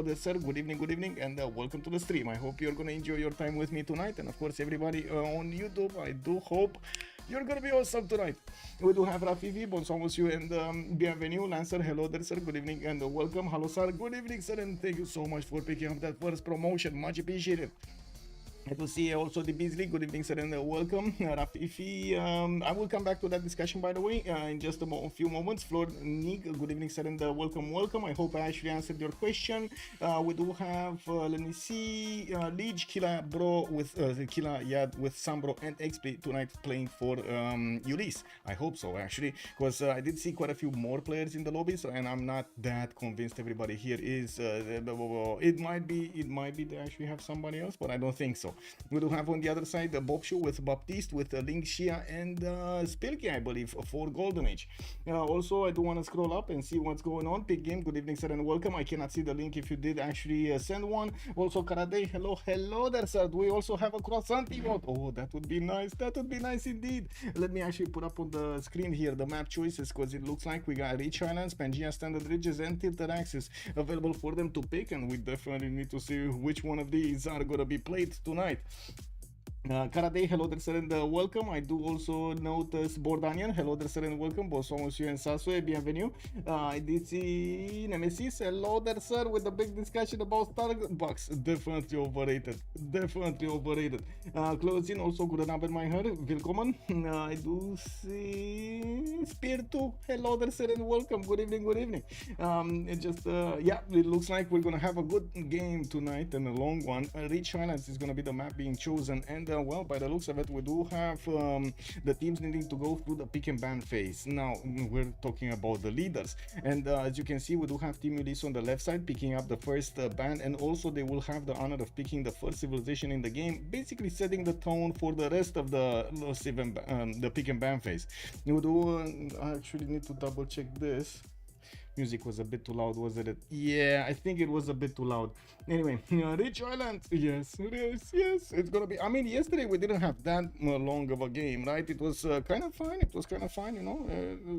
hello there, sir. Good evening, and welcome to the stream. I hope you're gonna enjoy your time with me tonight, and of course, everybody on YouTube. I do hope you're gonna be awesome tonight. We do have Rafifi, bonsoir monsieur, and bienvenue. Lancer, hello there, sir. Good evening and welcome. Hello, sir. Good evening, sir, and thank you so much for picking up that first promotion. Much appreciated. I to see also the Beasley. Good evening, sir, and welcome. Rafifi, I will come back to that discussion, by the way, in just a few moments. Flor Nig, good evening, sir, and welcome. I hope I actually answered your question. We do have, let me see, Lege, Killayad with Killayad with SunBro and Xpli tonight playing for Ulyss. I hope so, actually, because I did see quite a few more players in the lobby, so, and I'm not that convinced everybody here is. It might be they actually have somebody else, but I don't think so. We do have on the other side Boubsho with Baptiste with Lin Xia and Spylke, I believe, for Golden Age. Also, I do want to scroll up and see what's going on. Big game, good evening, sir, and welcome. I cannot see the link if you did actually send one. Also, Karate, hello there, sir. Do we also have a croissant emote? Oh, that would be nice. That would be nice indeed. Let me actually put up on the screen here the map choices, because it looks like we got Rich Islands, Pangea Standard Ridges, and Tilted Axis available for them to pick, and we definitely need to see which one of these are going to be played tonight. Karate, hello there, sir, and welcome. I do also notice Bordanian, hello there, sir, and welcome. Bonsoir, monsieur, and Sasue, bienvenue. I did see Nemesis, hello there, sir, with the big discussion about Starbucks. Definitely overrated. Closing, also good number, my heart. Willkommen. I do see Spiritu, hello there, sir, and welcome. Good evening. Yeah, it looks like we're gonna have a good game tonight and a long one. Rich Islands is gonna be the map being chosen, and well, by the looks of it, we do have the teams needing to go through the pick and ban phase. Now we're talking about the leaders, and as you can see, we do have Team Ulyss on the left side picking up the first ban, and also they will have the honor of picking the first civilization in the game, basically setting the tone for the rest of the the pick and ban phase. We do I actually need to double check this. Music was a bit too loud, wasn't it? Yeah, I think it was a bit too loud. Anyway, Rich Island, yes, it's gonna be. I mean, yesterday we didn't have that long of a game, right? It was kind of fine. You know,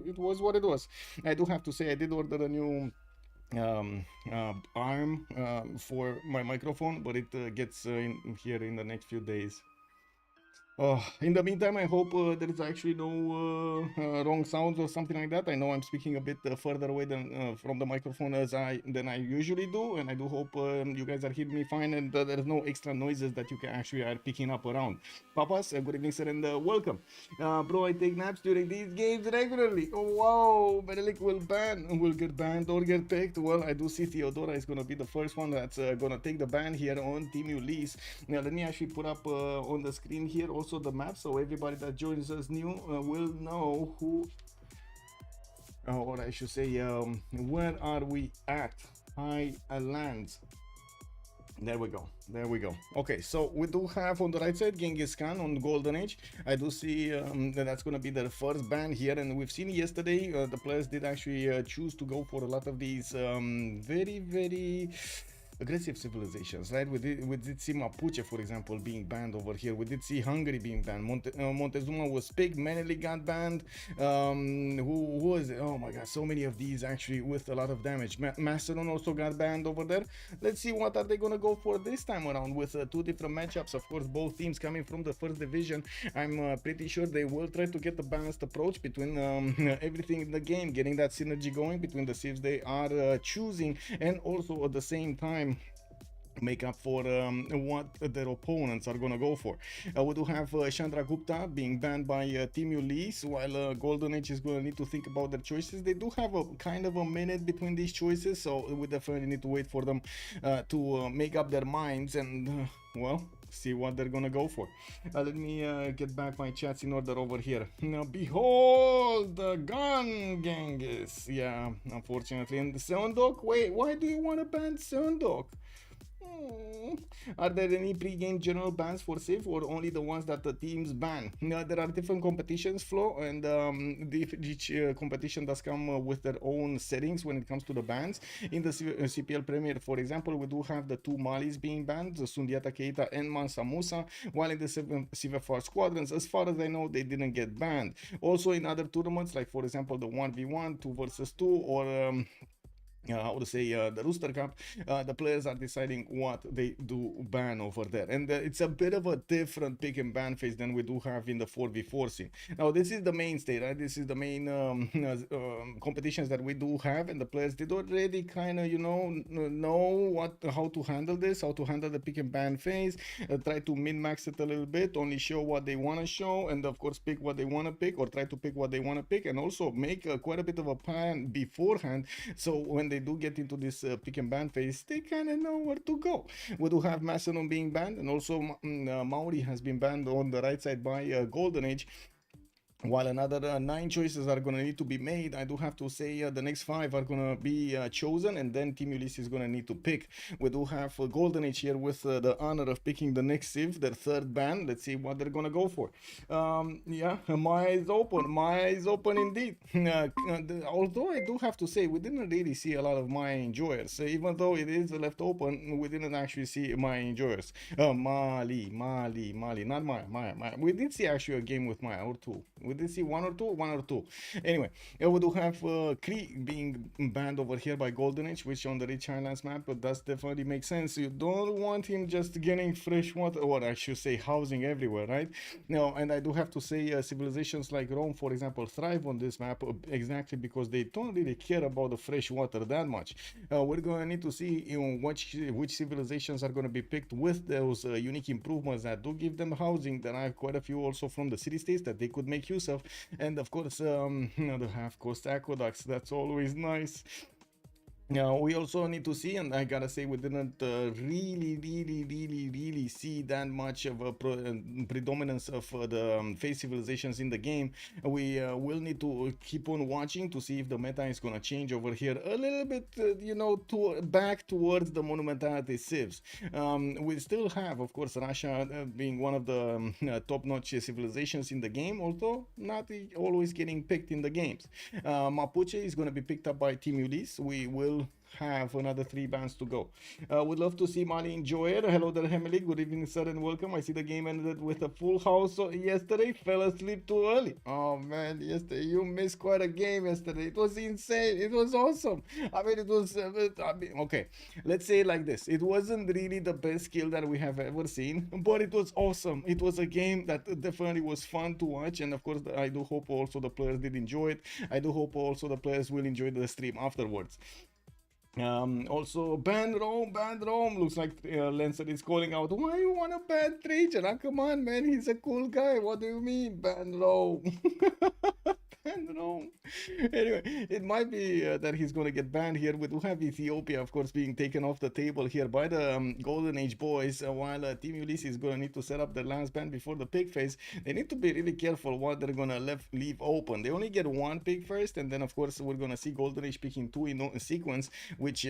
it was what it was. I do have to say, I did order a new arm for my microphone, but it gets in here in the next few days. In the meantime, I hope there is actually no wrong sounds or something like that. I know I'm speaking a bit further away than from the microphone than I usually do, and I do hope you guys are hearing me fine, and there's no extra noises that you can actually are picking up around. Papas, good evening, sir, and welcome. Bro, I take naps during these games regularly. Oh wow, Menelik will get banned or get picked. Well, I do see Theodora is gonna be the first one that's gonna take the ban here on Team Ulyss. Now let me actually put up on the screen here also the map, so everybody that joins us new will know who, or I should say, where are we at? Highlands. There we go. Okay, so we do have on the right side Genghis Khan on Golden Age. I do see that's going to be the first ban here, and we've seen yesterday the players did actually choose to go for a lot of these very aggressive civilizations, right? We did see Mapuche, for example, being banned over here. We did see Hungary being banned. Montezuma was picked. Menelik got banned. Who was it? Oh my god, so many of these actually with a lot of damage. Macedon also got banned over there. Let's see what are they gonna go for this time around with two different matchups. Of course, both teams coming from the first division. I'm pretty sure they will try to get the balanced approach between everything in the game, getting that synergy going between the civs they are choosing, and also at the same time make up for what their opponents are gonna go for. We do have Chandra Gupta being banned by Team Ulyss, while Golden Age is gonna need to think about their choices. They do have a kind of a minute between these choices, so we definitely need to wait for them to make up their minds and well, see what they're gonna go for. Let me get back my chats in order over here. Now, behold the gun, Genghis. Yeah, unfortunately. And the Sundok, wait, why do you want to ban Sundok? Are there any pre-game general bans for Civ, or only the ones that the teams ban? There are different competitions, Flo, and each competition does come with their own settings when it comes to the bans. In the CPL Premier, for example, we do have the two Malis being banned, the Sundeiata, Keita, and Mansa Musa, while in the CivFR Squadrons, as far as I know, they didn't get banned. Also in other tournaments, like for example the 1v1, 2 versus 2, or how to say, the Rooster Cup, the players are deciding what they do ban over there, and it's a bit of a different pick and ban phase than we do have in the 4v4 scene. Now this is the mainstay, right? This is the main competitions that we do have, and the players did already kind of, you know how to handle this, how to handle the pick and ban phase, try to min-max it a little bit, only show what they want to show, and of course pick what they want to pick, or try to pick what they want to pick, and also make quite a bit of a plan beforehand, so when they do get into this pick and ban phase, they kind of know where to go. We do have Macedon being banned, and also Maori has been banned on the right side by Golden Age. While another 9 choices are going to need to be made, I do have to say the next 5 are going to be chosen, and then Team Ulyss is going to need to pick. We do have Golden Age here with the honor of picking the next Civ, their 3rd ban. Let's see what they're going to go for. Yeah, my eyes open indeed. Although I do have to say, we didn't really see a lot of my enjoyers. Even though it is left open, we didn't actually see my enjoyers. Mali, not Maya. We did see actually a game with Maya or 2. We did see one or two. Anyway, we do have Kree being banned over here by Golden Age, which on the Rich Highlands map does definitely make sense. You don't want him just getting fresh water, or I should say housing everywhere, right? No, and I do have to say civilizations like Rome, for example, thrive on this map exactly because they don't really care about the fresh water that much. We're going to need to see, you know, which civilizations are going to be picked with those unique improvements that do give them housing. There are quite a few also from the city-states that they could make use of, and of course the half-coast aqueducts, that's always nice. Now we also need to see, and I gotta say we didn't really see that much of a predominance of the phase civilizations in the game. We will need to keep on watching to see if the meta is gonna change over here a little bit, you know, back towards the monumentality civs. We still have, of course, Russia being one of the top-notch civilizations in the game, although not always getting picked in the games. Mapuche is gonna be picked up by Team Ulyss. We will have another 3 bans to go. Would love to see Mali enjoy it. Hello there, Emily. Good evening, sir, and welcome. I see the game ended with a full house yesterday. Fell asleep too early. Oh man, yesterday you missed quite a game yesterday. It was insane. It was awesome. I mean, it was. Okay, let's say it like this. It wasn't really the best skill that we have ever seen, but it was awesome. It was a game that definitely was fun to watch, and of course, I do hope also the players did enjoy it. I do hope also the players will enjoy the stream afterwards. Also, ban Rome. Looks like Lancer is calling out, why you want to ban Trajan? Ah, come on, man, he's a cool guy. What do you mean, ban Rome? Ban Rome. Anyway, it might be that he's going to get banned here. We do have Ethiopia, of course, being taken off the table here by the Golden Age boys, while Team Ulyss is going to need to set up their last ban before the pick phase. They need to be really careful what they're going to leave open. They only get 1 pick first, and then, of course, we're going to see Golden Age picking 2 in sequence, which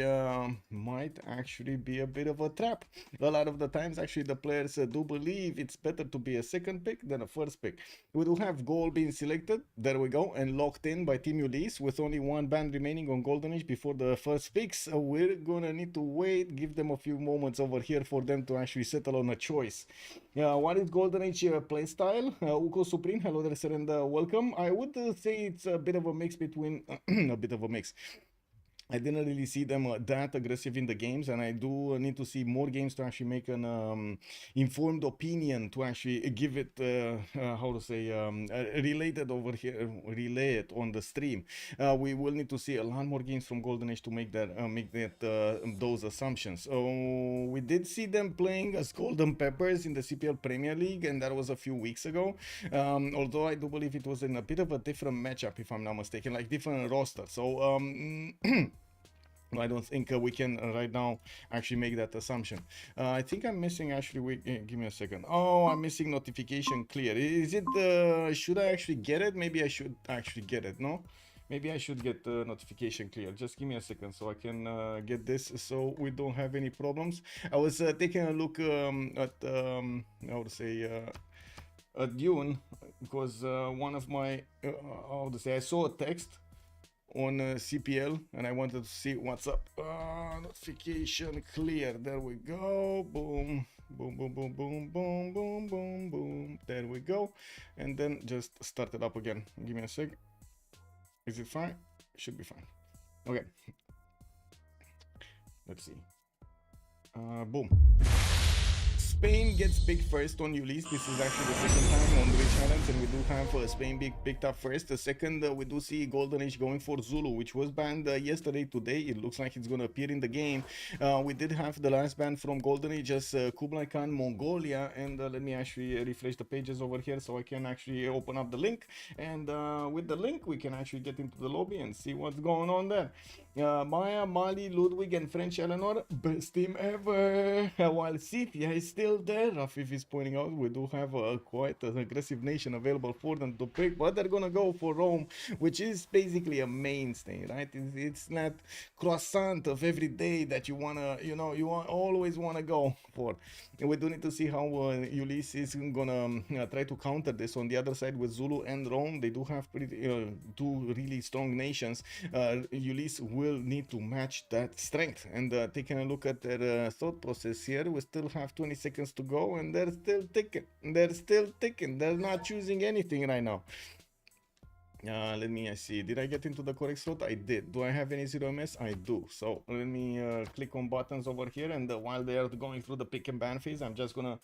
might actually be a bit of a trap. A lot of the times, actually, the players do believe it's better to be a 2nd pick than a 1st pick. We do have gold being selected. There we go, and locked in by Team Ulyss with only 1 ban remaining on Golden Age before the first picks. We're gonna need to wait, give them a few moments over here for them to actually settle on a choice. What is Golden Age playstyle? Uko Supreme, hello there, sir, and welcome. I would say it's a bit of a mix between a bit of a mix. I didn't really see them that aggressive in the games, and I do need to see more games to actually make an informed opinion, to actually give it, how to say, related over here, relay it on the stream. We will need to see a lot more games from Golden Age to make those assumptions. So we did see them playing as Golden Peppers in the CPL Premier League, and that was a few weeks ago. Although I do believe it was in a bit of a different matchup, if I'm not mistaken, like different roster. So I don't think we can right now actually make that assumption. I think I'm missing actually, give me a second. Oh, I'm missing notification clear. Is it, should I actually get it? Maybe I should actually get it, no? Maybe I should get the notification clear. Just give me a second so I can get this so we don't have any problems. I was taking a look at, how to say, at Dune, because one of my, how to say, I saw a text on CPL and I wanted to see what's up. Notification clear. There we go. Boom, boom, boom, boom, boom, boom, boom, boom, boom. There we go. And then just start it up again. Give me a sec. Is it fine? Should be fine. Okay. Let's see. Boom. Spain gets picked first on Ulyss. This is actually the second time on the Rich Islands, and we do have Spain being picked up first. The second, we do see Golden Age going for Zulu, which was banned yesterday. Today, it looks like it's going to appear in the game. We did have the last ban from Golden Age as Kublai Khan, Mongolia, and let me actually refresh the pages over here so I can actually open up the link. And with the link, we can actually get into the lobby and see what's going on there. Maya, Mali, Ludwig, and French Eleanor, best team ever. While Scythia is still there, Rafif is pointing out, we do have quite an aggressive nation available for them to pick, but they're gonna go for Rome, which is basically a mainstay, right? It's not croissant of every day that you wanna, always wanna go for. And we do need to see how Ulyss is gonna try to counter this. On the other side with Zulu and Rome, they do have two really strong nations. Ulyss will need to match that strength. And taking a look at their thought process here, we still have 20 seconds to go, and they're still ticking. They're not choosing anything right now. Let me see. Did I get into the correct slot? I did. Do I have any 0ms? I do. So let me click on buttons over here, and while they are going through the pick and ban phase, I'm just gonna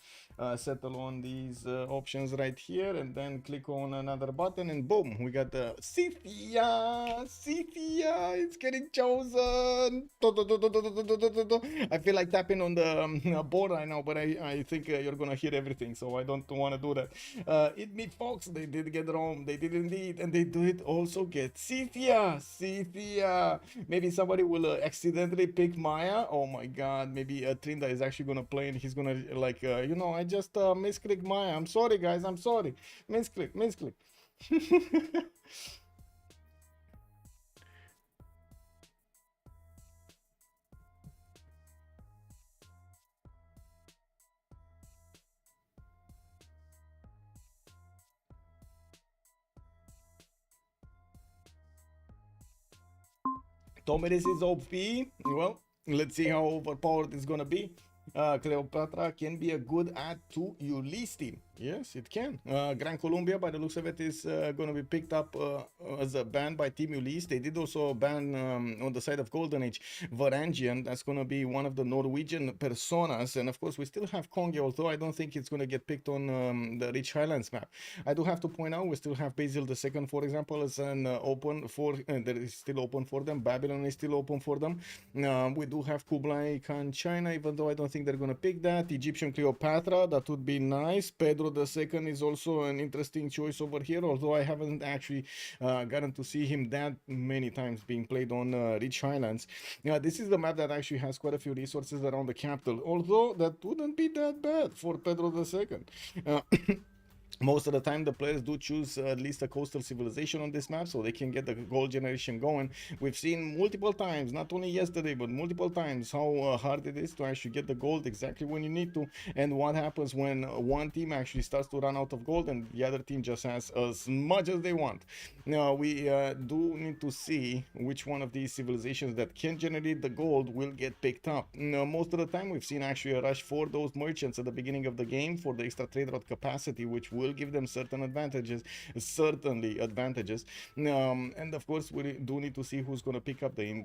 settle on these options right here, and then click on another button, and boom, we got the Scythia. It's getting chosen. I feel like tapping on the board right now, but I think you're gonna hear everything, so I don't want to do that. It me Fox, they did get Rome. They did indeed, and they do it also get Scythia. Maybe somebody will accidentally pick Maya. Oh my god, maybe Trinda is actually gonna play, and he's gonna like I just misclicked Maya. I'm sorry guys, I'm sorry. Misclick. Tomeris is OP. Well, let's see how overpowered it's gonna be. Cleopatra can be a good add to Ulyss team. Yes, it can. Gran Colombia, by the looks of it, is going to be picked up as a ban by Team Ulyss. They did also ban on the side of Golden Age Varangian. That's going to be one of the Norwegian personas. And of course, we still have Kongi, although I don't think it's going to get picked on the Rich Highlands map. I do have to point out, we still have Basil II, for example, as an open for, that is still open for them. Babylon is still open for them. We do have Kublai Khan China, even though I don't think they're going to pick that. Egyptian Cleopatra, that would be nice. Pedro II is also an interesting choice over here, although I haven't actually gotten to see him that many times being played on Rich Highlands. This is the map that actually has quite a few resources around the capital, although that wouldn't be that bad for Pedro II. Most of the time the players do choose at least a coastal civilization on this map so they can get the gold generation going. We've seen multiple times, not only yesterday but multiple times, how hard it is to actually get the gold exactly when you need to, and what happens when one team actually starts to run out of gold and the other team just has as much as they want. Now we do need to see which one of these civilizations that can generate the gold will get picked up. Now, most of the time we've seen actually a rush for those merchants at the beginning of the game for the extra trade route capacity, which will give them certain advantages, and of course we do need to see who's going to pick up the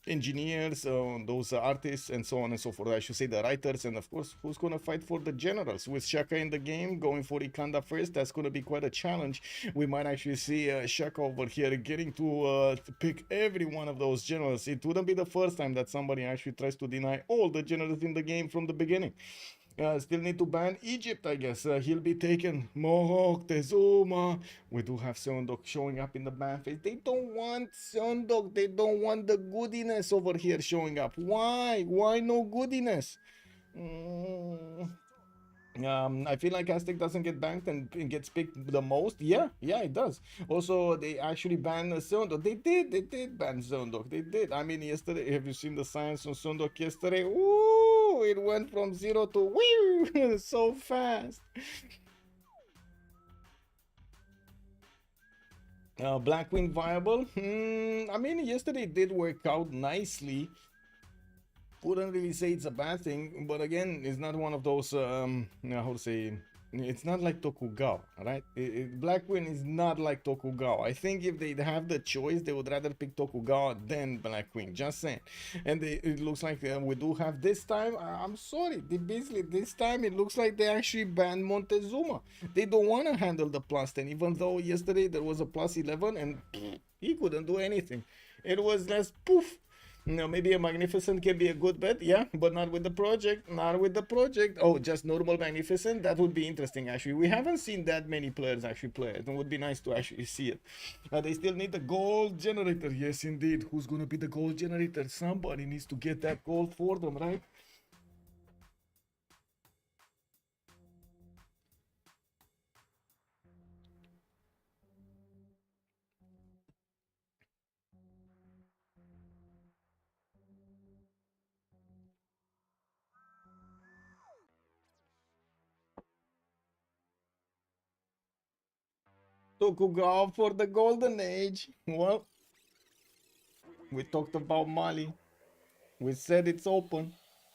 engineers, those artists, and so on and so forth. I should say the writers, and of course who's going to fight for the generals. With Shaka in the game going for Ikanda first, that's going to be quite a challenge. We might actually see Shaka over here getting to pick every one of those generals. It wouldn't be the first time that somebody actually tries to deny all the generals in the game from the beginning. Still need to ban Egypt, I guess. He'll be taken. Mohawk, Tezuma. We do have Seondok showing up in the ban phase. They don't want Seondok. They don't want the goodiness over here showing up. Why? Why no goodiness? I feel like Aztec doesn't get banked and gets picked the most. Yeah, it does. Also, they actually banned Seondok. They did ban Seondok. They did. I mean, yesterday, have you seen the science on Seondok yesterday? Ooh, it went from 0 to woo, so fast. Black Queen viable? I mean, yesterday it did work out nicely. Wouldn't really say it's a bad thing, but again, it's not one of those how to say, It's not like Tokugawa, right? Black Queen is not like Tokugawa. I think if they have the choice, they would rather pick Tokugawa than Black Queen. Just saying. And it looks like we do have this time. I'm sorry. They basically, this time it looks like they actually banned Montezuma. They don't want to handle the plus 10, even though yesterday there was a plus 11 and he couldn't do anything. It was just poof. No, maybe a Magnificent can be a good bet, yeah, but not with the project, not with the project. Oh, just normal Magnificent, that would be interesting, actually. We haven't seen that many players actually play it. It would be nice to actually see it. They still need the gold generator, yes, indeed. Who's going to be the gold generator? Somebody needs to get that gold for them, right? Tokugawa for the golden age. Well, we talked about Mali. We said it's open.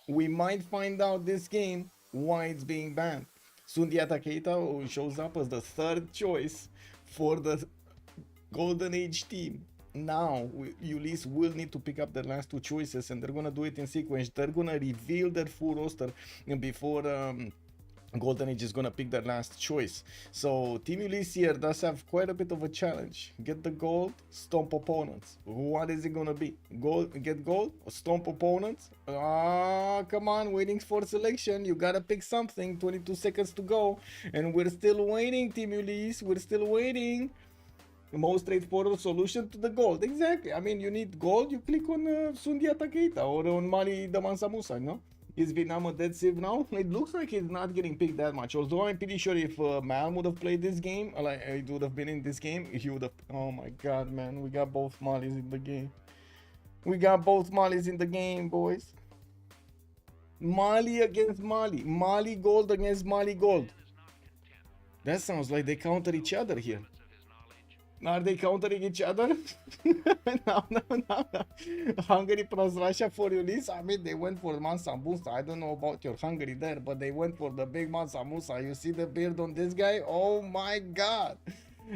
We might find out this game why it's being banned. Sundeiata Keita, who shows up as the third choice for the Golden Age team. Now, Ulyss will need to pick up the last two choices, and they're gonna do it in sequence. They're gonna reveal their full roster before Golden Age is gonna pick their last choice. So Team Ulyss here does have quite a bit of a challenge. Get the gold, stomp opponents. What is it gonna be? Get gold or stomp opponents? Ah, come on, waiting for selection. You gotta pick something. 22 seconds to go, and we're still waiting, Team Ulyss. We're still waiting. The most straightforward solution to the gold. Exactly. I mean, you need gold, you click on Sundeiata Keita or on Mali the Mansa Musa, no? Is Vietnam a dead Civ now? It looks like he's not getting picked that much. Although I'm pretty sure if Man would have played this game, like it would have been in this game, he would have. Oh my god, man. We got both Malis in the game. We got both Malis in the game, boys. Mali against Mali. Mali gold against Mali gold. That sounds like they counter each other here. Are they countering each other? No. Hungary plus Russia for Ulyss. I mean, they went for Mansa Musa. I don't know about your Hungary there, but they went for the big Mansa Musa. You see the beard on this guy? Oh my god.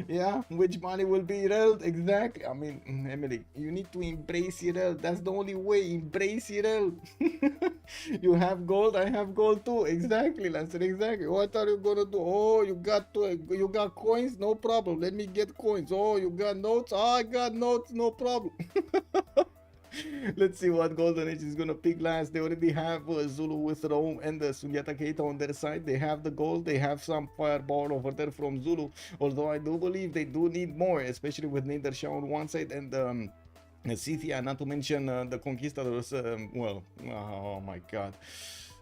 Yeah, which money will be Irel? Exactly. I mean, Emily, you need to embrace Irel. That's the only way. Embrace Irel. You have gold, I have gold too. Exactly, Lancer. Exactly. What are you gonna do? Oh, you got coins? No problem. Let me get coins. Oh, you got notes? Oh, I got notes. No problem. Let's see what Golden Age is gonna pick last. They already have Zulu with Rome and the Sundeiata Keita on their side. They have the gold. They have some fireball over there from Zulu. Although I do believe they do need more, especially with Nader Shah on one side and Scythia, not to mention the Conquistadors. Well, oh my god.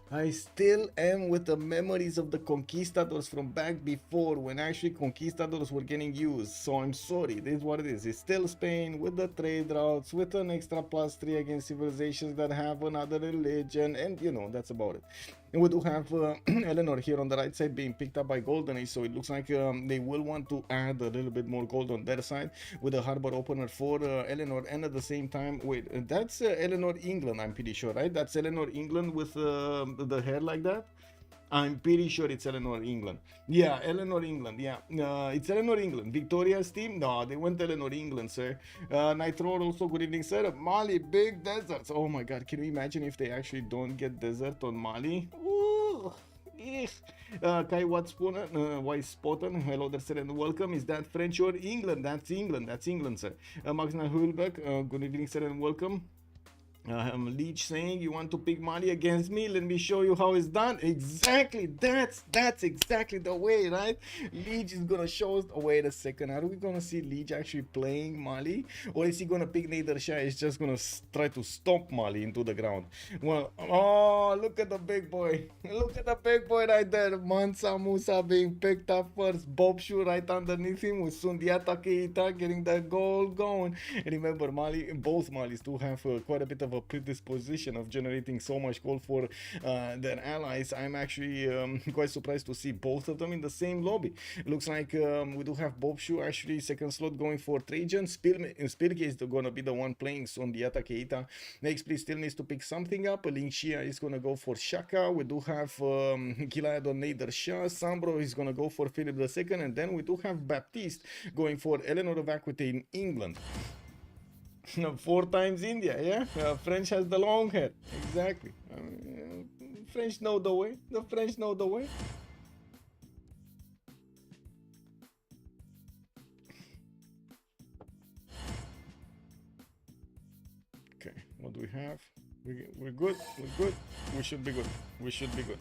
I still am with the memories of the Conquistadors from back before when actually Conquistadors were getting used. So I'm sorry, this is what it is. It's still Spain with the trade routes, with an extra +3 against civilizations that have another religion, and you know, that's about it. And we do have Eleanor here on the right side being picked up by Golden Age, so it looks like they will want to add a little bit more gold on their side with a harbor opener for Eleanor, and at the same time, wait, that's Eleanor England, I'm pretty sure, right? That's Eleanor England with the hair like that. I'm pretty sure it's Eleanor England. Yeah, Eleanor England. Yeah, it's Eleanor England. Victoria's team? No, they went Eleanor England, sir. Nitro also, good evening, sir. Mali, big deserts. Oh my god, can you imagine if they actually don't get desert on Mali? Ooh. Kai Watspooner, White Spotten, hello there, sir, and welcome. Is that French or England? That's England, sir. Maxna Hulbeck, good evening, sir, and welcome. Lege saying you want to pick Mali against me, let me show you how it's done. Exactly, that's exactly the way, right? Lege is gonna show us. Oh, wait a second, are we gonna see Lege actually playing Mali, or is he gonna pick Nader Shah? He's just gonna try to stomp Mali into the ground. Well, oh, look at the big boy, look at the big boy right there. Mansa Musa being picked up first, Boubsho right underneath him with Sundeiata Keita getting that goal going. And remember, Mali, both Malis do have quite a bit of a predisposition of generating so much gold for their allies. I'm actually quite surprised to see both of them in the same lobby. Looks like we do have Boubsho actually second slot going for Trajan. Spylke is gonna be the one playing Sundeiata Keita. Xpli still needs to pick something up. Lin Xia is gonna go for Shah. We do have Killayad on Nader Shah. SunBro is gonna go for Philip II, and then we do have Baptiste going for Eleanor of Aquitaine in England. 4 times India, yeah? French has the long hair, exactly. French know the way, the French know the way. Okay, what do we have? We're good, we're good, we should be good, we should be good.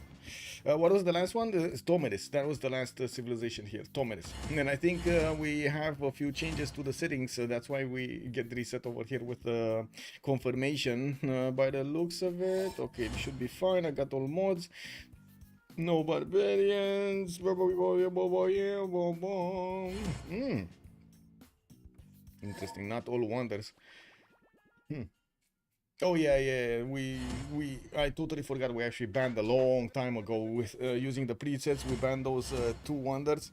What was the last one? Tomeris. That was the last civilization here, Tomeris. And I think we have a few changes to the settings, so that's why we get reset over here with the confirmation. By the looks of it, okay, it should be fine. I got all mods. No barbarians. Interesting, not all wonders. Oh yeah, I totally forgot we actually banned a long time ago with using the presets. We banned those 2 wonders.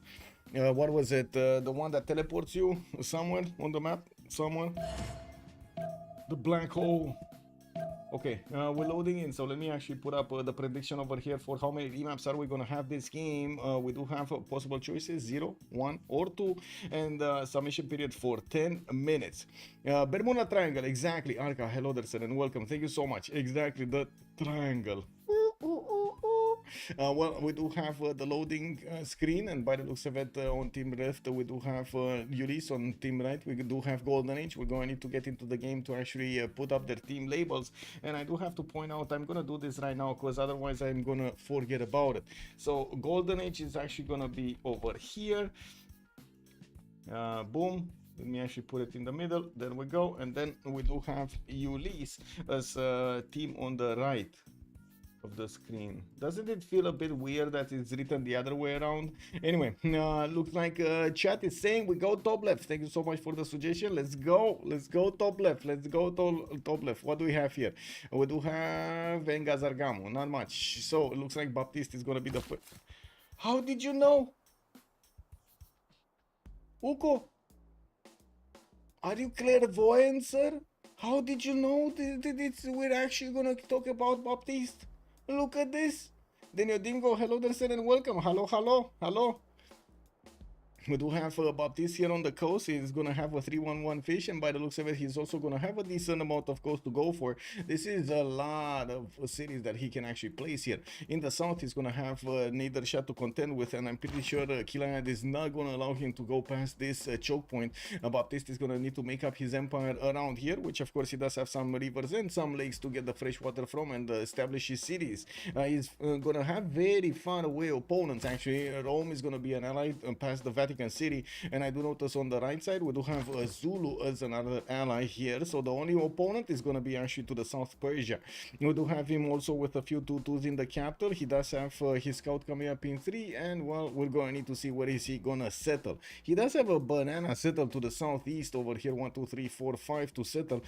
What was it? The one that teleports you somewhere on the map? Somewhere? The black hole. Okay, we're loading in, so let me actually put up the prediction over here for how many remaps are we gonna have this game. We do have possible choices, 0, 1, or 2, and submission period for 10 minutes. Bermuda Triangle, exactly. Arca, hello there, sir, and welcome. Thank you so much. Exactly, the triangle. Well, we do have the loading screen, and by the looks of it, on team left we do have Ulyss. On team right we do have Golden Age. We're going to need to get into the game to actually put up their team labels, and I do have to point out I'm going to do this right now because otherwise I'm going to forget about it. So Golden Age is actually going to be over here. Boom. Let me actually put it in the middle. There we go. And then we do have Ulyss as a team on the right of the screen. Doesn't it feel a bit weird that it's written the other way around? Anyway, looks like chat is saying we go top left. Thank you so much for the suggestion. Let's go top left. Let's go top left. What do we have here? We do have Engazargamu, not much. So it looks like Baptiste is gonna be the first. How did you know? Uko, are you clairvoyant, sir? How did you know that we're actually gonna talk about Baptiste? Look at this. Daniel Dingo, hello there, sir, and welcome. Hello. We do have Baptiste here on the coast. He's going to have a 311 fish, and by the looks of it, he's also going to have a decent amount of coast to go for. This is a lot of cities that he can actually place here. In the south, he's going to have Nader Shah to contend with, and I'm pretty sure Killayad is not going to allow him to go past this choke point. Baptiste is going to need to make up his empire around here, which of course he does have some rivers and some lakes to get the fresh water from and establish his cities. He's going to have very far away opponents, actually. Rome is going to be an ally past the Vatican City, and I do notice on the right side we do have Zulu as another ally here, so the only opponent is going to be actually to the south, Persia. We do have him also with a few 2-2s in the capital. He does have his scout coming up in 3, and well, we're going to need to see where is he gonna settle. He does have a banana settle to the southeast over here, 1, 2, 3, 4, 5 to settle.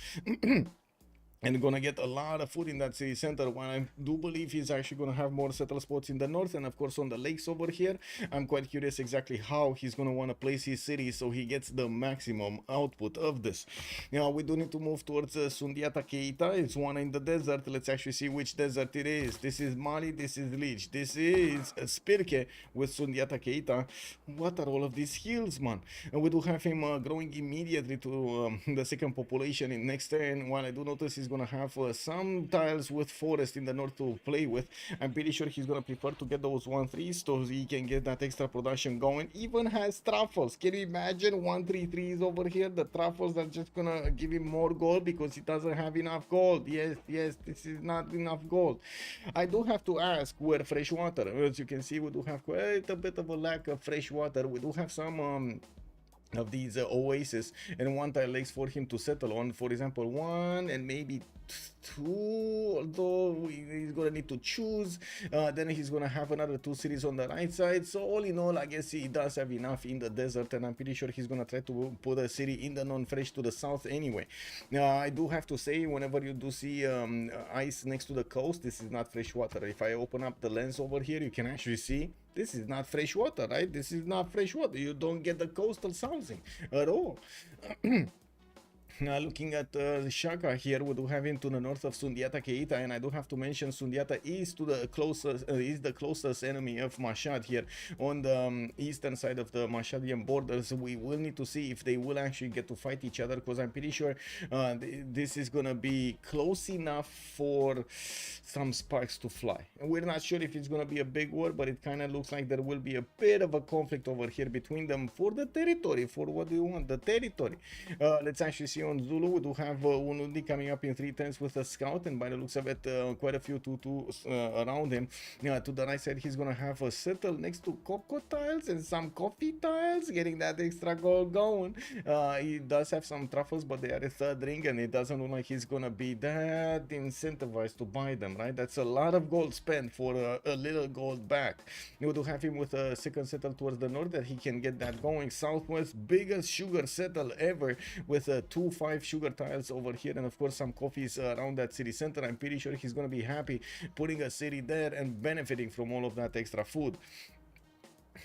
And gonna get a lot of food in that city center, while I do believe he's actually gonna have more settle spots in the north and of course on the lakes over here. I'm quite curious exactly how he's gonna want to place his city so he gets the maximum output of this. Now we do need to move towards Sundeiata Keita. It's one in the desert. Let's actually see which desert it is. This is Mali, this is Lege, this is Spylke with Sundeiata Keita. What are all of these hills, man? And we do have him growing immediately to the second population in next turn, while I do notice he's gonna have some tiles with forest in the north to play with. I'm pretty sure he's gonna prefer to get those 1-3s so he can get that extra production going. Even has truffles. Can you imagine 1-3-3s over here? The truffles are just gonna give him more gold because he doesn't have enough gold. Yes, this is not enough gold. I do have to ask where fresh water. As you can see, we do have quite a bit of a lack of fresh water. We do have some of these oases, and one tile lakes for him to settle on. For example, one and maybe two, although he's gonna need to choose. Then he's gonna have another two cities on the right side. So all in all, I guess he does have enough in the desert, and I'm pretty sure he's gonna try to put a city in the non-fresh to the south anyway. I do have to say, whenever you do see ice next to the coast, this is not fresh water. If I open up the lens over here, you can actually see this is not fresh water, right? This is not fresh water. You don't get the coastal housing at all. Now looking at Shaka here, we do have him to the north of Sundeiata, Keita, and I do have to mention Sundeiata is to the closest is the closest enemy of Mashhad here on the eastern side of the Mashhadian borders. We will need to see if they will actually get to fight each other, because I'm pretty sure this is gonna be close enough for some sparks to fly. And we're not sure if it's gonna be a big war, but it kind of looks like there will be a bit of a conflict over here between them for the territory. For what do you want? The territory. Let's actually see on Zulu. We do have Ulyss coming up in 3 turns with a scout, and by the looks of it, quite a few 2-2s around him. To the right side, he's gonna have a settle next to cocoa tiles and some coffee tiles, getting that extra gold going. He does have some truffles, but they are a third ring, and it doesn't look like he's gonna be that incentivized to buy them, right? That's a lot of gold spent for a little gold back. We do have him with a second settle towards the north, that he can get that going. Southwest, biggest sugar settle ever, with 2-5 sugar tiles over here, and of course some coffees around that city center. I'm pretty sure he's gonna be happy putting a city there and benefiting from all of that extra food.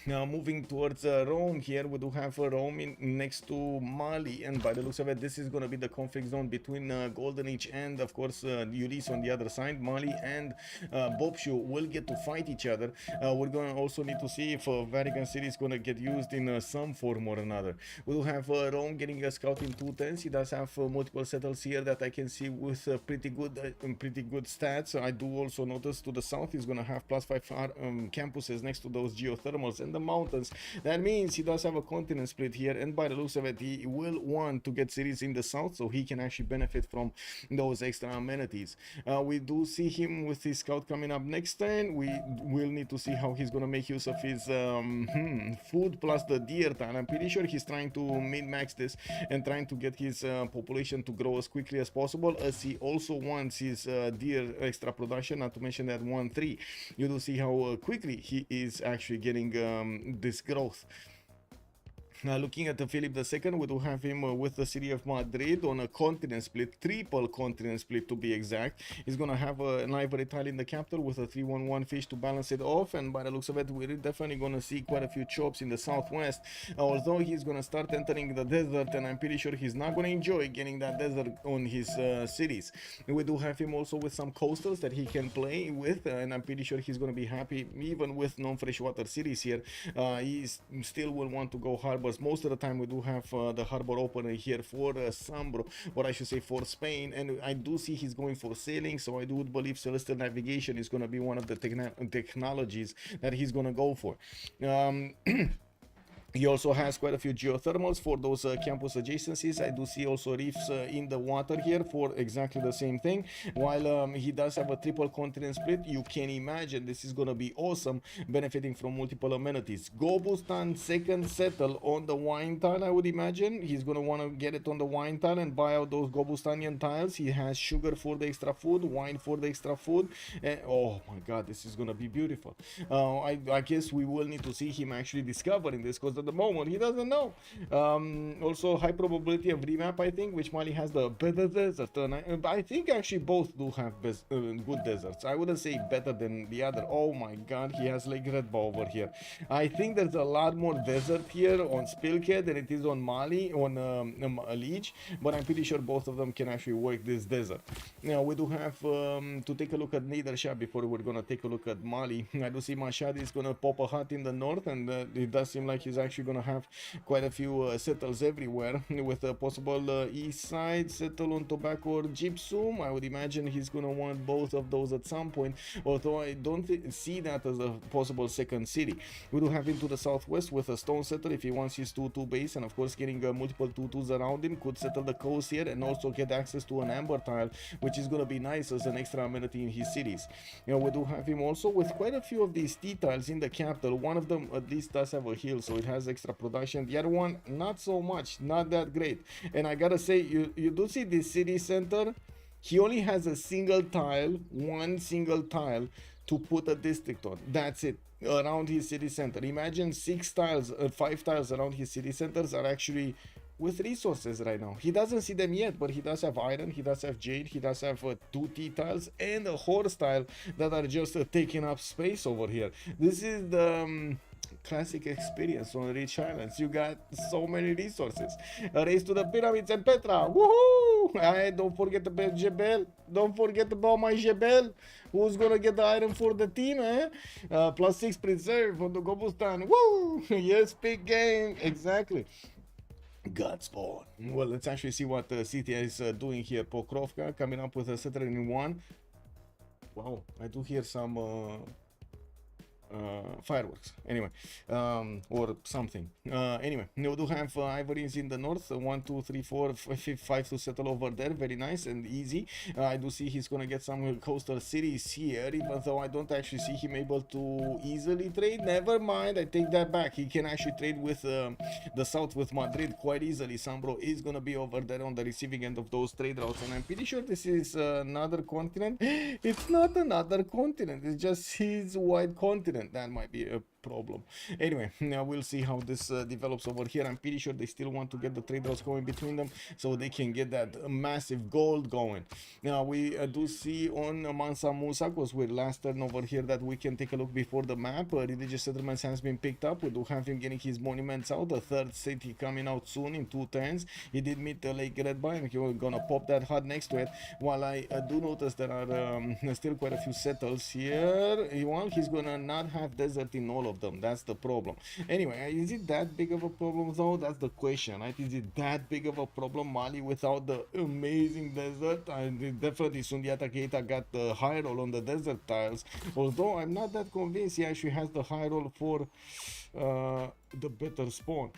Now moving towards Rome here, we do have Rome next to Mali, and by the looks of it, this is going to be the conflict zone between Golden Age and of course Ulyss on the other side. Mali and Boubsho will get to fight each other. We're going to also need to see if Vatican City is going to get used in some form or another. We do have Rome getting a scout in 2 turns. He does have multiple settles here that I can see with pretty good stats. I do also notice to the south he's going to have +5 campuses next to those geothermals and the mountains. That means he does have a continent split here, and by the looks of it, he will want to get cities in the south so he can actually benefit from those extra amenities. We do see him with his scout coming up next turn. We will need to see how he's gonna make use of his food plus the deer tile. I'm pretty sure he's trying to min-max this and trying to get his population to grow as quickly as possible, as he also wants his deer extra production, not to mention that 1-3. You do see how quickly he is actually getting this growth. Now looking at the Philip II, we do have him with the city of Madrid on a continent split, triple continent split to be exact. He's gonna have an ivory tile in the capital with a 3-1-1 fish to balance it off, and by the looks of it, we're definitely gonna see quite a few chops in the southwest, although he's gonna start entering the desert, and I'm pretty sure he's not gonna enjoy getting that desert on his cities. We do have him also with some coastals that he can play with, and I'm pretty sure he's gonna be happy even with non-freshwater cities here. He still will want to go harbor. Most of the time we do have the harbor opener here for SunBro, or I should say for Spain, and I do see he's going for sailing, so I do believe celestial navigation is going to be one of the technologies that he's going to go for. He also has quite a few geothermals for those campus adjacencies. I do see also reefs in the water here for exactly the same thing. While he does have a triple continent split, you can imagine this is going to be awesome, benefiting from multiple amenities. Gobustan second settle on the wine tile, I would imagine. He's going to want to get it on the wine tile and buy out those Gobustanian tiles. He has sugar for the extra food, wine for the extra food. And, oh my god, this is going to be beautiful. I guess we will need to see him actually discovering this, because at the moment he doesn't know. Also high probability of remap, I think, which Mali has the better desert. I think actually both do have good deserts. I wouldn't say better than the other. Oh my god, he has like Red Ball over here. I think there's a lot more desert here on Spylke than it is on Mali, on Lege, but I'm pretty sure both of them can actually work this desert. Now we do have to take a look at Nader Shah before we're gonna take a look at Mali. I do see Mashhad is gonna pop a hut in the north, and it does seem like he's actually gonna have quite a few settles everywhere, with a possible east side settle on tobacco or gypsum. I would imagine he's gonna want both of those at some point, although I don't see that as a possible second city. We do have him to the southwest with a stone settle if he wants his 2-2 base, and of course getting multiple 2-2s around him could settle the coast here and also get access to an amber tile, which is gonna be nice as an extra amenity in his cities. You know, we do have him also with quite a few of these T tiles in the capital. One of them at least does have a hill, so it has has extra production. The other one, not so much, not that great. And I gotta say, you do see this city center. He only has a single tile, one single tile to put a district on. That's it, around his city center. Imagine 6 tiles, 5 tiles around his city centers are actually with resources right now. He doesn't see them yet, but he does have iron, he does have jade, he does have 2 T tiles and a horse tile that are just taking up space over here. This is the classic experience on rich islands. You got so many resources. A race to the pyramids and Petra. Woohoo! Hey, don't forget about Jebel. Don't forget about my Jebel. Who's gonna get the item for the team, eh? +6 preserve on the Gobustan. Woo! Yes, big game. Exactly. God spawn. Well, let's actually see what Scythia is doing here. Pokrovka coming up with a settler in 1. Wow, I do hear some fireworks anyway, or something. Anyway, we do have ivories in the north, 1 2 3 4 5 to settle over there. Very nice and easy. I do see he's gonna get some coastal cities here, even though I don't actually see him able to easily trade. Never mind, I take that back. He can actually trade with the south, with Madrid, quite easily. SunBro is gonna be over there on the receiving end of those trade routes, and I'm pretty sure this is another continent. It's not another continent, it's just his wide continent. That might be a problem. Anyway, now we'll see how this develops over here. I'm pretty sure they still want to get the trade routes going between them so they can get that massive gold going. Now we do see on Mansa Musa, because we're last turn over here, that we can take a look before the map. Religious settlements has been picked up. We do have him getting his monuments out. The third city coming out soon in 2 turns. He did meet the Lake Red by, and we're gonna pop that hut next to it. While I do notice there are still quite a few settles here. Well, he's gonna not have desert in all of them. That's the problem. Anyway, is it that big of a problem though? That's the question, right? Is it that big of a problem, Mali, without the amazing desert? Definitely Sundeiata Keita got the high roll on the desert tiles, although I'm not that convinced he actually has the high roll for the better spawn.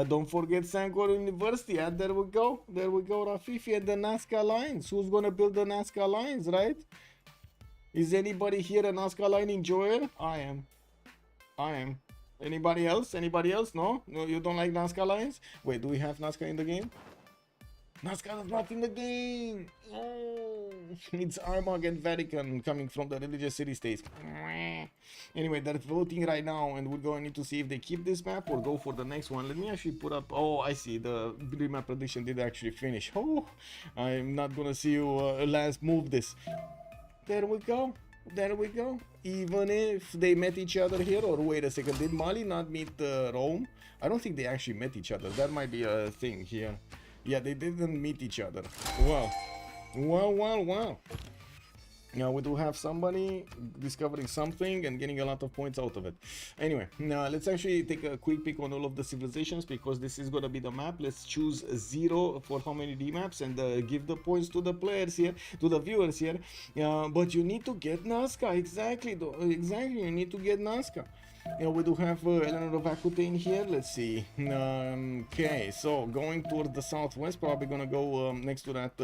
Don't forget Sankor University. There we go. There we go, Rafifi and the Nazca Alliance. Who's gonna build the Nazca Alliance, right? Is anybody here a Nazca line enjoyer? I am. I am. Anybody else? Anybody else? No? No, you don't like Nazca lines? Wait, do we have Nazca in the game? Nazca is not in the game! Oh, it's Armagh and Vatican coming from the religious city-states. Anyway, they're voting right now, and we're going to need to see if they keep this map or go for the next one. Let me actually put up... Oh, I see. The remap prediction did actually finish. Oh, I'm not gonna see you last move this. There we go. There we go. Even if they met each other here, or wait a second, did Mali not meet Rome? I don't think they actually met each other. That might be a thing here. Yeah, they didn't meet each other. Wow. Wow. Now we do have somebody discovering something and getting a lot of points out of it. Anyway, now let's actually take a quick peek on all of the civilizations, because this is going to be the map. Let's choose 0 for how many D-maps and give the points to the players here, to the viewers here. But you need to get Nazca, exactly, exactly, you need to get Nazca. We do have Eleanor of Aquitaine here. Let's see. Okay, so going toward the southwest, probably gonna go next to that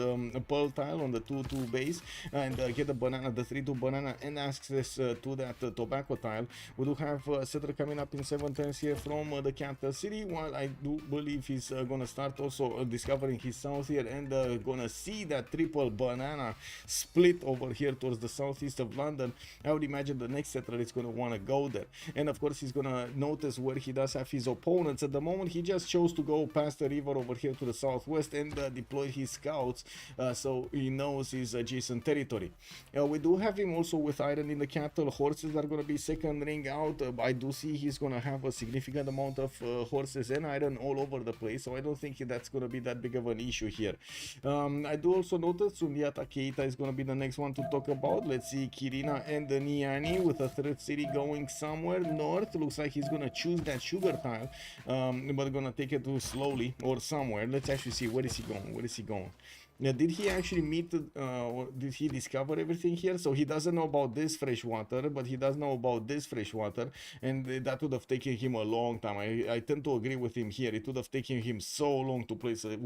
pearl tile on the 2-2 base and get the banana, the 3-2 banana, and access to that tobacco tile. We do have a settler coming up in 7 turns here from the capital city, while I do believe he's gonna start also discovering his south here, and gonna see that triple banana split over here towards the southeast of London. I would imagine the next settler is gonna want to go there, and of course he's gonna notice where he does have his opponents. At the moment he just chose to go past the river over here to the southwest and deploy his scouts, so he knows his adjacent territory. We do have him also with iron in the capital. Horses are gonna be second ring out. I do see he's gonna have a significant amount of horses and iron all over the place, so I don't think that's gonna be that big of an issue here. I do also notice Sundeiata Keita is gonna be the next one to talk about. Let's see, Kirina and Niani with a third city going somewhere north. Looks like he's gonna choose that sugar tile, but gonna take it too slowly or somewhere. Let's actually see, where is he going? Where is he going? Now, did he actually meet, or did he discover everything here? So he doesn't know about this fresh water, but he does know about this fresh water, and that would have taken him a long time. I tend to agree with him here. It would have taken him so long to place a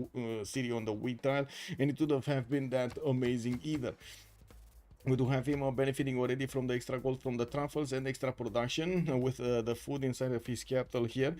city on the wheat tile, and it would have been that amazing either. We do have him benefiting already from the extra gold from the truffles and extra production with the food inside of his capital here.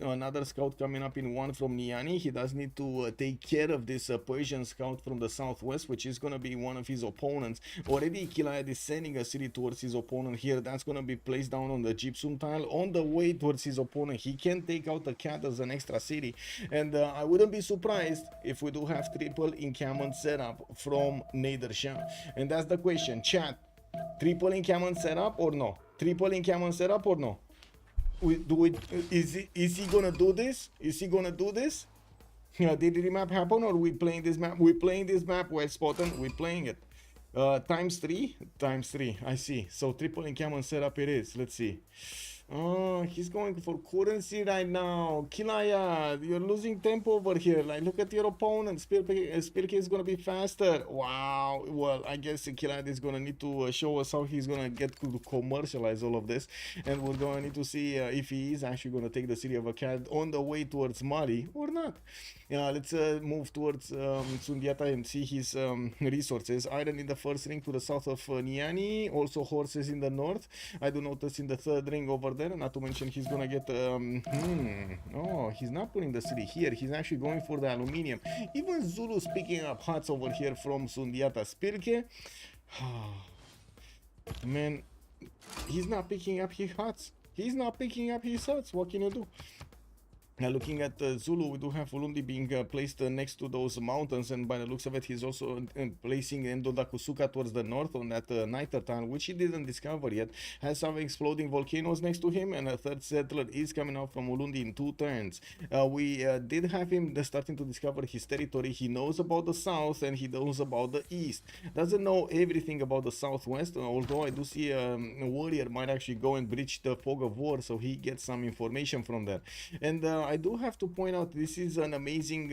Another scout coming up in one from Niani. He does need to take care of this Persian scout from the southwest, which is going to be one of his opponents. Already Killayad is sending a city towards his opponent here. That's going to be placed down on the gypsum tile. On the way towards his opponent, he can take out the cat as an extra city. And I wouldn't be surprised if we do have triple encampment setup from Nader Shah. And that's the question. Chat, triple encampment setup or no? Triple encampment setup or no? Is he gonna do this? Is he gonna do this? Did the remap happen, or we playing this map? We playing this map, West Spotton. We playing it. Times three. I see. So triple encampment setup it is. Let's see. Oh, he's going for currency right now. Killayad, you're losing tempo over here. Like, look at your opponent. Spylke is going to be faster. Wow. Well, I guess Killayad is going to need to show us how he's going to get to commercialize all of this. And we're going to need to see if he is actually going to take the city of Akkad on the way towards Mali or not. Let's move towards Sundeiata and see his resources. Iron in the first ring to the south of Niani. Also horses in the north. I do notice in the third ring over there, not to mention he's gonna get oh, he's not putting the city here, he's actually going for the aluminium. Even Zulu picking up huts over here from Sundeiata. Spylke, man, he's not picking up his huts. What can you do? Looking at Zulu, we do have Ulundi being placed next to those mountains, and by the looks of it, he's also placing Endodakusuka towards the north on that Niter town, which he didn't discover yet. Has some exploding volcanoes next to him, and a third settler is coming out from Ulundi in 2 turns. We did have him starting to discover his territory. He knows about the south and he knows about the east. Doesn't know everything about the southwest, although I do see a warrior might actually go and breach the fog of war, so he gets some information from that. And I do have to point out, this is an amazing,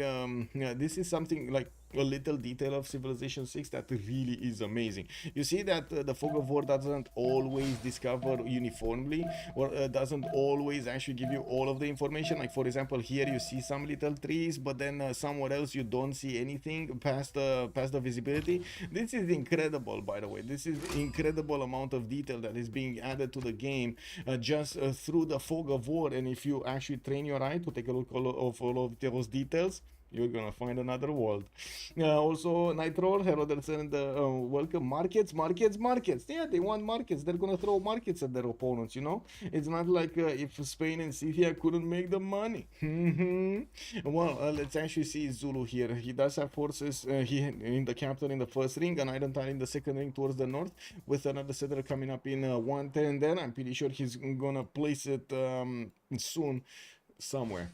this is something like a little detail of Civilization 6 that really is amazing. You see that the fog of war doesn't always discover uniformly, or doesn't always actually give you all of the information. Like, for example, here you see some little trees, but then somewhere else you don't see anything past the visibility. This is incredible, by the way. This is incredible amount of detail that is being added to the game just through the fog of war. And if you actually train your eye to take a look at all of those details, you're gonna find another world. Also, Nitro, Heroders, and welcome. Markets. Yeah, they want markets. They're gonna throw markets at their opponents, you know? It's not like if Spain and Scythia couldn't make the money. Well, let's actually see Zulu here. He does have forces in the capital in the first ring, an iron tile in the second ring towards the north, with another settler coming up in 110 there. I'm pretty sure he's gonna place it soon somewhere.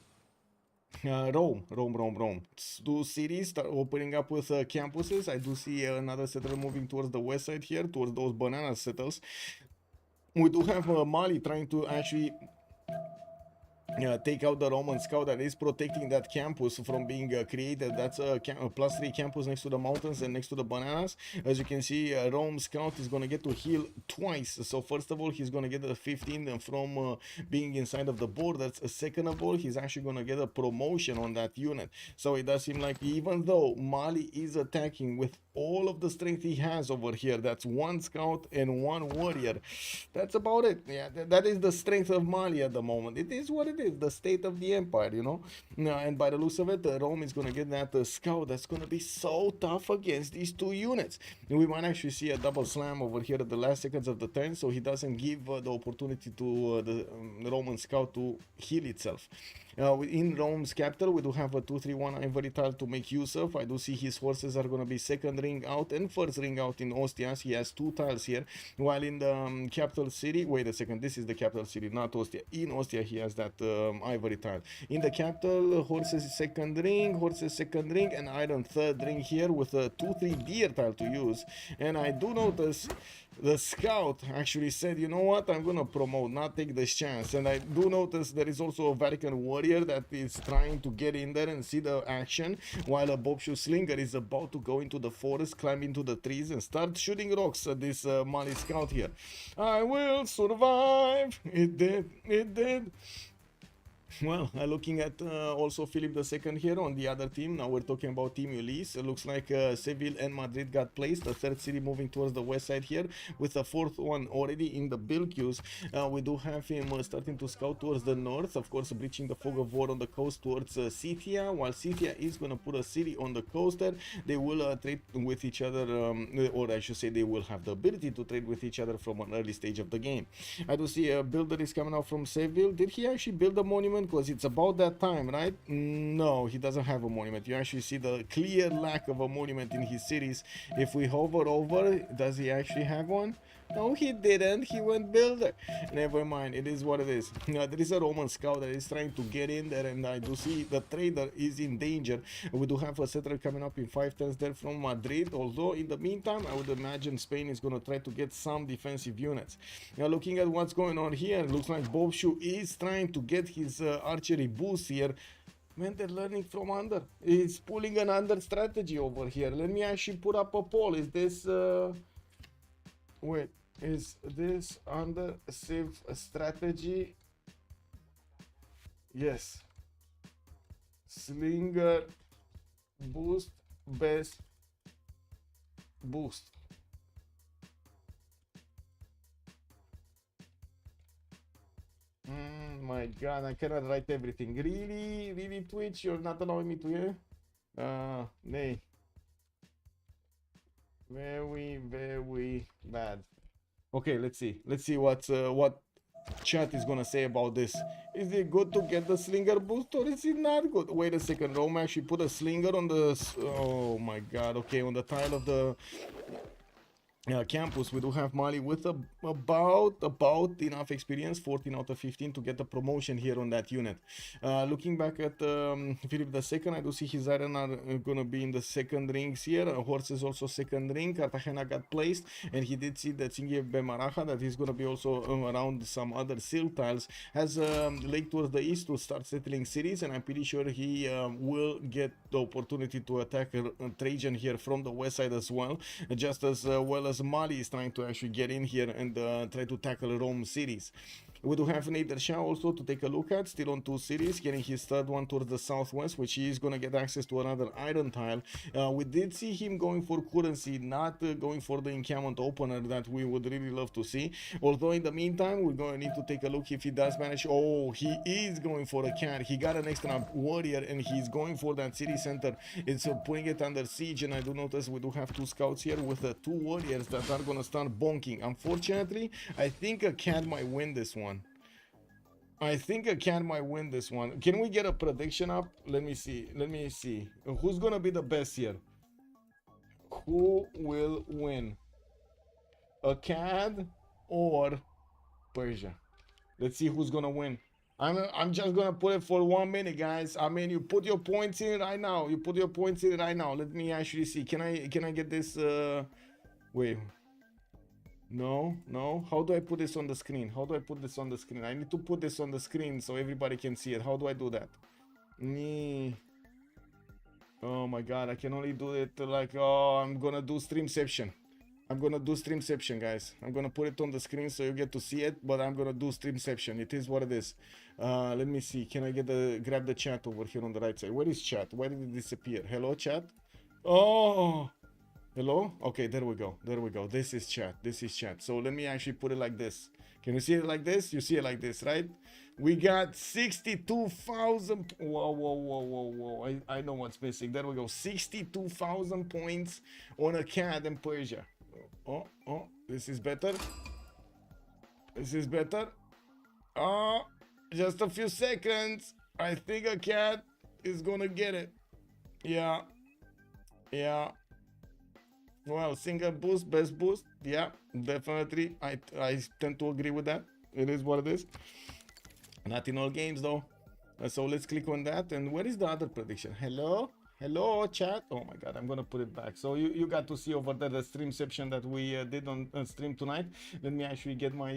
Rome. 2 cities start opening up with campuses. I do see another settler moving towards the west side here, towards those banana settles. We do have Mali trying to actually take out the Roman scout that is protecting that campus from being created. That's a +3 campus next to the mountains and next to the bananas. As you can see, Rome scout is going to get to heal twice. So first of all, he's going to get a 15 from being inside of the borders. Second of all, he's actually going to get a promotion on that unit. So it does seem like even though Mali is attacking with all of the strength he has over here, that's 1 scout and 1 warrior. That's about it. Yeah, that is the strength of Mali at the moment. It is what it is, the state of the empire, you know. And by the looks of it, Rome is going to get that scout that's going to be so tough against these 2 units. And we might actually see a double slam over here at the last seconds of the turn, so he doesn't give the opportunity to the Roman scout to heal itself. In Rome's capital, we do have a 2-3-1 ivory tile to make use of. I do see his horses are going to be second ring out and first ring out in Ostia. He has 2 tiles here, while in the capital city, wait a second, this is the capital city, not Ostia. In Ostia, he has that ivory tile. In the capital, horses second ring, and iron third ring here with a 2-3 deer tile to use. And I do notice the scout actually said, you know what, I'm gonna promote, not take this chance. And I do notice there is also a Vatican warrior that is trying to get in there and see the action, while a Boubsho slinger is about to go into the forest, climb into the trees, and start shooting rocks at this Mali scout here. I will survive. It did. Well, looking at also Philip II here on the other team. Now we're talking about Team Ulyss. It looks like Seville and Madrid got placed. The third city moving towards the west side here, with the fourth one already in the build queues. We do have him starting to scout towards the north, of course, breaching the fog of war on the coast towards Scythia. While Scythia is going to put a city on the coast there, they will trade with each other, or I should say, they will have the ability to trade with each other from an early stage of the game. I do see a builder is coming out from Seville. Did he actually build a monument? Because it's about that time, right? No, he doesn't have a monument. You actually see the clear lack of a monument in his cities. If we hover over, does he actually have one? No, he didn't. He went builder. Never mind. It is what it is. There is a Roman scout that is trying to get in there, and I do see the trader is in danger. We do have a settler coming up in 5 turns there from Madrid. Although, in the meantime, I would imagine Spain is going to try to get some defensive units. Now, looking at what's going on here, it looks like Boubsho is trying to get his archery boost here. Man, they're learning from under. He's pulling an under strategy over here. Let me actually put up a poll. Is this... Wait, is this under Civ strategy? Yes. Slinger boost, best boost. My god, I cannot write everything. Really, Twitch, you're not allowing me to hear? Nay. Very bad. Okay, let's see what chat is gonna say about this. Is it good to get the slinger boost, or is it not good? Wait a second, Rome actually put a slinger on the... Oh my god, okay, on the tile of the campus. We do have Mali with about enough experience, 14 out of 15 to get the promotion here on that unit. Looking back at Philip II, I do see his iron are gonna be in the second rings here. Horses also second ring. Cartagena got placed, and he did see that Tsingy Bemaraja that he's gonna be also around some other silk tiles. Has Lake towards the east to start settling cities, and I'm pretty sure he will get the opportunity to attack Trajan here from the west side as well, just as well as Mali is trying to actually get in here and try to tackle Rome cities. We do have Nader Shah also to take a look at, still on 2 cities, getting his third one towards the southwest, which he is going to get access to another iron tile. We did see him going for currency, not going for the encampment opener that we would really love to see. Although in the meantime, we're going to need to take a look if he does manage. Oh, he is going for a cat. He got an extra warrior, and he's going for that city center. It's putting it under siege, and I do notice we do have 2 scouts here with 2 warriors that are going to start bonking. Unfortunately, I think a cat might win this one. I think a cat might win this one. Can we get a prediction up? Let me see. Who's gonna be the best here? Who will win? A cat or Persia? Let's see who's gonna win. I'm just gonna put it for 1 minute, guys. I mean, you put your points in right now. Let me actually see. Can I get this? Wait. No. How do I put this on the screen? I need to put this on the screen so everybody can see it. How do I do that? Oh my god, I can only do it like... Oh, I'm gonna do Streamception. Guys. I'm gonna put it on the screen so you get to see it, but I'm gonna do Streamception. It is what it is. Let me see. Can I grab the chat over here on the right side? Where is chat? Why did it disappear? Hello, chat? Oh... Hello? Okay, there we go. This is chat. So let me actually put it like this. Can you see it like this? You see it like this, right? We got 62,000. Whoa. I know what's missing. There we go. 62,000 points on a cat in Persia. Oh, this is better. Just a few seconds. I think a cat is gonna get it. Yeah. Well, single boost, best boost. Yeah, definitely. I tend to agree with that. It is what it is. Not in all games, though. So let's click on that. And where is the other prediction? Hello? Hello, chat. Oh my god, I'm gonna put it back. So you got to see over there the streamception that we did on stream tonight. Let me actually get my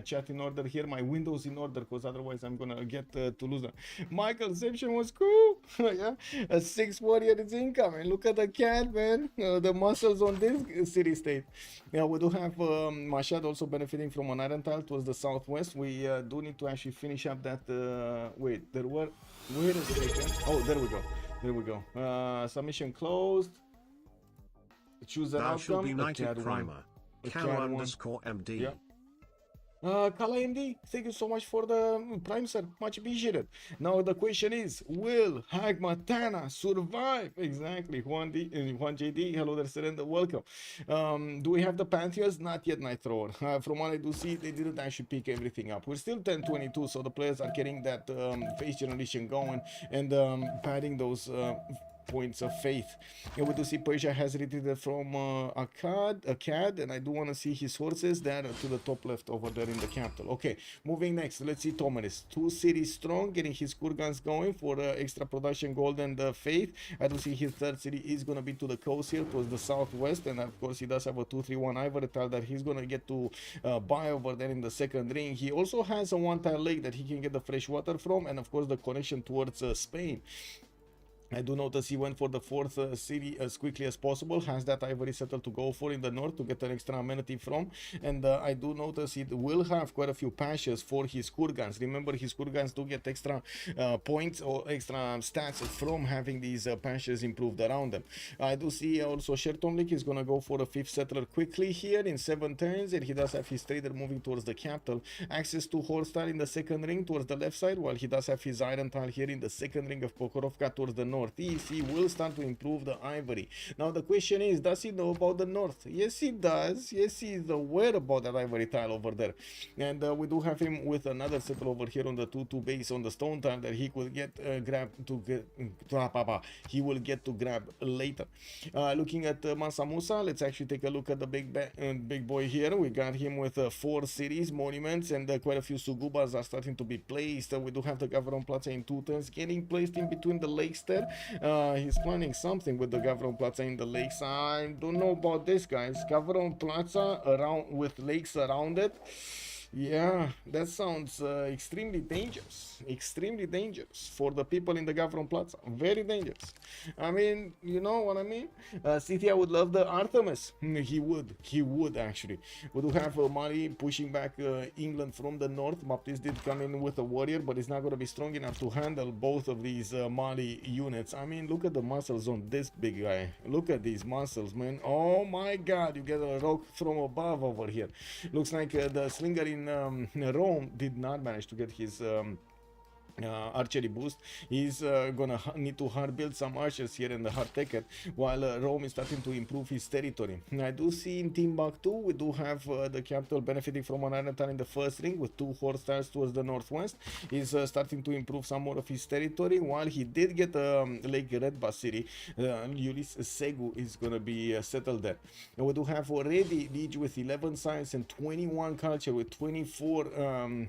chat in order here, my windows in order, because otherwise I'm gonna get to lose them. Michaelception was cool. Yeah, a 6 warrior is incoming. Look at the cat, man. The muscles on this city state. Yeah, we do have Mashad also benefiting from an iron tile towards the southwest. We do need to actually finish up that. Wait, there were. Wait a second. Oh, there we go. There we go. Submission closed. Choose an outcome. United Primer. Cal_MD. Yeah. Kala MD, thank you so much for the Prime, sir. Much appreciated. Now the question is, will Hagmatana survive? Exactly. Juan JD, hello there, Surrender, welcome. Do we have the Pantheons? Not yet, Night Thrower. From what I do see, they didn't actually pick everything up. We're still 10-22, so the players are getting that face generation going and padding those points of faith. And we do see Persia has retreated from Akkad, and I do want to see his horses there to the top left over there in the capital. Okay, moving next, let's see Tomaris. 2 cities strong, getting his kurgans going for extra production gold and faith. I do see his 3rd city is going to be to the coast here, towards the southwest, and of course he does have a 2-3-1 ivory tile that he's going to get to buy over there in the 2nd ring. He also has a 1-tile lake that he can get the fresh water from, and of course the connection towards Spain. I do notice he went for the 4th city as quickly as possible, has that ivory settled to go for in the north to get an extra amenity from, and I do notice he will have quite a few patches for his kurgans. Remember, his kurgans do get extra points or extra stats from having these patches improved around them. I do see also Shertomlik is going to go for a 5th settler quickly here in 7 turns, and he does have his trader moving towards the capital. Access to horse tile in the 2nd ring towards the left side, while he does have his iron tile here in the 2nd ring of Pokrovka towards the northeast. He will start to improve the ivory. Now the question is, does he know about the north? Yes, he does. Yes, he is aware about that ivory tile over there. And we do have him with another settle over here on the 2-2 base on the stone tile that he could get he will get to grab later. Looking at Mansa Musa, let's actually take a look at the big boy here. We got him with 4 cities, monuments, and quite a few sugubas are starting to be placed. We do have the Gavron Plaza in 2 turns getting placed in between the lakes there. He's planning something with the Gavron Plaza in the lakes. I don't know about this, guys. Gavron Plaza around with lakes around it. Yeah, that sounds extremely dangerous. Extremely dangerous for the people in the Gavron Plaza. Very dangerous. I mean, you know what I mean? Scythia would love the Artemis. He would actually. We do have Mali pushing back England from the north. Baptiste did come in with a warrior, but he's not going to be strong enough to handle both of these Mali units. I mean, look at the muscles on this big guy. Look at these muscles, man. Oh my god, you get a rock from above over here. Looks like the slinger in Rome did not manage to get his archery boost. He's gonna need to hard build some archers here in the hard ticket, while Rome is starting to improve his territory. I do see in Timbuktu we do have the capital benefiting from an iron tile in the 1st ring with 2 horse tiles towards the northwest. He's starting to improve some more of his territory, while he did get Lake Red Bus City. Ulyss Segu is gonna be settled there. And we do have already Lege with 11 science and 21 culture with 24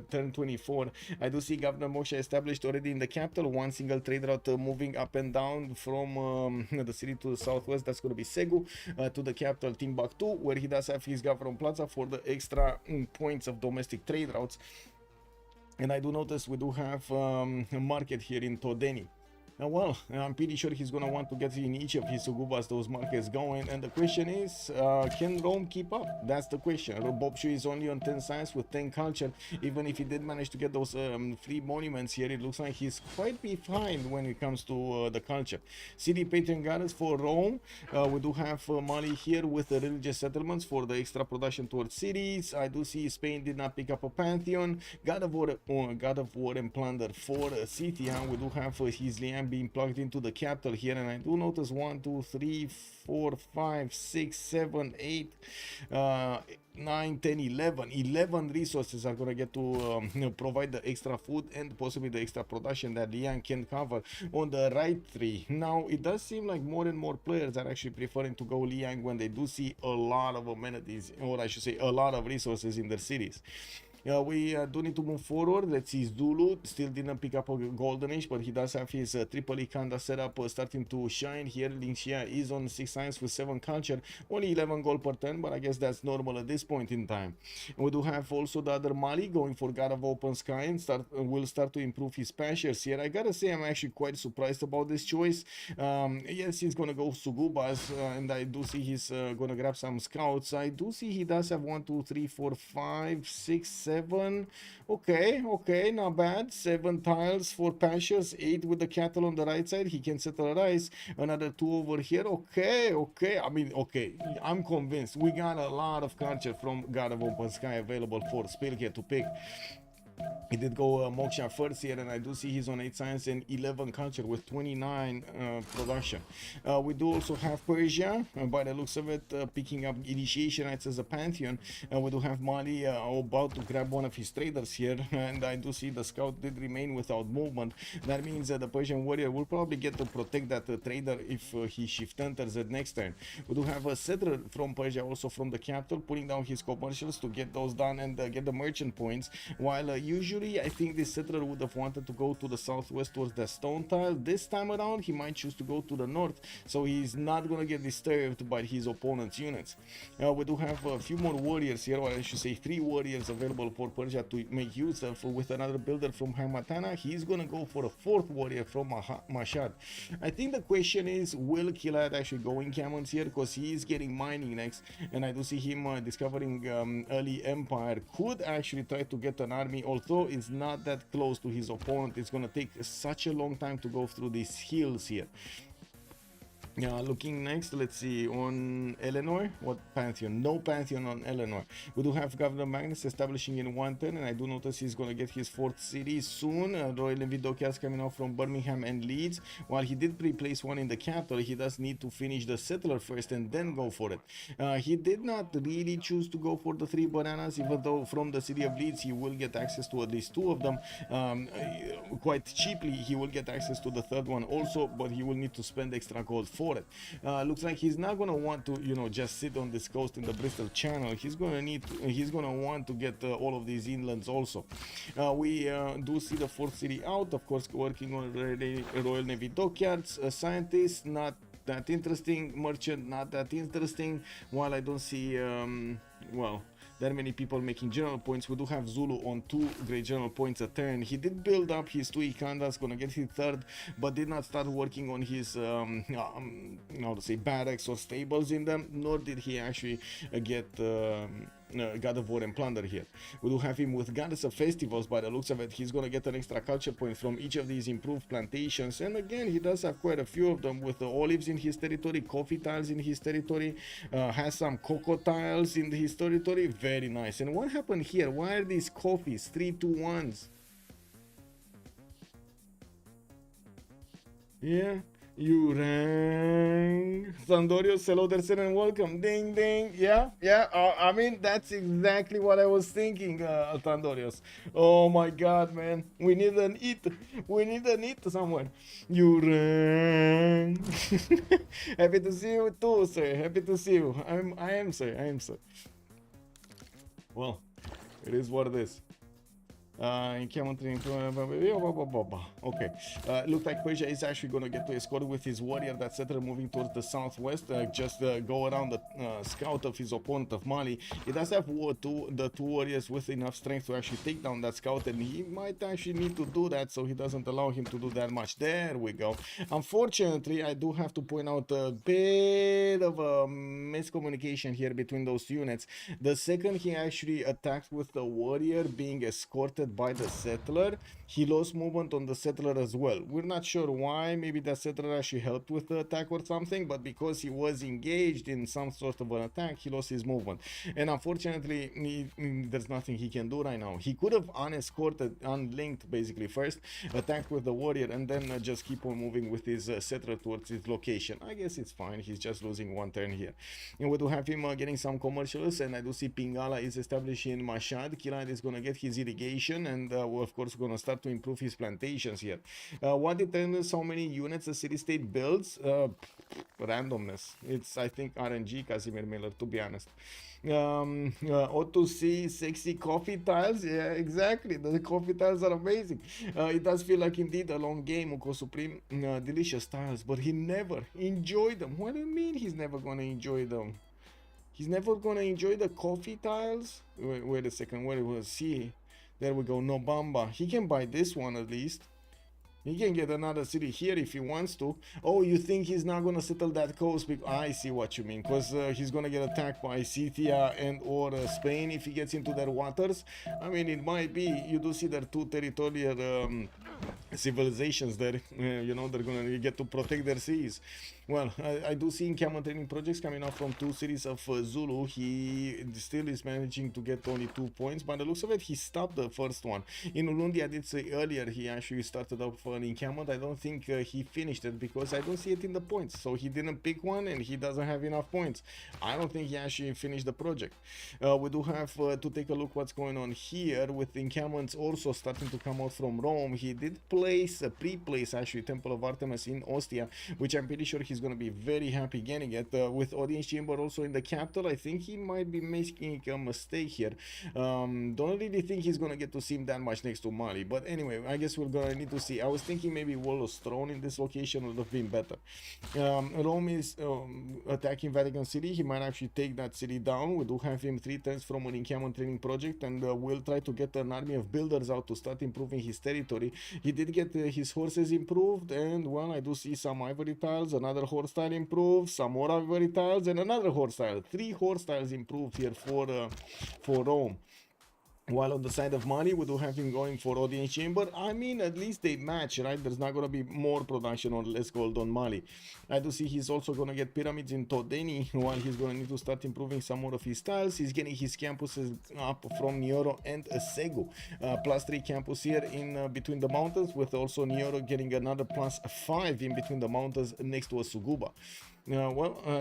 turn 24. I do see Governor Moshe established already in the capital. 1 single trade route moving up and down from the city to the southwest. That's going to be Segu to the capital Timbuktu, where he does have his Gavron Plaza for the extra points of domestic trade routes. And I do notice we do have a market here in Todeni. Well, I'm pretty sure he's gonna want to get in each of his sugubas those markets going, and the question is, can Rome keep up? That's the question. Boubsho is only on 10 science with 10 culture. Even if he did manage to get those 3 monuments here, it looks like he's quite behind when it comes to the culture. City patron goddess for Rome. We do have Mali here with the religious settlements for the extra production towards cities. I do see Spain did not pick up a pantheon. God of War and plunder for Scythia. We do have his Liam being plugged into the capital here, and I do notice 1, 2, 3, 4, 5, 6, 7, 8, 9, 10, 11 resources are going to get to provide the extra food and possibly the extra production that Liang can cover on the right tree. Now it does seem like more and more players are actually preferring to go Liang when they do see a lot of amenities, or I should say a lot of resources in their cities. We do need to move forward. Let's see, Zulu still didn't pick up a golden age, but he does have his triple Kanda setup starting to shine here. Lin Xia is on 6 science with 7 culture, only 11 gold per turn, but I guess that's normal at this point in time. And we do have also the other Mali going for God of Open Sky and will start to improve his pashers here. I gotta say, I'm actually quite surprised about this choice. Yes, he's gonna go Sugubas, and I do see he's gonna grab some scouts. I do see he does have 1, 2, 3, 4, 5, 6, 7. Okay, not bad. 7 tiles for pastures, 8 with the cattle on the right side. He can settle rice. Another 2 over here. Okay. I mean, okay. I'm convinced. We got a lot of culture from God of Open Sky available for Spylke to pick. He did go Moksha first here, and I do see he's on 8 science and 11 culture with 29 production. We do also have Persia, by the looks of it, picking up initiation rights as a pantheon. We do have Mali about to grab one of his traders here, and I do see the scout did remain without movement. That means that the Persian warrior will probably get to protect that trader if he shift enters at next turn. We do have a settler from Persia, also from the capital, putting down his commercials to get those done and get the merchant points, while usually I think this settler would have wanted to go to the southwest towards the stone tile. This time around he might choose to go to the north, so he's not gonna get disturbed by his opponent's units. We do have a few more warriors here, or I should say 3 warriors available for Persia to make use of, with another builder from Hamatana. He's gonna go for a 4th warrior from Mashhad. I think the question is, will Killayad actually go in Camels here, because he is getting mining next, and I do see him discovering early empire. Could actually try to get an army, although it's not that close to his opponent. It's gonna take such a long time to go through these hills here. Looking next, let's see, on Eleanor, what pantheon? No pantheon on Eleanor. We do have Governor Magnus establishing in 1 turn, and I do notice he's going to get his 4th city soon. Royal Navy dockyards coming out from Birmingham and Leeds. While he did pre-place one in the capital, he does need to finish the settler first and then go for it. He did not really choose to go for the 3 bananas, even though from the city of Leeds he will get access to at least 2 of them. Quite cheaply he will get access to the 3rd one also, but he will need to spend extra gold for it. Looks like he's not gonna want to, just sit on this coast in the Bristol Channel. He's gonna want to get all of these inlands also. We do see the 4th city out, of course, working on Royal Navy dockyards. Scientist, not that interesting. Merchant, not that interesting. While I don't see well, there are many people making general points. We do have Zulu on 2 great general points a turn. He did build up his 2 Ikandas, gonna get his 3rd, but did not start working on his how to say, barracks or stables in them, nor did he actually get God of War and Plunder here. We do have him with Goddess of Festivals. By the looks of it, he's gonna get an extra culture point from each of these improved plantations, and again he does have quite a few of them, with the olives in his territory, coffee tiles in his territory, has some cocoa tiles in his territory. Very nice. And what happened here? Why are these coffees 3-2-1s? Yeah, you rang. Sandorios, hello there, and welcome. Ding ding. Yeah. I mean, that's exactly what I was thinking, Sandorios. Oh my god, man. We need an eat. We need an eat somewhere. You rang. Happy to see you too, sir. Happy to see you. I am, sir. Well, it is what it is. Okay. Looks like Persia is actually going to get to escort with his warrior, that settler, moving towards the southwest. Just go around the scout of his opponent of Mali. He does have the 2 warriors with enough strength to actually take down that scout, and he might actually need to do that, so he doesn't allow him to do that much. There we go. Unfortunately, I do have to point out a bit of a miscommunication here between those units. The second he actually attacked with the warrior being escorted by the settler, he lost movement on the settler as well. We're not sure why. Maybe that settler actually helped with the attack or something, but because he was engaged in some sort of an attack, he lost his movement, and unfortunately there's nothing he can do right now. He could have unescorted, unlinked basically first, attacked with the warrior, and then just keep on moving with his settler towards his location. I guess it's fine. He's just losing 1 turn here. And we do have him getting some commercials, and I do see Pingala is establishing Mashhad. Killayad is gonna get his irrigation, and we're of course gonna start to improve his plantations here. What determines how many units the city-state builds? randomness. It's, I think, RNG, Casimir Miller, to be honest. O2C sexy coffee tiles, yeah, exactly, the coffee tiles are amazing. It does feel like indeed a long game. Uko Supreme, delicious tiles, but he never enjoyed them. What do you mean he's never gonna enjoy them? He's never gonna enjoy the coffee tiles? Wait a second, where it was? See, there we go, no Bamba. He can buy this one at least. He can get another city here if he wants to. Oh, you think he's not gonna settle that coast? I see what you mean, because he's gonna get attacked by Scythia and or Spain if he gets into their waters. I mean, it might be. You do see their two territorial civilizations there. You know, they're gonna get to protect their seas. Well, I do see encampment training projects coming out from 2 cities of Zulu. He still is managing to get only 2 points. By the looks of it, he stopped the first one. In Ulundi, I did say earlier, he actually started up for an encampment. I don't think he finished it because I don't see it in the points. So he didn't pick one and he doesn't have enough points. I don't think he actually finished the project. We do have to take a look what's going on here with encampments also starting to come out from Rome. He did place, pre-place actually Temple of Artemis in Ostia, which I'm pretty sure he's going to be very happy getting it. With audience chamber also in the capital, I think he might be making a mistake here. Don't really think he's going to get to see him that much next to Mali, but anyway, I guess we're going to need to see. I was thinking maybe Wall's throne in this location would have been better. Rome is attacking Vatican City. He might actually take that city down. We do have him 3 turns from an encampment training project, and we'll try to get an army of builders out to start improving his territory. He did get his horses improved, and well, I do see some ivory tiles, another horse tile improved, some more ivory tiles, and another horse tile. 3 horse tiles improved here for Rome. While on the side of Mali, we do have him going for audience chamber. I mean, at least they match, right? There's not going to be more production or less gold on Mali. I do see he's also going to get pyramids in Todeni, while he's going to need to start improving some more of his tiles. He's getting his campuses up from Nioro and Segu. +3 campus here in between the mountains, with also Nioro getting another +5 in between the mountains next to a Suguba.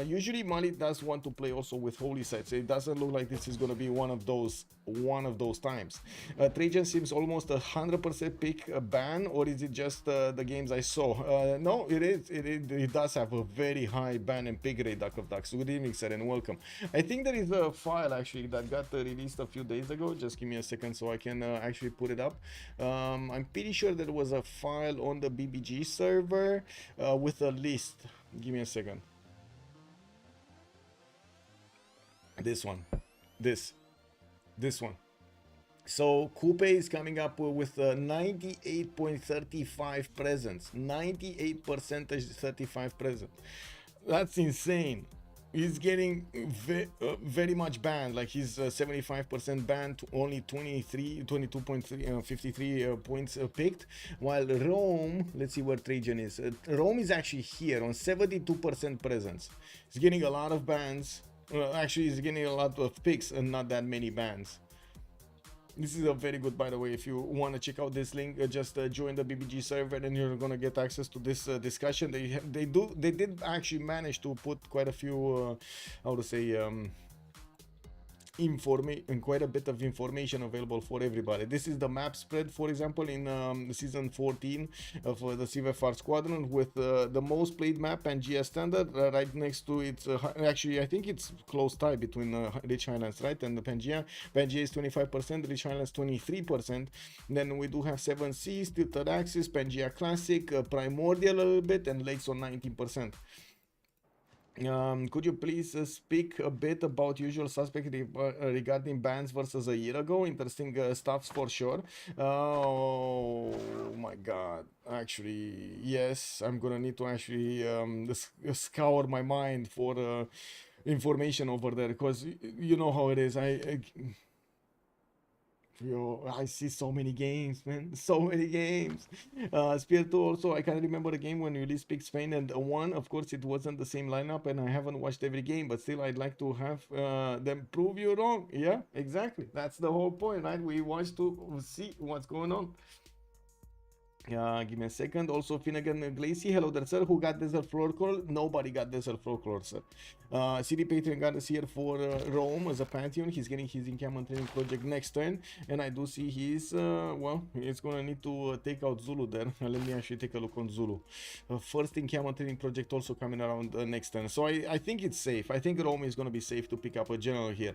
Usually Mali does want to play also with holy sites. It doesn't look like this is going to be one of those times. Trajan seems almost 100% pick a ban, or is it just the games I saw? No, it does have a very high ban and pick rate, Duck of Ducks. Good evening, sir, and welcome. I think there is a file actually that got released a few days ago. Just give me a second so I can actually put it up. I'm pretty sure there was a file on the BBG server with a list. Give me a second. This one, this one. So Coupe is coming up with 98.35 presence, 98% 35 presence. That's insane. He's getting very much banned. Like he's 75% banned to only 22.53 points picked, while Rome, let's see where Trajan is. Rome is actually here on 72% presence. He's getting a lot of bans. Actually, he's getting a lot of picks and not that many bans. This is a very good, by the way. If you want to check out this link, just join the BBG server and you're gonna get access to this discussion. They did actually manage to put quite a few how to say quite a bit of information available for everybody. This is the map spread, for example, in season 14 of the CivFR Squadron, with the most played map, Pangea Standard, right next to it. Actually, I think it's close tie between Rich Highlands, right, and the Pangea. Pangea is 25%, Rich Highlands 23%. Then we do have 7 Seas, Tilted Axis, Pangea Classic, Primordial a little bit, and Lakes on 19%. Could you please speak a bit about usual suspect regarding bans versus a year ago? Interesting stuff for sure. Oh my god, actually yes, I'm gonna need to actually scour my mind for information over there, because you know how it is. I see so many games, man. So many games. Spear 2 also, I can't remember the game when Ulyss picked Spain and won. Of course, it wasn't the same lineup, and I haven't watched every game, but still, I'd like to have them prove you wrong. Yeah, exactly. That's the whole point, right? We watch to see what's going on. Give me a second. Also, Finnegan Glacy, hello there, sir. Who got Desert Folklore? Nobody got Desert Folklore, sir. CD Patreon got us here for Rome as a Pantheon. He's getting his encampment training project next turn, and I do see he's well, he's gonna need to take out Zulu there. Let me actually take a look on Zulu. First encampment training project also coming around next turn, so I think it's safe. I think Rome is gonna be safe to pick up a general here.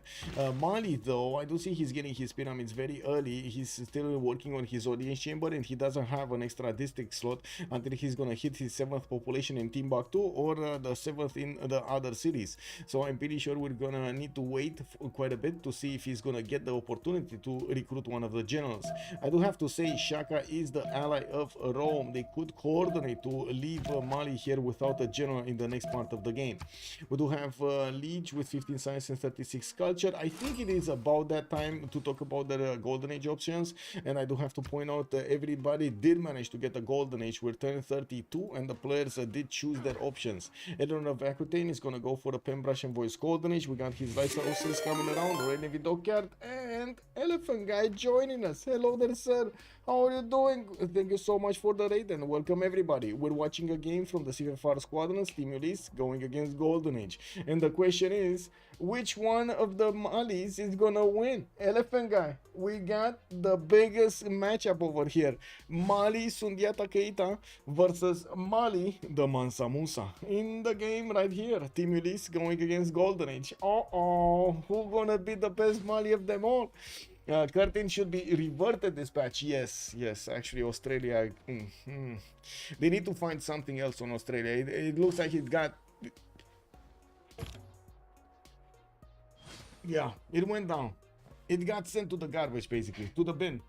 Mali, though, I do see he's getting his pyramids very early. He's still working on his audience chamber, and he doesn't have an extra district slot until he's gonna hit his 7th population in Timbuktu or the 7th in the other cities. So I'm pretty sure we're gonna need to wait quite a bit to see if he's gonna get the opportunity to recruit one of the generals. I do have to say Shaka is the ally of Rome. They could coordinate to leave Mali here without a general in the next part of the game. We do have Lege with 15 science and 36 culture. I think it is about that time to talk about the golden age options, and I do have to point out everybody did manage to get a golden age. We're turn 32 and the players did choose their options. Eleanor of Aquitaine is gonna go for a Pembrush and Voice golden age. We got his Lysaosis coming around, Renny Vidockyard, and Elephant Guy joining us. Hello there, sir. How are you doing? Thank you so much for the raid and welcome everybody. We're watching a game from the CivFR Squadrons, Team Ulyss going against Golden Age. And the question is, which one of the Malis is gonna win? Elephant Guy, we got the biggest matchup over here. Mali Sundeiata Keita versus Mali the Mansa Musa. In the game right here, Team Ulyss going against Golden Age. Who gonna be the best Mali of them all? Curtin should be reverted this patch. Yes, actually Australia, they need to find something else on Australia. It looks like it got, yeah, it went down. It got sent to the garbage, basically, to the bin.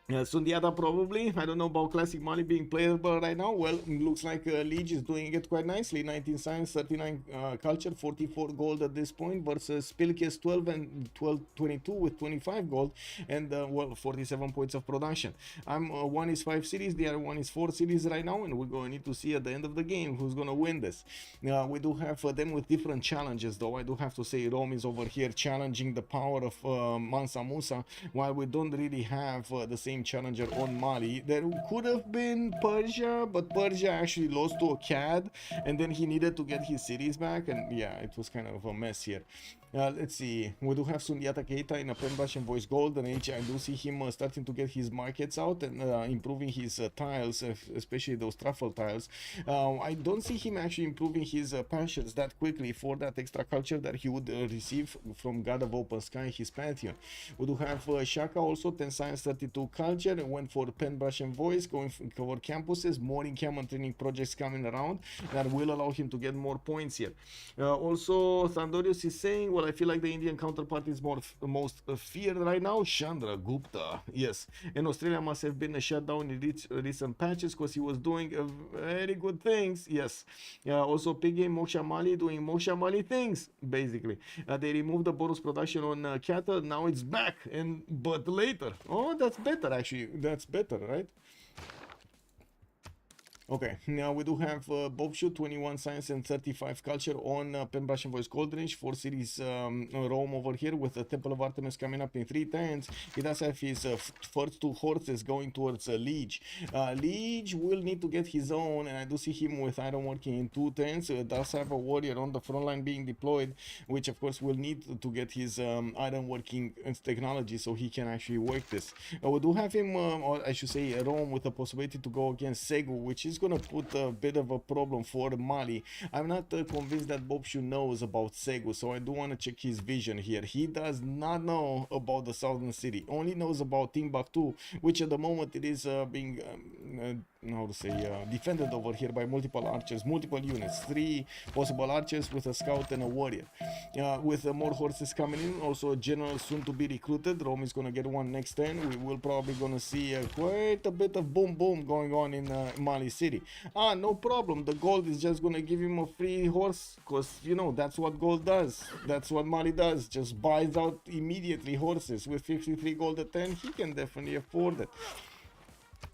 Sundeiata probably. I don't know about Classic Mali being playable right now. Well, looks like Lege is doing it quite nicely. 19 science, 39 culture, 44 gold at this point versus Spylke's 12 and 22 with 25 gold and well, 47 points of production. One is 5 cities, the other one is 4 cities right now, and we're going to need to see at the end of the game who's going to win this. We do have them with different challenges, though. I do have to say Rome is over here challenging the power of Mansa Musa, while we don't really have the same challenger on Mali. There could have been Persia, but Persia actually lost to a CAD, and then he needed to get his cities back, and yeah, it was kind of a mess here. Let's see, we do have Sundeiata Keita in a Pembrush and Voice Golden Age. I do see him starting to get his markets out and improving his tiles, especially those truffle tiles. I don't see him actually improving his passions that quickly for that extra culture that he would receive from God of Open Sky, his Pantheon. We do have Shaka also, 10 science, 32 culture, went for Pembrush and Voice, going for campuses, more encampment training projects coming around that will allow him to get more points here. Also, Thandorius is saying, well, I feel like the Indian counterpart is most feared right now. Chandra Gupta, yes. And Australia must have been shut down in recent patches because he was doing very good things. Yes. Also, Pig Game Moksha Mali doing Moksha Mali things, basically. They removed the bonus production on cattle. Now it's back, but later. Oh, that's better, actually. That's better, right? Okay, now we do have Boubsho, 21 science and 35 culture on Pembrush and Voice Golden Age, 4 cities Rome over here with the Temple of Artemis coming up in 3 turns. He does have his first 2 horses going towards Lege. Lege will need to get his own, and I do see him with iron working in 2 turns. Does have a warrior on the front line being deployed, which of course will need to get his iron working technology so he can actually work this. We do have him, or I should say Rome, with the possibility to go against Segu, which is gonna put a bit of a problem for Mali. I'm not convinced that Boubsho knows about Segu, so I do want to check his vision here. He does not know about the southern city, only knows about Timbuktu, which at the moment it is being how to say defended over here by multiple archers, multiple units, 3 possible archers with a scout and a warrior. With more horses coming in, also a general soon to be recruited. Rome is gonna get one next turn. We will probably gonna see quite a bit of boom going on in Mali city. No problem, the gold is just gonna give him a free horse, because you know that's what gold does. That's what Mali does, just buys out immediately horses. With 53 gold a 10, he can definitely afford it.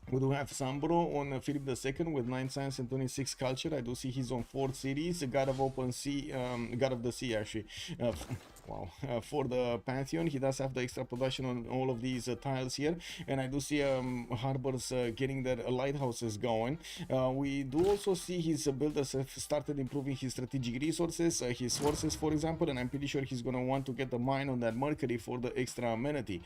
We do have SunBro on Philip II with 9 science and 26 culture. I do see he's on 4 cities. God of Open Sea, God of the Sea actually. Wow, for the Pantheon, he does have the extra production on all of these tiles here, and I do see harbors getting their lighthouses going. We do also see his builders have started improving his strategic resources, his sources, for example, and I'm pretty sure he's going to want to get a mine on that Mercury for the extra amenity.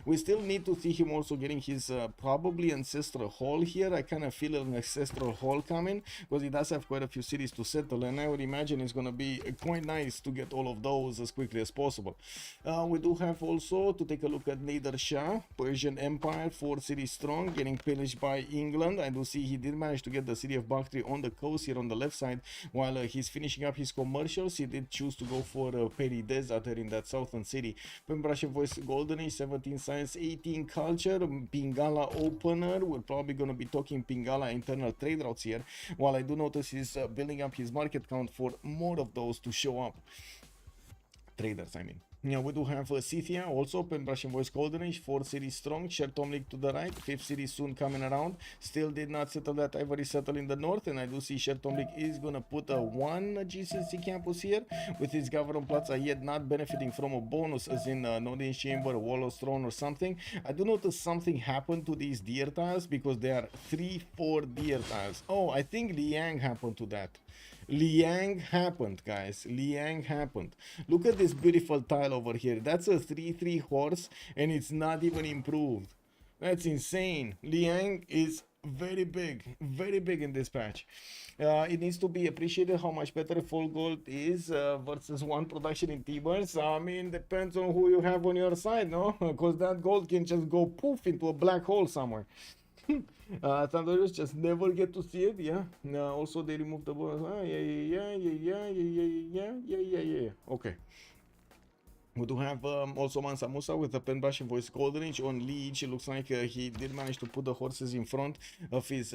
We still need to see him also getting his probably ancestral hall here. I kind of feel an ancestral hall coming, because he does have quite a few cities to settle, and I would imagine it's going to be quite nice to get all of those as quickly as possible. We do have also to take a look at Nader Shah, Persian Empire, 4 cities strong, getting pillaged by England. I do see he did manage to get the city of Bakhtri on the coast here on the left side. While he's finishing up his commercials, he did choose to go for Peri Desert there in that southern city. Pembrashe Voice Golden Age, 17 Science, 18 Culture, Pingala Opener. We're probably going to be talking Pingala internal trade routes here, while I do notice he's building up his market count for more of those to show up. Traders, I mean. Yeah, we do have Scythia, also Pembrashe Voice Golden Age, 4 cities strong, Chertomlik to the right, 5th city soon coming around. Still did not settle that Ivory settle in the north, and I do see Chertomlik is gonna put a 1 GCC campus here, with his government plaza yet not benefiting from a bonus as in Nodin's Chamber, Wallow's Throne or something. I do notice something happened to these deer tiles, because they are 3-4 deer tiles. Oh, I think Liang happened to that. Liang happened, guys. Liang happened. Look at this beautiful tile over here. That's a 3-3 horse, and it's not even improved. That's insane. Liang is very big in this patch. It needs to be appreciated how much better full gold is versus 1 production in T-Bars. I mean, depends on who you have on your side, no? Because that gold can just go poof into a black hole somewhere. Thunderous just never get to see it. Yeah. Also they removed the bonus. Yeah. Okay. We do have also Mansa Musa with the Penbrush and Voice Golden Age on Lege. It looks like he did manage to put the horses in front of his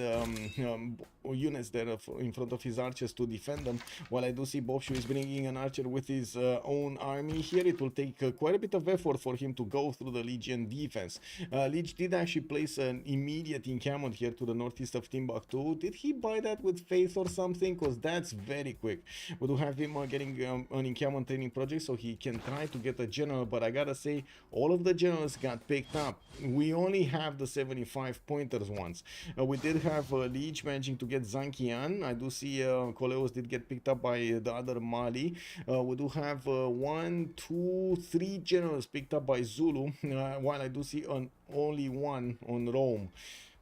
units there in front of his archers to defend them. While I do see Boubsho is bringing an archer with his own army here. It will take quite a bit of effort for him to go through the Legion defense. Lege did actually place an immediate encampment here to the northeast of Timbuktu. Did he buy that with faith or something? Because that's very quick. We do have him getting an encampment training project so he can try to get a general, but I gotta say all of the generals got picked up. We only have the 75 pointers ones. We did have Lege managing to get Zankian. I do see Koleos did get picked up by the other Mali. We do have 1, 2, 3 generals picked up by Zulu, while I do see only 1 on Rome.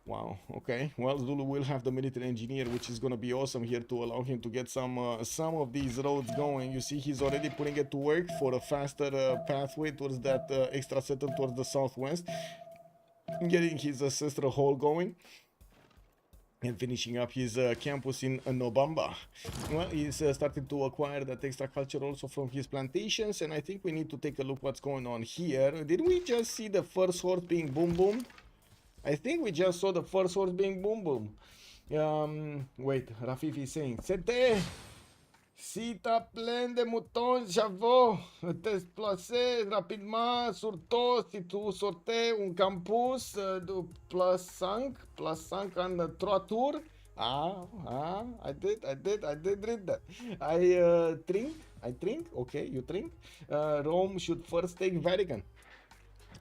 Wow, okay. Well, Zulu will have the military engineer, which is going to be awesome here to allow him to get some of these roads going. You see he's already putting it to work for a faster pathway towards that extra settle towards the southwest. Getting his ancestral hall going. And finishing up his campus in Nobamba. Well, he's starting to acquire that extra culture also from his plantations. And I think we need to take a look what's going on here. Did we just see the first horse being boom boom? I think we just saw the first horse being boom boom. Wait, Rafif is saying, C'était, si t'as plein de moutons, j'avoue, te déplacer rapidement sur toi si tu sortais un campus de +5 en 3 tours. I did read that. I think, okay, you think. Rome should first take Vatican.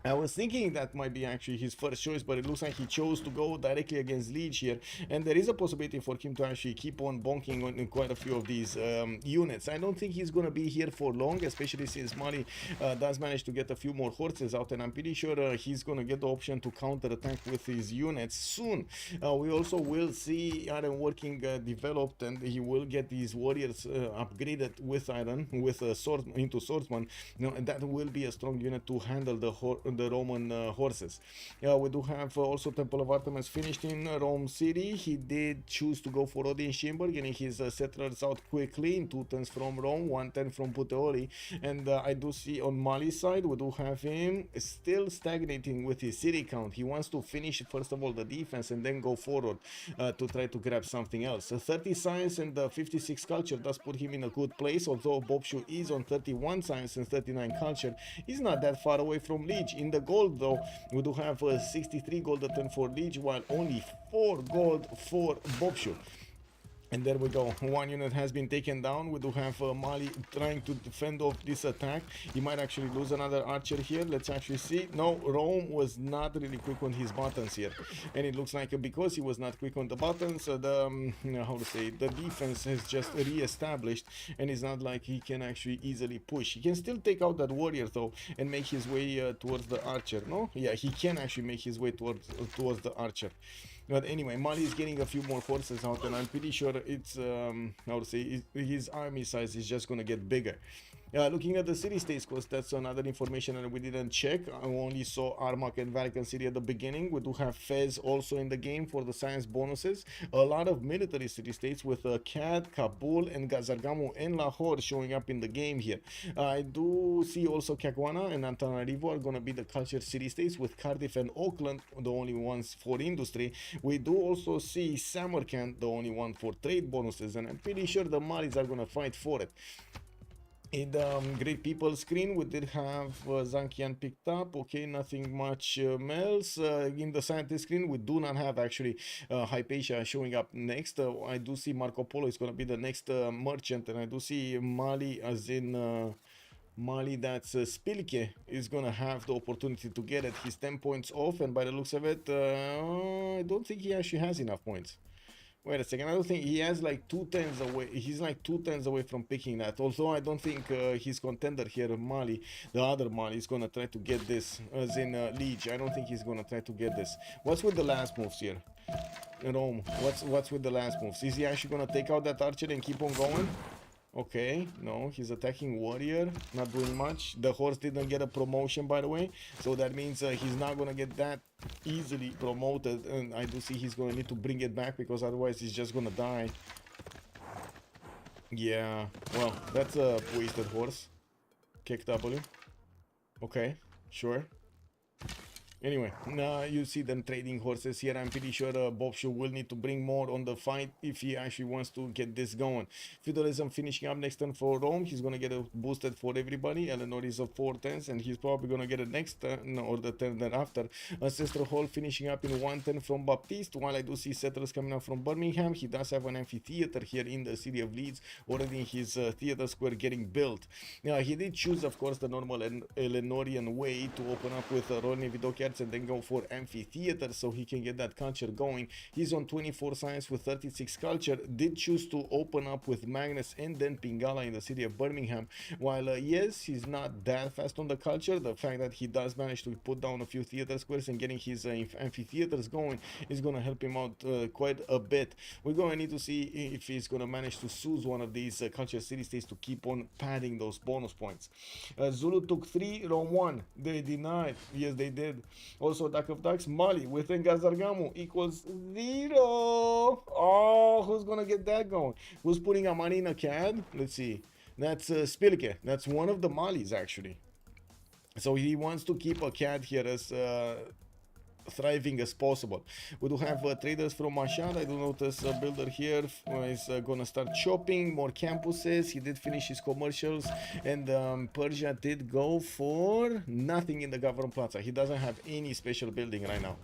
I was thinking that might be actually his first choice, but it looks like he chose to go directly against Lege here, and there is a possibility for him to actually keep on bonking on quite a few of these units. I don't think he's going to be here for long, especially since Mali does manage to get a few more horses out, and I'm pretty sure he's going to get the option to counter-attack with his units soon. We also will see iron working developed, and he will get these warriors upgraded with iron, with a sword into swordsman, and that will be a strong unit to handle the Roman horses. We do have also Temple of Artemis finished in Rome City. He did choose to go for Odin's Chamber, getting his settlers out quickly in 2 turns from Rome, 1 turn from Puteoli. And I do see on Mali's side, we do have him still stagnating with his city count. He wants to finish first of all the defense and then go forward to try to grab something else. 30 science and 56 culture does put him in a good place, although Boubsho is on 31 science and 39 culture. He's not that far away from Lege. In the gold though, we do have 63 gold a turn for Lege, while only 4 gold for Boubsho. And there we go, one unit has been taken down. We do have Mali trying to defend off this attack. He might actually lose another archer here. Let's actually see. No, Rome was not really quick on his buttons here. And it looks like because he was not quick on the buttons, how to say, the defense has just re-established. And it's not like he can actually easily push. He can still take out that warrior though and make his way towards the archer, no? Yeah, he can actually make his way towards the archer. But anyway, Mali is getting a few more forces out, and I'm pretty sure it's, how to say, his army size is just gonna get bigger. Looking at the city-states, because that's another information that we didn't check. I only saw Armak and Vatican City at the beginning. We do have Fez also in the game for the science bonuses. A lot of military city-states with Cad, Kabul, and Gazargamu and Lahore showing up in the game here. I do see also Kakwana and Antananarivo are going to be the culture city-states, with Cardiff and Auckland the only ones for industry. We do also see Samarkand the only one for trade bonuses, and I'm pretty sure the Malis are going to fight for it. In the Great People screen, we did have Zankian picked up. Okay, nothing much else. In the Scientist screen, we do not have actually Hypatia showing up next. I do see Marco Polo is going to be the next merchant, and I do see Mali, as in Mali, that's Spylke, is going to have the opportunity to get it. He's 10 points off, and by the looks of it, I don't think he actually has enough points. Wait a second, I don't think he has like 2 turns away. He's like 2 turns away from picking that. Although I don't think his contender here, Mali, the other Mali, is gonna try to get this, as in Lege. I don't think he's gonna try to get this. What's with the last moves here? Rome, what's with the last moves? Is he actually gonna take out that archer and keep on going? Okay, no, he's attacking warrior, not doing much. The horse didn't get a promotion, by the way, so that means he's not gonna get that easily promoted, and I do see he's gonna need to bring it back, because otherwise he's just gonna die. Yeah, well, that's a wasted horse. Kick W. Okay, sure. Anyway, now you see them trading horses here. I'm pretty sure Boubsho will need to bring more on the fight if he actually wants to get this going. Feudalism finishing up next turn for Rome. He's going to get a boosted for everybody. Eleanor is a 4 turns, and he's probably going to get it next turn or the turn thereafter. Ancestral Hall finishing up in 1 turn from Baptiste. While I do see settlers coming up from Birmingham, he does have an amphitheater here in the city of Leeds, already in his theater square getting built. He did choose, of course, the normal Eleanorian way to open up with Rolny Vidokia and then go for amphitheater so he can get that culture going. He's on 24 science with 36 culture. Did choose to open up with Magnus and then Pingala in the city of Birmingham. While yes, he's not that fast on the culture, the fact that he does manage to put down a few theater squares and getting his amphitheaters going is going to help him out quite a bit. We're going to need to see if he's going to manage to seize one of these culture city-states to keep on padding those bonus points. Zulu took 3, Rome 1. They denied. Yes, they did. Also, Duck of Ducks, Mali within Gazargamu equals 0. Oh, who's gonna get that going? Who's putting a money in a CAD? Let's see. That's Spylke. That's one of the Malis, actually. So he wants to keep a CAD here as thriving as possible. We do have traders from Mashad. I do notice a builder here is gonna start shopping more campuses. He did finish his commercials, and Persia did go for nothing in the Government Plaza. He doesn't have any special building right now.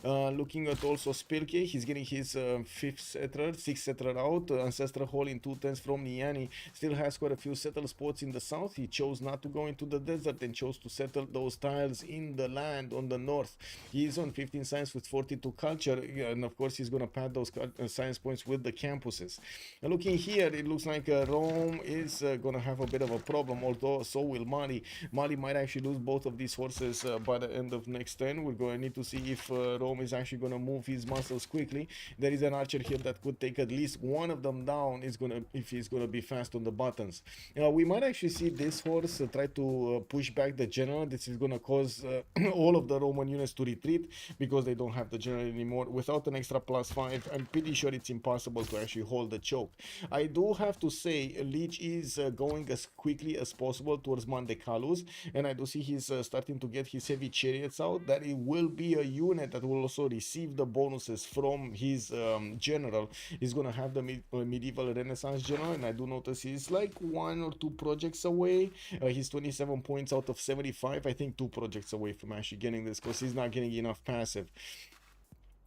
Looking at also Spylke, he's getting his 5th settler, 6th settler out. Ancestral Hall in 2 turns from Niani. Still has quite a few settled spots in the south. He chose not to go into the desert and chose to settle those tiles in the land on the north. He is on 15 science with 42 culture, and of course he's going to pad those science points with the campuses. Looking here, it looks like Rome is going to have a bit of a problem, although so will Mali. Mali might actually lose both of these horses by the end of next turn. We're going to need to see if Rome is actually going to move his muscles quickly. There is an archer here that could take at least one of them down if he's going to be fast on the buttons. We might actually see this horse try to push back the general. This is going to cause all of the Roman units to retreat because they don't have the general anymore. Without an extra +5, I'm pretty sure it's impossible to actually hold the choke. I do have to say Lege is going as quickly as possible towards Mandecalus, and I do see he's starting to get his heavy chariots out. That it will be a unit that will also receive the bonuses from his general. He's gonna have the medieval Renaissance general, and I do notice he's like 1 or 2 projects away. He's 27 points out of 75. I think 2 projects away from actually getting this because he's not getting enough passive.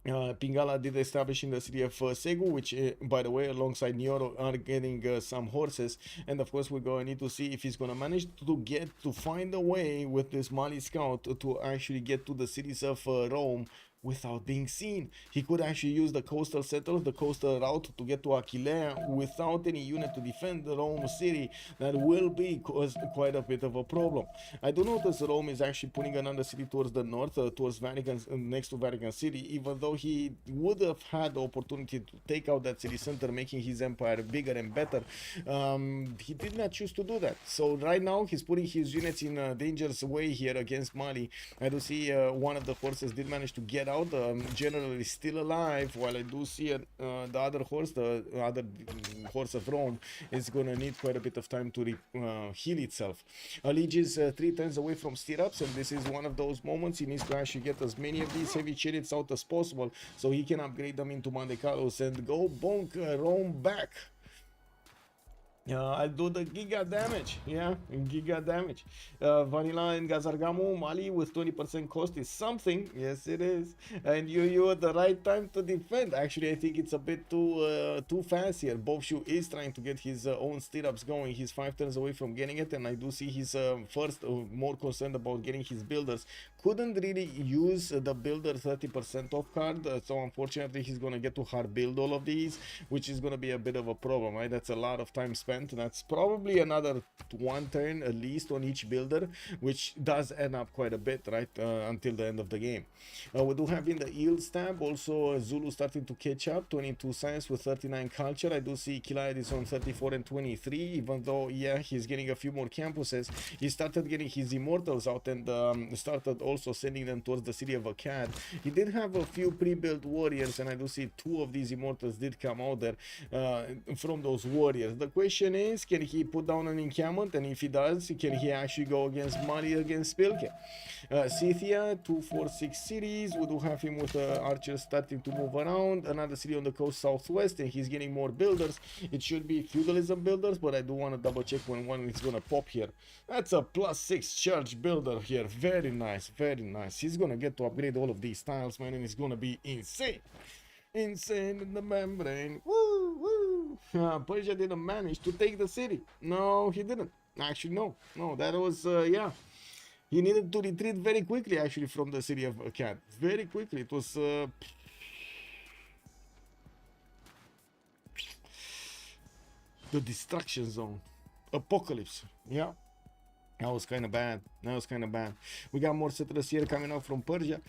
Pingala did establish in the city of Segu, which, by the way, alongside Nioro are getting some horses. And of course, we're going to need to see if he's going to manage to find a way with this Mali scout to actually get to the cities of Rome without being seen. He could actually use the coastal settlers, the coastal route to get to Aquilea without any unit to defend the Rome city. That will be quite a bit of a problem. I do notice Rome is actually putting another city towards the north, towards Vatican, next to Vatican City, even though he would have had the opportunity to take out that city center, making his empire bigger and better. He did not choose to do that. So right now he's putting his units in a dangerous way here against Mali. I do see one of the forces did manage to get out. General is still alive, while I do see the other horse of Rome, is going to need quite a bit of time to heal itself. Lege is 3 turns away from stirrups, and this is one of those moments he needs to actually get as many of these heavy chariots out as possible so he can upgrade them into Mandecalos and go bonk Rome back. I'll do the giga damage. Yeah, giga damage. Vanilla and Gazargamu, Mali with 20% cost is something. Yes, it is. And you at the right time to defend. Actually, I think it's a bit too fast here. Boubsho is trying to get his own stirrups going. He's 5 turns away from getting it, and I do see he's first more concerned about getting his builders. Couldn't really use the builder 30% off card, so unfortunately he's gonna get to hard build all of these, which is gonna be a bit of a problem, right? That's a lot of time spent. That's probably another 1 turn at least on each builder, which does end up quite a bit, right? Until the end of the game. We do have in the yield tab also Zulu starting to catch up, 22 science with 39 culture. I do see Killayad is on 34 and 23, even though, yeah, he's getting a few more campuses. He started getting his immortals out and started also sending them towards the city of Akkad. He did have a few pre-built warriors, and I do see 2 of these immortals did come out there from those warriors. The question is, can he put down an encampment? And if he does, can he actually go against Mali, against Spylke? Scythia, 246 cities. We do have him with archers starting to move around. Another city on the coast southwest, and he's getting more builders. It should be feudalism builders, but I do want to double check when one is going to pop here. That's a +6 church builder here. Very nice, very nice. He's going to get to upgrade all of these tiles, man, and it's going to be insane. Insane in the membrane. Woo, woo. Persia didn't manage to take the city. No, he didn't. Actually, no, that was yeah, he needed to retreat very quickly actually from the city of Akkad. Very quickly. It was the destruction zone, apocalypse. Yeah, that was kind of bad. We got more settlers here coming out from Persia.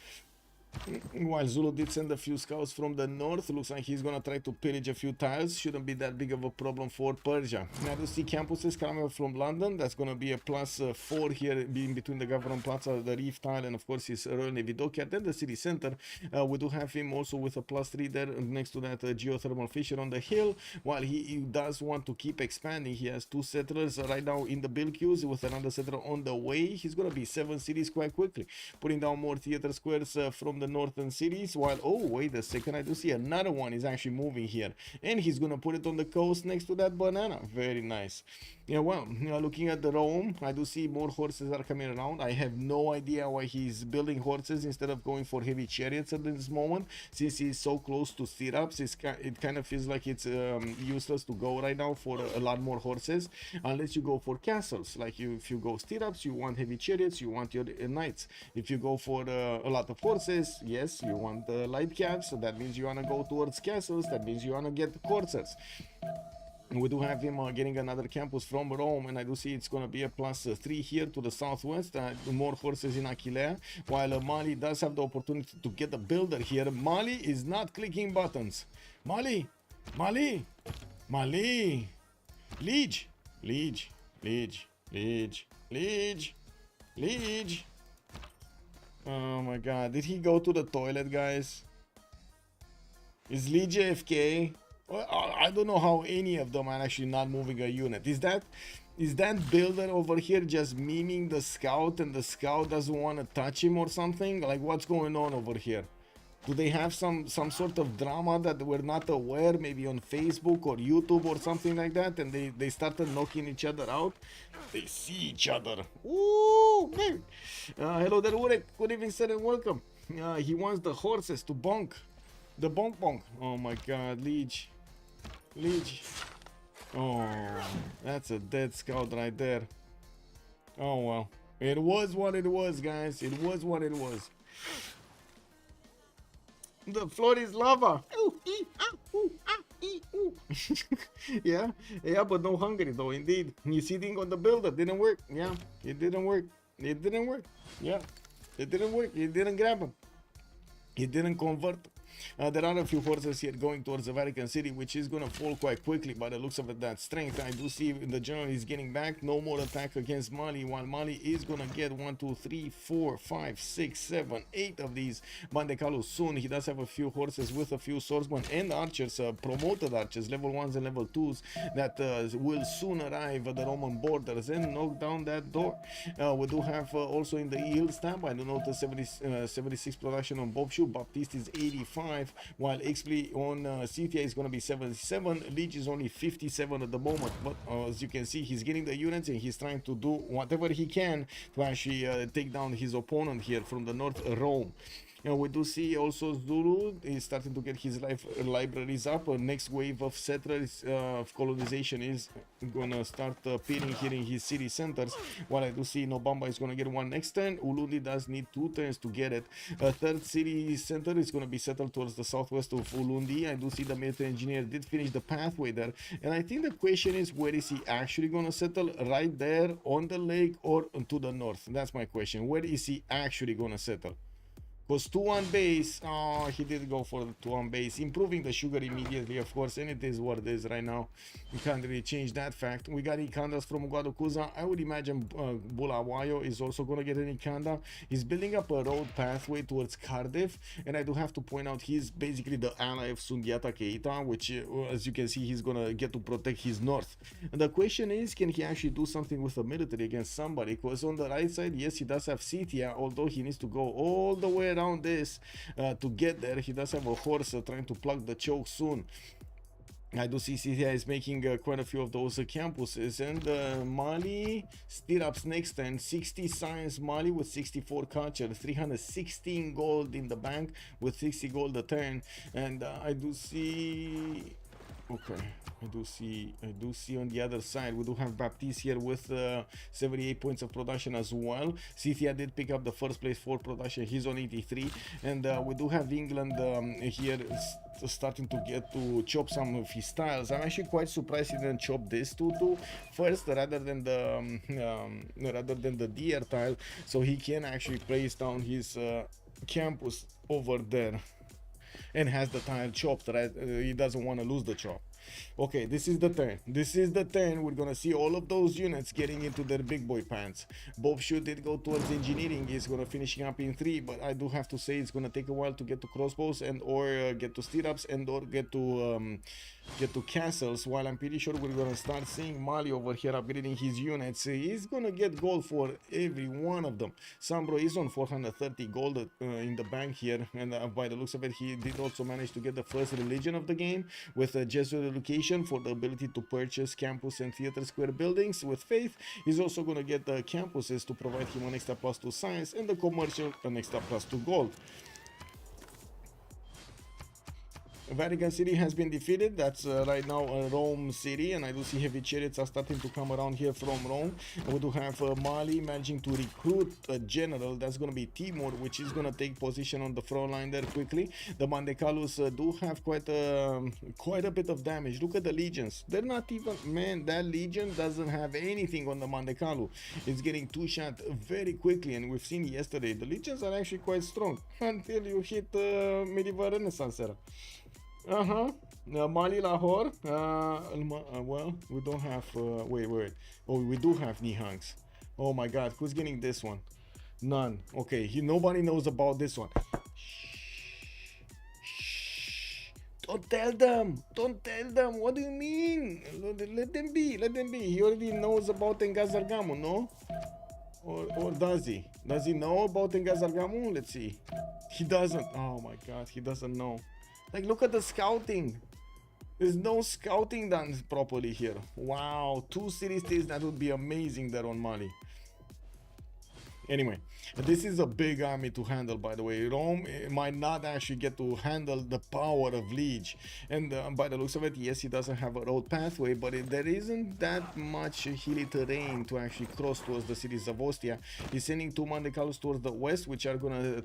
While Zulu did send a few scouts from the north, looks like he's gonna try to pillage a few tiles. Shouldn't be that big of a problem for Persia. Now to see campuses coming from London, that's gonna be a +4 here, being between the Government Plaza, the Reef Tile, and of course his Royal Navy Dockyard, then the city center. We do have him also with a +3 there next to that geothermal fissure on the hill. While he does want to keep expanding, he has 2 settlers right now in the build queues with another settler on the way. He's gonna be 7 cities quite quickly, putting down more theater squares from the northern cities. While, oh wait a second, I do see another one is actually moving here, and he's gonna put it on the coast next to that banana. Very nice. Yeah, well, looking at the Rome, I do see more horses are coming around. I have no idea why he's building horses instead of going for heavy chariots at this moment, since he's so close to stirrups. It kind of feels like it's useless to go right now for a lot more horses, unless you go for castles. Like if you go stirrups, you want heavy chariots, you want your knights. If you go for a lot of horses, yes, you want the light caps, so that means you want to go towards castles, that means you want to get coursers. We do have him getting another campus from Rome, and I do see it's going to be a +3 here to the southwest. More horses in Aquilea, while Mali does have the opportunity to get a builder here. Mali is not clicking buttons. Mali, Lege. Oh my god, did he go to the toilet, guys? Is Lege AFK? I don't know how any of them are actually not moving a unit. Is that builder over here just memeing the scout, and the scout doesn't want to touch him or something? Like, what's going on over here? Do they have some sort of drama that we're not aware, maybe on Facebook or YouTube or something like that, and they started knocking each other out? They see each other. Ooh, baby. Hello there, Urek. Good evening, sir, and welcome. He wants the horses to bonk. The bonk bonk. Oh my god, Lege. Lege. Oh, that's a dead scout right there. Oh well. It was what it was, guys. It was what it was. The floor is lava. Yeah, yeah, but no hungry though, indeed. You sitting on the builder didn't work. Yeah, it didn't work. It didn't work. Yeah, it didn't work. It didn't grab him. It didn't convert. There are a few horses here going towards the Vatican City, which is going to fall quite quickly by the looks of it. That strength, I do see the general is getting back. No more attack against Mali, while Mali is going to get 1, 2, 3, 4, 5, 6, 7, 8 of these Bandekalu soon. He does have a few horses with a few swordsmen and archers, promoted archers, level 1s and level 2s, that will soon arrive at the Roman borders and knock down that door. We do have also in the Yields tab, I do notice 76 production on Boubsho. Baptiste is 85, while Xpli on Scythia is going to be 77. Lege is only 57 at the moment, but as you can see, he's getting the units and he's trying to do whatever he can to actually take down his opponent here from the north, Rome. We do see also Zulu is starting to get his libraries up. Next wave of settlers of colonization is gonna start appearing here in his city centers. While I do see Nobamba is gonna get one next turn. Ulundi does need 2 turns to get it. A third city center is gonna be settled towards the southwest of Ulundi. I do see the military engineer did finish the pathway there, and I think the question is, where is he actually gonna settle? Right there on the lake or to the north? That's my question. Where is he actually gonna settle? Was 2 on base. Oh, he did go for the 2 on base, improving the sugar immediately, of course, and it is what it is right now. You can't really change that fact. We got Ikandas from Guadalucuza. I would imagine Bulawayo is also going to get an Ikanda. He's building up a road pathway towards Cardiff, and I do have to point out he's basically the ally of Sundeiata Keita, which, as you can see, he's going to get to protect his north. And the question is, can he actually do something with the military against somebody? Because on the right side, yes, he does have Scythia, although he needs to go all the way around this to get there. He does have a horse trying to plug the choke soon. I do see Scythia is making quite a few of those campuses, and Mali stirrups next turn. 60 science Mali with 64 culture, 316 gold in the bank with 60 gold a turn, and I do see. Okay, I do see on the other side we do have Baptiste here with 78 points of production as well. Scythia did pick up the first place for production, he's on 83, and we do have England here starting to get to chop some of his tiles. I'm actually quite surprised he didn't chop this tutu first rather than the deer tile, so he can actually place down his campus over there and has the tile chopped, right? He doesn't want to lose the chop. Okay, this is the turn. This is the turn. We're gonna see all of those units getting into their big boy pants. Boubsho did go towards engineering. He's gonna finishing up in 3, but I do have to say it's gonna take a while to get to crossbows and or get to stirrups and or get to castles. While I'm pretty sure we're gonna start seeing Mali over here upgrading his units. He's gonna get gold for every one of them. SunBro is on 430 gold in the bank here, and by the looks of it, he did also manage to get the first religion of the game with a Jesuit education for the ability to purchase campus and theater square buildings with faith. He's also gonna get the campuses to provide him an extra +2 science and the commercial an extra +2 gold. Vatican City has been defeated. That's right now Rome City, and I do see heavy chariots are starting to come around here from Rome. We do have Mali managing to recruit a general. That's going to be Timur, which is going to take position on the front line there quickly. The Mandekalus do have quite a bit of damage. Look at the legions. They're not even, man, that legion doesn't have anything on the Mandekalu. It's getting 2-shot very quickly, and we've seen yesterday the legions are actually quite strong until you hit medieval Renaissance era. Mali Lahore. Well, we don't have. Wait. Oh, we do have Nihangs. Oh my God, who's getting this one? None. Okay, nobody knows about this one. Shh. Don't tell them. Don't tell them. What do you mean? Let them be. Let them be. He already knows about Engazargamu, no? Or does he? Does he know about Engazargamu? Let's see. He doesn't. Oh my God, he doesn't know. Like, look at the scouting. There's no scouting done properly here. Wow, 2 city states, that would be amazing there on Mali. Anyway, this is a big army to handle, by the way. Rome might not actually get to handle the power of Lege. And by the looks of it, yes, he doesn't have a road pathway, but there isn't that much hilly terrain to actually cross towards the cities of Ostia. He's sending 2 Mandicalus towards the west, which are gonna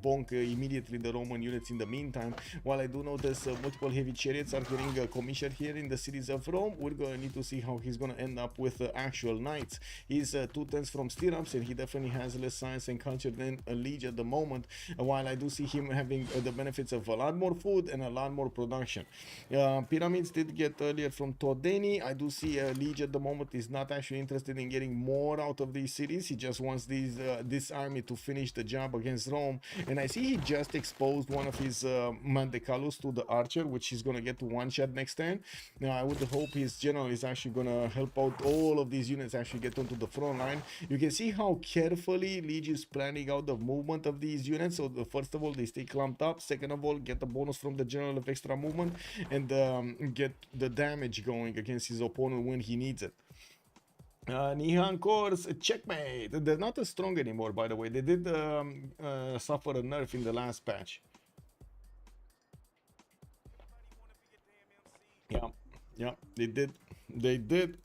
bonk immediately the Roman units in the meantime. While I do notice multiple heavy chariots are getting commissioned here in the cities of Rome, we're gonna need to see how he's gonna end up with actual knights. He's 2/10 from stirrups, and he definitely has less science and culture than a Lege at the moment, while I do see him having the benefits of a lot more food and a lot more production. Pyramids did get earlier from Todeni. I do see Lege at the moment is not actually interested in getting more out of these cities. He just wants this army to finish the job against Rome, and I see he just exposed one of his Mandicalus to the archer, which he's gonna get to one shot next turn. Now I would hope his general is actually gonna help out all of these units actually get onto the front line. You can see how carefully Lege is planning out the movement of these units. So first of all, they stay clumped up. Second of all, get the bonus from the general of extra movement, and get the damage going against his opponent when he needs it. Nihan course, checkmate. They're not as strong anymore, by the way. They did suffer a nerf in the last patch. Yeah, they did.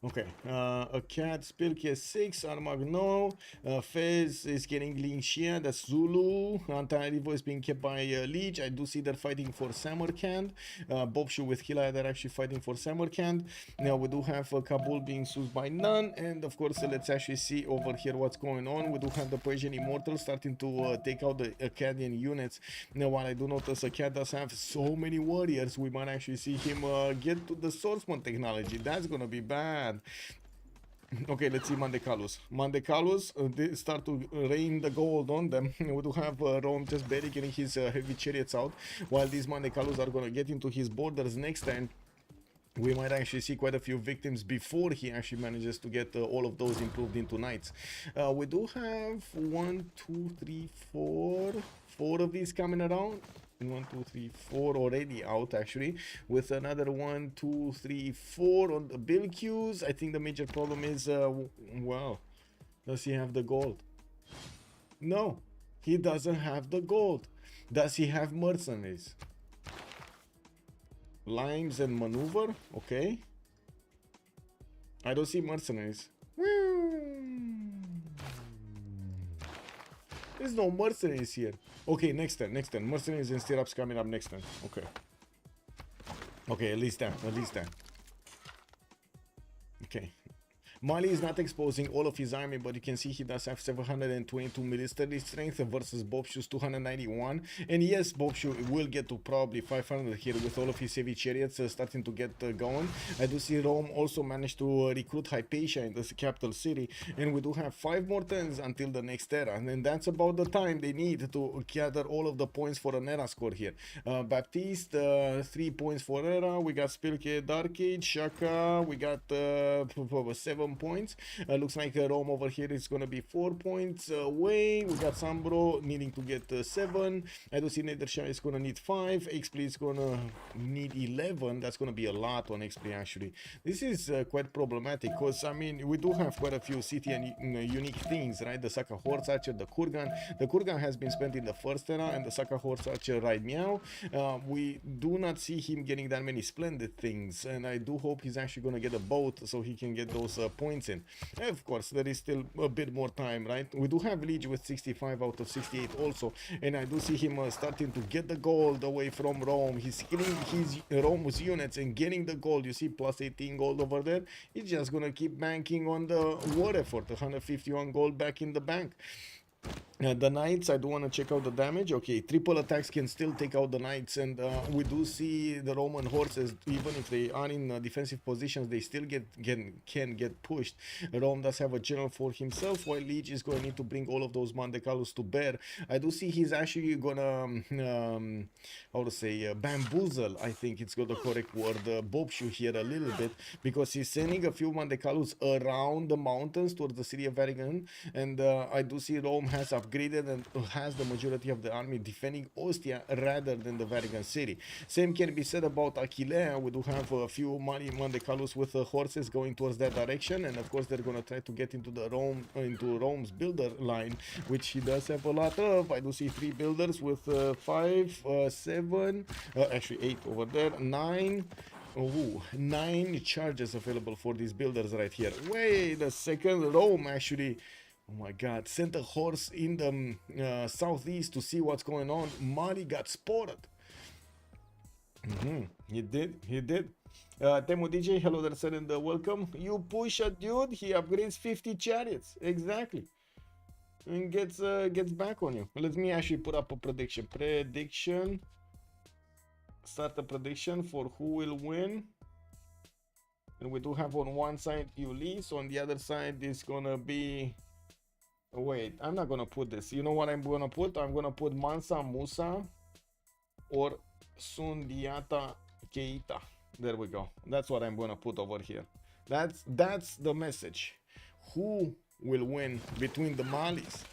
Okay, a cat, Spylke 6, Armagno, Fez is getting Lin Xia, that's Zulu, Anti-Revo is being kept by Lege. I do see they're fighting for Samarkand, Boubsho with Killayad are actually fighting for Samarkand. Now we do have Kabul being soothed by none, and of course let's actually see over here what's going on. We do have the Persian Immortals starting to take out the Akkadian units. Now while I do notice Akkad does have so many warriors, we might actually see him get to the swordsman technology. That's gonna be bad. Okay, let's see Mandicalus. They start to rain the gold on them. We do have Rome just barely getting his heavy chariots out, while these Mandicalus are going to get into his borders next time. We might actually see quite a few victims before he actually manages to get all of those improved into knights. We do have 1, 2, 3, 4 of these coming around. 1, 2, 3, 4 already out, actually, with another 1, 2, 3, 4 on the bill queues. I think the major problem is wow, does he have the gold? No, he doesn't have the gold. Does he have mercenaries? Limes and maneuver, okay. I don't see mercenaries. There's no mercenaries here. Okay, next turn. Mercenaries and stirrups coming up next turn. Okay, at least that. Okay. Mali is not exposing all of his army, but you can see he does have 722 military strength versus Boubsho's 291. And yes, Boubsho will get to probably 500 here with all of his heavy chariots starting to get going. I do see Rome also managed to recruit Hypatia in the capital city, and we do have 5 more turns until the next era, and that's about the time they need to gather all of the points for an era score here. Baptiste, 3 points for era. We got Spylke, Dark Age, Shaka. We got 7 points. Looks like Rome over here is going to be 4 points away. We got SunBro needing to get 7. I do see Nader Shah is going to need 5. Xpli is going to need 11. That's going to be a lot on Xpli, actually. This is quite problematic because, I mean, we do have quite a few city and unique things, right? The Saka Horse Archer, the Kurgan. The Kurgan has been spent in the first era, and the Saka Horse Archer right meow. We do not see him getting that many splendid things, and I do hope he's actually going to get a boat so he can get those points in. Of course, there is still a bit more time, right? We do have Lege with 65 out of 68 also, and I do see him starting to get the gold away from Rome. He's killing his Rome's units and getting the gold. You see plus 18 gold over there. He's just gonna keep banking on the war effort. 151 gold back in the bank. The knights, I do want to check out the damage. Okay, triple attacks can still take out the knights, and we do see the Roman horses, even if they are in defensive positions, they still can get pushed. Rome does have a general for himself, while Lege is going to need to bring all of those Mandicalus to bear. I do see he's actually gonna how to say, bamboozle, I think it's got the correct word, Boubsho here a little bit, because he's sending a few Mandicalus around the mountains towards the city of Aragon, and I do see Rome has upgraded upgraded and has the majority of the army defending Ostia rather than the Vatican City. Same can be said about Aquilea. We do have a few Mali Mandecalus with horses going towards that direction, and of course they're gonna try to get into the Rome's builder line, which he does have a lot of. I do see 3 builders with 5, 7, actually 8 over there, 9. Oh, 9 charges available for these builders right here. Wait a second, Rome actually, oh my god, sent a horse in the southeast to see what's going on. Mali got spotted. He did. Temu DJ, hello there, sir, and welcome. You push a dude, he upgrades 50 chariots. Exactly. And gets back on you. Let me actually put up a prediction. Start a prediction for who will win. And we do have on one side Ulyss, on the other side is gonna be, wait, I'm not gonna put this. You know what I'm gonna put? I'm gonna put Mansa, Musa, or Sundeiata, Keita. There we go. That's what I'm gonna put over here. That's the message. Who will win between the Malis?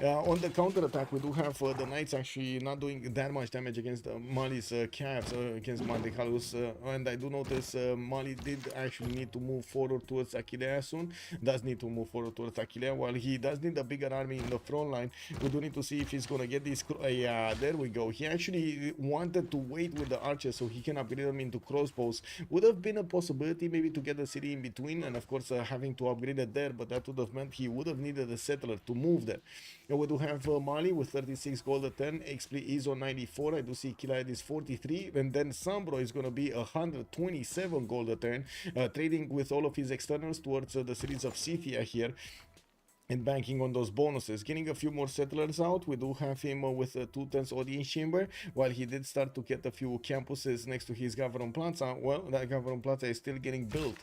On the counter attack, we do have the knights actually not doing that much damage against the Mali's calves, against Mandecalus, and I do notice Mali did actually need to move forward towards Aquilea soon. Does need to move forward towards Aquilea. While he does need a bigger army in the front line, we do need to see if he's gonna get this. Yeah, there we go. He actually wanted to wait with the archers so he can upgrade them into crossbows. Would have been a possibility maybe to get the city in between, and of course having to upgrade it there, but that would have meant he would have needed a settler to move there. We do have Mali with 36 gold at 10. Xpli is on 94. I do see Killayad is 43. And then SunBro is going to be 127 gold at 10. Trading with all of his externals towards the cities of Scythia here. And banking on those bonuses, getting a few more settlers out. We do have him with a 210 audience chamber, while he did start to get a few campuses next to his Government Plaza. Well, that Government Plaza is still getting built.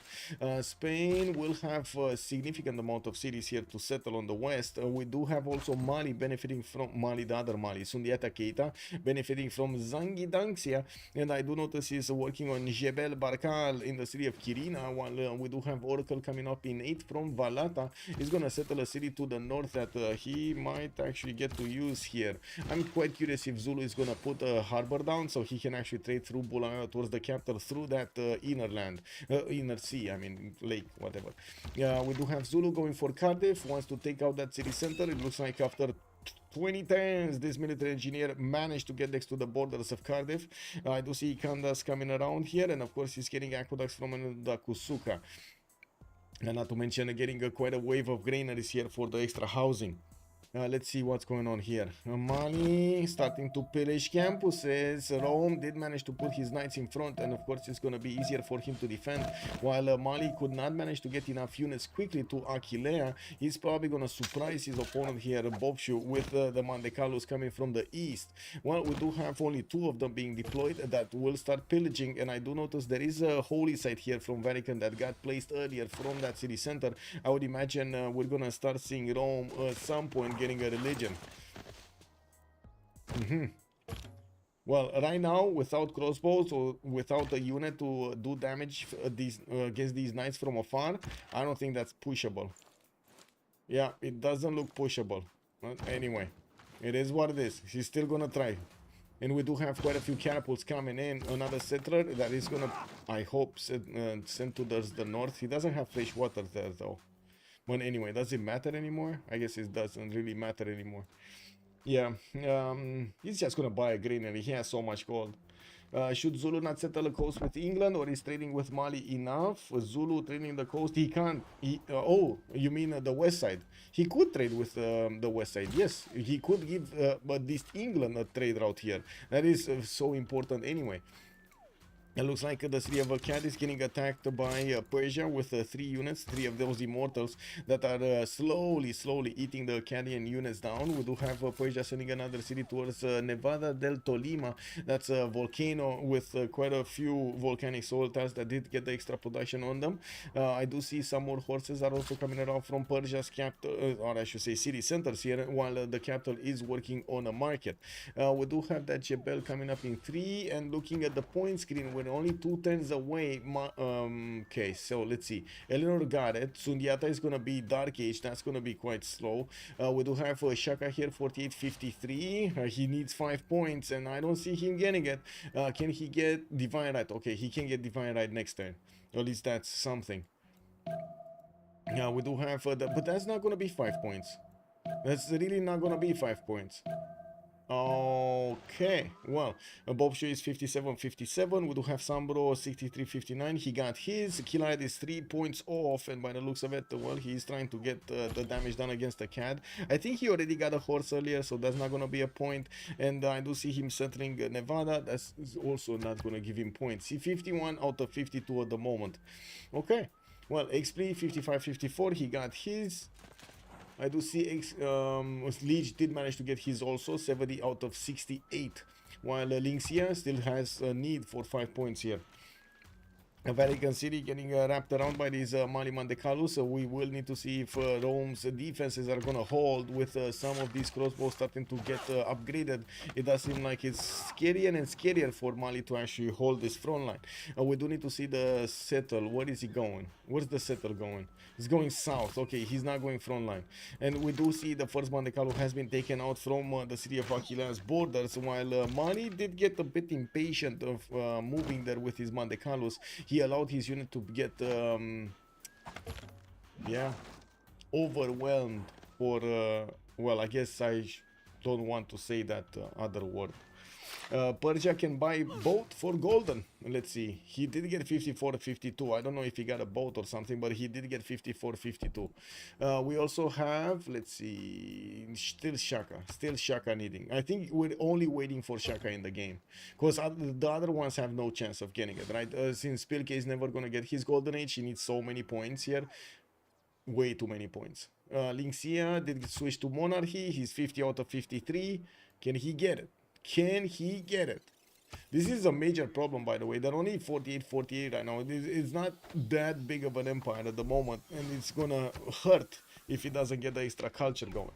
Spain will have a significant amount of cities here to settle on the west. We do have also Mali benefiting from the other Mali, Sundeiata Keita, benefiting from Lin, and I do notice he's working on Jebel Barkal in the city of Kirina, while we do have Oracle coming up in 8 from Valata. He's gonna settle a city to the north that he might actually get to use here. I'm quite curious if Zulu is gonna put a harbor down so he can actually trade through Bulgaria towards the capital through that inner sea, I mean lake, whatever. We do have Zulu going for Cardiff, wants to take out that city center. It looks like after 20 turns, this military engineer managed to get next to the borders of Cardiff. I do see Kandas coming around here, and of course he's getting aqueducts from the Kusuka. And not to mention getting quite a wave of granaries here for the extra housing. Let's see what's going on here. Mali starting to pillage campuses. Rome did manage to put his knights in front, and of course it's going to be easier for him to defend. While Mali could not manage to get enough units quickly to Aquilea, he's probably going to surprise his opponent here, Boubsho, with the Mandecalus coming from the east. Well, we do have only 2 of them being deployed that will start pillaging, and I do notice there is a holy site here from Vatican that got placed earlier from that city center. I would imagine we're going to start seeing Rome at some point getting a religion. Well, right now, without crossbows or without a unit to do damage against these knights from afar, I don't think that's pushable. Yeah, it doesn't look pushable. But anyway, it is what it is. He's still gonna try. And we do have quite a few catapults coming in. Another settler that is gonna, I hope, send to the north. He doesn't have fresh water there though. But anyway, does it matter anymore? I guess it doesn't really matter anymore. Yeah, he's just gonna buy a granary. He has so much gold. Should Zulu not settle a coast with England, or is trading with Mali enough? Zulu trading the coast, he can't. Oh, you mean the west side? He could trade with the west side. Yes, he could give but this England a trade route here. That is so important anyway. It looks like the city of Akkad is getting attacked by Persia with 3 units, 3 of those immortals that are slowly eating the Akkadian units down. We do have Persia sending another city towards Nevada del Tolima. That's a volcano with quite a few volcanic soil tiles that did get the extra production on them. I do see some more horses are also coming around from Persia's capital, or I should say city centers here, while the capital is working on a market. We do have that Jebel coming up in 3, and looking at the point screen, we're only 2 turns away. Okay, so let's see. Eleanor got it. Sundeiata is gonna be Dark Age. That's gonna be quite slow. We do have Shaka here, 48-53. He needs 5 points, and I don't see him getting it. Can he get Divine Right? Okay, he can get Divine Right next turn. At least that's something. Yeah, we do have but that's not gonna be 5 points. That's really not gonna be 5 points. Okay, well, Boubsho is 57-57. We do have SunBro 63-59. He got his. Killayad is 3 points off, and by the looks of it, well, he's trying to get the damage done against the cat. I think he already got a horse earlier, so that's not gonna be a point. And I do see him settling Nevada. That's also not gonna give him points. See, 51 out of 52 at the moment. Okay, well, Xpli 55-54. He got his. I do see Lege did manage to get his also, 70 out of 68, while Lin Xia still has a need for 5 points here. Vatican City getting wrapped around by these Mali Mandekalu, so we will need to see if Rome's defenses are gonna hold with some of these crossbows starting to get upgraded. It does seem like it's scarier and scarier for Mali to actually hold this front line. We do need to see the settle. Where is he going? Where's the settle going? He's going south. Okay, he's not going front line. And we do see the first Mandekalu has been taken out from the city of Killayad's borders, while Mali did get a bit impatient of moving there with his Mandekalus. He allowed his unit to get yeah, overwhelmed for well, I guess I don't want to say that other word. Persia can buy boat for golden. Let's see, he did get 54-52. I don't know if he got a boat or something, but he did get 54-52. We also have, let's see, still Shaka needing. I think we're only waiting for Shaka in the game, because the other ones have no chance of getting it, right? Since Spylke is never gonna get his golden age, he needs so many points here, way too many points. Lin Xia did switch to monarchy. He's 50 out of 53. Can he get it? Can he get it? This is a major problem, by the way. They're only 48-48 right now. It's not that big of an empire at the moment, and it's gonna hurt if he doesn't get the extra culture going.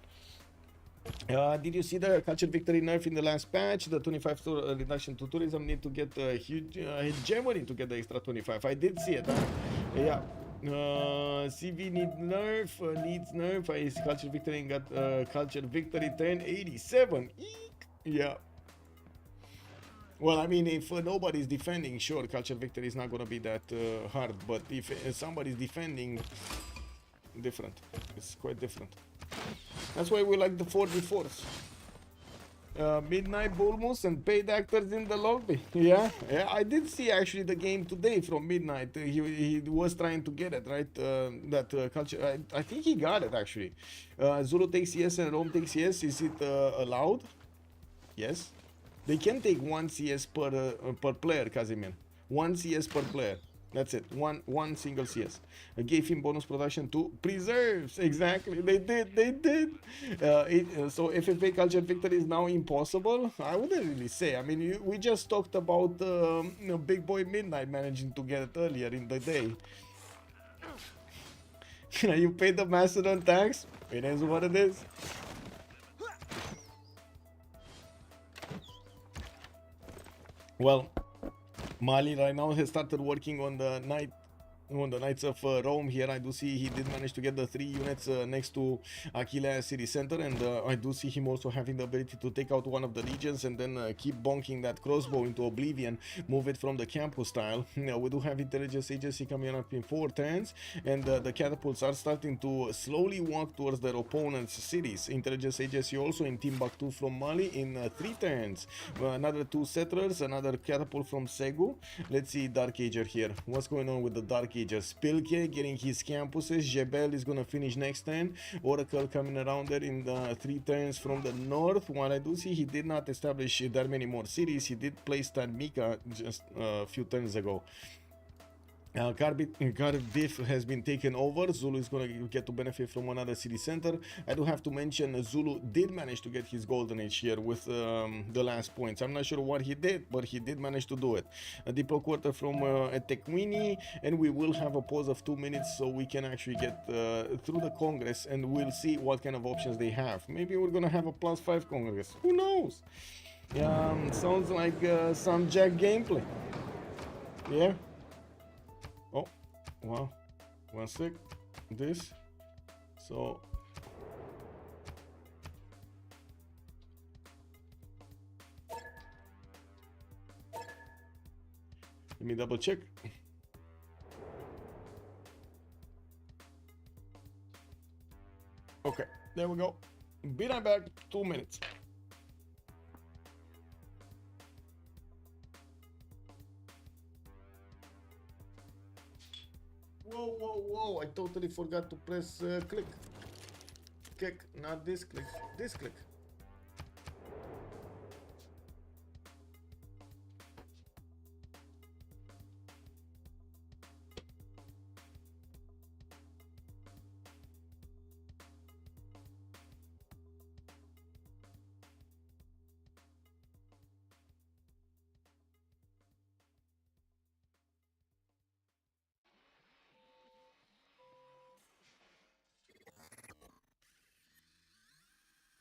Did you see the culture victory nerf in the last patch? The 25 reduction to tourism need to get a huge hegemony to get the extra 25. I did see it. Yeah. CV needs nerf. His culture victory and got culture victory turn 87. Eek. Yeah. Well, I mean, if nobody's defending, sure, culture victory is not going to be that hard. But if somebody's defending, different. It's quite different. That's why we like the 4v4s. Midnight Bulmus and paid actors in the lobby. Yeah, I did see actually the game today from Midnight. He was trying to get it, right? That culture. I think he got it actually. Zulu takes yes and Rome takes yes. Is it allowed? Yes. They can take 1 CS per player, Kazimian. 1 CS per player. That's it. One single CS. I gave him bonus production to preserves. Exactly. They did. So FFA culture victory is now impossible. I wouldn't really say. I mean, we just talked about Big Boy Midnight managing to get it earlier in the day. You paid the Mastodon tax. It is what it is. Well, Mali right now has started working on the Knights of Rome here. I do see he did manage to get the 3 units next to Killayad city center, and I do see him also having the ability to take out one of the legions and then keep bonking that crossbow into oblivion, move it from the campus style. We do have intelligence agency coming up in 4 turns, and the catapults are starting to slowly walk towards their opponents' cities. Intelligence agency also in Timbuktu from Mali in 3 turns. Another 2 settlers, another catapult from Segu. Let's see Dark Ager here. What's going on with the Dark Ager? Spylke getting his campuses. Jebel is gonna finish next turn. Oracle coming around there in the 3 turns from the north. While I do see he did not establish that many more cities, he did place Tanmika just a few turns ago. Cardiff has been taken over. Zulu is going to get to benefit from another city center. I do have to mention Zulu did manage to get his golden age here with the last points. I'm not sure what he did, but he did manage to do it. A Diplo quarter from Tekwini, and we will have a pause of 2 minutes so we can actually get through the Congress, and we'll see what kind of options they have. Maybe we're going to have a +5 Congress. Who knows? Sounds like some Jack gameplay. Yeah. Oh, wow. One sec. This. So. Let me double check. Okay, there we go. Be right back. 2 minutes. Whoa, whoa, whoa. I totally forgot to press click. Click, not this click. This click.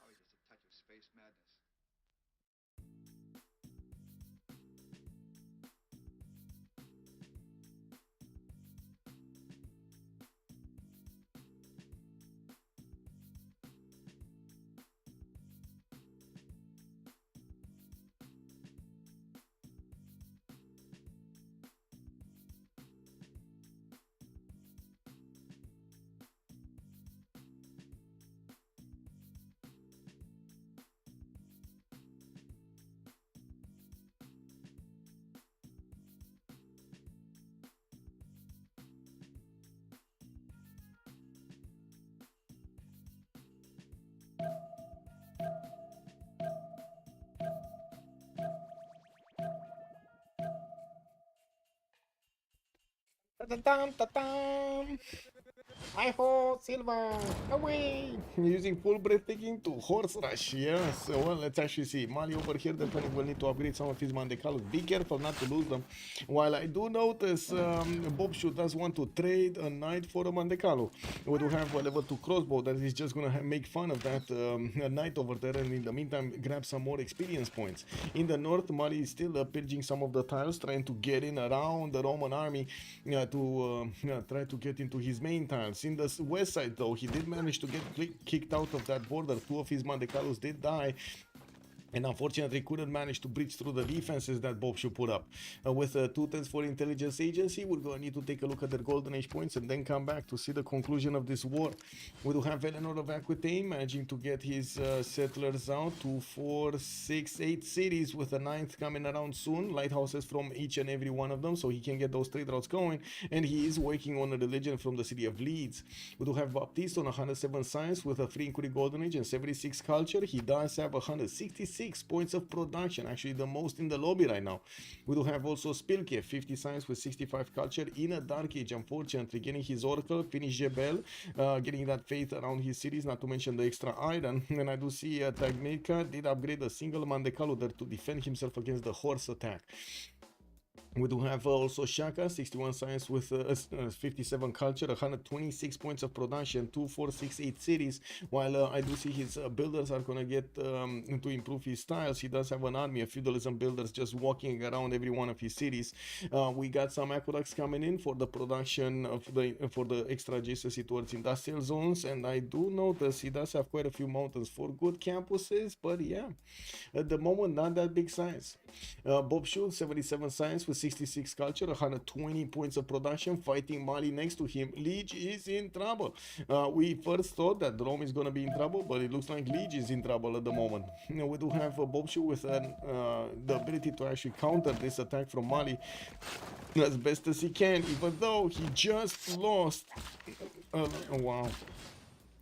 Always just a touch of space madness. Ta-ta-tam. Hi-ho, Silva, away! Using full breathtaking to horse rush, yes. Well, let's actually see. Mali over here definitely will need to upgrade some of his Mandecalos. Be careful not to lose them. While I do notice Boubsho does want to trade a knight for a Mandecalo. We do have a level 2 crossbow that is just going to make fun of that knight over there, and in the meantime grab some more experience points. In the north, Mali is still pillaging some of the tiles, trying to get in around the Roman army to try to get into his main tiles. In the west side, though, he did manage to get kicked out of that border. 2 of his Mandecalos did die, and unfortunately couldn't manage to breach through the defenses that Boubsho put up. With 2 10s for intelligence agency, we're going to need to take a look at their golden age points and then come back to see the conclusion of this war. We do have Eleanor of Aquitaine managing to get his settlers out to 4, 6, 8 cities, with a 9th coming around soon. Lighthouses from each and every one of them, so he can get those trade routes going, and he is working on a religion from the city of Leeds. We do have Baptiste on 107 science with a free inquiry golden age and 76 culture. He does have 166 points of production, actually the most in the lobby right now. We do have also Spylke, 50 science with 65 culture in a dark age, unfortunately getting his oracle, finish Jebel, getting that faith around his cities, not to mention the extra iron. And I do see Tagnica did upgrade a single Mandecalo there to defend himself against the horse attack. We do have also Shaka, 61 science with 57 culture, 126 points of production, 2, 4, 6, 8 cities. While I do see his builders are going to get to improve his styles. He does have an army of feudalism builders just walking around every one of his cities. We got some aqueducts coming in for the production of for the extra adjacency towards industrial zones. And I do notice he does have quite a few mountains for good campuses, but yeah, at the moment, not that big size. Boubsho, 77 science with 66 culture, 120 points of production, fighting Mali next to him. Lege is in trouble. We first thought that Rome is going to be in trouble, but it looks like Lege is in trouble at the moment. We do have Boubsho with the ability to actually counter this attack from Mali as best as he can, even though he just lost. Wow.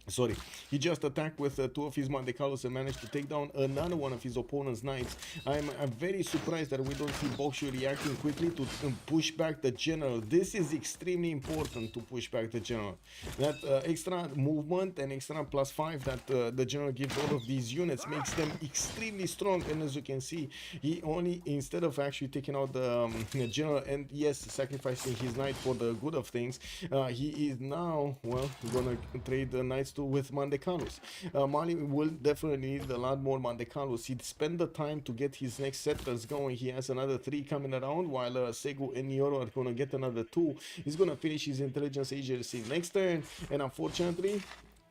Sorry, he just attacked with 2 of his Mandecalos and managed to take down another one of his opponent's knights. I'm very surprised that we don't see Boubsho reacting quickly to push back the general. This is extremely important, to push back the general. That extra movement and extra +5 that the general gives all of these units makes them extremely strong. And as you can see, he only, instead of actually taking out the general and yes, sacrificing his knight for the good of things, he is now, well, gonna trade the knights to with Mandecalos. Mali will definitely need a lot more Mandecalos. He'd spend the time to get his next settlers going. He has another 3 coming around, while Segu and Yoro are going to get another 2. He's going to finish his intelligence agency next turn, and unfortunately,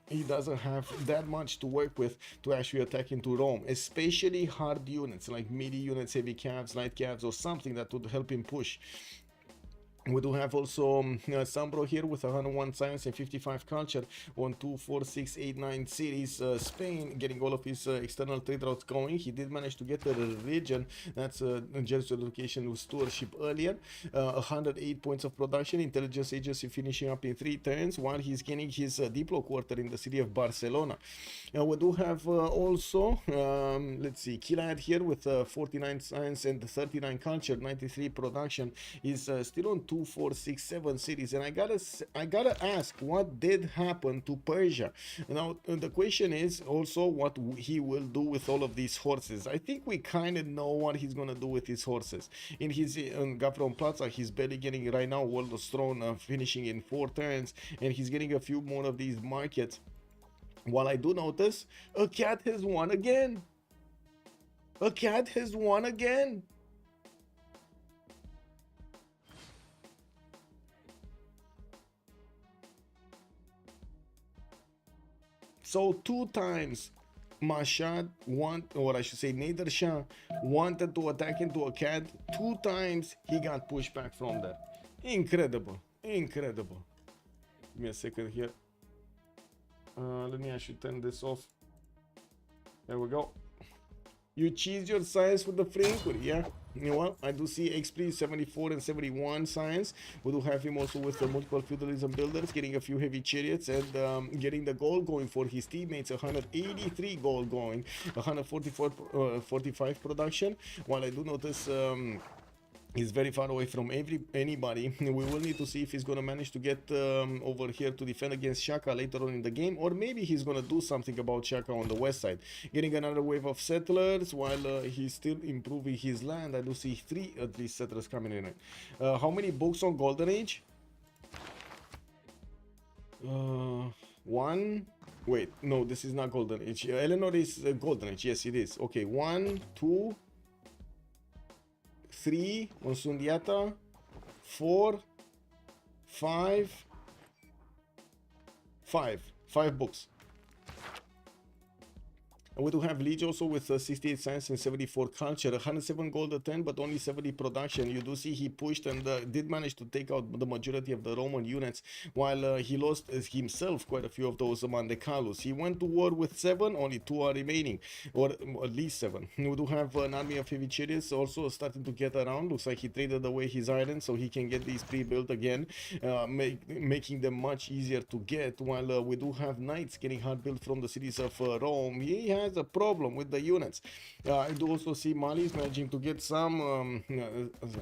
he doesn't have that much to work with to actually attack into Rome, especially hard units like melee units, heavy calves, light calves, or something that would help him push. We do have also SunBro here with 101 science and 55 culture on 2, 4, 6, 8, 9 cities. Spain getting all of his external trade routes going. He did manage to get a region, that's Jesuit education with stewardship earlier. 108 points of production, intelligence agency finishing up in 3 turns, while he's gaining his Diplo quarter in the city of Barcelona. We do have also, let's see, Killayad here with 49 science and 39 culture, 93 production. Is still on 2, 4, 6, 7 cities, and I gotta ask, what did happen to Persia? Now the question is also what he will do with all of these horses. I think we kind of know what he's gonna do with his horses. In his Gafron Plaza, he's barely getting right now World of Throne, finishing in 4 turns, and he's getting a few more of these markets. While I do notice, a cat has won again. A cat has won again. So 2 times Masha or I should say Nader Shah wanted to attack into a cat. 2 times he got pushed back from there. Incredible, incredible. Give me a second here. Let me actually turn this off. There we go. You cheese your science with the free inquiry, yeah? You know what? I do see Xpli 74 and 71 science. We do have him also with the multiple feudalism builders, getting a few heavy chariots and getting the goal going for his teammates. 183 goal going, 144 45 production. While I do notice he's very far away from anybody. We will need to see if he's going to manage to get over here to defend against Shaka later on in the game, or maybe he's going to do something about Shaka on the west side. Getting another wave of settlers while he's still improving his land. I do see 3 at least settlers coming in. How many books on Golden Age? 1. Wait, no, this is not Golden Age. Eleanor is Golden Age. Yes, it is. Okay, 1, 2, 3 on Sundeiata, 4, 5 books. And we do have Lege also with 68 science and 74 culture, 107 gold a 10, but only 70 production. You do see he pushed and did manage to take out the majority of the Roman units, while he lost himself quite a few of those Mandecalos. He went to war with 7, only 2 are remaining, or at least 7. We do have an army of heavy chariots also starting to get around. Looks like he traded away his iron so he can get these pre-built again, making them much easier to get, while we do have knights getting hard built from the cities of Rome. He has a problem with the units. I do also see Mali is managing to get some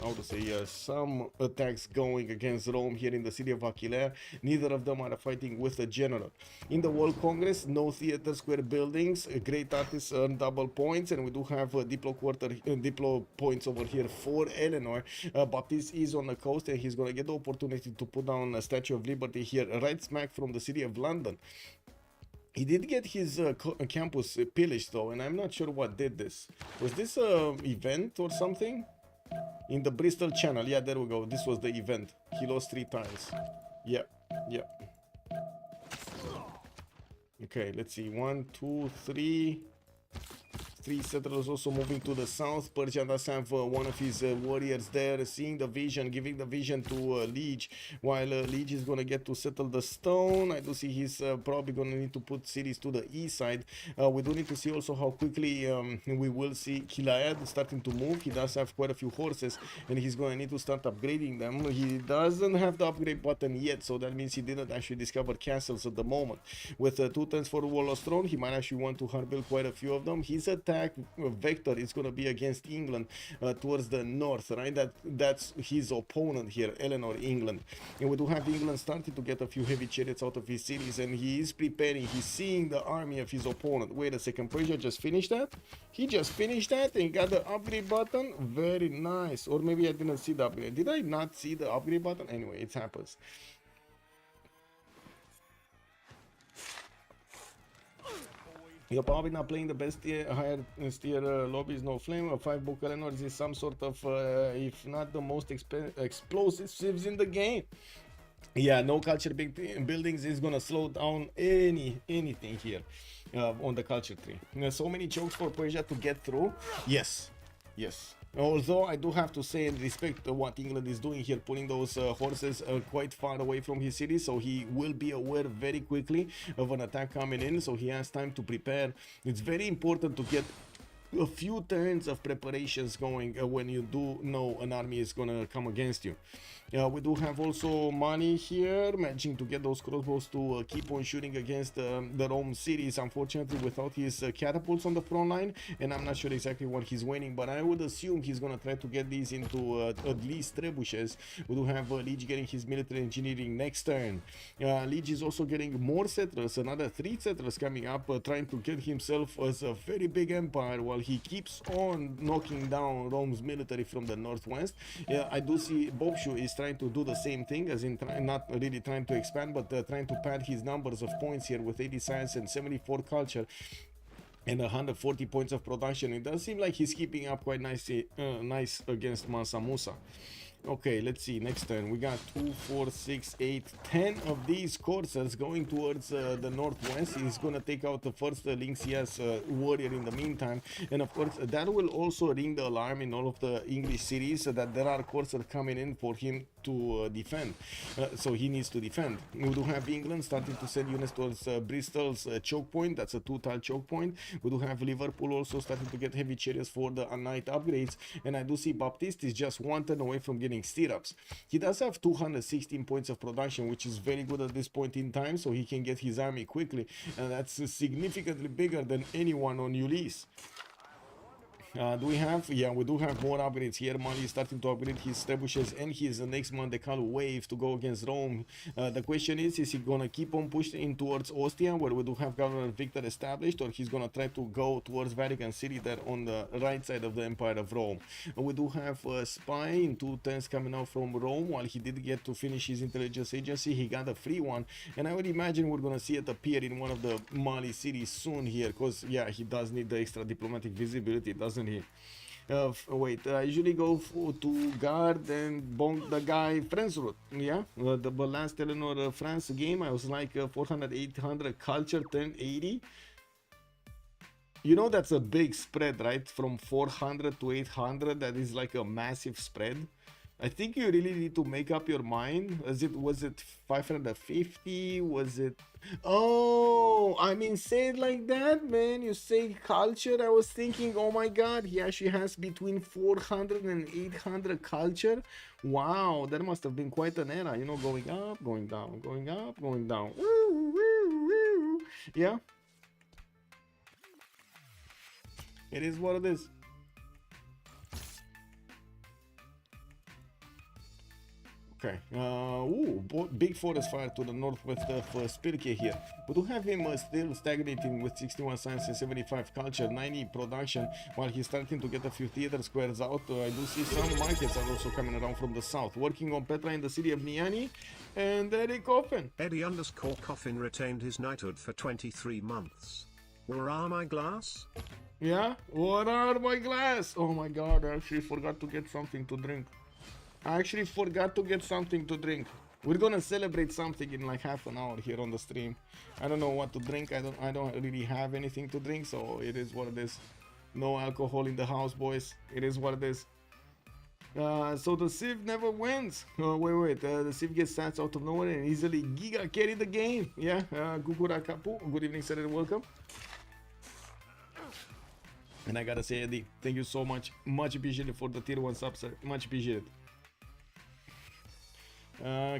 how to say some attacks going against Rome here in the city of Aquilea. Neither of them are fighting with a general. In the World Congress, no theater square buildings. Great artists earn double points, and we do have Diplo points over here for Eleanor. Baptiste is on the coast, and he's gonna get the opportunity to put down a Statue of Liberty here right smack from the city of London. He did get his campus pillaged though, and I'm not sure what did this. Was this a event or something? In the Bristol Channel, yeah, there we go. This was the event. He lost 3 times. Yeah, yeah. Okay, let's see. 1, 2, 3. 3 settlers also moving to the south. Persia does have one of his warriors there, seeing the vision, giving the vision to Lege, while Lege is going to get to settle the stone. I do see he's probably going to need to put cities to the east side. We do need to see also how quickly we will see Killayad starting to move. He does have quite a few horses, and he's going to need to start upgrading them. He doesn't have the upgrade button yet, so that means he didn't actually discover castles at the moment. With 2 turns for World of Throne, he might actually want to hard build quite a few of them. His attack vector is going to be against England towards the north, right? That's his opponent here, Eleanor, England. And we do have England starting to get a few heavy chariots out of his cities, and he is preparing. He's seeing the army of his opponent. Wait a second, Persia just finished that? He just finished that and got the upgrade button? Very nice. Or maybe I didn't see the upgrade. Did I not see the upgrade button? Anyway, it happens. You're probably not playing the best tier, higher tier lobbies, no flame. 5 book Eleanor is some sort of, if not the most explosive civs in the game. Yeah, no culture buildings is gonna slow down anything here on the culture tree. So many chokes for Persia to get through. Yes, yes. Although I do have to say and respect what England is doing here, putting those horses quite far away from his city, so he will be aware very quickly of an attack coming in, so he has time to prepare. It's very important to get a few turns of preparations going when you do know an army is gonna come against you. We do have also money here, managing to get those crossbows to keep on shooting against the Rome cities, unfortunately without his catapults on the front line, and I'm not sure exactly what he's winning, but I would assume he's gonna try to get these into at least trebuchets. We do have Lege getting his military engineering next turn. Lege is also getting more settlers, another 3 settlers coming up, trying to get himself as a very big empire while he keeps on knocking down Rome's military from the northwest. I do see Boubsho is trying to do the same thing, as in not really trying to expand, but trying to pad his numbers of points here with 80 science and 74 culture and 140 points of production. It does seem like he's keeping up quite nicely, nice against Mansa Musa. Okay, let's see. Next turn, we got 2, 4, 6, 8, 10 of these coursers going towards the northwest. He's gonna take out the first Lin Xia's warrior in the meantime, and of course that will also ring the alarm in all of the English cities that there are coursers coming in for him to defend. So he needs to defend. We do have England starting to send units towards Bristol's choke point. That's a 2-tile choke point. We do have Liverpool also starting to get heavy chariots for the knight upgrades, and I do see Baptiste is just 1 turn away from getting stirrups. He does have 216 points of production, which is very good at this point in time, so he can get his army quickly, and that's significantly bigger than anyone on Ulyss. Do we have? Yeah, we do have more upgrades here. Mali is starting to upgrade his trebuchets and his next Monte Carlo wave to go against Rome. The question is he gonna keep on pushing in towards Ostia, where we do have Governor Victor established, or he's gonna try to go towards Vatican City there on the right side of the Empire of Rome? We do have a spy in 2 turns coming out from Rome. While he did get to finish his intelligence agency, he got a free one, and I would imagine we're gonna see it appear in one of the Mali cities soon here, because yeah, he does need the extra diplomatic visibility, doesn't he? Wait, I usually go to guard and bonk the guy France route. Yeah, the last Eleanor France game, I was like 400, 800 culture, turn 80. You know that's a big spread, right? From 400 to 800, that is like a massive spread. I think you really need to make up your mind. Was it 550? Was it? Oh, I mean, say it like that, man. You say culture. I was thinking, oh my God, he actually has between 400 and 800 culture. Wow, that must have been quite an era. You know, going up, going down, going up, going down. Woo, woo, woo. Yeah. It is what it is. Okay, big forest fire to the northwest of Spylke here. We do have him still stagnating with 61 science and 75 culture, 90 production, while he's starting to get a few theater squares out. I do see some markets are also coming around from the south, working on Petra in the city of Niani, and Eddie Coffin. Eddie_Coffin retained his knighthood for 23 months. Where are my glass? Yeah, what are my glass? Oh my God, I actually forgot to get something to drink. We're gonna celebrate something in like half an hour here on the stream. I don't know what to drink. I don't really have anything to drink, so it is what it is. No alcohol in the house, boys. It is what it is. So the Civ never wins. Wait. The Civ gets stats out of nowhere and easily giga carry the game. Yeah. Gugura Kapu. Good evening, sir, and welcome. And I gotta say, Eddie, thank you so much. Much appreciated for the tier 1 sub, sir. Much appreciated.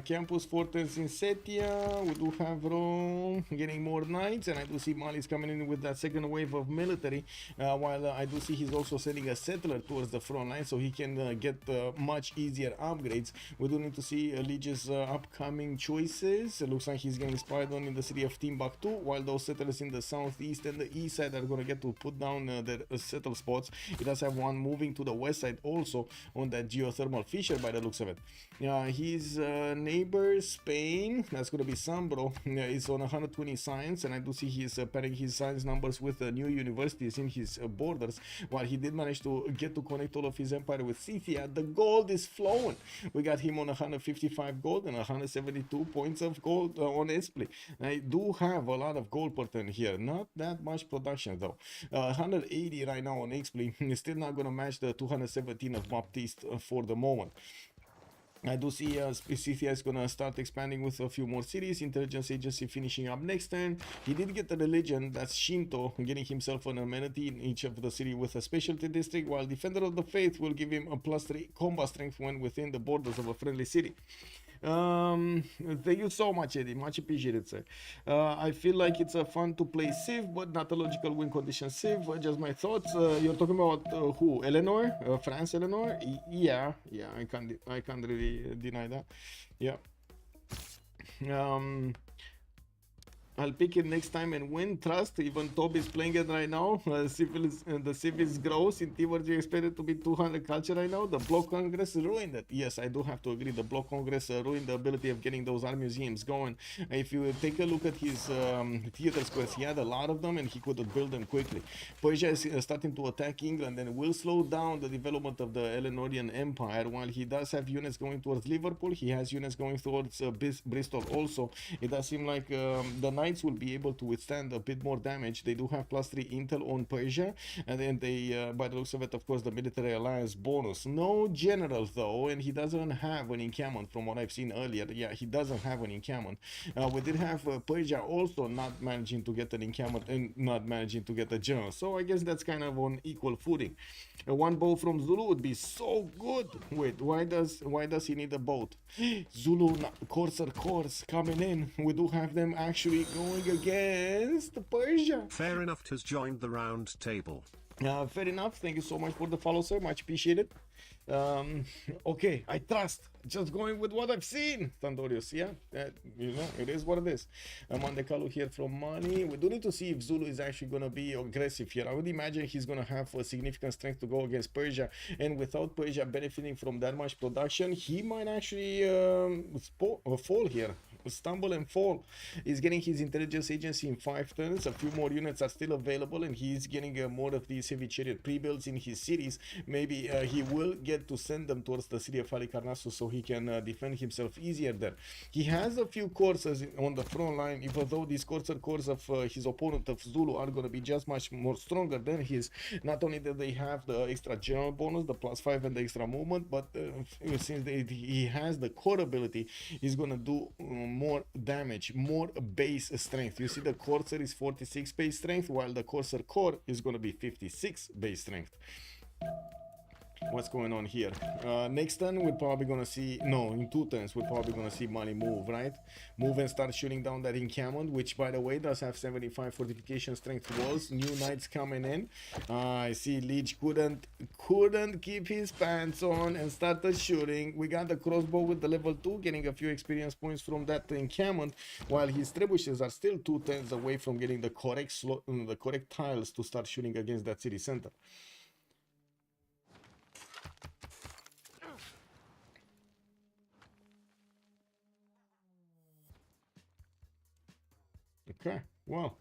Campus Fortress in Scythia. We do have Rome getting more knights, and I do see Mali's coming in with that second wave of military, while I do see he's also sending a settler towards the front line so he can get much easier upgrades. We do need to see Lege's upcoming choices. It looks like he's getting spied on in the city of Timbuktu, while those settlers in the southeast and the east side are going to get to put down their settle spots. It does have one moving to the west side also on that geothermal fissure by the looks of it. He's neighbor Spain. That's gonna be SunBro. Is on 120 science, and I do see he's pairing his science numbers with new universities in his borders. While he did manage to get to connect all of his empire with Scythia, the gold is flowing. We got him on 155 gold and 172 points of gold on Xpli. I do have a lot of gold per turn here, not that much production though. 180 right now on Xpli. Is still not gonna match the 217 of Baptiste for the moment. I do see Scythia is gonna start expanding with a few more cities. Intelligence agency finishing up next turn. He did get the religion, that's Shinto, getting himself an amenity in each of the city with a specialty district, while Defender of the Faith will give him a +3 combat strength when within the borders of a friendly city. Thank you so much, Eddie, much appreciated, sir. I feel like it's a fun to play Civ, but not a logical win condition Civ. Just my thoughts. You're talking about who? Eleanor? France Eleanor? Yeah, I can't really deny that. Yeah. I'll pick it next time and win. Trust. Even Toby is playing it right now. The Civ is gross. In T-Word, you expect it to be 200 culture right now. The Block Congress ruined it. Yes, I do have to agree. The Block Congress ruined the ability of getting those art museums going. If you take a look at his theater squares, he had a lot of them and he could build them quickly. Persia is starting to attack England and will slow down the development of the Eleanorian Empire. While he does have units going towards Liverpool, he has units going towards Bristol also. It does seem like the Knights will be able to withstand a bit more damage. They do have +3 intel on Persia, and then they, by the looks of it, of course, the military alliance bonus. No general though, and he doesn't have an encampment from what I've seen earlier. Yeah, he doesn't have an encampment. We did have Persia also not managing to get an encampment and not managing to get a general. So I guess that's kind of on equal footing. One bow from Zulu would be so good. Wait, why does he need a boat? Zulu Corsair Corps coming in. We do have them actually going against Persia. Fair enough has joined the round table. Fair enough. Thank you so much for the follow, sir. Much appreciated. Okay, I trust. Just going with what I've seen, Tandorius. Yeah, you know, it is what it is. Mandekalu here from Money. We do need to see if Zulu is actually going to be aggressive here. I would imagine he's going to have a significant strength to go against Persia, and without Persia benefiting from that much production, he might actually fall here. Stumble and fall. He's getting his intelligence agency in 5 turns. A few more units are still available, and he's getting more of these heavy chariot pre-builds in his cities. Maybe he will get to send them towards the city of Halikarnassus so he can defend himself easier there. He has a few courses on the front line, even though these Corsair cores of his opponent of Zulu are going to be just much more stronger than his. Not only that they have the extra general bonus, the +5 and the extra movement, but since he has the core ability, he's going to do more damage, more base strength. You see the Corsair is 46 base strength, while the Corsair core is going to be 56 base strength. What's going on here? Next turn we're probably gonna see, no, in 2 turns we're probably gonna see Mali move, right? Move and start shooting down that encampment, which by the way does have 75 fortification strength walls. New knights coming in. I see Lege couldn't keep his pants on and started shooting. We got the crossbow with the level 2, getting a few experience points from that encampment, while his trebuchets are still 2 turns away from getting the correct tiles to start shooting against that city center. Okay, well,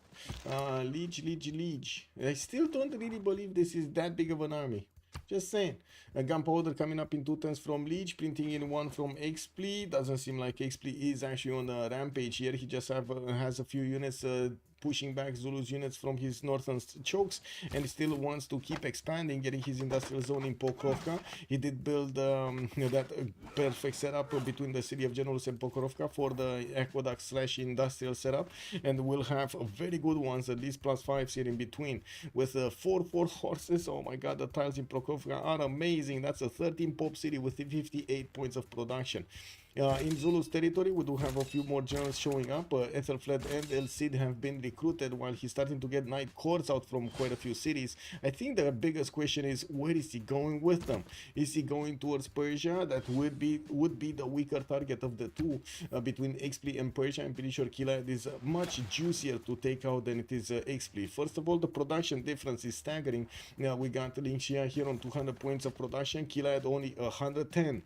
Lege. I still don't really believe this is that big of an army. Just saying. A gunpowder coming up in 2 turns from Lege, printing in 1 from Xpli. Doesn't seem like Xpli is actually on a rampage here. He just has a few units pushing back Zulu's units from his northern chokes, and he still wants to keep expanding, getting his industrial zone in Pokrovka. He did build that perfect setup between the city of Genulus and Pokrovka for the aqueduct / industrial setup, and we'll have very good ones, at least +5s here in between, with 4 horses. Oh my god, the tiles in Pokrovka are amazing. That's a 13 pop city with 58 points of production. In Zulu's territory, we do have a few more generals showing up. Ethelfled and El Cid have been recruited, while he's starting to get knight corps out from quite a few cities. I think the biggest question is, where is he going with them? Is he going towards Persia? That would be the weaker target of the two between Xpli and Persia. I'm pretty sure Killayad is much juicier to take out than it is Xpli. First of all, the production difference is staggering. We got Lin Xia here on 200 points of production, Killayad only 110.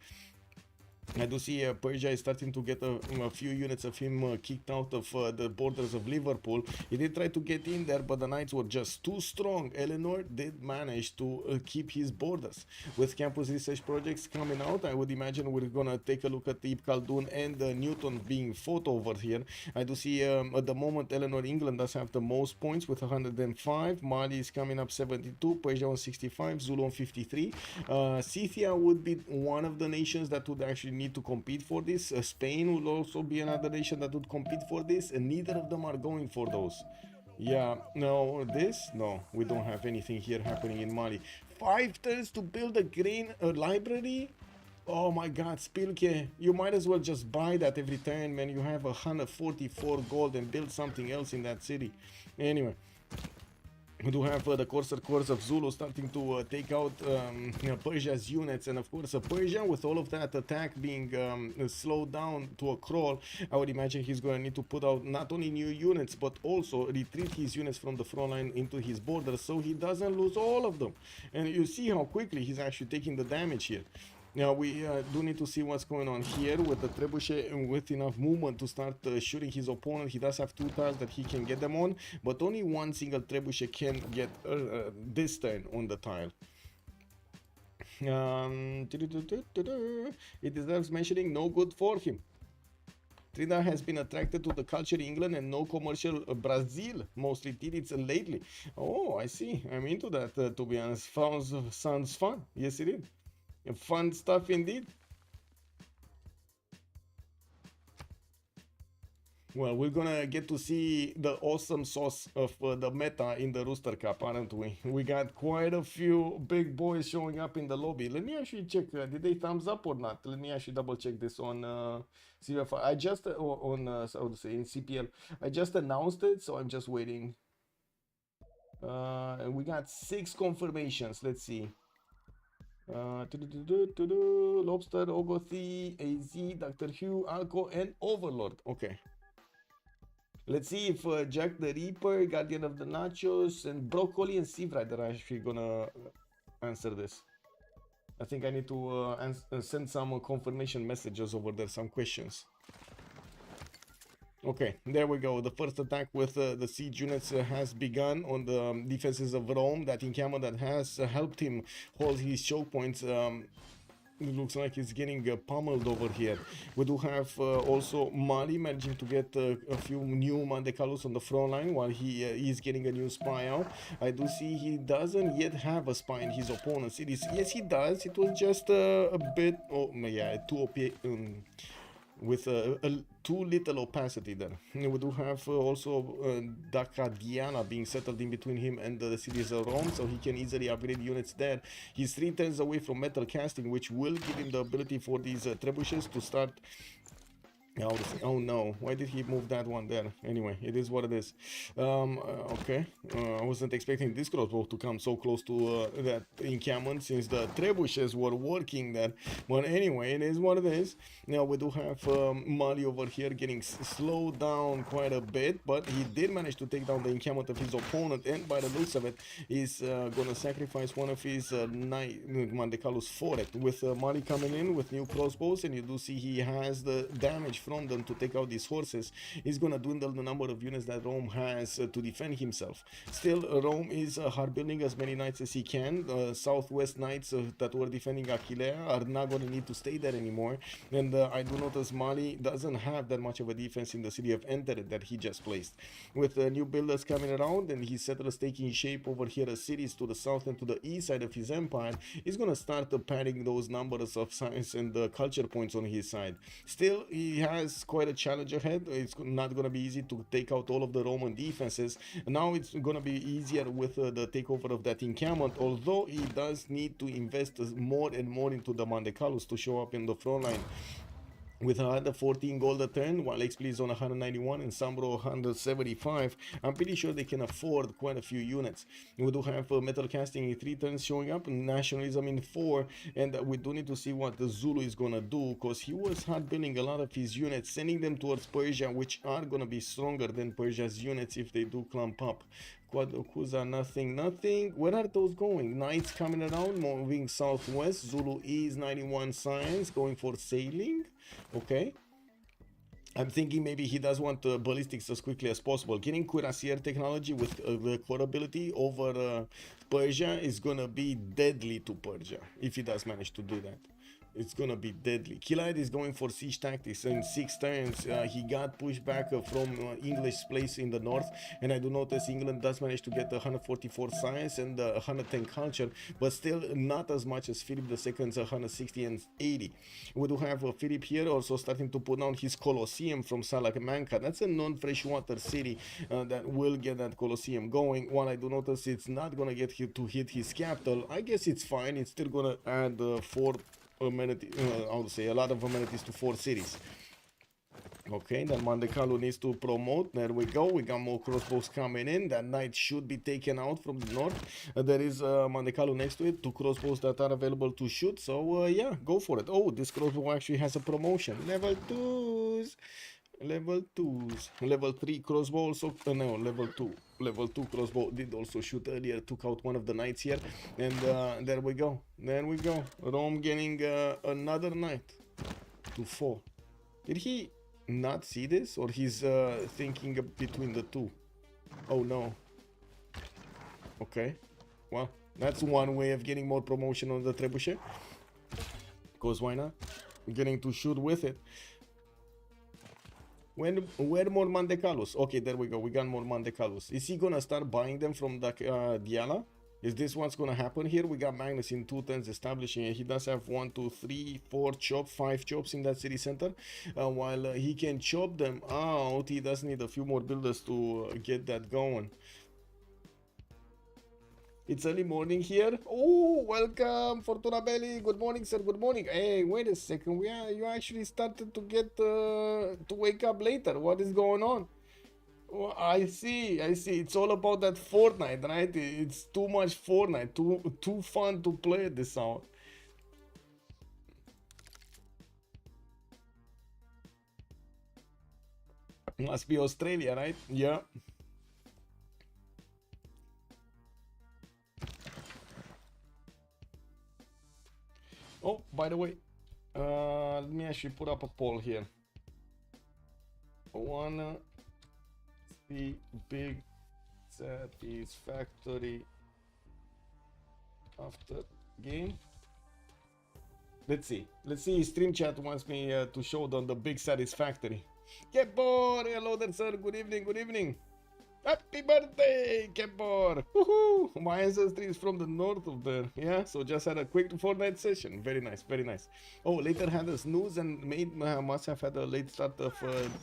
I do see Persia is starting to get a few units of him kicked out of the borders of Liverpool. He did try to get in there, but the knights were just too strong. Eleanor did manage to keep his borders. With campus research projects coming out, I would imagine we're gonna take a look at Ibn Khaldun and Newton being fought over here. I do see at the moment Eleanor England does have the most points with 105. Mali is coming up 72, Persia on 65, Zulu on 53. Scythia would be one of the nations that would actually need to compete for this. Spain will also be another nation that would compete for this, and neither of them are going for those. Yeah, no, no, we don't have anything here happening in Mali. 5 turns to build a grain library. Oh my god, Spylke, you might as well just buy that every time, man. You have 144 gold and build something else in that city. Anyway, we do have the Corsair Corps of Zulu starting to take out Persia's units, and of course Persia, with all of that attack being slowed down to a crawl, I would imagine he's going to need to put out not only new units but also retreat his units from the front line into his borders so he doesn't lose all of them. And you see how quickly he's actually taking the damage here. Now we do need to see what's going on here with the trebuchet, with enough movement to start shooting his opponent. He does have 2 tiles that he can get them on, but only one single trebuchet can get this turn on the tile. It deserves mentioning, no good for him. Trinidad has been attracted to the culture in England and no commercial Brazil mostly did it lately. Oh, I see. I'm into that, to be honest. Sounds fun. Yes, it is. Fun stuff indeed. Well, we're gonna get to see the awesome sauce of the meta in the Rooster Cup, aren't we? We got quite a few big boys showing up in the lobby. Let me actually check, did they thumbs up or not? Let me actually double check this on CivFR. I just, on, how to say, in CPL. I just announced it, so I'm just waiting. And we got 6 confirmations, let's see. Lobster, Ogothi, AZ, Dr. Hugh, Alco, and Overlord. Okay. Let's see if Jack the Reaper, Guardian of the Nachos, and Broccoli and Seavride are actually gonna answer this. I think I need to send some confirmation messages over there, some questions. Okay, there we go. The first attack with the siege units has begun on the defenses of Rome. That encampment that has helped him hold his choke points. It looks like he's getting pummeled over here. We do have also Mali managing to get a few new Mandecalos on the front line while he is getting a new spy out. I do see he doesn't yet have a spy in his opponent's cities. Yes, he does. It was just a bit, oh yeah, too with too little opacity there. We do have also Dacadiana being settled in between him and the cities of Rome, so he can easily upgrade units there. He's 3 turns away from metal casting, which will give him the ability for these trebuchets to start. Oh no, why did he move that one there? Anyway, it is what it is. Okay, I wasn't expecting this crossbow to come so close to that encampment since the trebuchets were working there. But anyway, it is what it is. Now we do have Mali over here getting slowed down quite a bit, but he did manage to take down the encampment of his opponent, and by the looks of it, he's gonna sacrifice one of his Mandecalos for it. With Mali coming in with new crossbows, and you do see he has the damage from them to take out these horses. He's gonna dwindle the number of units that Rome has to defend himself. Still, Rome is hard building as many knights as he can. Southwest knights that were defending Killayad are not gonna need to stay there anymore, and I do notice Mali doesn't have that much of a defense in the city of Enter that he just placed. With new builders coming around and his settlers taking shape over here as cities to the south and to the east side of his empire, he's gonna start padding those numbers of science and culture points on his side. Still, he has quite a challenge ahead. It's not going to be easy to take out all of the Roman defenses. Now it's going to be easier with the takeover of that encampment, although he does need to invest more and more into the Mandecalos to show up in the front line. With 114 gold a turn, while Xpli is on 191 and SunBro 175, I'm pretty sure they can afford quite a few units. We do have metal casting in 3 turns showing up, nationalism in 4, and we do need to see what the Zulu is gonna do, because he was hard building a lot of his units, sending them towards Persia, which are gonna be stronger than Persia's units if they do clump up Kuza, nothing. Where are those going? Knights coming around, moving southwest. Zulu is 91 science, going for sailing. Okay. I'm thinking maybe he does want ballistics as quickly as possible. Getting cuirassier technology with the core ability over Persia is gonna be deadly to Persia if he does manage to do that. It's gonna be deadly. Killayad is going for siege tactics. In 6 turns, he got pushed back from English place in the north, and I do notice England does manage to get 144 science and 110 culture, but still not as much as Philip II's 160 and 80. We do have Philip here also starting to put down his Colosseum from Salamanca. That's a non-freshwater city that will get that Colosseum going. While I do notice it's not gonna get to hit his capital, I guess it's fine. It's still gonna add 4 amenities, I would say a lot of amenities to 4 cities. Okay, then Mandekalu needs to promote. There we go. We got more crossbows coming in. That knight should be taken out from the north. There is Mandekalu next to it. 2 crossbows that are available to shoot. So yeah, go for it. Oh, this crossbow actually has a promotion. Level 2s. Level 2s. Level 3 crossbow also. No, level 2. Level 2 crossbow did also shoot earlier. Took out one of the knights here. And there we go. There we go. Rome getting another knight to 4. Did he not see this, or he's thinking between the two? Oh no. Okay, well, that's one way of getting more promotion on the trebuchet, because why not? Getting to shoot with it. Where more Mandecalus? Okay, there we go. We got more Mandecalus. Is he gonna start buying them from the Diala? Is this what's gonna happen here? We got Magnus in 2 turns establishing it. He does have 1, 2, 3, 4 chops, 5 chops in that city center. While he can chop them out, he does need a few more builders to get that going. It's early morning here. Oh, welcome, Fortuna Belli. Good morning, sir. Good morning. Hey, wait a second. You actually started to get to wake up later. What is going on? Oh, I see. It's all about that Fortnite, right? It's too much Fortnite. Too fun to play at this hour. Must be Australia, right? Yeah. Oh, by the way, let me actually put up a poll here. Wanna see big satisfactory after game? Let's see. Stream chat wants me to show them the big satisfactory. Kepor, hello there, sir. Good evening. Happy birthday, Kepor! Woohoo! My ancestry is from the north of there. Yeah, so just had a quick Fortnite session. Very nice. Oh, later had a snooze and must have had a late start of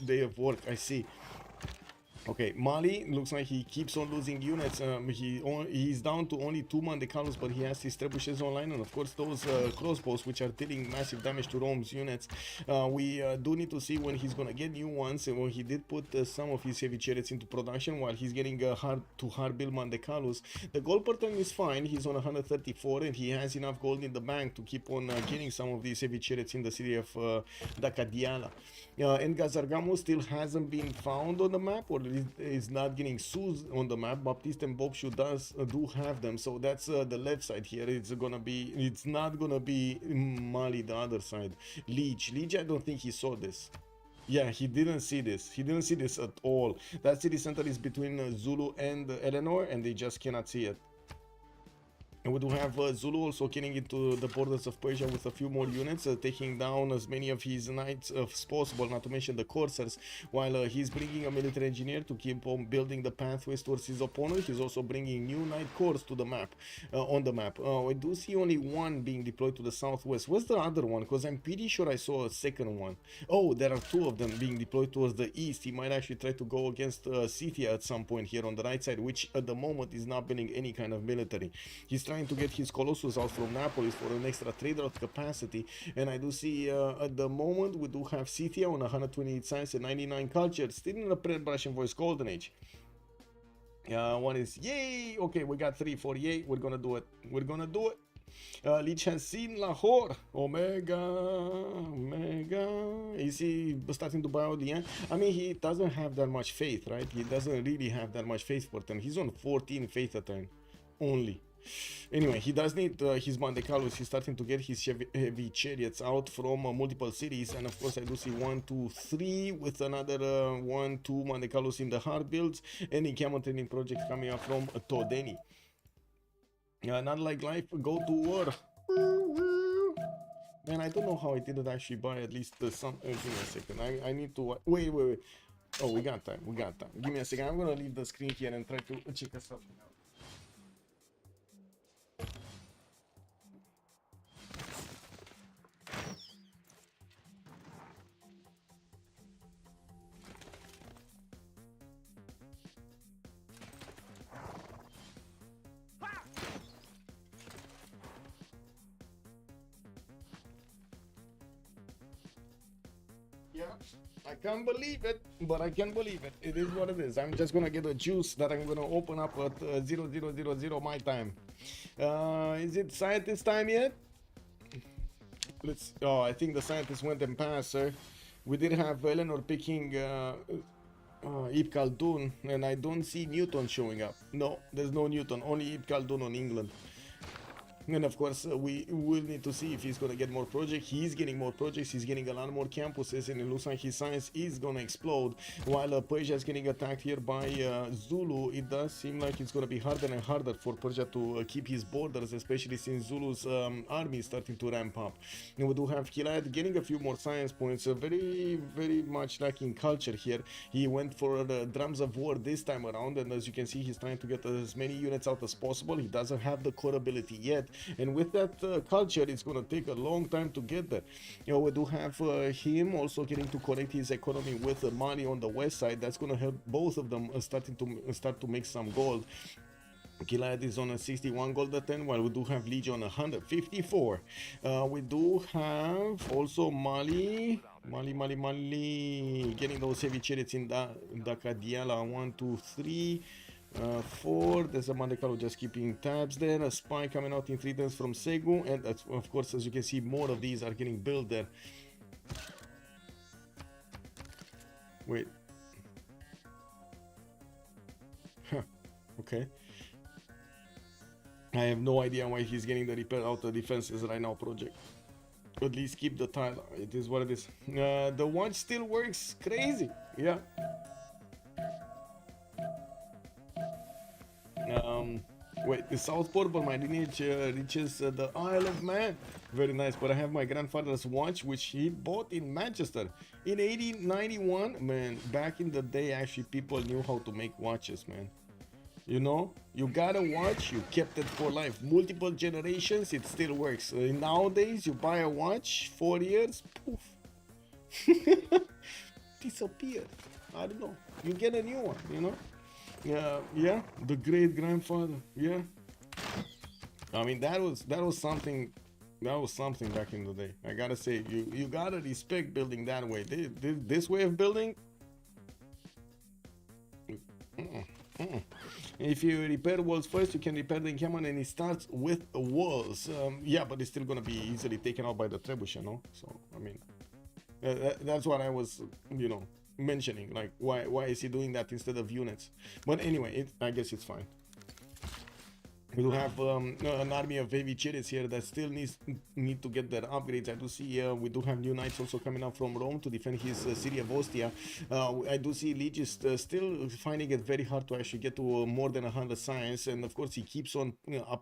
day of work. I see. Okay, Mali looks like he keeps on losing units. He's down to only 2 Mandecalus, but he has his trebuchets online, and of course those crossbows, which are dealing massive damage to Rome's units. We do need to see when he's gonna get new ones, and when he did put some of his heavy chariots into production, while he's getting hard build Mandecalus. The gold per turn is fine. He's on 134, and he has enough gold in the bank to keep on getting some of these heavy chariots in the city of Dakadiala. And Gazargamo still hasn't been found on the map, or is not getting sues on the map. Baptiste and Boubsho do have them, so that's the left side here. It's not gonna be Mali, the other side. Lege, I don't think he saw this. Yeah, he didn't see this at all. That city center is between Zulu and Eleanor, and they just cannot see it. And we do have Zulu also getting into the borders of Persia with a few more units, taking down as many of his knights as possible, not to mention the coursers, while he's bringing a military engineer to keep on building the pathways towards his opponent. He's also bringing new knight corps to the map, on the map. I do see only one being deployed to the southwest. Where's the other one? Because I'm pretty sure I saw a second one. Oh, there are 2 of them being deployed towards the east. He might actually try to go against Scythia at some point here on the right side, which at the moment is not building any kind of military. He's trying to get his Colossus out from Naples for an extra trade route capacity, and I do see at the moment we do have Scythia on 128 science and 99 culture, still in the pre-Russian voice golden age. One is yay. Okay, we got 3 for yay. We're gonna do it. Lege has seen Lahore. Omega. Is he starting to buy out the end? I mean, he doesn't have that much faith, right? He doesn't really have that much faith for turn. He's on 14 faith a turn only. Anyway, he does need his Mandecalus. He's starting to get his heavy chariots out from multiple cities, and of course I do see 1, 2, 3 with another 1, 2 Mandecalus in the hard builds, and in camel training project coming up from Todeni. Not like life, go to war. Man, I don't know how I didn't actually buy at least some. Give me a second. I need to wait. Oh, we got time. Give me a second. I'm gonna leave the screen here and try to check us out. Yeah, I can't believe it, but I can believe it. It is what it is. I'm just gonna get a juice that I'm gonna open up at 0000 my time. Is it scientist time yet? Let's. Oh, I think the scientist went and passed, sir. We did have Eleanor picking Ibn Khaldun, and I don't see Newton showing up. No, there's no Newton. Only Ibn Khaldun on England. And of course, we will need to see if he's going to get more projects. He's getting more projects. He's getting a lot more campuses. And it looks like his science is going to explode. While Persia is getting attacked here by Zulu, it does seem like it's going to be harder and harder for Persia to keep his borders, especially since Zulu's army is starting to ramp up. And we do have Killayad getting a few more science points. Very, very much lacking culture here. He went for the drums of war this time around. And as you can see, he's trying to get as many units out as possible. He doesn't have the core ability yet. And with that culture, it's going to take a long time to get there. You know, we do have him also getting to connect his economy with Mali on the west side. That's going to help both of them start to make some gold. Killayad is on a 61 gold at 10, while we do have Lege on 154. We do have also Mali getting those heavy chariots in Dakadiala 1, 2, 3. 4. There's a Mandecalo just keeping tabs there. A spy coming out in 3 turns from Segu, and of course, as you can see, more of these are getting built there. Wait. Huh. Okay. I have no idea why he's getting the repair out of defenses right now project. At least keep the tile. It is what it is. The watch still works crazy. Yeah. Wait, the South Portable, my lineage reaches the Isle of Man. Very nice, but I have my grandfather's watch, which he bought in Manchester in 1891. Man, back in the day, actually, people knew how to make watches, man. You know, you got a watch, you kept it for life. Multiple generations, it still works. Nowadays, you buy a watch, 4 years, poof. Disappear. I don't know. You get a new one, you know? Yeah, the great grandfather. Yeah, I mean that was something back in the day. I gotta say, you gotta respect building that way. This way of building. If you repair walls first, you can repair the encampment, and it starts with walls. Yeah, but it's still gonna be easily taken out by the trebuchet, you know. So I mean, that's what I was, you know, mentioning, like why is he doing that instead of units? But anyway, I guess it's fine. We do have an army of heavy chariots here that still need to get their upgrades. I do see we do have new knights also coming up from Rome to defend his city of Ostia. I do see Lege is still finding it very hard to actually get to more than 100 science, and of course he keeps on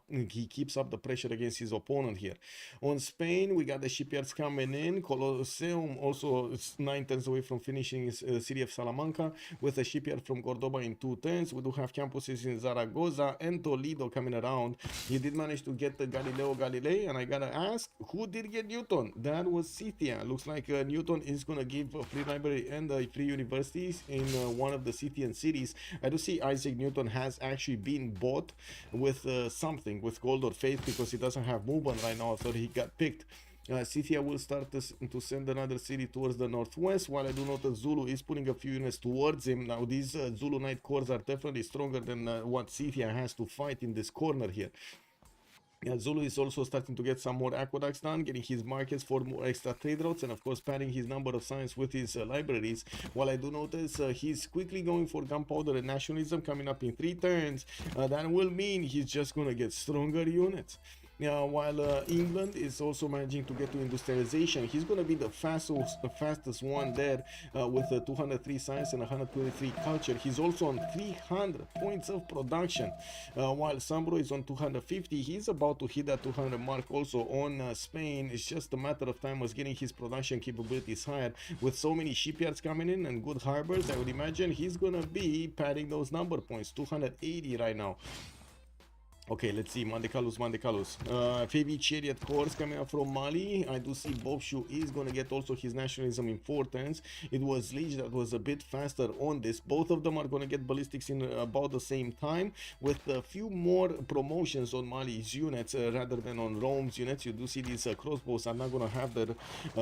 he keeps up the pressure against his opponent here. On Spain, we got the shipyards coming in. Colosseum also is 9 turns away from finishing his city of Salamanca, with a shipyard from Cordoba in 2 turns. We do have campuses in Zaragoza and Toledo coming around. He did manage to get the Galileo Galilei, and I gotta ask, who did get Newton? That was Scythia. Looks like Newton is gonna give a free library and free universities in one of the Scythian cities. I do see Isaac Newton has actually been bought with something, with gold or faith, because he doesn't have movement right now. I thought he got picked. Scythia will start to send another city towards the northwest, while I do note that Zulu is putting a few units towards him. Now, these Zulu Knight cores are definitely stronger than what Scythia has to fight in this corner here. Yeah, Zulu is also starting to get some more aqueducts done, getting his markets for more extra trade routes, and of course padding his number of science with his libraries. While I do notice he's quickly going for gunpowder and nationalism coming up in 3 turns. That will mean he's just gonna get stronger units. While England is also managing to get to industrialization, he's going to be the fastest one there with 203 science and 123 culture. He's also on 300 points of production, while SunBro is on 250. He's about to hit that 200 mark also on Spain. It's just a matter of time of getting his production capabilities higher. With so many shipyards coming in and good harbors, I would imagine he's going to be padding those number points, 280 right now. Okay, let's see. Mandicalus. Fabi Chariot Corps coming up from Mali. I do see Boubsho is going to get also his nationalism in 4 turns. It was Lege that was a bit faster on this. Both of them are going to get ballistics in about the same time, with a few more promotions on Mali's units rather than on Rome's units. You do see these crossbows are not going to have their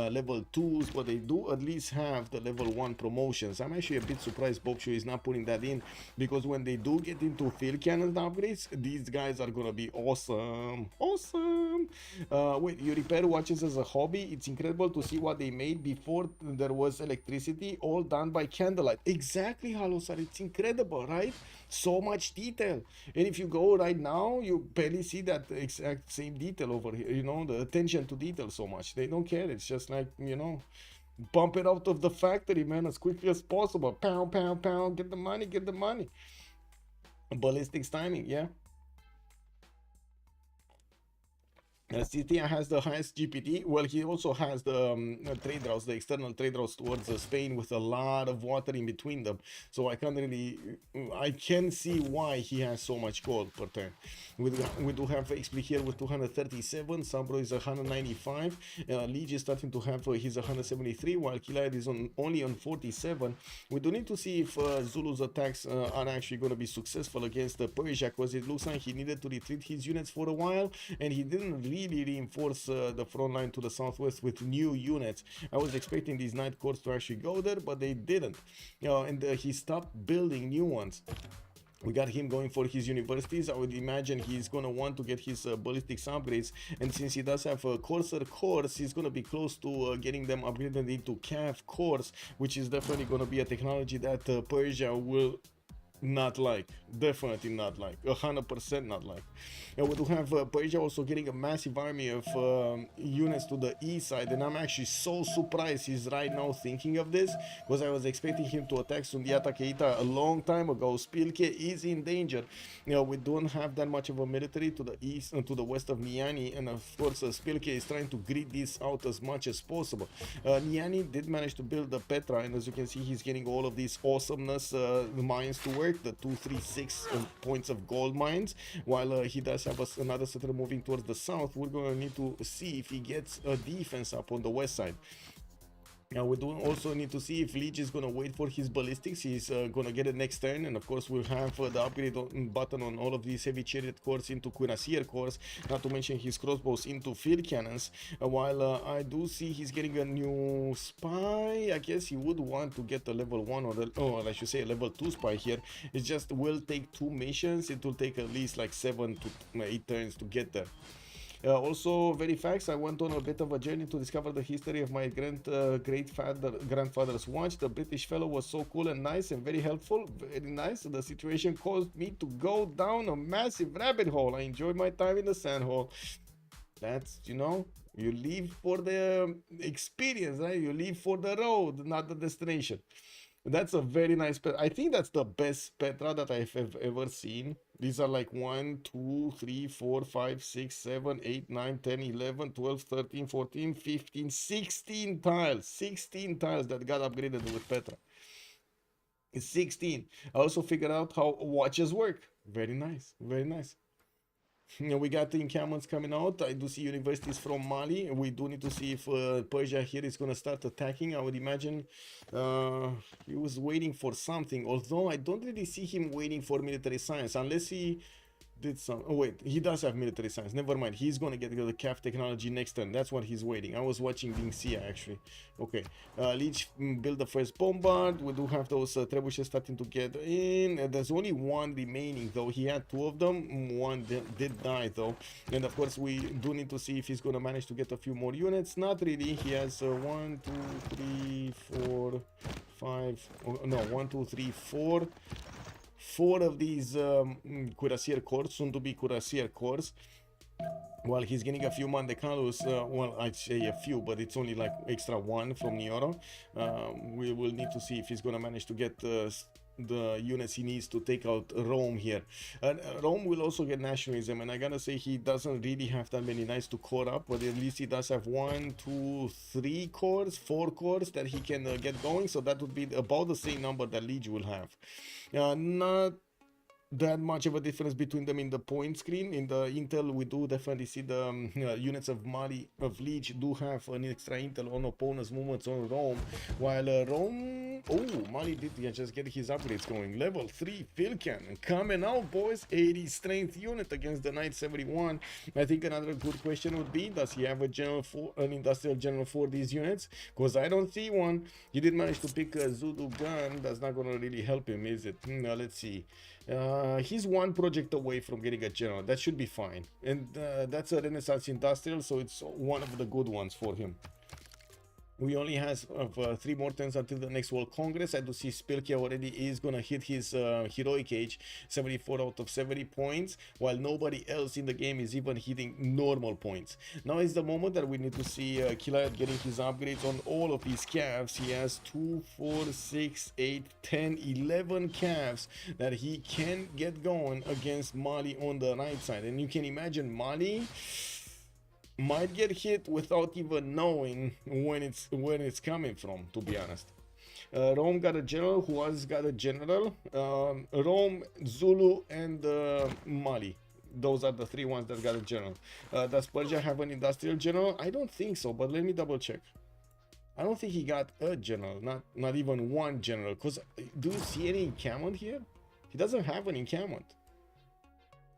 level 2s, but they do at least have the level 1 promotions. I'm actually a bit surprised Boubsho is not putting that in, because when they do get into field cannon upgrades, these guys are gonna be awesome. Wait, you repair watches as a hobby? It's incredible to see what they made before there was electricity, all done by candlelight. Exactly, Halosar, it's incredible, right? So much detail, and if you go right now, you barely see that exact same detail over here. You know, the attention to detail so much. They don't care. It's just like, you know, bump it out of the factory, man, as quickly as possible. Pound, get the money. Ballistics timing, yeah. Scythia has the highest GPT. Well, he also has the trade routes, the external trade routes towards Spain, with a lot of water in between them. So I can see why he has so much gold per turn. We do have Xpli here with 237. SunBro is 195. Lege is starting to have his 173, while Killayad is only on 47. We do need to see if Zulu's attacks are actually going to be successful against Persia, because it looks like he needed to retreat his units for a while, and he didn't really reinforce the front line to the southwest with new units. I was expecting these Knight Corps to actually go there, but they didn't. And he stopped building new ones. We got him going for his universities. I would imagine he's going to want to get his ballistics upgrades, and since he does have a Corsair course, he's going to be close to getting them upgraded into Cav course, which is definitely going to be a technology that Persia will not like. Definitely not like. 100% not like. And we do have Persia also getting a massive army of units to the east side, and I'm actually so surprised he's right now thinking of this, because I was expecting him to attack Sundeiata Keita a long time ago. Spylke is in danger. You know, we don't have that much of a military to the east and to the west of Niani, and of course Spylke is trying to grid this out as much as possible. Niani did manage to build the Petra, and as you can see, he's getting all of these awesomeness mines to work, the 236 points of gold mines, while he does have another settler moving towards the south. We're going to need to see if he gets a defense up on the west side. Now we do also need to see if Lege is going to wait for his ballistics. He's going to get it next turn, and of course we'll have the upgrade button on all of these heavy chariot cores into cuirassier cores, not to mention his crossbows into field cannons. While I do see he's getting a new spy. I guess he would want to get a level 1 or I should say a level 2 spy here. It just will take 2 missions. It will take at least like 7 to 8 turns to get there. Also, very facts, I went on a bit of a journey to discover the history of my grandfather's watch. The British fellow was so cool and nice and very helpful, very nice. The situation caused me to go down a massive rabbit hole. I enjoyed my time in the sand hole. That's, you know, you live for the experience, right? You live for the road, not the destination. That's a very nice pet. I think that's the best Petra that I've ever seen. These are like 1, 2, 3, 4, 5, 6, 7, 8, 9, 10, 11, 12, 13, 14, 15, 16 tiles. 16 tiles that got upgraded with Petra. It's 16. I also figured out how watches work. Very nice. Very nice. You know, we got the encampments coming out. I do see universities from Mali. We do need to see if Persia here is going to start attacking. I would imagine he was waiting for something, although I don't really see him waiting for military science, unless he did some. Oh wait, he does have military science. Never mind. He's gonna get the CAF technology next turn. That's what he's waiting. I was watching Lin Xia actually. Okay, Lege build the first bombard. We do have those trebuchets starting to get in. There's only one remaining though. He had two of them. One did die though. And of course we do need to see if he's gonna manage to get a few more units. Not really. He has 1, 2, 3, 4, 5. Oh, no, 1, 2, 3, 4. 4 of these cuirassier corps, soon to be cuirassier corps. While he's getting a few Mandecalos, well, I'd say a few, but it's only like extra one from Nioro. We will need to see if he's gonna manage to get the units he needs to take out Rome here. And Rome will also get nationalism, and I gotta say he doesn't really have that many knights to core up, but at least he does have 1, 2, 3 cores, 4 cores that he can get going, so that would be about the same number that Lege will have. Not that much of a difference between them in the point screen. In the intel we do definitely see the units of Mali, of Lege, do have an extra intel on opponents' movements on Rome, while Rome, oh, Mali did just get his upgrades going. Level 3 field cannon coming out, boys. 80 strength unit against the Knight 71. I think another good question would be, does he have a general for an industrial general for these units? Because I don't see one. He did manage to pick a Zulu gun. That's not gonna really help him, is it? Let's see. He's one project away from getting a general. That should be fine, and that's a Renaissance industrial, so it's one of the good ones for him. We only have 3 more turns until the next World Congress. I do see Spylke already is gonna hit his heroic age, 74 out of 70 points, while nobody else in the game is even hitting normal points. Now is the moment that we need to see Killayad getting his upgrades on all of his calves. He has 2, 4, 6, 8, 10, 11 calves that he can get going against Mali on the right side, and you can imagine Mali might get hit without even knowing when it's coming from, to be honest. Rome got a general. Who else got a general? Rome, Zulu, and Mali. Those are the 3 ones that got a general. Does Persia have an industrial general? I don't think so, but let me double check. I don't think he got a general, not even one general. Because do you see any encampment here? He doesn't have an encampment.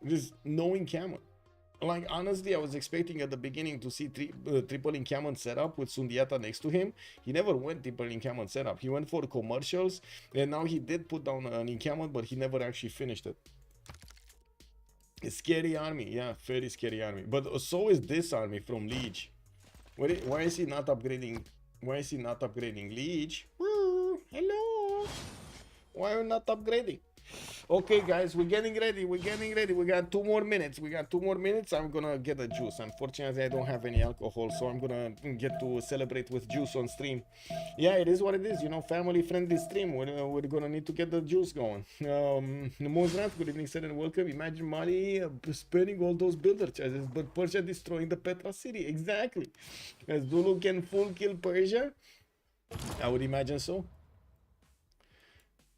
There's no encampment. Like, honestly, I was expecting at the beginning to see triple encampment setup with Sundeiata next to him. He never went triple encampment setup. He went for commercials, and now he did put down an encampment, but he never actually finished it. A scary army, yeah, very scary army. But so is this army from Lege. Why is he not upgrading? Why is he not upgrading Lege? Hello. Why are you not upgrading? Okay, guys, we're getting ready. We got 2 more minutes. I'm gonna get a juice. Unfortunately, I don't have any alcohol, so I'm gonna get to celebrate with juice on stream. Yeah, it is what it is, you know, family friendly stream. We're gonna need to get the juice going. Mozart, good evening, sir, and welcome. Imagine Mali spending all those builder charges, but Persia destroying the Petra city. Exactly. As Zulu can full kill Persia, I would imagine so.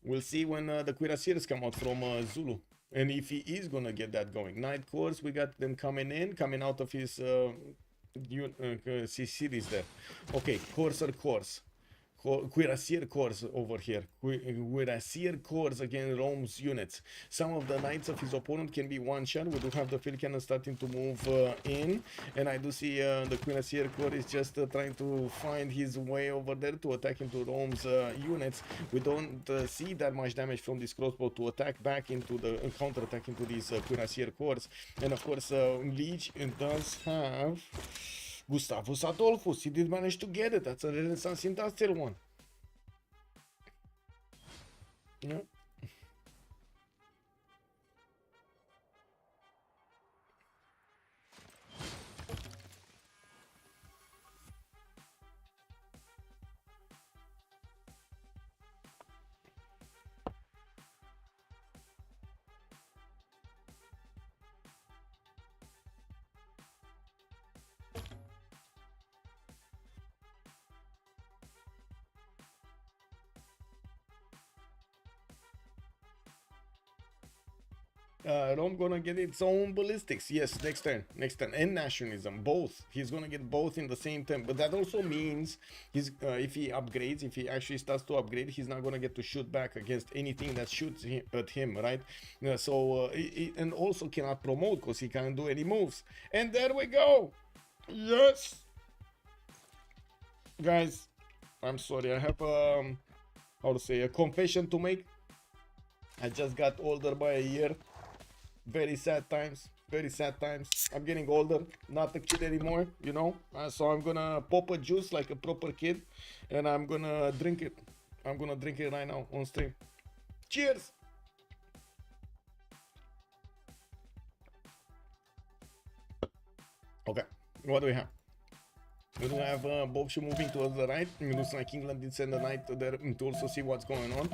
We'll see when the cuirassiers come out from Zulu, and if he is gonna get that going. Knight corps, we got them coming out of his cities there. Okay, corps. Cuirassier corps over here. Cuirassier corps against Rome's units. Some of the knights of his opponent can be one-shot. We do have the field cannon starting to move in, and I do see the Cuirassier corps is just trying to find his way over there to attack into Rome's units. We don't see that much damage from this crossbow to attack back into the counter-attack into these Cuirassier corps. And of course, Lege does have Gustavus Adolphus. He did manage to get it. That's a Renaissance industrial one. Yeah. Rome gonna get its own ballistics. Yes, next turn, and nationalism, both. He's gonna get both in the same turn. But that also means he's if he upgrades, if he actually starts to upgrade, he's not gonna get to shoot back against anything that shoots at him, right? And also cannot promote because he can't do any moves. And there we go. Yes, guys. I'm sorry. I have how to say, a confession to make. I just got older by a year. Very sad times. Very sad times. I'm getting older, not a kid anymore, you know. So I'm gonna pop a juice like a proper kid, and I'm gonna drink it. I'm gonna drink it right now on stream. Cheers. Okay, what do we have? We do have Boubsho moving towards the right. It looks like England did send a knight there to also see what's going on.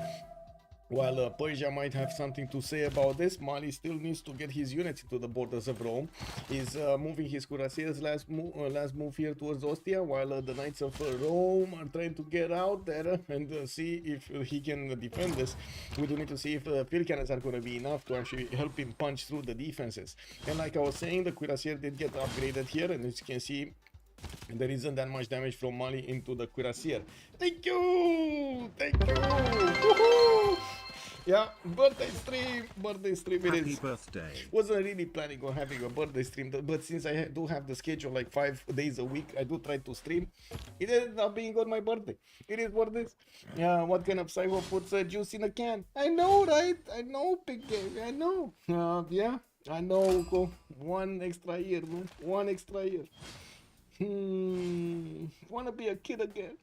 While Persia might have something to say about this, Mali still needs to get his units into the borders of Rome. He's moving his cuirassiers last move here towards Ostia, while the Knights of Rome are trying to get out there and see if he can defend this. We do need to see if field cannons are going to be enough to actually help him punch through the defenses. And like I was saying, the cuirassier did get upgraded here, and as you can see, there isn't that much damage from Mali into the cuirassier. Thank you! Thank you! Woohoo! Yeah, birthday stream it Happy is. birthday. Wasn't really planning on having a birthday stream, but since I do have the schedule like 5 days a week, I do try to stream. It ended up being on my birthday. It is what it is. Yeah, what kind of psycho puts juice in a can? I know, right? I know, big game. I know. Yeah, I know. Go 1 extra year, man. 1 extra year. Wanna be a kid again.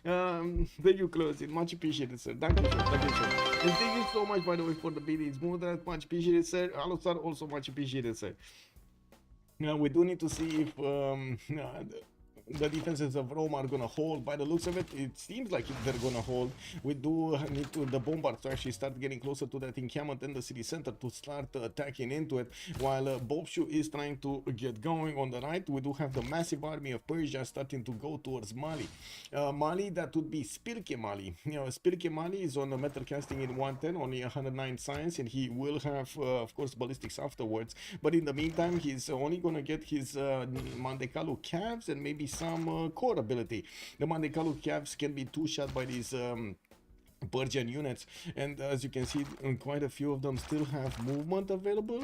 Thank you, closing. Much appreciated, sir. Thank you, sir. Thank you, sir. And thank you so much, by the way, for the BD. It's more than much appreciated, sir. Hello, sir. Also much appreciated, sir. Now we do need to see if the defenses of Rome are gonna hold. By the looks of it, it seems like they're gonna hold. We do need the bombards to actually start getting closer to that encampment in the city center to start attacking into it, while Boubsho is trying to get going on the right. We do have the massive army of Persia starting to go towards Mali. Mali, that would be Spylke Mali. You know, Spylke Mali is on the metal casting in 110, only 109 science, and he will have, of course, ballistics afterwards. But in the meantime, he's only gonna get his Mandekalu calves and maybe some core ability. The Mandekalu calves can be two-shot by these Persian units, and as you can see, quite a few of them still have movement available.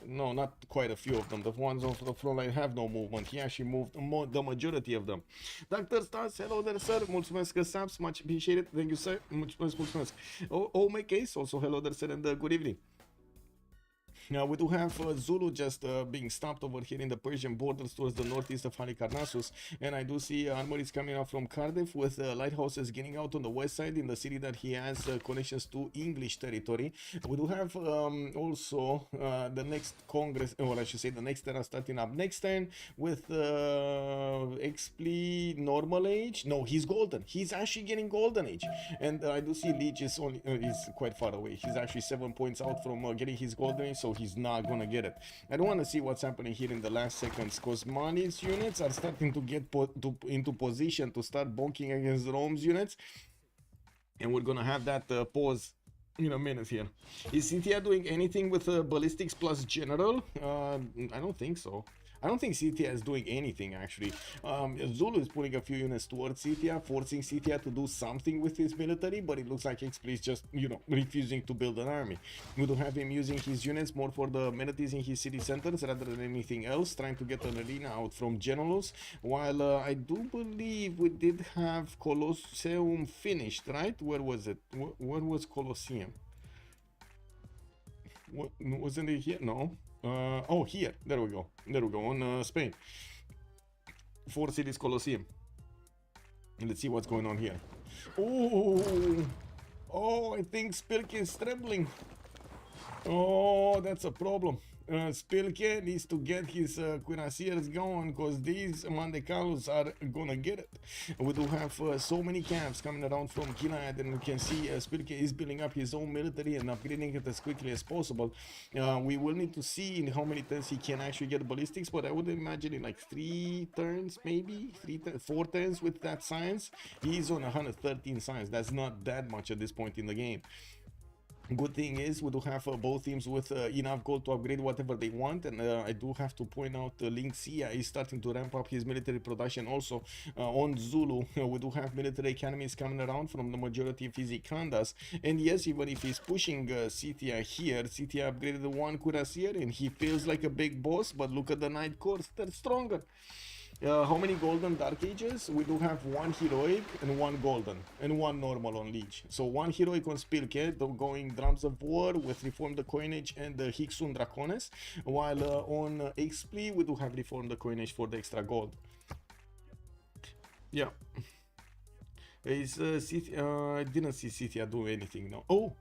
No, not quite a few of them. The ones on the front line have no movement. He actually moved the majority of them. Dr. Stars, hello there, sir. Mulțumesc, Saps, much appreciated. Thank you, sir. Mulțumesc. Oh, my case, also hello there, sir, and good evening. Now we do have Zulu just being stopped over here in the Persian borders towards the northeast of Halicarnassus, and I do see armories coming out from Cardiff with lighthouses getting out on the west side in the city that he has connections to English territory. We do have also the next Congress, or I should say the next era starting up next turn with Xpli normal age. No, he's golden. He's actually getting golden age, and I do see Lege is only is quite far away. He's actually 7 points out from getting his golden age, so he's not gonna get it. I don't want to see what's happening here in the last seconds, because Mali's units are starting to get into position to start bonking against Rome's units, and we're gonna have that pause in a minute here. Is Scythia doing anything with ballistics plus general? I don't think so. I don't think Scythia is doing anything, actually. Zulu is putting a few units towards Scythia, forcing Scythia to do something with his military, but it looks like Xpli is just, you know, refusing to build an army. We do have him using his units more for the amenities in his city centers rather than anything else, trying to get an arena out from Generals, while I do believe we did have Colosseum finished, right? Where was it? Where was Colosseum? Wasn't it here? No. Oh, here. There we go. There we go. On Spain. 4 cities Colosseum. Let's see what's going on here. Oh, I think Spylke is trembling. Oh, that's a problem. Spylke needs to get his cuirassiers going, because these Mandecalus are gonna get it. We do have so many camps coming around from Killayad, and we can see Spylke is building up his own military and upgrading it as quickly as possible. We will need to see in how many turns he can actually get ballistics, but I would imagine in like 3 turns, maybe 4 turns with that science. He's on 113 science. That's not that much at this point in the game. Good thing is we do have both teams with enough gold to upgrade whatever they want, and I do have to point out Lin Xia is starting to ramp up his military production also on Zulu. We do have military academies coming around from the majority of his Ikandas, and yes, even if he's pushing Scythia here, Scythia upgraded the one cuirassier and he feels like a big boss, but look at the Knight Corps, they're stronger. How many golden dark ages? We do have one heroic and one golden and one normal on Lege. So one heroic on Spylke, going drums of war with reform the coinage and the Hixun Dracones, while on Xpli we do have reform the coinage for the extra gold. Yeah. Is I didn't see Scythia do anything. No. Oh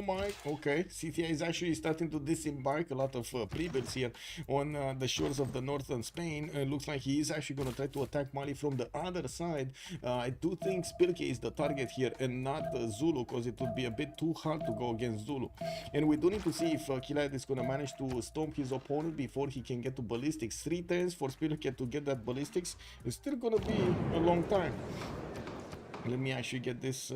my. Okay, Scythia is actually starting to disembark a lot of pre-builds here on the shores of the northern Spain. Looks like he is actually going to try to attack Mali from the other side. I do think Spylke is the target here and not Zulu, because it would be a bit too hard to go against Zulu. And we do need to see if Killayad is going to manage to stomp his opponent before he can get to ballistics. 3 turns for Spylke to get that ballistics is still going to be a long time. Let me actually get this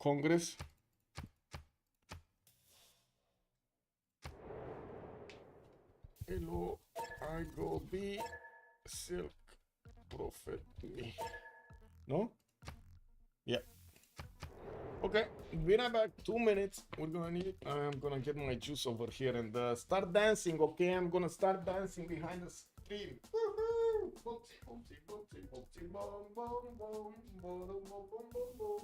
Congress. Hello, I go be Silk Prophet me. No? Yeah. Okay, be right back. 2 minutes. We're gonna need. I'm gonna get my juice over here and start dancing. Okay, I'm gonna start dancing behind the screen. Woohoo! Boopsie, boopsie, boopsie, boopsie, boom, boom, boom, boom, boom, boom, boom, boom.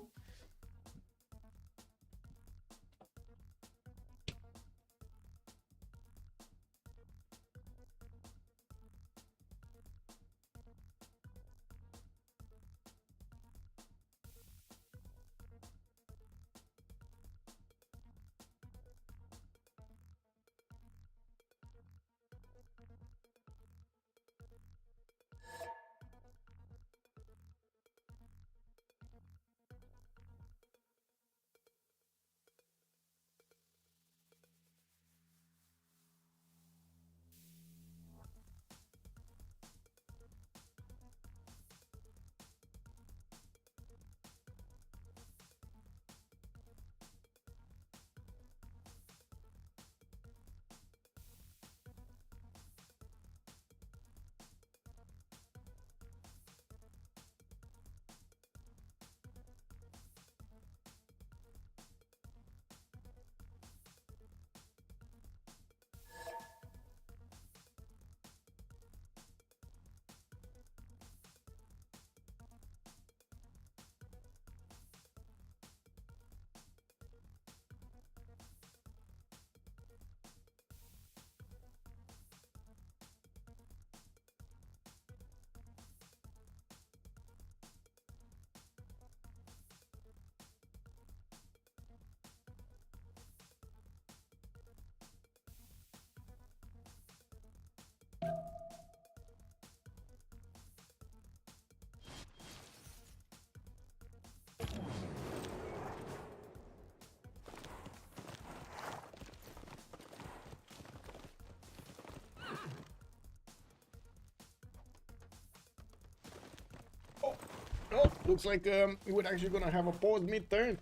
Oh, looks like we're actually gonna have a pause mid-turn.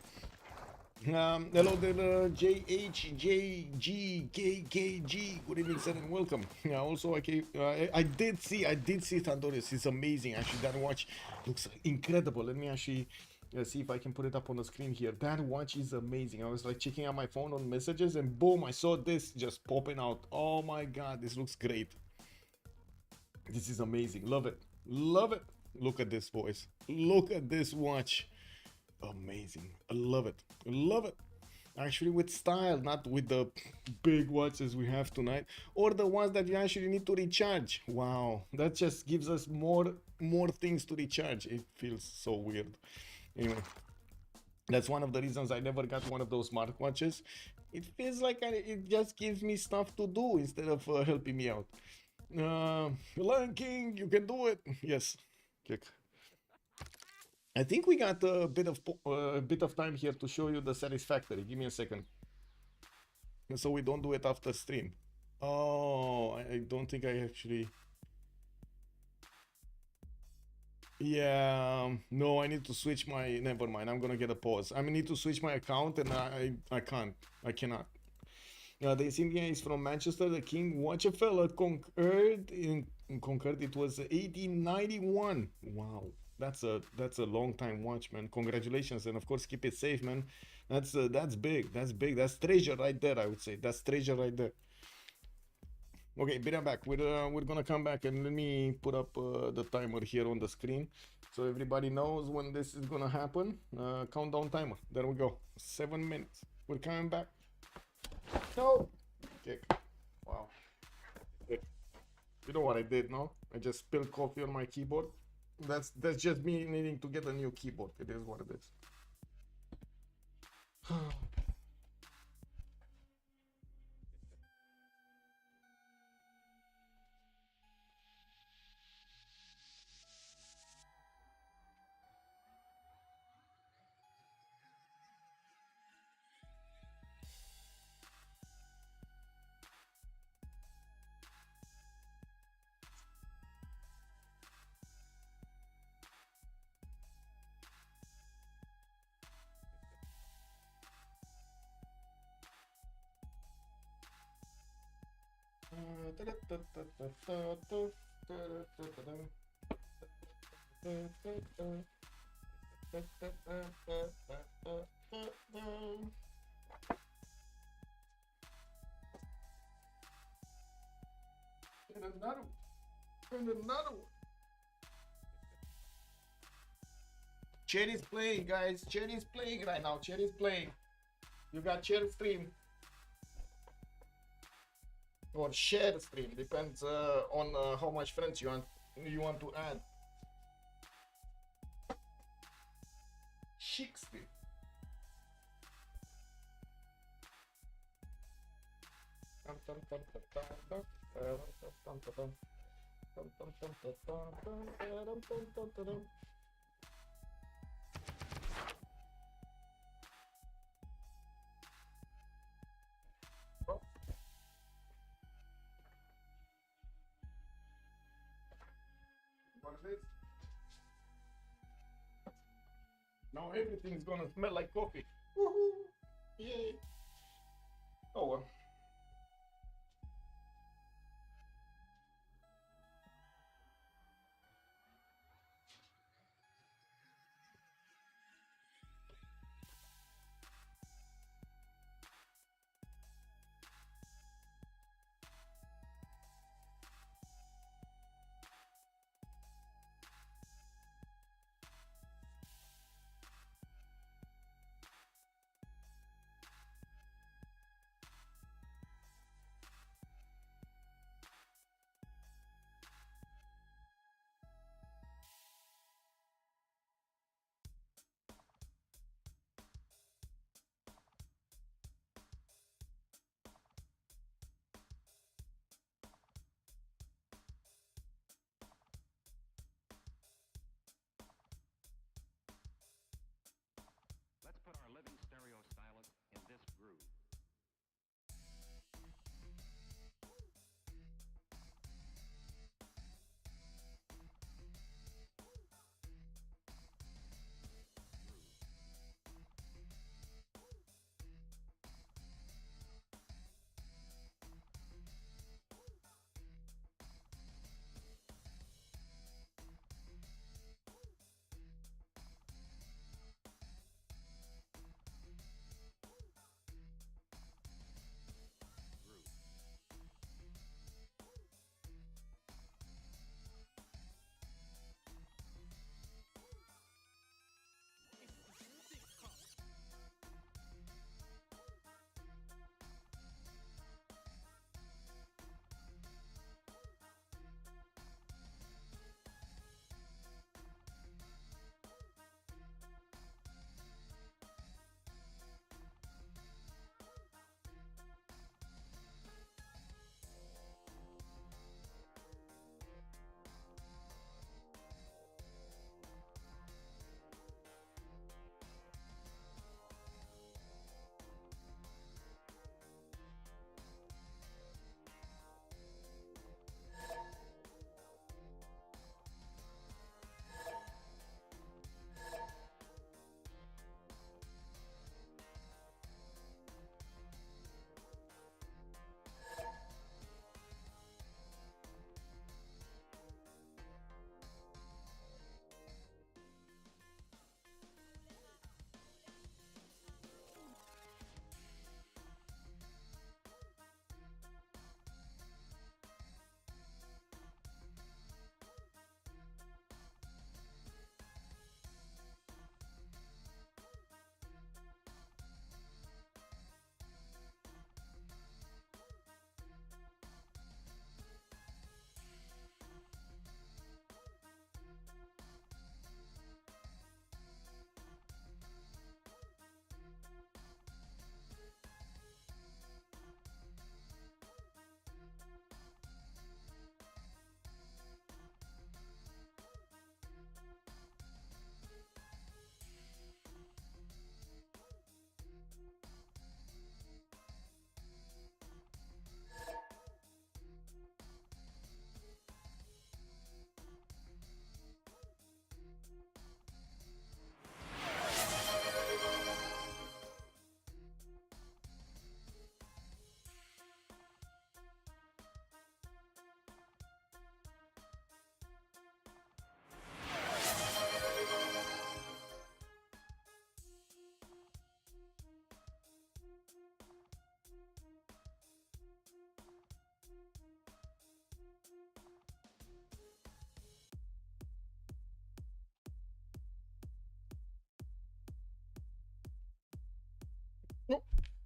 Hello there, JHJGKKG. Good evening, sir, and welcome. Also, I did see Thunderous. It's amazing. Actually, that watch looks incredible. Let me actually see if I can put it up on the screen here. That watch is amazing. I was like checking out my phone on messages, and boom, I saw this just popping out. Oh my god, this looks great. This is amazing. Love it. Love it. Look at this, boys. Look at this watch. Amazing. I love it. I love it. Actually with style, not with the big watches we have tonight, or the ones that you actually need to recharge. Wow, that just gives us more things to recharge. It feels so weird. Anyway, that's one of the reasons I never got one of those smartwatches. It feels like it just gives me stuff to do instead of helping me out. Lion King, you can do it. Yes. Click. I think we got a bit of time here to show you the Satisfactory. Give me a second. So we don't do it after stream. Oh, I don't think I actually... Yeah, no, I need to switch my. Never mind. I'm gonna get a pause. I need to switch my account, and I can't. I cannot. The East India is from Manchester. The King Watch a fella conquered. It was 1891. Wow, that's a long time watch, man. Congratulations, and of course keep it safe, man. That's big. That's big. That's treasure right there. I would say that's treasure right there. Okay, be right back. We're gonna come back and let me put up the timer here on the screen, so everybody knows when this is gonna happen. Countdown timer. There we go. 7 minutes. We're coming back. No. Okay. Wow. You know what I did, no? I just spilled coffee on my keyboard. That's just me needing to get a new keyboard. It is what it is. And another one. And another one. Chat is playing, guys. Chat is playing right now. Chat is playing. You got chat stream or share stream. Depends on how much friends you want to add. Chic stream. What is this? Now everything's gonna smell like coffee. Woohoo! Yay! Oh well.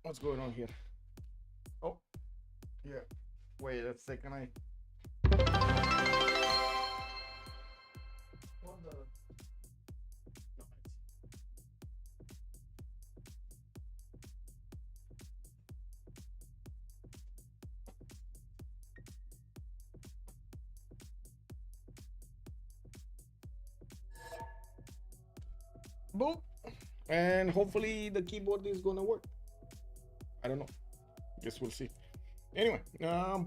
What's going on here? Oh, yeah. Wait a second. What the? No, boom. And hopefully the keyboard is gonna work. I don't know. Guess we'll see. Anyway,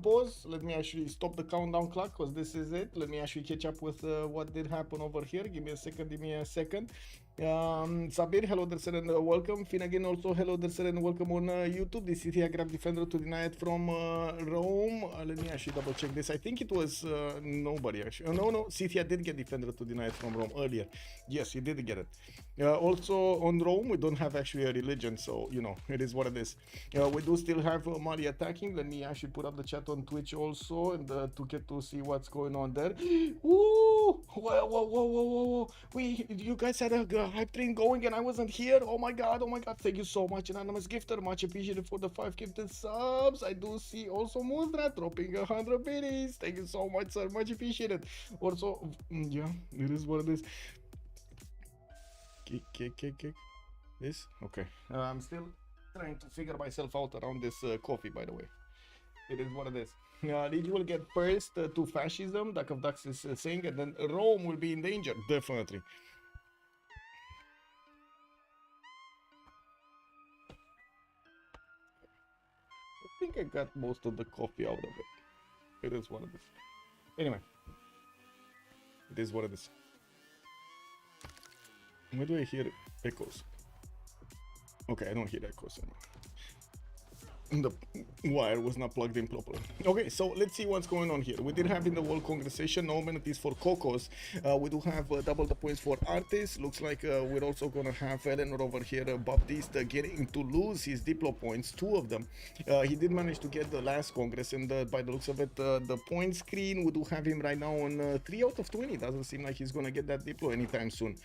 pause. Let me actually stop the countdown clock because this is it. Let me actually catch up with what did happen over here. Give me a second. Give me a second. Sabir, hello there, sir, and welcome. Finnegan, also hello there, sir, and welcome on YouTube. The Scythia grabbed defender to deny it from Rome. Let me actually double check this. I think it was nobody actually. No, Scythia did get defender to deny it from Rome earlier. Yes, he did get it. Also on Rome, we don't have actually a religion, so you know it is what it is. We do still have Mali attacking. Let me actually put up the chat on Twitch also, and to get to see what's going on there. Woo! Whoa! You guys had a hype train going, and I wasn't here. Oh my god! Thank you so much, anonymous gifter. Much appreciated for the 5 gifted subs. I do see also Musa dropping 100 biddies. Thank you so much, sir. Much appreciated. Also, yeah, it is what it is. Kick. This? Okay. I'm still trying to figure myself out around this coffee, by the way. It is what it is. Lege will get first to fascism, Duck of Ducks is saying, and then Rome will be in danger, definitely. I think I got most of the coffee out of it. It is what it is. Anyway. It is what it is. Where do I hear echoes? Okay, I don't hear echoes anymore. The wire was not plugged in properly. Okay, so let's see what's going on here. We did have in the World Congress session no amenities for Cocos. We do have double the points for Artists. Looks like we're also gonna have Eleanor over here, Baptiste getting to lose his Diplo points, 2 of them. He did manage to get the last Congress, and by the looks of it, the point screen, we do have him right now on 3 out of 20. Doesn't seem like he's gonna get that Diplo anytime soon.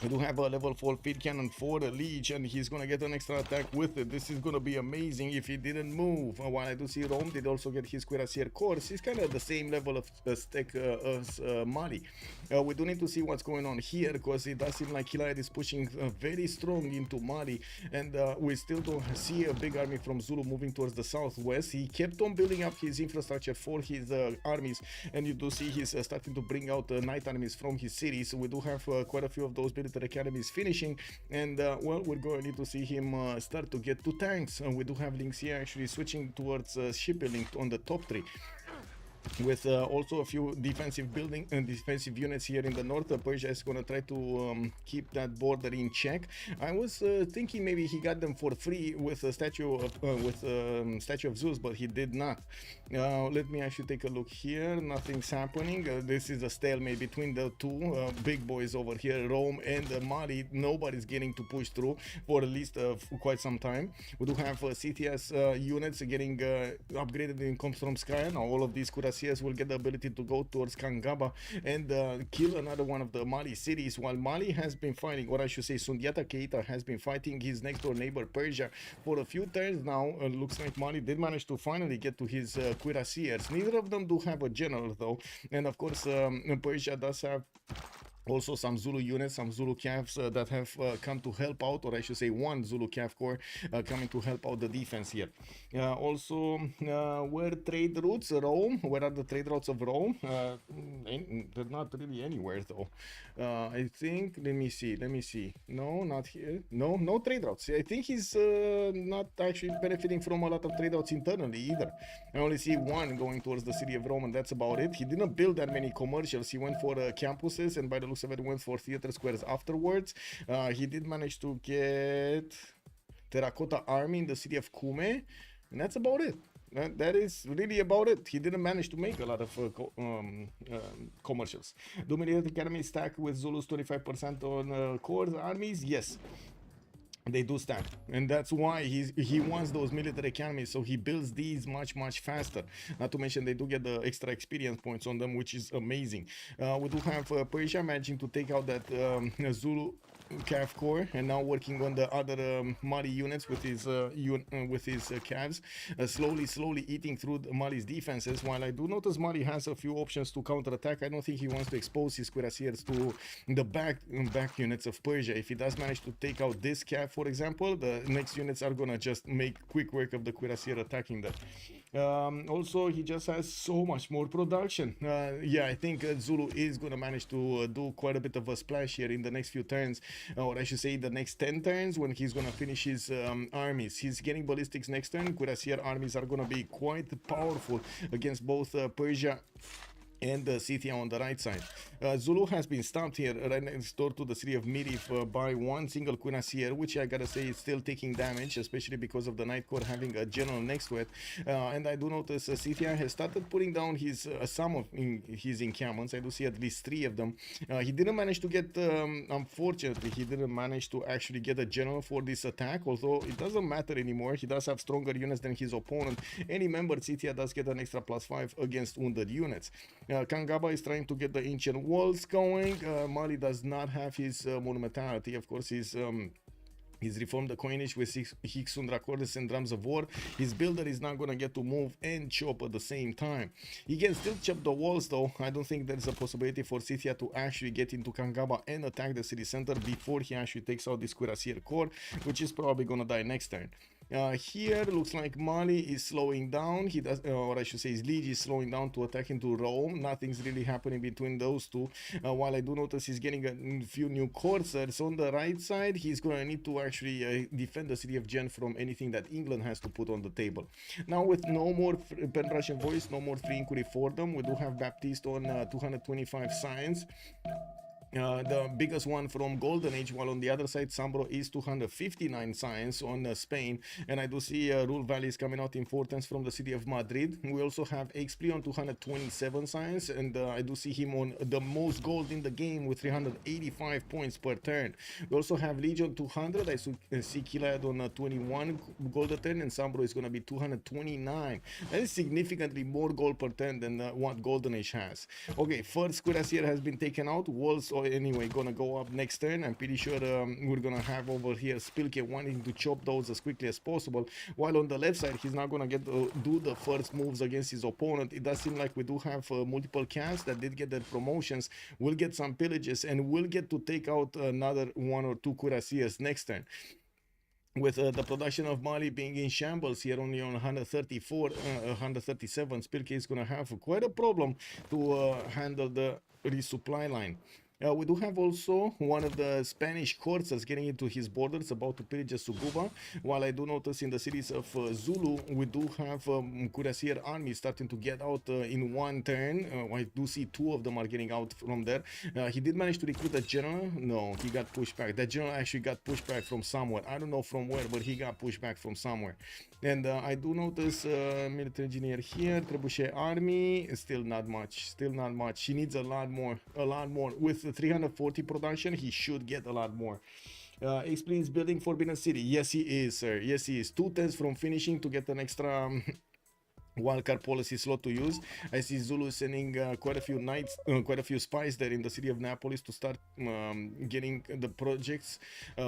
We do have a level 4 field cannon for the Lege, and he's gonna get an extra attack with it. This is gonna be amazing if he didn't move. While I do see Rome did also get his cuirassier course. He's kind of the same level of stack as Mali. We do need to see what's going on here, because it does seem like Killayad is pushing very strong into Mali, and we still don't see a big army from Zulu moving towards the southwest. He kept on building up his infrastructure for his armies, and you do see he's starting to bring out night armies from his cities. So we do have quite a few of those military academies finishing, and well, we're going to need to see him start to get 2 tanks. We do have Lin Xia actually switching towards shipbuilding on the top 3, with also a few defensive building and defensive units here in the north. Persia is going to try to keep that border in check. I was thinking maybe he got them for free with a statue of statue of Zeus, but he did not. Let me actually take a look here. Nothing's happening. This is a stalemate between the two big boys over here, Rome and Mali. Nobody's getting to push through for at least quite some time. We do have Scythia's units getting upgraded in comes from Sky. Now all of these cuirassiers will get the ability to go towards Kangaba and kill another one of the Mali cities, while Mali has been fighting, or I should say Sundeiata Keita has been fighting his next door neighbor Persia for a few turns now. Looks like Mali did manage to finally get to his cuirassiers. Neither of them do have a general though, and of course Persia does have also some Zulu units, some Zulu calves that have come to help out, or I should say one Zulu calf corps coming to help out the defense here. Also, where trade routes? Rome. Where are the trade routes of Rome? They're not really anywhere though. I think, let me see. No, not here. No trade routes. I think he's not actually benefiting from a lot of trade routes internally either. I only see one going towards the city of Rome, and that's about it. He didn't build that many commercials. He went for campuses, and by the looks of it, went for theater squares afterwards. He did manage to get terracotta army in the city of Kume, and that's about it. That is really about it. He didn't manage to make a lot of commercials. Do military academy stack with Zulu's 25% on core armies? Yes. They do stack, and that's why he wants those military academies, so he builds these much faster. Not to mention they do get the extra experience points on them, which is amazing. We do have Persia managing to take out that Zulu cav core, and now working on the other Mali units with his calves, slowly eating through Mali's defenses. While I do notice Mali has a few options to counterattack, I don't think he wants to expose his cuirassiers to the back units of Persia. If he does manage to take out this cav, for example, the next units are gonna just make quick work of the cuirassier attacking that. Also, he just has so much more production. Yeah, I think Zulu is gonna manage to do quite a bit of a splash here in the next few turns, or I should say the next 10 turns, when he's gonna finish his armies. He's getting ballistics next turn. Cuirassier armies are gonna be quite powerful against both Persia and Scythia on the right side. Zulu has been stopped here right next door to the city of Mirif by one single cuirassier, which I gotta say is still taking damage, especially because of the Night Corps having a general next to it. And I do notice Scythia has started putting down his some of his encampments. I do see at least 3 of them. He didn't manage to get, unfortunately, he didn't manage to actually get a general for this attack, although it doesn't matter anymore. He does have stronger units than his opponent. And remember, Scythia does get an extra +5 against wounded units. Kangaba is trying to get the ancient walls going. Mali does not have his monumentality. Of course, he's reformed the coinage with Hixun Dracordes and Drums of War. His builder is not going to get to move and chop at the same time. He can still chop the walls though. I don't think there's a possibility for Scythia to actually get into Kangaba and attack the city center before he actually takes out this Cuirassier Corps, which is probably going to die next turn. Here looks like Mali is slowing down. He does, or I should say, his Lege is slowing down to attack into Rome. Nothing's really happening between those two. While I do notice he's getting a few new coursers on the right side, he's going to need to actually defend the city of Gen from anything that England has to put on the table. Now, with no more Pen-Russian voice, no more 3 inquiry for them, we do have Baptiste on 225 science. The biggest one from Golden Age, while on the other side SunBro is 259 science on Spain, and I do see Rule Valleys coming out importance from the city of Madrid. We also have Xpli on 227 science, and I do see him on the most gold in the game with 385 points per turn. We also have Lege on 200. I see Killayad on 21 gold a turn, and SunBro is going to be 229. That is significantly more gold per turn than what Golden Age has. Okay, first Cuirassier has been taken out. Walls anyway gonna go up next turn. I'm pretty sure we're gonna have over here Spylke wanting to chop those as quickly as possible, while on the left side he's not gonna get to do the first moves against his opponent. It does seem like we do have multiple cats that did get their promotions. We'll get some pillages and we'll get to take out another 1 or 2 cuirassiers next turn. With the production of Mali being in shambles here, only on 134, 137, Spylke is going to have quite a problem to handle the resupply line. We do have also one of the Spanish coursers getting into his borders, about to pillage Suguba, while I do notice in the cities of Zulu, we do have Cuirassier armies starting to get out in one turn. I do see 2 of them are getting out from there. He did manage to recruit a general. No, he got pushed back. That general actually got pushed back from somewhere. I don't know from where, but he got pushed back from somewhere. And I do notice military engineer here, Trebuchet army, still not much, He needs a lot more. With the 340 production, he should get a lot more. Xpli is building Forbidden City. Yes, he is, sir. Yes, he is. 2 turns from finishing to get an extra wildcard policy slot to use. I see Zulu sending quite a few knights, quite a few spies there in the city of Naples to start getting the projects.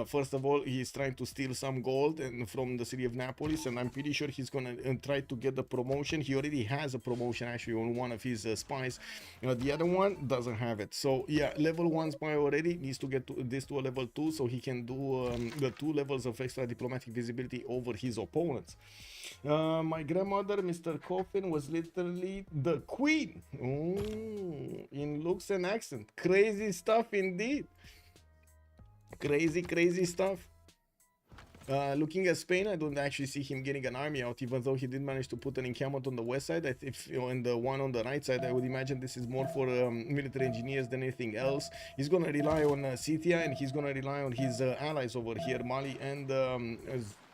First of all, he's trying to steal some gold from the city of Naples, and I'm pretty sure he's gonna try to get the promotion. He already has a promotion actually on one of his spies. The other one doesn't have it. So yeah, level 1 spy already needs to get this to a level 2, so he can do the 2 levels of extra diplomatic visibility over his opponents. My grandmother, Mr. Coffin, was literally the queen. Ooh, in looks and accent. Crazy stuff indeed. Crazy stuff. Looking at Spain, I don't actually see him getting an army out, even though he did manage to put an encampment on the west side. And the one on the right side, I would imagine this is more for military engineers than anything else. He's going to rely on Scythia, and he's going to rely on his allies over here, Mali and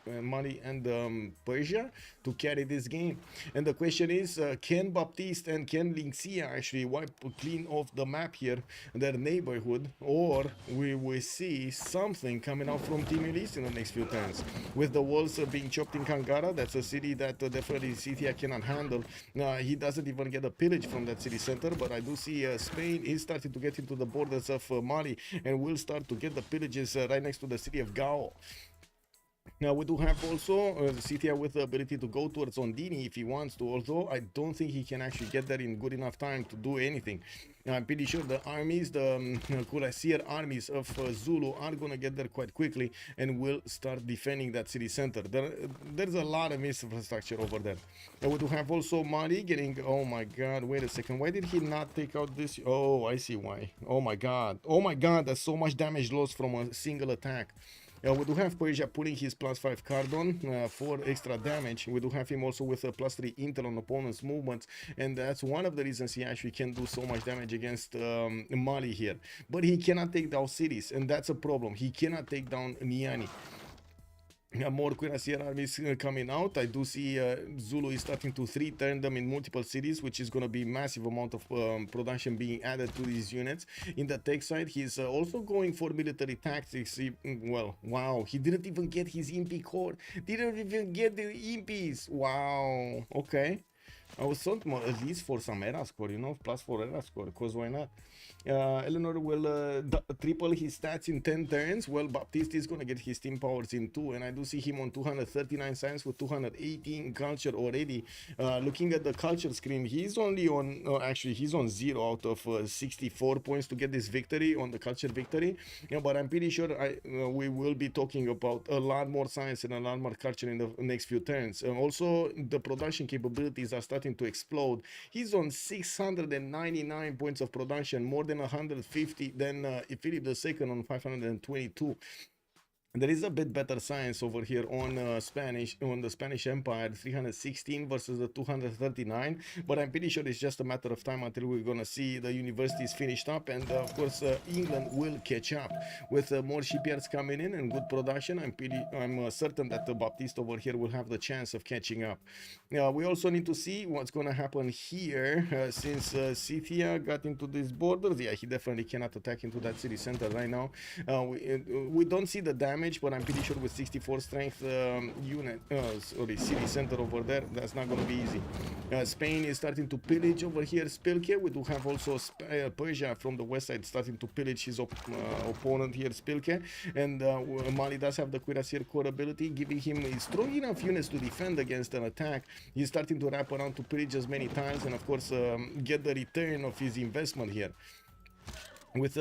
Mali and Persia to carry this game. And the question is, can Baptiste and can Lin Xia actually wipe clean off the map here, their neighborhood, or we will see something coming out from Team Ulyss in the next few turns? With the walls being chopped in Kangara, that's a city that definitely Scythia cannot handle. He doesn't even get a pillage from that city center, but I do see Spain is starting to get into the borders of Mali and will start to get the pillages right next to the city of Gao. Now we do have also Scythia with the ability to go towards Ondini if he wants to, although I don't think he can actually get there in good enough time to do anything. I'm pretty sure the armies, the Killayad armies of Zulu are gonna get there quite quickly and will start defending that city center. There's a lot of infrastructure over there. And we do have also Mali getting, oh my god, wait a second, why did he not take out this? Oh, I see why. Oh my god, there's so much damage lost from a single attack. We do have Persia pulling his +5 cardon for extra damage. We do have him also with a +3 intel on opponent's movements, and that's one of the reasons he actually can do so much damage against Mali here. But he cannot take down cities, and that's a problem. He cannot take down Niani. More Cuirassier armies coming out. I do see Zulu is starting to 3-turn them in multiple cities, which is going to be massive amount of production being added to these units. In the tech side, he's also going for military tactics. Well, wow, he didn't even get his MP core. Didn't even get the imps. Wow, okay. I was thought more at least for some era score, you know, +4 era score, because why not? Eleanor will triple his stats in 10 turns. Well, Baptiste is going to get his team powers in 2, and I do see him on 239 science with 218 culture already. Looking at the culture screen, he's only on, actually, he's on 0 out of 64 points to get this victory on the culture victory. Yeah, but I'm pretty sure we will be talking about a lot more science and a lot more culture in the next few turns. Also, the production capabilities are starting to explode. He's on 699 points of production, more than 150 than Philip II on 522. There is a bit better science over here on the Spanish Empire, 316 versus the 239, but I'm pretty sure it's just a matter of time until we're gonna see the universities finished up, and of course England will catch up with more shipyards coming in and good production. I'm certain that the Baptiste over here will have the chance of catching up. We also need to see what's gonna happen here since Scythia got into these borders. Yeah, he definitely cannot attack into that city center right now. We don't see the damage, but I'm pretty sure with 64 strength city center over there, that's not going to be easy. Spain is starting to pillage over here Spylke. We do have also Persia from the west side starting to pillage his opponent here, Spylke, and Mali does have the Cuirassier core ability, giving him strong enough units to defend against an attack. He's starting to wrap around to pillage as many times and of course get the return of his investment here. With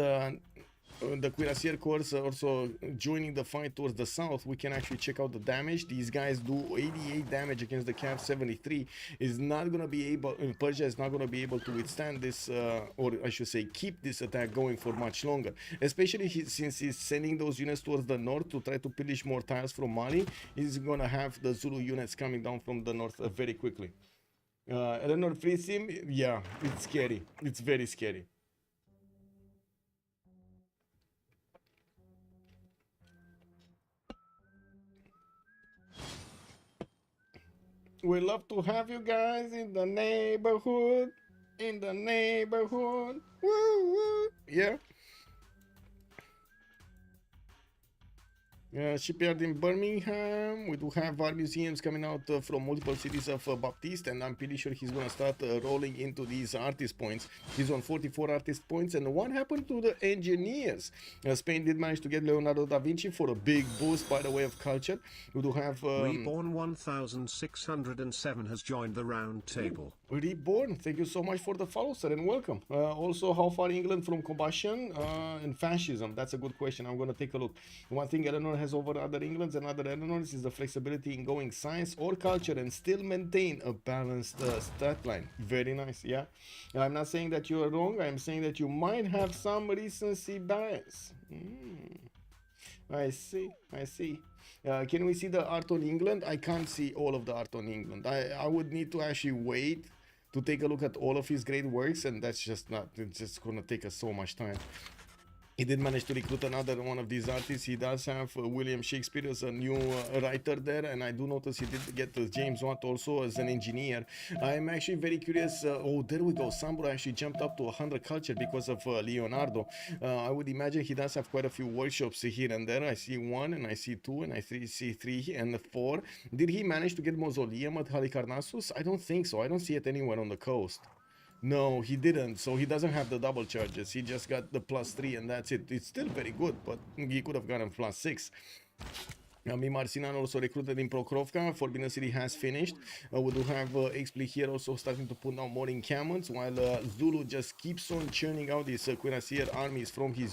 the Cuirassier corps also joining the fight towards the south, we can actually check out the damage. These guys do 88 damage against the Cav 73. Is not going to be able, Persia is not going to be able to withstand this, or I should say keep this attack going for much longer, especially since he's sending those units towards the north to try to pillage more tiles from Mali. He's going to have the Zulu units coming down from the north very quickly. Eleanor frees him. Yeah, it's scary. It's very scary. We love to have you guys in the neighborhood. In the neighborhood. Woo, woo. Yeah. Shipyard in Birmingham. We do have art museums coming out from multiple cities of Baptiste, and I'm pretty sure he's gonna start rolling into these artist points. He's on 44 artist points. And what happened to the engineers? Spain did manage to get Leonardo da Vinci for a big boost by the way of culture. We do have Reborn 1607 has joined the round table. Reborn, thank you so much for the follow, sir, and welcome. Also, how far England from combustion and fascism? That's a good question. I'm going to take a look. One thing Eleanor has over other Englands and other Eleanors is the flexibility in going science or culture and still maintain a balanced stat line. Very nice, yeah. I'm not saying that you are wrong. I'm saying that you might have some recency bias. I see, I see. Can we see the art on England? I can't see all of the art on England. I would need to actually wait to take a look at all of his great works, and that's just not, it's just gonna take us so much time. He did manage to recruit another one of these artists. He does have William Shakespeare as a new writer there, and I do notice he did get James Watt also as an engineer. I'm actually very curious. Oh, there we go. SunBro actually jumped up to 100 culture because of Leonardo. I would imagine he does have quite a few workshops here and there. I see 1, and I see 2, and I see 3 and 4. Did he manage to get Mausoleum at Halicarnassus? I don't think so. I don't see it anywhere on the coast. No, he didn't, so he doesn't have the double charges. He just got the +3 and that's it. It's still very good, but he could have gotten +6. Marcinan also recruited in Prokrovka. Forbidden City has finished. We do have Xpli here also starting to put down more encampments, while Zulu just keeps on churning out these cuirassier armies from his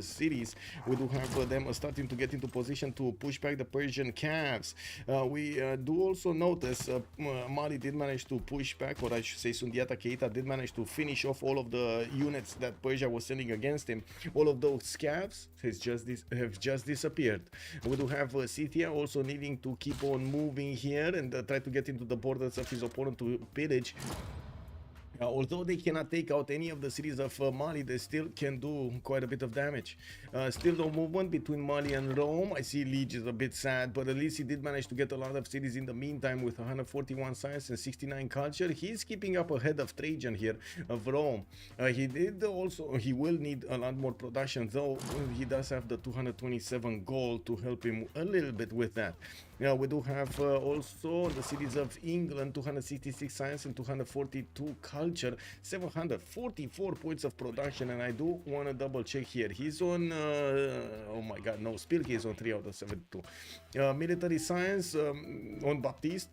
cities. We do have them starting to get into position to push back the Persian calves. We do also notice Mali did manage to push back, or I should say Sundeiata Keita did manage to finish off all of the units that Persia was sending against him. All of those calves have just disappeared. We do have Scythia also needing to keep on moving here and try to get into the borders of his opponent to pillage. Although they cannot take out any of the cities of Mali, they still can do quite a bit of damage. Still no movement between Mali and Rome. I see Lege is a bit sad, but at least he did manage to get a lot of cities in the meantime with 141 science and 69 culture. He's keeping up ahead of Trajan here, of Rome. He will need a lot more production, though he does have the 227 gold to help him a little bit with that. We do have also the cities of England, 266 science and 242 culture, 744 points of production, and I do want to double check here. He's on, oh my god, no, Spylke is on 3 out of 72. Military science on Baptiste.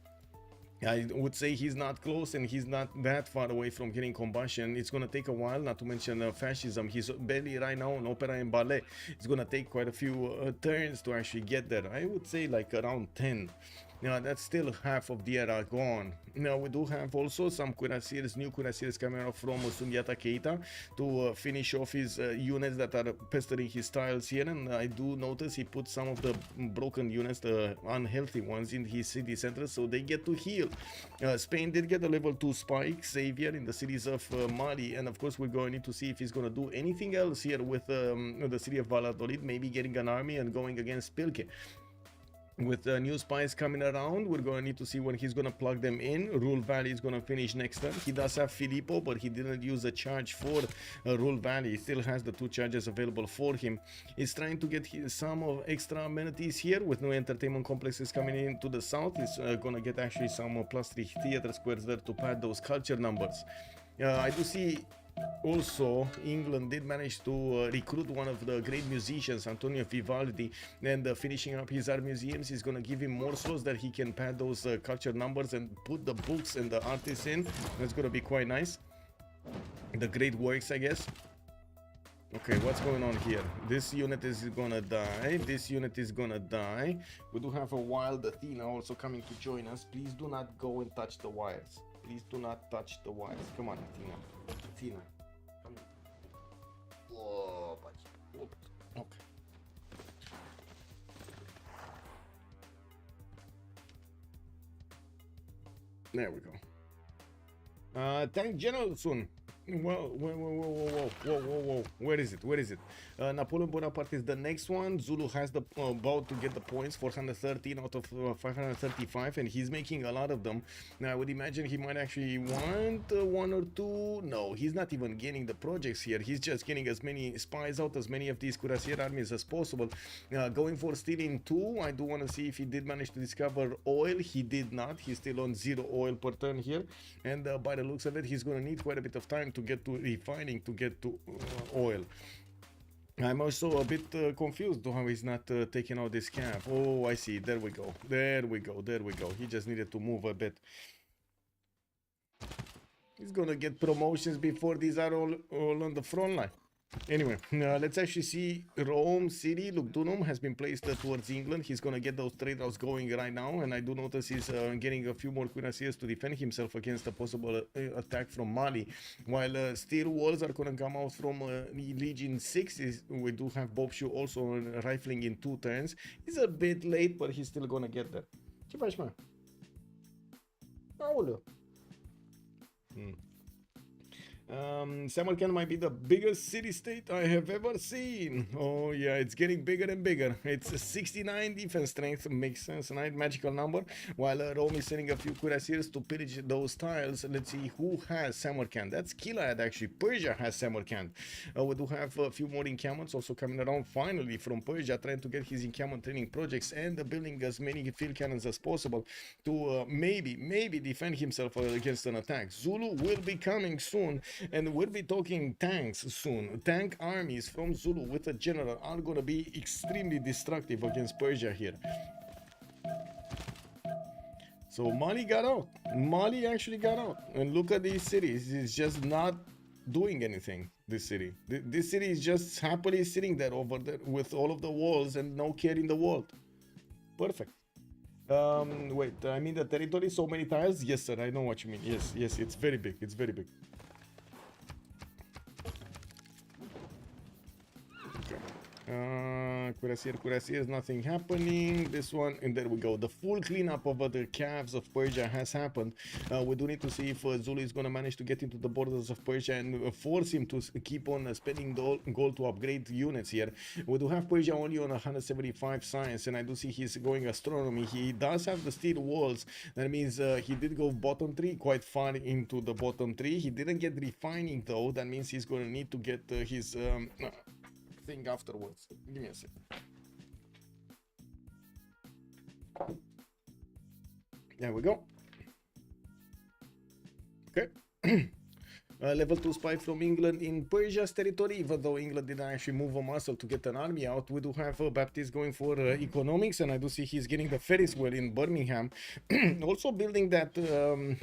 I would say he's not close and he's not that far away from getting combustion. It's going to take a while, not to mention fascism. He's barely right now on opera and ballet. It's going to take quite a few turns to actually get there. I would say like around 10. Now that's still half of the era gone. Now we do have also some cuirassiers, new cuirassiers coming out from Sundeiata Keita to finish off his units that are pestering his tiles here, and I do notice he put some of the broken units, the unhealthy ones, in his city centers so they get to heal. Spain did get a level 2 Spike Savior in the cities of Mali, and of course we're going to need to see if he's going to do anything else here with the city of Valladolid, maybe getting an army and going against Spylke. With new spies coming around, we're going to need to see when he's going to plug them in. Rule Valley is going to finish next turn. He does have Filippo, but he didn't use a charge for Rule Valley. He still has the 2 charges available for him. He's trying to get some of extra amenities here with new entertainment complexes coming in to the south. He's going to get actually some +3 theater squares there to pad those culture numbers. I do see also England did manage to recruit one of the great musicians, Antonio Vivaldi, and finishing up his art museums is going to give him more slots that he can pad those culture numbers and put the books and the artists in. That's going to be quite nice. The great works, I guess. Okay, what's going on here? This unit is gonna die. This unit is gonna die. We do have a wild Athena also coming to join us. Please do not go and touch the wires. Please do not touch the wires. Come on, Athena. Athena. Come on. Oh, okay. There we go. Thank General soon. Whoa. Where is it? Napoleon Bonaparte is the next one. Zulu has the about to get the points, 413 out of 535, and he's making a lot of them. Now I would imagine he might actually want 1 or 2. No, he's not even getting the projects here. He's just getting as many spies out, as many of these cuirassier armies as possible. Going for stealing 2. I do want to see if he did manage to discover oil. He did not. He's still on 0 oil per turn here, and by the looks of it, he's going to need quite a bit of time to get to refining to get to oil. I'm also a bit confused how he's not taking out this cap. Oh, I see. There we go. He just needed to move a bit. He's gonna get promotions before these are all on the front line. Anyway, let's actually see Rome City. Lugdunum has been placed towards England. He's going to get those trade routes going right now, and I do notice he's getting a few more cuirassiers to defend himself against a possible attack from Mali. While steel walls are going to come out from Legion 6, we do have Boubsho also rifling in 2 turns. He's a bit late, but he's still going to get there. Ce faci, mă? Aoleu! Samarkand might be the biggest city-state I have ever seen. Oh yeah, it's getting bigger and bigger. It's a 69 defense strength, makes sense, right? Magical number. While Rome is sending a few cuirassiers to pillage those tiles. Let's see who has Samarkand. That's Killayad actually. Persia has Samarkand. We do have a few more encampments also coming around finally from Persia, trying to get his encampment training projects and building as many field cannons as possible to maybe defend himself against an attack. Zulu will be coming soon. And we'll be talking tanks soon. Tank armies from Zulu with a general are gonna be extremely destructive against Persia here. So Mali got out. Mali actually got out. And look at these cities. It's just not doing anything, this city. This city is just happily sitting there over there with all of the walls and no care in the world. Perfect. Wait, I mean the territory, so many tiles? Yes, sir, I know what you mean. Yes, it's very big. It's very big. Cuirassiers, nothing happening. This one, and there we go. The full cleanup of the calves of Persia has happened. We do need to see if Zulu is going to manage to get into the borders of Persia and force him to keep on spending gold to upgrade units here. We do have Persia only on 175 science, and I do see he's going astronomy. He does have the steel walls. That means he did go bottom 3, quite far into the bottom 3. He didn't get refining though. That means he's going to need to get his thing afterwards. Give me a sec. There we go. Okay. Level 2 spy from England in Persia's territory, even though England didn't actually move a muscle to get an army out. We do have Baptiste going for economics, and I do see he's getting the Ferris wheel in Birmingham. Also building that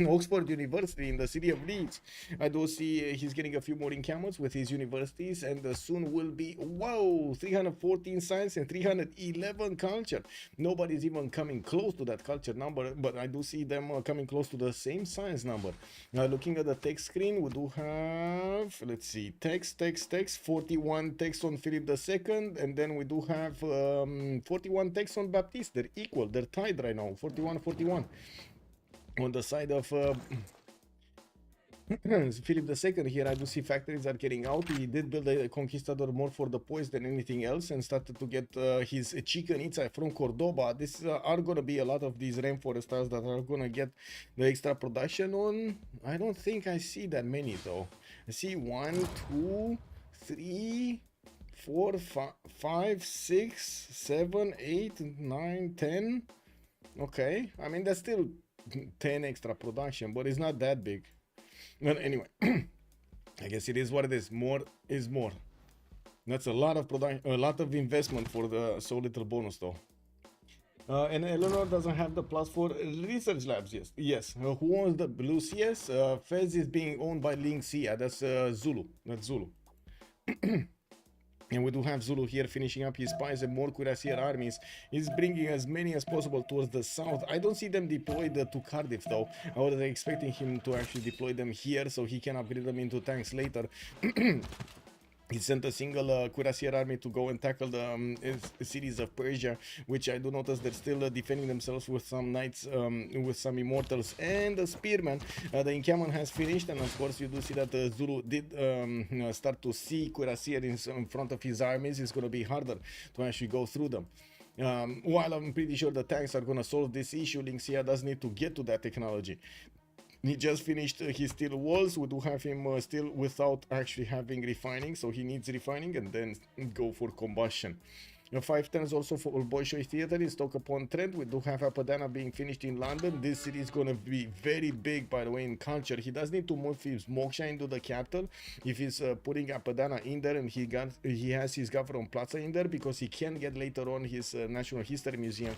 Oxford University in the city of Leeds. I do see he's getting a few more encampments with his universities, and soon will be, whoa, 314 science and 311 culture. Nobody's even coming close to that culture number, but I do see them coming close to the same science number. Looking at the text screen, we do have, let's see, text, 41 text on Philip II, and then we do have 41 text on Baptiste. They're equal, they're tied right now, 41. On the side of Philip II here, I do see factories are getting out. He did build a conquistador more for the poise than anything else, and started to get his chicken Itza from Cordoba. This are gonna be a lot of these rainforesters that are gonna get the extra production on. I don't think I see that many though. I see 1, 2, 3, 4, 5, 6, 7, 8, 9, 10. Okay, I mean that's still 10 extra production, but it's not that big. Well, anyway, I guess it is what it is. More is more. That's a lot of production, a lot of investment for the so little bonus though. And Eleanor doesn't have the plus for research labs. Yes. Who owns the blue CS? Fez is being owned by Lin Xia. That's Zulu. That's Zulu. And we do have Zulu here finishing up his spies and more cuirassier armies. He's bringing as many as possible towards the south. I don't see them deployed to Cardiff though. I was expecting him to actually deploy them here so he can upgrade them into tanks later. He sent a single cuirassier army to go and tackle the cities of Persia, which I do notice they're still defending themselves with some knights, with some immortals and the spearmen. The encampment has finished, and of course you do see that Zulu did start to see cuirassier in front of his armies. It's going to be harder to actually go through them. While I'm pretty sure the tanks are going to solve this issue, Lin Xia does need to get to that technology. He just finished his steel walls. We do have him still without actually having refining, so he needs refining and then go for combustion. 5 turns also for Boubsho Theater in Stoke-upon-Trent. We do have Apadana being finished in London. This city is going to be very big, by the way, in culture. He does need to move his Moksha into the capital. If he's putting Apadana in there, and he has his Gavron Plaza in there, because he can get later on his National History Museum.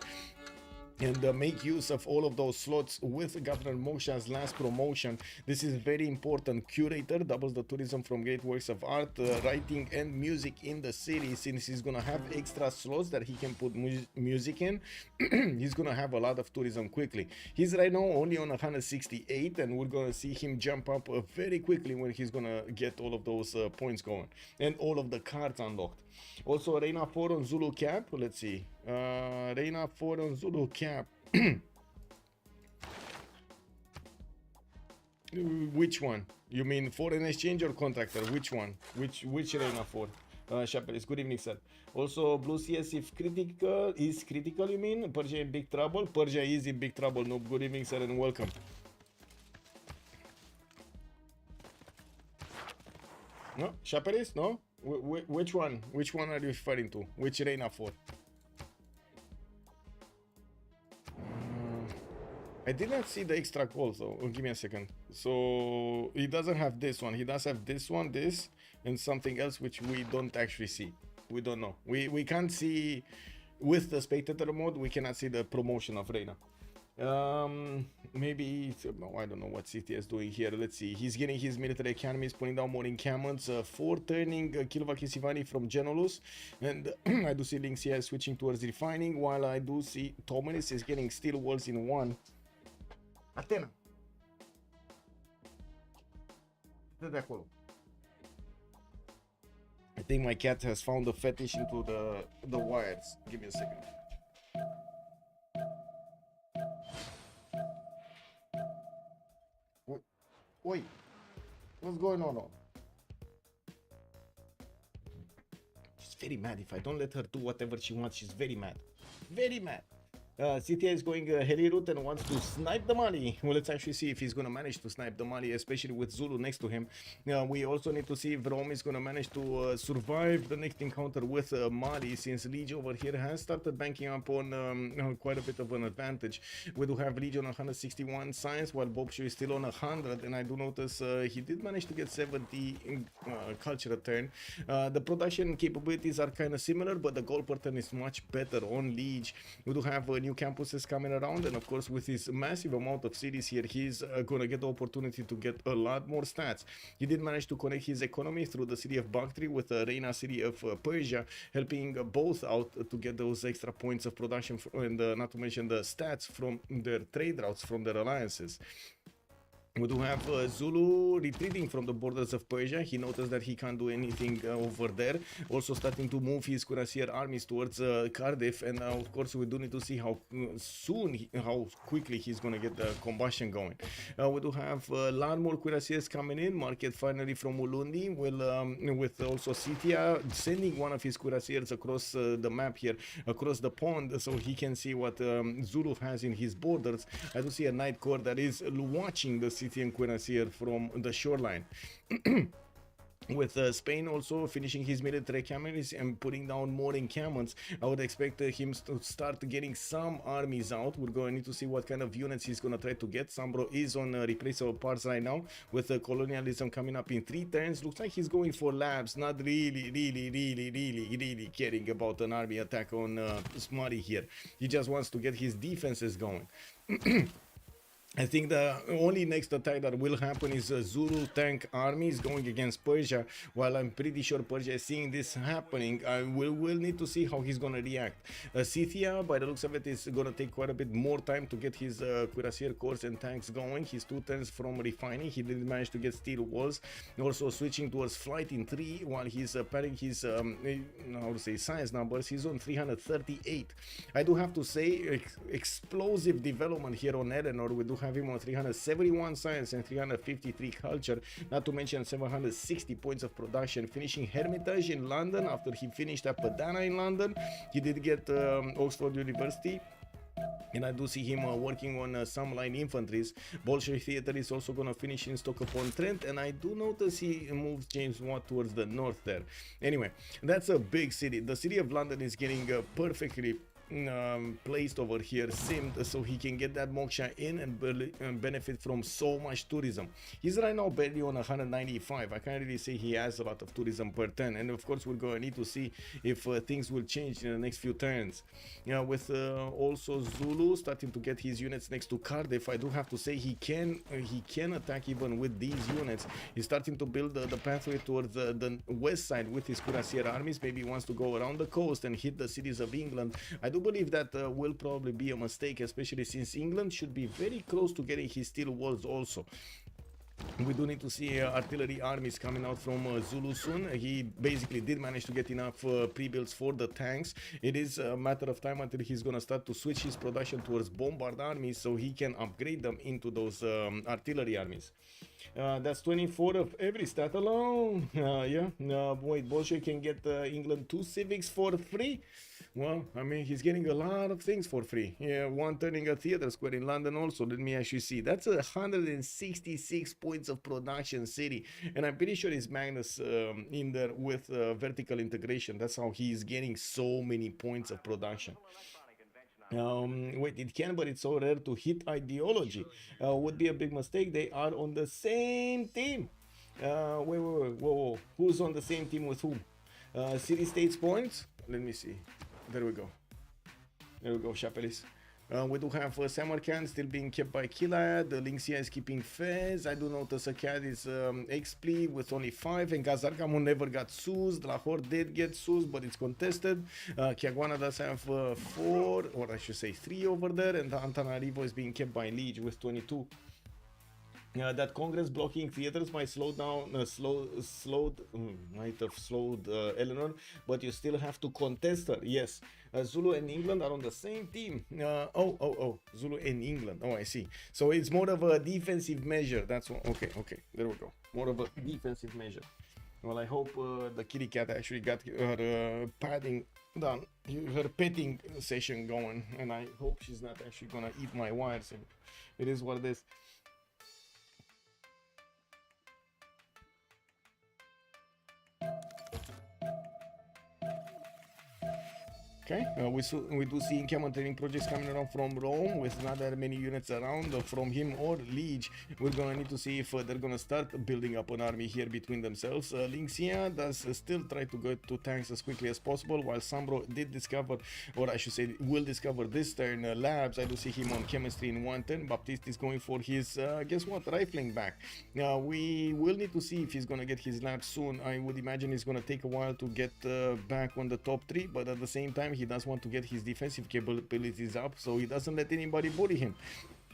And make use of all of those slots with Governor Moksha's last promotion. This is very important. Curator doubles the tourism from great works of art, writing and music in the city. Since he's gonna have extra slots that he can put music in, he's gonna have a lot of tourism quickly. He's right now only on 168, and we're gonna see him jump up very quickly when he's gonna get all of those points going and all of the cards unlocked. Also, Reina 4 on Zulu cap. Let's see. Reina 4 on Zulu cap. Which one? You mean foreign exchange or contractor? Which one? Which arena for? Chapelis, good evening, sir. Also, Blue CS if critical is critical, you mean? Persia in big trouble? Persia is in big trouble. No, good evening, sir, and welcome. No, Chapelis, no? Which one? Which one are you referring to? Which arena for? I did not see the extra calls though. Oh, give me a second. So he doesn't have this one. He does have this one, this, and something else which we don't actually see. We don't know. We can't see with the spectator mode. We cannot see the promotion of Reina. Maybe I don't know what Scythia is doing here. Let's see. He's getting his military academies, putting down more encampments. 4 turning Kilvakisivani from Genolus, and I do see Lin Xia switching towards refining, while I do see Tomenis is getting steel walls in 1. Athena. De acolo. I think my cat has found a fetish into the wires. Give me a second. Wait, what's going on? She's very mad. If I don't let her do whatever she wants, she's very mad. Very mad. Scythia is going heli route and wants to snipe the Mali. Well, let's actually see if he's going to manage to snipe the Mali, especially with Zulu next to him. We also need to see if Rome is going to manage to survive the next encounter with Mali, since Lege over here has started banking up on quite a bit of an advantage. We do have Lege on 161 science, while Boubsho is still on 100, and I do notice he did manage to get 70 culture turn. The production capabilities are kind of similar, but the goal per turn is much better on Lege. We do have new campuses coming around, and of course with his massive amount of cities here, he's gonna get the opportunity to get a lot more stats. He did manage to connect his economy through the city of Bactri with the Reina city of Persia, helping both out to get those extra points of production, and not to mention the stats from their trade routes from their alliances. We do have Zulu retreating from the borders of Persia. He noticed that he can't do anything over there. Also starting to move his cuirassier armies towards Cardiff, and of course we do need to see how how quickly he's gonna get the combustion going. We do have lot more cuirassiers coming in. Market finally from Ulundi, with also Scythia sending one of his cuirassiers across the map here, across the pond, so he can see what Zulu has in his borders. I do see a Night Corps that is watching the Scythian cuirassier from the shoreline. With Spain also finishing his military campaigns and putting down more encampments, I would expect him to start getting some armies out. We're going to need to see what kind of units he's going to try to get. SunBro is on replaceable parts right now, with colonialism coming up in 3 turns. Looks like he's going for labs, not really caring about an army attack on Smari here. He just wants to get his defenses going. I think the only next attack that will happen is Zulu tank armies going against Persia. While I'm pretty sure Persia is seeing this happening, we'll need to see how he's gonna react. Scythia, by the looks of it, is gonna take quite a bit more time to get his cuirassier corps and tanks going. He's 2 turns from refining. He did manage to get steel walls. Also switching towards flight in 3, while he's padding his how to say science numbers. He's on 338. I do have to say, explosive development here on Eleanor. We do have him on 371 science and 353 culture, not to mention 760 points of production, finishing Hermitage in London after he finished at Padana in London. He did get Oxford University, and I do see him working on some line infantries. Bolshoi Theatre is also going to finish in Stoke-upon-Trent, and I do notice he moves James Watt towards the north there. Anyway, that's a big city. The city of London is getting perfectly placed over here, simmed, so he can get that moksha in and benefit from so much tourism. He's right now barely on 195. I can't really say he has a lot of tourism per turn, and of course we're going to need to see if things will change in the next few turns. With also Zulu starting to get his units next to Cardiff, I do have to say he can attack even with these units. He's starting to build the pathway towards the west side with his cuirassier armies. Maybe he wants to go around the coast and hit the cities of England. I do believe that will probably be a mistake, especially since England should be very close to getting his steel walls also. We do need to see artillery armies coming out from Zulu soon. He basically did manage to get enough pre-builds for the tanks. It is a matter of time until he's gonna start to switch his production towards bombard armies so he can upgrade them into those artillery armies. That's 24 of every stat alone. Yeah. Wait, Boubsho can get England 2 civics for free. Well, I mean, he's getting a lot of things for free. Yeah, one turning a theater square in London also. Let me actually see. That's 166 points of production city. And I'm pretty sure it's Magnus in there with vertical integration. That's how he's getting so many points of production. Wait, it can, but it's so rare to hit ideology. Would be a big mistake. They are on the same team. Wait, whoa. Who's on the same team with whom? City states points? Let me see. There we go. Chapelis. We do have Samarkand still being kept by Killayad. Lin Xia is keeping Fez. I do notice a cat is Xpli with only 5. And Gazargamon never got Sus. Lahore did get Sus, but it's contested. Kiaguana does have 4, or I should say 3 over there. And Antananarivo is being kept by Lege with 22. That Congress blocking theaters might slow down, might have slowed Eleanor, but you still have to contest her. Yes, Zulu and England are on the same team. Zulu and England. Oh, I see. So it's more of a defensive measure. That's what. Okay. There we go. More of a defensive measure. Well, I hope the kitty cat actually got her padding done, her petting session going, and I hope she's not actually gonna eat my wires. It is what it is. Okay, we do see encampment training projects coming around from Rome with not that many units around from him or Lege. We're gonna need to see if they're gonna start building up an army here between themselves. Lin Xia does still try to go to tanks as quickly as possible, while SunBro did discover, or I should say will discover this turn labs. I do see him on chemistry in 110. Baptiste is going for his, guess what, rifling back. We will need to see if he's gonna get his labs soon. I would imagine it's gonna take a while to get back on the top 3, but at the same time, he does want to get his defensive capabilities up, so he doesn't let anybody bully him.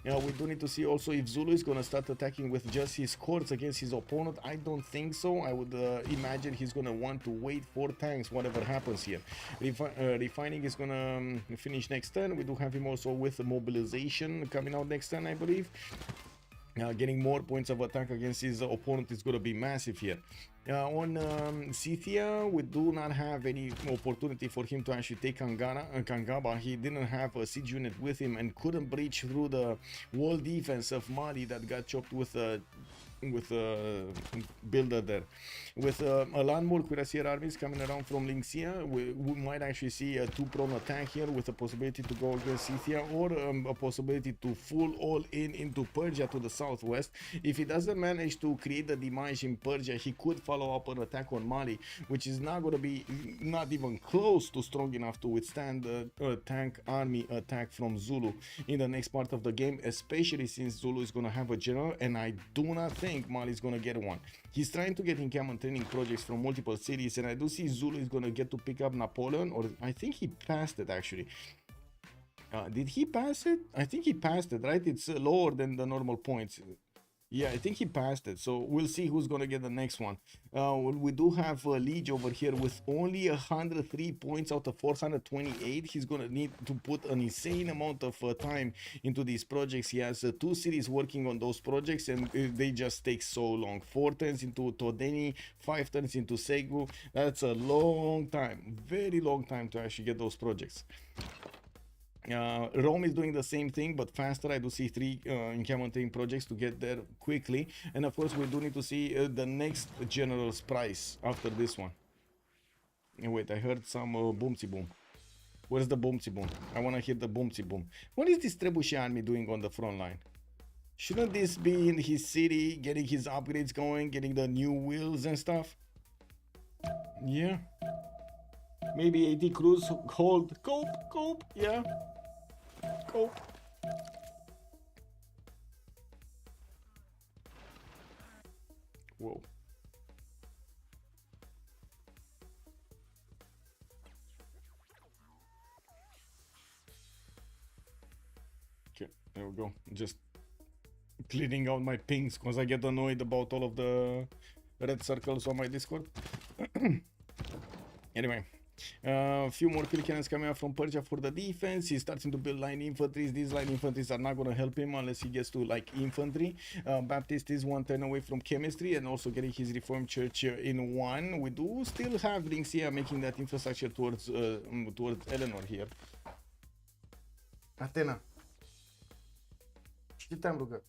We do need to see also if Zulu is gonna start attacking with just his courts against his opponent. I don't think so. I would imagine he's gonna want to wait for tanks, whatever happens here. Refining is gonna finish next turn. We do have him also with the mobilization coming out next turn, I believe. Getting more points of attack against his opponent is going to be massive here. On Scythia, we do not have any opportunity for him to actually take Kangaba. He didn't have a siege unit with him and couldn't breach through the wall defense of Mali that got chopped with a builder there. With a lot more cuirassier armies coming around from Lin Xia, we might actually see a 2-prone attack here with a possibility to go against Scythia, or a possibility to full all in into Persia to the southwest. If he doesn't manage to create the demise in Persia, he could follow up an attack on Mali, which is not going to be not even close to strong enough to withstand a tank army attack from Zulu in the next part of the game, especially since Zulu is going to have a general, and I do not think Mali is going to get one. He's trying to get encampment training projects from multiple cities, and I do see Zulu is going to get to pick up Napoleon, or I think he passed it actually. Did he pass it? I think he passed it, right? It's lower than the normal points. Yeah, I think he passed it, so we'll see who's gonna get the next one. We do have Lege over here with only 103 points out of 428. He's gonna need to put an insane amount of time into these projects. He has 2 cities working on those projects, and they just take so long. 4 turns into Todeni, 5 turns into Segu. That's a long time, very long time to actually get those projects. Rome is doing the same thing, but faster. I do see 3 encampment training projects to get there quickly, and of course we do need to see the next general's price after this one. Wait, I heard some boomsy boom. Where's the boomsy boom? I want to hear the boomsy boom. What is this Trebuchet army doing on the front line? Shouldn't this be in his city, getting his upgrades going, getting the new wheels and stuff? Yeah. Maybe 80 crews hold. Cope, yeah. Cope. Whoa. Okay, there we go. Just cleaning out my pings because I get annoyed about all of the red circles on my Discord. Anyway, a few more field cannons coming out from Persia for the defense. He's starting to build line infantries. These line infantries are not going to help him unless he gets to like infantry. Baptiste is 1 turn away from chemistry and also getting his reformed church in 1. We do still have Lin Xia making that infrastructure towards Eleanor here. Athena. Ce te-am rugat?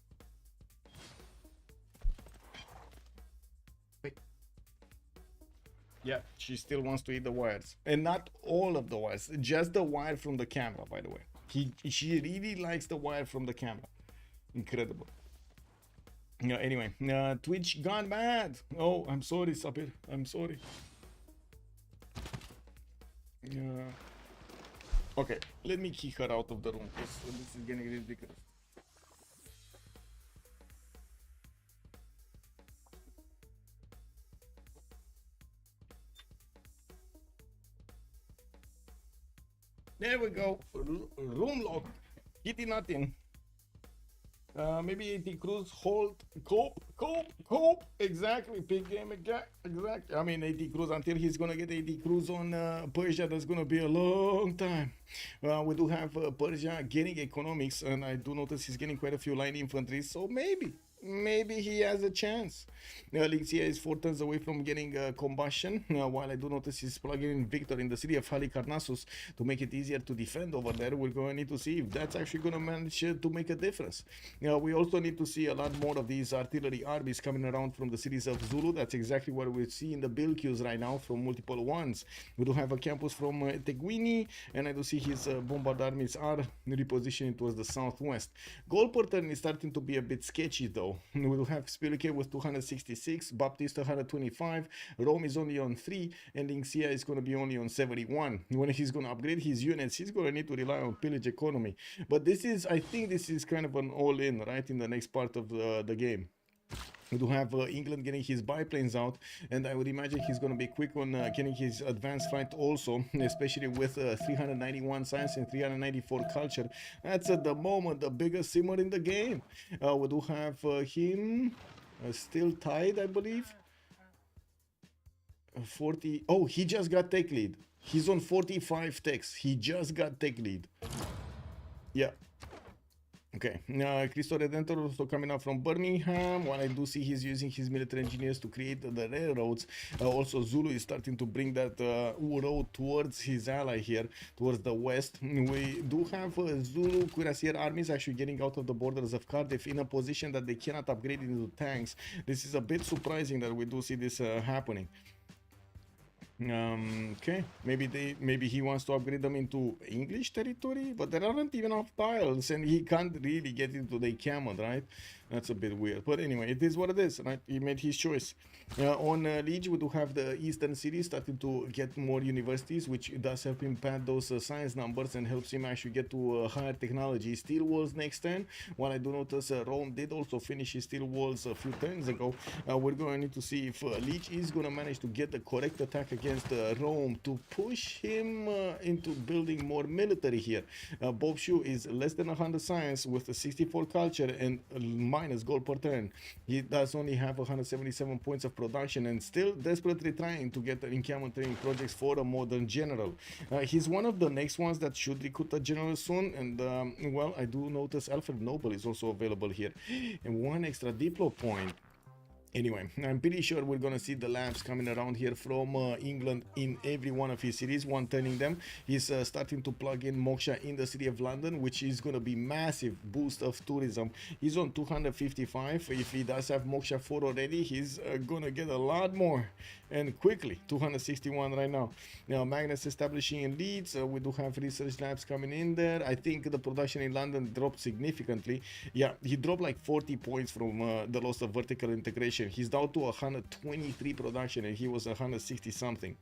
Yeah, she still wants to eat the wires. And not all of the wires, just the wire from the camera, by the way. She really likes the wire from the camera. Incredible. Anyway, Twitch gone bad. Oh, I'm sorry, Sapir. I'm sorry. Okay, let me kick her out of the room because this is getting ridiculous. There we go. Room lock. Kitty nothing. Maybe 80 cruise, hold, cope. Exactly. Big game again. Exactly. I mean, 80 cruise until he's gonna get 80 cruise on Persia. That's gonna be a long time. We do have Persia getting economics, and I do notice he's getting quite a few line infantry. So maybe he has a chance. Lin Xia is 4 turns away from getting combustion, while I do notice he's plugging in Victor in the city of Halicarnassus to make it easier to defend over there. We're going to need to see if that's actually going to manage to make a difference. We also need to see a lot more of these artillery armies coming around from the cities of Zulu. That's exactly what we see in the build queues right now from multiple ones. We do have a campus from Teguini, and I do see his bombard armies are repositioning towards the southwest. Goal per turn is starting to be a bit sketchy though. We will have Spylke with 266, Baptiste 125, Rome is only on 3, and Lin Xia is going to be only on 71. When he's going to upgrade his units, he's going to need to rely on pillage economy. But I think this is kind of an all-in, right, in the next part of the game. We do have England getting his biplanes out, and I would imagine he's going to be quick on getting his advanced flight also, especially with 391 science and 394 culture. That's at the moment the biggest simmer in the game. We do have him still tied, I believe. 40. Oh, he just got tech lead. He's on 45 techs. He just got tech lead. Yeah. Okay, Cristo Redentor also coming out from Birmingham. While I do see he's using his military engineers to create the railroads, also Zulu is starting to bring that road towards his ally here, towards the west. We do have Zulu cuirassier armies actually getting out of the borders of Cardiff in a position that they cannot upgrade into tanks. This is a bit surprising that we do see this happening. Okay, maybe he wants to upgrade them into English territory, but there aren't even enough tiles and he can't really get into the Camel, right? That's a bit weird, but anyway, it is what it is, right? He made his choice. On Lege, we do have the eastern cities starting to get more universities, which does help him pad those science numbers and helps him actually get to higher technology. Steel walls next turn. While I do notice Rome did also finish his steel walls a few turns ago. We're going to need to see if Lege is going to manage to get the correct attack against Rome to push him into building more military here. Boubsho is less than 100 science with a 64 culture and minus gold per turn. He does only have 177 points of production and still desperately trying to get encampment training projects for a modern general. He's one of the next ones that should recruit a general soon, and well, I do notice Alfred Noble is also available here and one extra diplo point. Anyway, I'm pretty sure we're gonna see the labs coming around here from England in every one of his cities, one turning them. He's starting to plug in Moksha in the city of London, which is gonna be massive boost of tourism. He's on 255. If he does have Moksha 4 already, he's gonna get a lot more and quickly. 261 right now. Now Magnus establishing in Leeds. We do have research labs coming in there. I think the production in London dropped significantly. Yeah, he dropped like 40 points from the loss of vertical integration. He's down to 123 production and he was 160 something.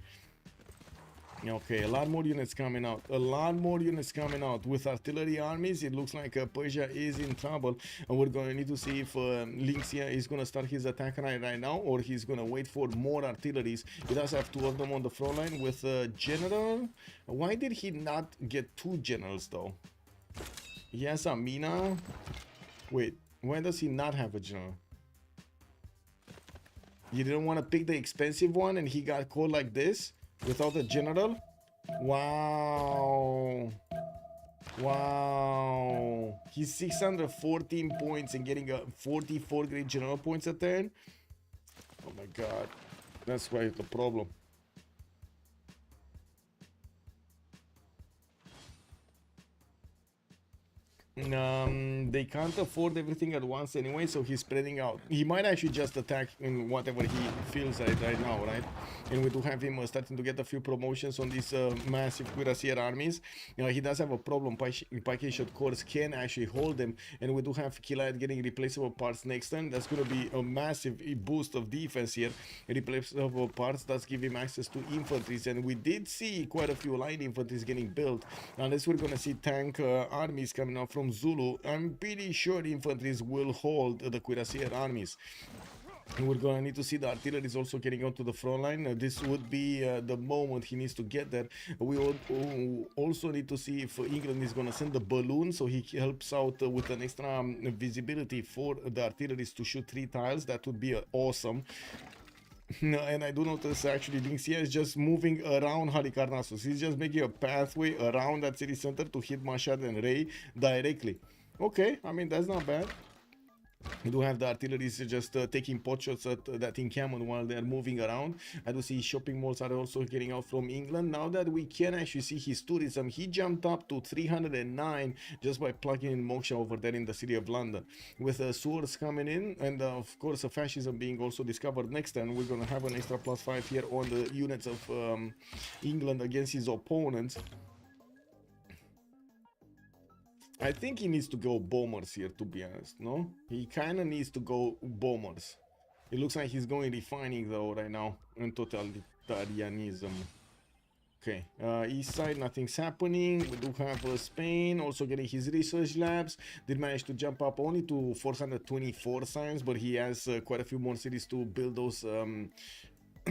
Okay, a lot more units coming out. With artillery armies. It looks like Persia is in trouble, and we're going to need to see if Lin Xia is going to start his attack right now, or he's going to wait for more artilleries. He does have 2 of them on the front line with general. Why did he not get 2 generals though? He has a Mina. Wait, Why does he not have a general? You didn't want to pick the expensive one and he got caught like this without a general? Wow. Wow. He's 614 points and getting a 44 grade general points a turn. Oh my god. That's quite the problem. They can't afford everything at once anyway, so he's spreading out. He might actually just attack in whatever he feels right now, right? And we do have him starting to get a few promotions on these massive cuirassier armies. He does have a problem. Pike-shot corps can actually hold them, and we do have Killayad getting replaceable parts next turn. That's going to be a massive boost of defense here. Replaceable parts does give him access to infantries, and we did see quite a few line infantries getting built. Unless we're going to see tank armies coming out from Zulu, I'm pretty sure infantries will hold the cuirassier armies. We're gonna need to see the artillery is also getting onto the front line. This would be the moment he needs to get there. We also need to see if England is gonna send the balloon, so he helps out with an extra visibility for the artilleries to shoot 3 tiles. That would be awesome. And I do notice actually Lin Xia is just moving around Halicarnassus. He's just making a pathway around that city center to hit Mashad and Ray directly. Okay, I mean, that's not bad. We do have the artillery just taking pot shots at that encampment while they're moving around. I do see shopping malls are also getting out from England. Now that we can actually see his tourism, he jumped up to 309 just by plugging in Moksha over there in the city of London. With swords coming in and of course fascism being also discovered next time, we're going to have an extra +5 here on the units of England against his opponents. I think he needs to go bombers here, to be honest, no? He kind of needs to go bombers. It looks like he's going refining though right now in totalitarianism. Okay, east side, nothing's happening. We do have Spain also getting his research labs. Did manage to jump up only to 424 science, but he has quite a few more cities to build those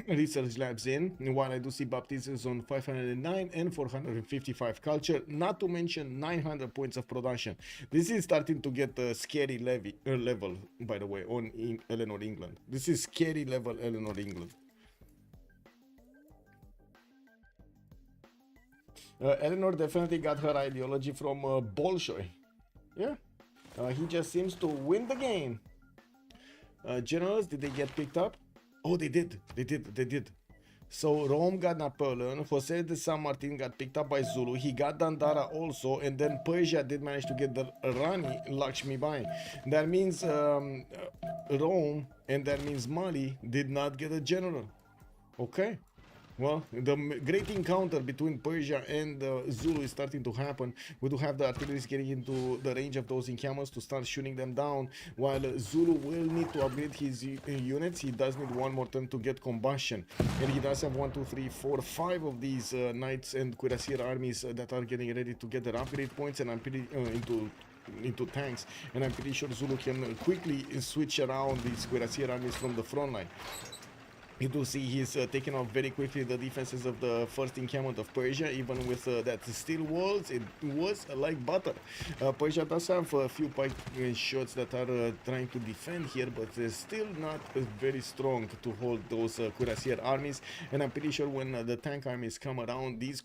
research labs in, while I do see Baptiste is on 509 and 455 culture, not to mention 900 points of production. This is starting to get a scary level, by the way, on Eleanor, England. This is scary level Eleanor, England. Eleanor definitely got her ideology from Bolshoi. Yeah, he just seems to win the game. Generals, did they get picked up? Oh, they did. So Rome got Napoleon, Jose de San Martin got picked up by Zulu, he got Dandara also, and then Persia did manage to get the Rani Lakshmi Bai. That means Rome, and that means Mali did not get a general. Okay. Well, the great encounter between Persia and Zulu is starting to happen. We do have the artillery getting into the range of those encampments to start shooting them down, while Zulu will need to upgrade his units. He does need one more turn to get combustion, and he does have 1, 2, 3, 4, 5 of these knights and cuirassier armies that are getting ready to get their upgrade points, and I'm pretty into tanks, and I'm pretty sure Zulu can quickly switch around these cuirassier armies from the front line. You do see he's taking off very quickly the defenses of the first encampment of Persia, even with that steel walls. It was like butter. Persia does have a few pike shots that are trying to defend here, but they're still not very strong to hold those cuirassier armies. And I'm pretty sure when the tank armies come around, these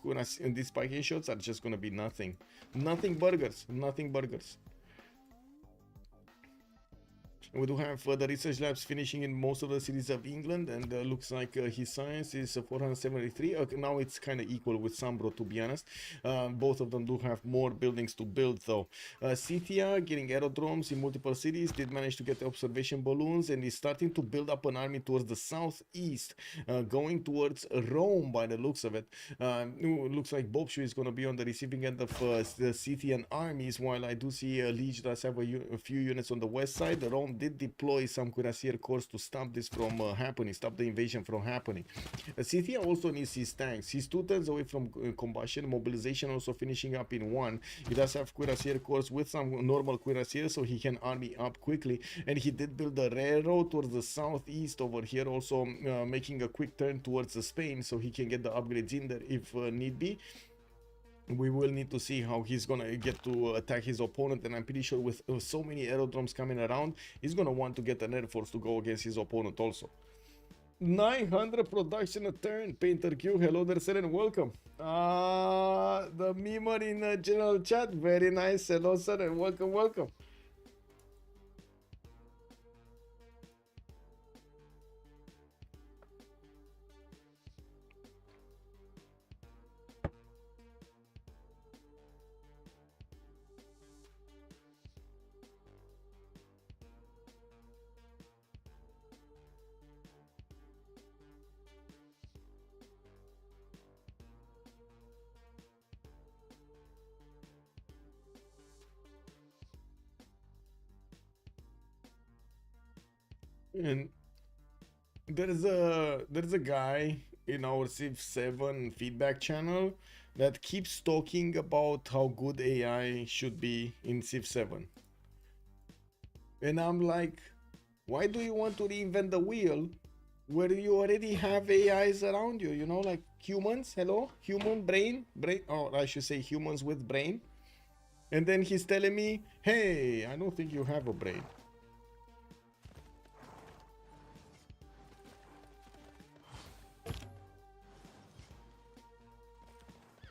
pike shots are just gonna be nothing. Nothing burgers. We do have the research labs finishing in most of the cities of England, and looks like his science is 473. Now it's kind of equal with SunBro, to be honest. Both of them do have more buildings to build though. Scythia getting aerodromes in multiple cities, did manage to get the observation balloons, and is starting to build up an army towards the southeast, going towards Rome by the looks of it. Looks like Boubsho is going to be on the receiving end of the Scythian armies, while I do see Lege does have a few units on the west side. Rome did deploy some cuirassier corps to stop this from happening, stop the invasion from happening. Scythia also needs his tanks. He's 2 turns away from combustion, mobilization also finishing up in 1. He does have cuirassier corps with some normal cuirassiers, so he can army up quickly, and he did build a railroad towards the southeast over here, also making a quick turn towards Spain, so he can get the upgrades in there if need be. we will need to see how he's gonna get to attack his opponent, and I'm pretty sure with so many aerodromes coming around, he's gonna want to get an air force to go against his opponent also. 900 production a turn. Painter Q, hello there, sir, and welcome. The memer in the general chat, very nice. Hello, sir, and welcome. And there's a guy in our Civ7 feedback channel that keeps talking about how good AI should be in Civ7. And I'm like, why do you want to reinvent the wheel where you already have AIs around you? You know, like humans, hello? Human brain, or I should say humans with brain. And then he's telling me, hey, I don't think you have a brain.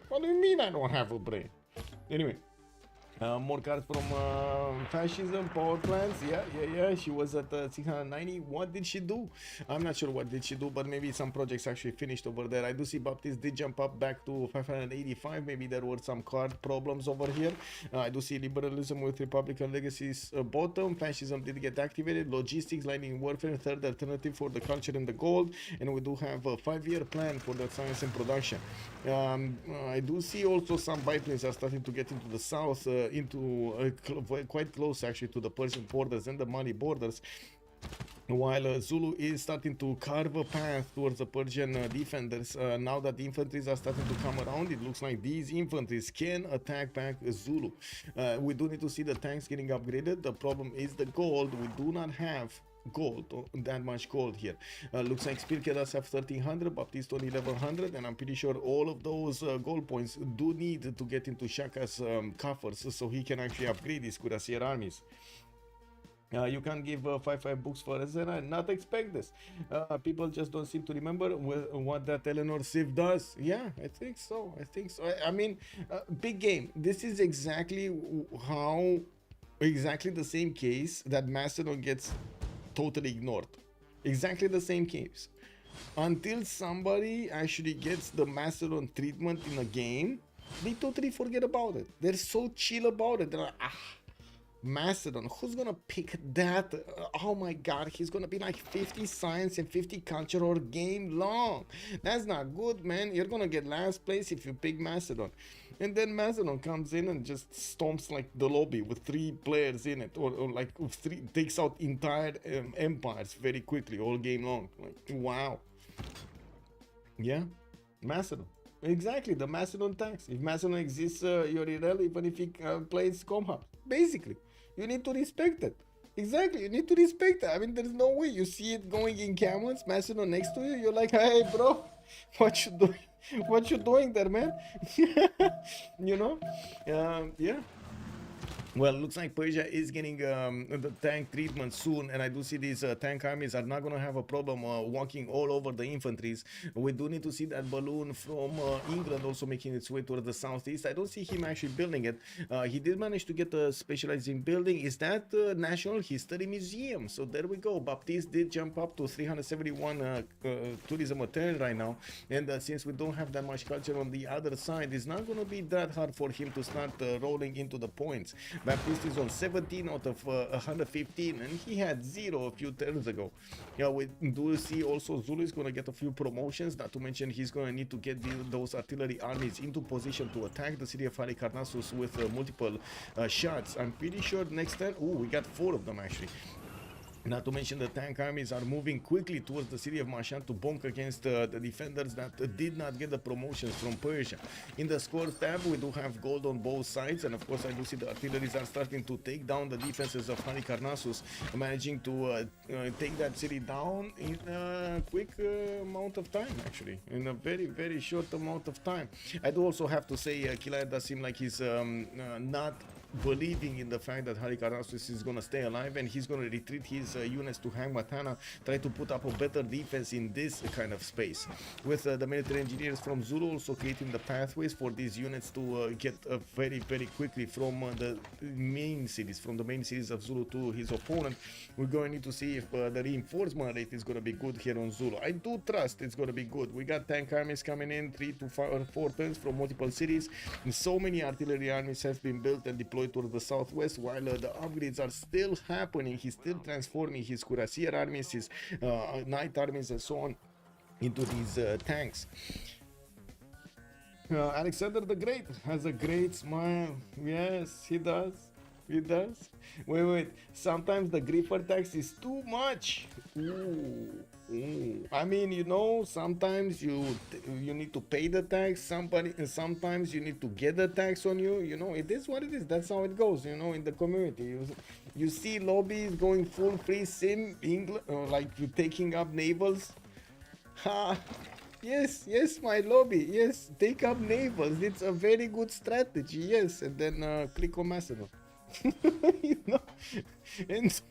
What do you mean I don't have a brain? Anyway, more cards from fascism, power plants. Yeah. She was at 690. What did she do? I'm not sure what did she do, but maybe some projects actually finished over there. I do see Baptiste did jump up back to 585. Maybe there were some card problems over here. I do see liberalism with Republican legacies bottom. Fascism did get activated. Logistics, lightning warfare, third alternative for the culture and the gold. And we do have a 5-year plan for the science and production. I do see also some biplanes are starting to get into the south, quite close actually to the Persian borders and the Mali borders, while Zulu is starting to carve a path towards the Persian defenders. Now that the infantries are starting to come around, it looks like these infantries can attack back Zulu. We do need to see the tanks getting upgraded. The problem is the gold. We do not have gold, that much gold here. Looks like Spylke does have 1300, Baptiste on 1100, and I'm pretty sure all of those gold points do need to get into Shaka's coffers so he can actually upgrade his cuirassier armies. You can't give 5 books for Ezra, not expect this. People just don't seem to remember what that Eleanor Civ does. Yeah, I think so. I mean, big game. This is exactly the same case that Macedon gets totally ignored. Exactly the same case. Until somebody actually gets the Macedon treatment in a game, they totally forget about it. They're so chill about it. They're like, Macedon, who's gonna pick that? Oh my god, he's gonna be like 50 science and 50 culture or game long. That's not good, man. You're gonna get last place if you pick Macedon. And then Macedon comes in and just stomps like the lobby with 3 players in it, or like 3, takes out entire empires very quickly all game long. Like, wow. Yeah, Macedon. Exactly, the Macedon tax. If Macedon exists, you're irrelevant even if he plays Comhub. Basically, you need to respect it. Exactly, you need to respect it. I mean, there's no way you see it going in camels, Macedon next to you. You're like, hey, bro, what you doing? What you doing there, man? You know? Yeah. Well, looks like Persia is getting the tank treatment soon, and I do see these tank armies are not going to have a problem walking all over the infantries. We do need to see that balloon from England also making its way towards the southeast. I don't see him actually building it. He did manage to get a specializing building. Is that National History Museum? So there we go. Baptiste did jump up to 371 tourism a turn right now, and since we don't have that much culture on the other side, it's not going to be that hard for him to start rolling into the points. Baptiste is on 17 out of 115, and he had 0 a few turns ago. Yeah, we do see also Zulu is going to get a few promotions, not to mention he's going to need to get those artillery armies into position to attack the city of Halicarnassus with multiple shots. I'm pretty sure next turn, we got 4 of them actually. Not to mention the tank armies are moving quickly towards the city of Mashan to bonk against the defenders that did not get the promotions from Persia. In the scores tab, we do have gold on both sides, and of course I do see the artilleries are starting to take down the defenses of Halikarnassus, managing to take that city down in a quick amount of time, actually, in a very short amount of time. I do also have to say Killayad does seem like he's not believing in the fact that Halikarnassus is going to stay alive, and he's going to retreat his units to Hangmatana, try to put up a better defense in this kind of space, with the military engineers from Zulu also creating the pathways for these units to get very quickly from the main cities of Zulu to his opponent. We're going to need to see if the reinforcement rate is going to be good here on Zulu. I do trust it's going to be good. We got tank armies coming in 3 to 4 turns from multiple cities, and so many artillery armies have been built and deployed towards the southwest, while the upgrades are still happening. He's still transforming his cuirassier armies, his knight armies and so on into these tanks. Alexander the Great has a great smile. Yes, he does. He does. Wait. Sometimes the gripper tax is too much. Ooh. I mean, you know, sometimes you need to pay the tax. Sometimes you need to get the tax on you. You know, it is what it is. That's how it goes. You know, in the community, you see lobbies going full free sim, England, like you taking up navals. Ha. Yes, my lobby. Yes, take up navals. It's a very good strategy. Yes, and then click on Macedon. You know, and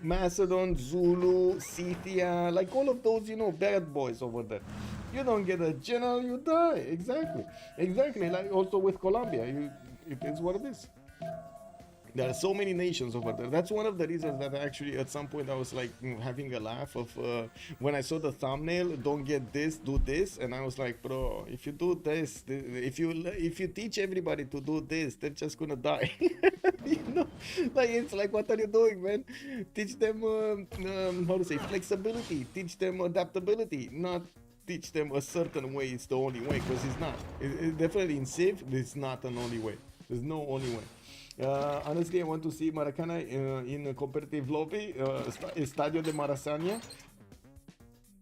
Macedon, Zulu, Scythia, like all of those, you know, bad boys over there. You don't get a general, you die. Exactly. Like also with Colombia, it is what it is. There are so many nations over there. That's one of the reasons that actually at some point I was like having a laugh of when I saw the thumbnail, don't get this, do this, and I was like, bro, if you do this, if you teach everybody to do this, they're just gonna die. You know, like it's like, what are you doing, man? Teach them how to say flexibility, teach them adaptability, not teach them a certain way. It's the only way, because it's not. It definitely in Civ, it's not an only way. There's no only way. Honestly, I want to see Maracana in a competitive lobby, Estadio de Marasania.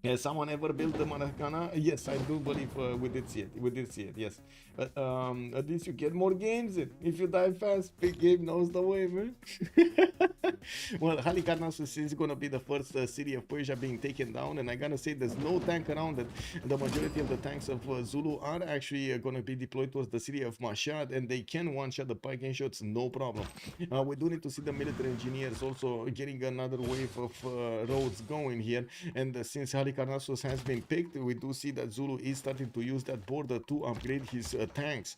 Has someone ever built the Maracana? Yes, I do believe we did see it. Yes, but at least you get more games in. If you die fast, big game knows the way, man. Well, Halikarnassus is gonna be the first city of Persia being taken down, and I gotta say there's no tank around it. The majority of the tanks of Zulu are actually gonna be deployed towards the city of Mashhad, and they can one-shot the pike shots, no problem. We do need to see the military engineers also getting another wave of roads going here, and since Halikarnassus has been picked, we do see that Zulu is starting to use that border to upgrade his tanks.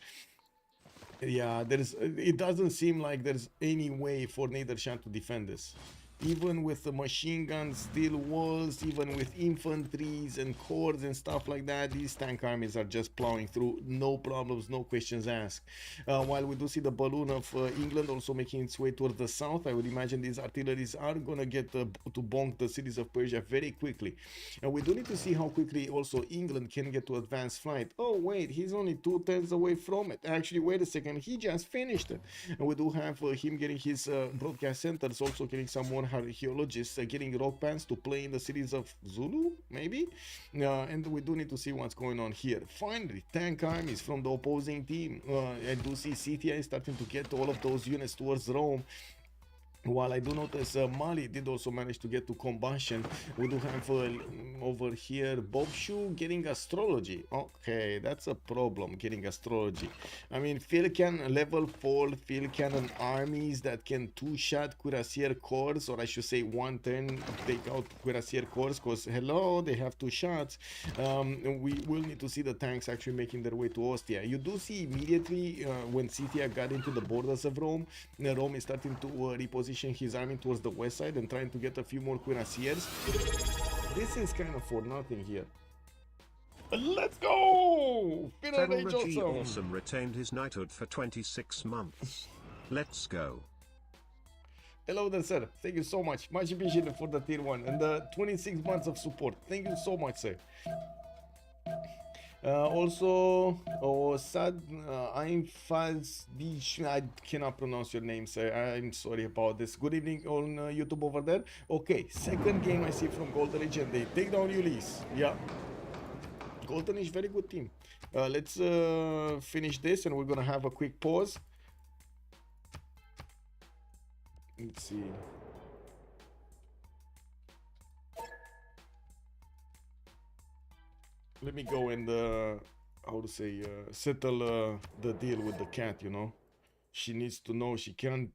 Yeah, it doesn't seem like there's any way for Nader Shah to defend this. Even with the machine guns, steel walls, even with infantries and corps and stuff like that, these tank armies are just plowing through, no problems, no questions asked. While we do see the balloon of England also making its way towards the south, I would imagine these artilleries are gonna get to bonk the cities of Persia very quickly. And we do need to see how quickly also England can get to advanced flight. Oh wait, he's only 2 turns away from it. Actually, wait a second, he just finished it. And we do have him getting his broadcast centers, also getting some more archaeologists getting rock bands to play in the cities of Zulu, maybe. And we do need to see what's going on here. Finally, tank armies from the opposing team. I do see Scythia is starting to get all of those units towards Rome. While I do notice Mali did also manage to get to combustion. We do have over here Boubsho getting astrology. Okay, that's a problem, getting astrology. I mean, Filkan level 4 Filkan armies that can 2-shot cuirassier corps, or I should say 1 turn take out cuirassier corps, because hello, they have 2 shots. We will need to see the tanks actually making their way to Ostia. You do see immediately when Scythia got into the borders of Rome, Rome is starting to reposition his army towards the west side and trying to get a few more cuirassiers. This is kind of for nothing here. Let's go! Federal Awesome retained his knighthood for 26 months. Let's go. Hello there, sir. Thank you so much. Much appreciated for the tier 1 and the 26 months of support. Thank you so much, sir. Also, oh, Sad, I'm Faz. I cannot pronounce your name, sir. I'm sorry about this. Good evening on YouTube over there. Okay, second game I see from Golden Legend. They take down Ulyss. Yeah, Golden is very good team. Let's finish this and we're gonna have a quick pause. Let's see. Let me go and how to say settle the deal with the cat, you know. She needs to know she can't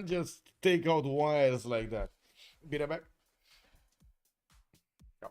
just take out wires like that. Be right back. Yeah.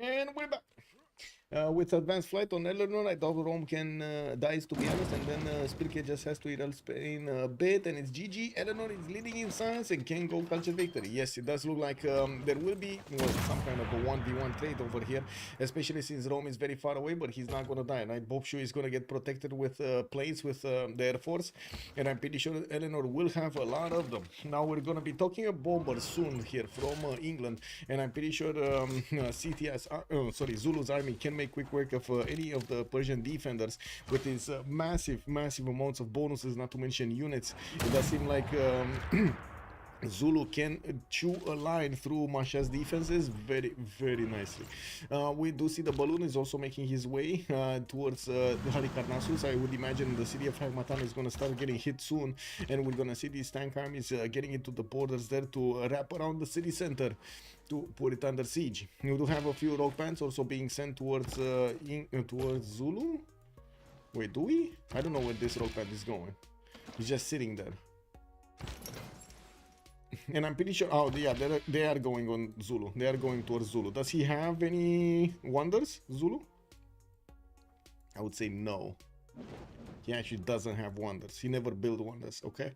And we're back. With advanced flight on Eleanor, I doubt Rome can dies, to be honest, and then Spylke just has to eat Spain a bit, and it's GG. Eleanor is leading in science and can go culture victory. Yes, it does look like there will be some kind of a 1v1 trade over here, especially since Rome is very far away, but he's not gonna die, right? Boubsho is gonna get protected with planes with the Air Force, and I'm pretty sure Eleanor will have a lot of them. Now we're gonna be talking a bomber soon here from England, and I'm pretty sure Scythia's, Zulu's army can make quick work of any of the Persian defenders with his massive amounts of bonuses, not to mention units. It does seem like Zulu can chew a line through Masha's defenses very nicely. We do see the balloon is also making his way towards Halikarnassus. I would imagine the city of Hagmatan is going to start getting hit soon, and we're going to see these tank armies getting into the borders there to wrap around the city center to put it under siege. You do have a few rock bands also being sent towards Zulu. Wait, do we? I don't know where this rock band is going. He's just sitting there. And I'm pretty sure, oh yeah, they are going on Zulu. They are going towards Zulu. Does he have any wonders, Zulu? I would say no. He actually doesn't have wonders. He never built wonders, okay?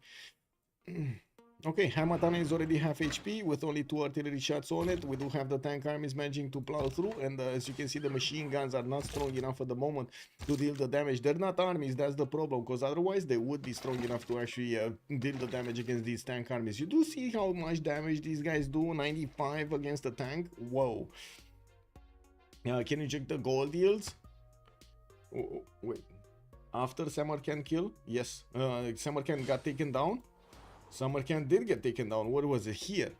Okay, Hamatana is already half HP with only 2 artillery shots on it. We do have the tank armies managing to plow through, and as you can see, the machine guns are not strong enough at the moment to deal the damage. They're not armies, that's the problem, because otherwise they would be strong enough to actually deal the damage against these tank armies. You do see how much damage these guys do, 95 against a tank? Whoa. Can you check the gold yields? Oh, wait. After Samarkand kill? Yes. Samarkand got taken down. Samarkand did get taken down. What was it here?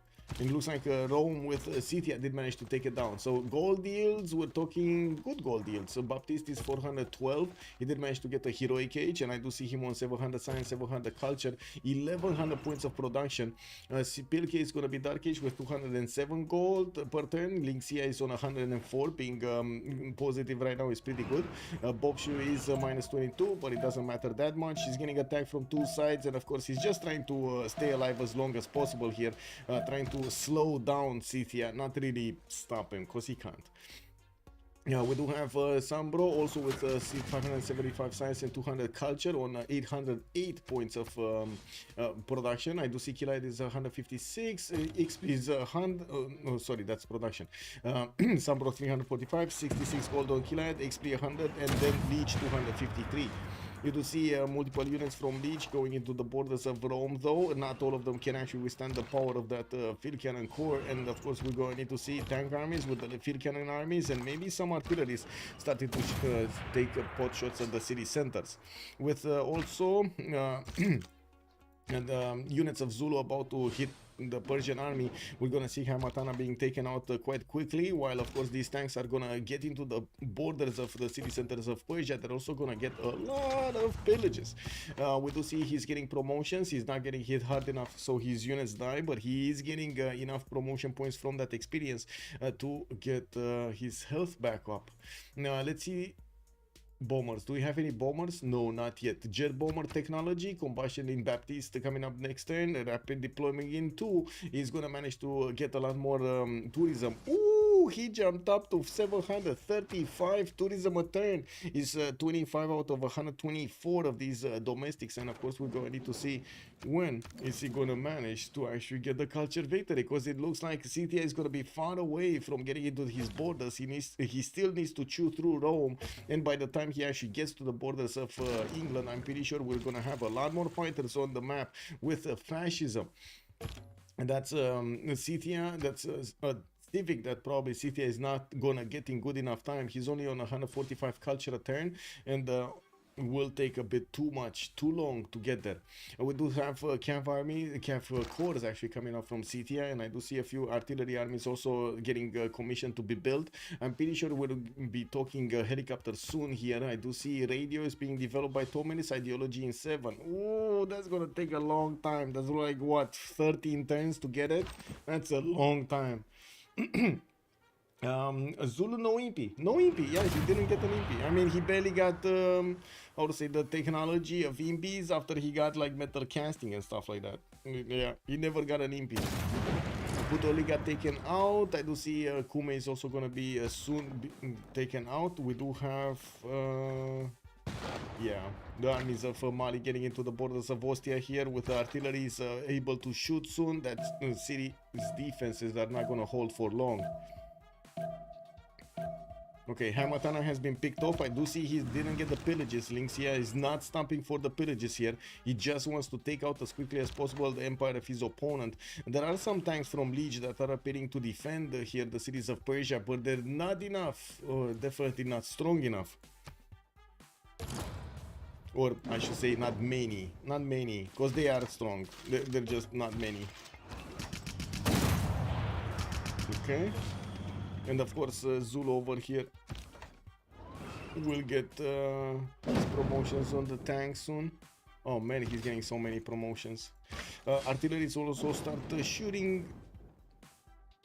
It looks like Rome with Scythia did manage to take it down. So gold deals, we're talking good gold deals. So Baptiste is 412. He did manage to get a heroic age, and I do see him on 700 science, 700 culture, 1100 points of production. Spylke is going to be dark age with 207 gold per turn. Lin Xia is on 104, being positive right now is pretty good. Boubsho is minus 22, but it doesn't matter that much. He's getting attacked from two sides, and of course he's just trying to stay alive as long as possible here, trying to slow down Scythia, not really stop him, because he can't. Yeah, we do have SunBro also with 575 science and 200 culture on 808 points of production. I do see Killayad is 156, Xpli is 100, oh, sorry, that's production. SunBro 345, 66 gold on Killayad, Xpli 100, and then Lege 253. You do see multiple units from Lege going into the borders of Rome, though not all of them can actually withstand the power of that field cannon core, and of course we're going to need to see tank armies with the field cannon armies, and maybe some artilleries starting to take pot shots at the city centers, with also and units of Zulu about to hit the Persian army. We're gonna see Hamatana being taken out quite quickly, while of course these tanks are gonna get into the borders of the city centers of Persia. They're also gonna get a lot of pillages. We do see he's getting promotions. He's not getting hit hard enough, so his units die, but he is getting enough promotion points from that experience to get his health back up. Now let's see. Bombers. Do we have any bombers? No, not yet. Jet bomber technology, combustion in Baptiste coming up next turn. Rapid deployment in 2. He's gonna manage to get a lot more tourism. Ooh, he jumped up to 735 tourism a turn. Is 25 out of 124 of these domestics, and of course we're gonna need to see when is he gonna manage to actually get the culture victory, because it looks like Scythia is gonna be far away from getting into his borders. He still needs to chew through Rome, and by the time he actually gets to the borders of England, I'm pretty sure we're gonna have a lot more fighters on the map with fascism. And that's Scythia, that's a civic that probably Scythia is not gonna get in good enough time. He's only on 145 culture a turn, and will take a bit too long to get there. We do have cav cores actually coming up from Scythia, and I do see a few artillery armies also getting commissioned to be built. I'm pretty sure we'll be talking helicopters soon here. I do see radio is being developed by Tomenis ideology in 7. Oh, that's gonna take a long time. That's like what, 13 turns to get it? That's a long time. Zulu no impy. Yeah, he didn't get an impy. I mean, he barely got how to say, the technology of impies after he got like metal casting and stuff like that. Yeah, he never got an impy. Budoli got taken out. I do see Kume is also gonna be soon taken out. We do have yeah, the armies of Mali getting into the borders of Ostia here, with the artillery is able to shoot soon. That city's defenses are not gonna hold for long. Okay, Hamatana has been picked off. I do see he didn't get the pillages. Lin Xia is not stopping for the pillages here. He just wants to take out as quickly as possible the empire of his opponent. There are some tanks from Lege that are appearing to defend here the cities of Persia, but they're not enough, or definitely not strong enough. Or I should say not many, because they are strong. They're just not many. Okay. And of course Zulu over here will get his promotions on the tank soon. Oh man, he's getting so many promotions. Artillery is also start shooting.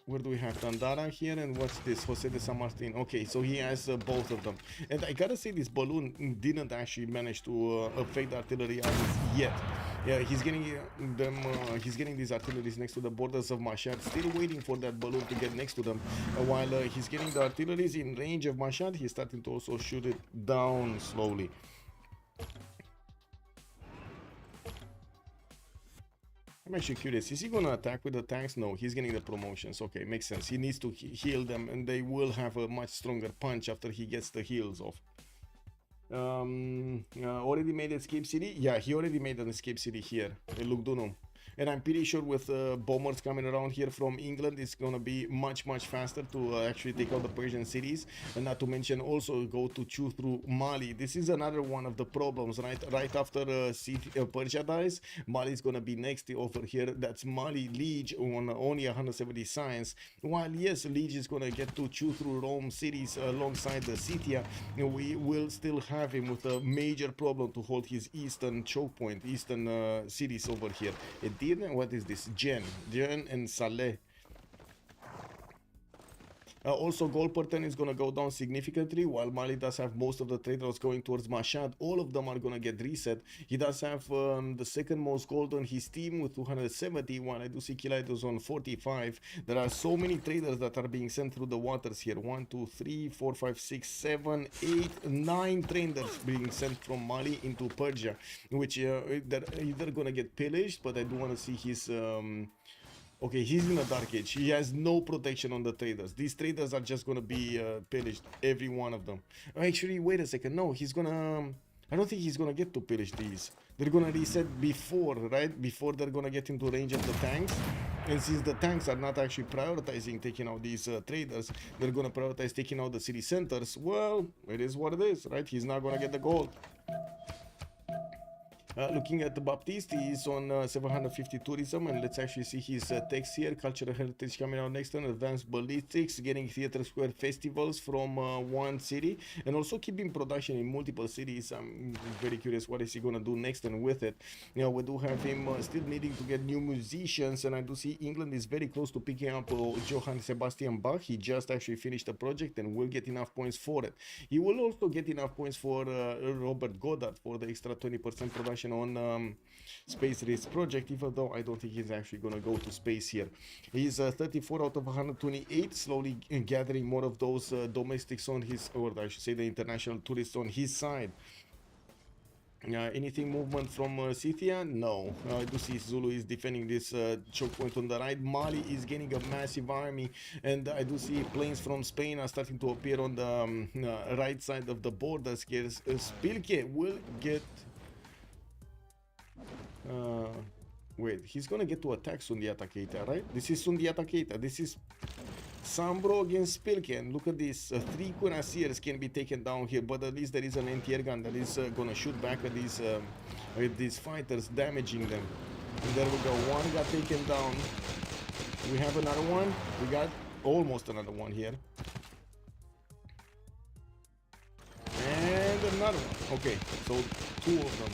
Where do we have Tandara here, and what's this? Jose de San Martin. Okay, so he has both of them. And I gotta say, this balloon didn't actually manage to affect the artillery armies yet. Yeah, he's getting them. He's getting these artilleries next to the borders of Mashhad. Still waiting for that balloon to get next to them. While he's getting the artilleries in range of Mashhad, he's starting to also shoot it down slowly. I'm actually curious, is he gonna attack with the tanks? No, he's getting the promotions. Okay, makes sense. He needs to heal them, and they will have a much stronger punch after he gets the heals off. Already made Escape City? Yeah, he already made an Escape City here. Look, Dunum. And I'm pretty sure with bombers coming around here from England, it's gonna be much faster to actually take out the Persian cities, and not to mention also go to chew through Mali. This is another one of the problems, right after Persia dies, Mali is gonna be next over here. That's Mali Lege on only 170 science, while yes, Lege is gonna get to chew through Rome cities alongside the Scythia. We will still have him with a major problem to hold his eastern choke point, eastern cities over here. What is this? Gen and Saleh. Also, gold per turn is going to go down significantly, while Mali does have most of the traders going towards Mashhad. All of them are going to get reset. He does have the second most gold on his team with 270, while I do see Killayad is on 45. There are so many traders that are being sent through the waters here. 1, 2, 3, 4, 5, 6, 7, 8, 9 traders being sent from Mali into Persia, which they're either going to get pillaged, but I do want to see his... Okay, he's in a dark age. He has no protection on the traders. These traders are just gonna be pillaged, every one of them. Actually, wait a second. No, he's gonna... I don't think he's gonna get to pillage these. They're gonna reset before, right? Before they're gonna get into range of the tanks. And since the tanks are not actually prioritizing taking out these traders, they're gonna prioritize taking out the city centers. Well, it is what it is, right? He's not gonna get the gold. Looking at the Baptiste, he's on 750 tourism, and let's actually see his text here. Cultural heritage coming out next on advanced ballistics, getting theater square festivals from one city, and also keeping production in multiple cities. I'm very curious what is he gonna do next and with it. You know, we do have him still needing to get new musicians, and I do see England is very close to picking up Johann Sebastian Bach. He just actually finished the project and will get enough points for it. He will also get enough points for Robert Goddard for the extra 20% production on Space Race project, even though I don't think he's actually gonna go to space here. He's 34 out of 128, slowly gathering more of those domestics on his, or I should say the international tourists on his side. Anything movement from Scythia? No. I do see Zulu is defending this choke point on the right. Mali is getting a massive army, and I do see planes from Spain are starting to appear on the right side of the borders here. Spylke will get... wait, he's gonna get to attack Sundeiata Keita, right? This is Sundeiata Keita. This is SunBro against Spylke, and look at this. 3 cuirassiers can be taken down here, but at least there is an anti-air gun that is gonna shoot back at these fighters, damaging them. And there we go. One got taken down. We have another one. We got almost another one here. And another one. Okay, so 2 of them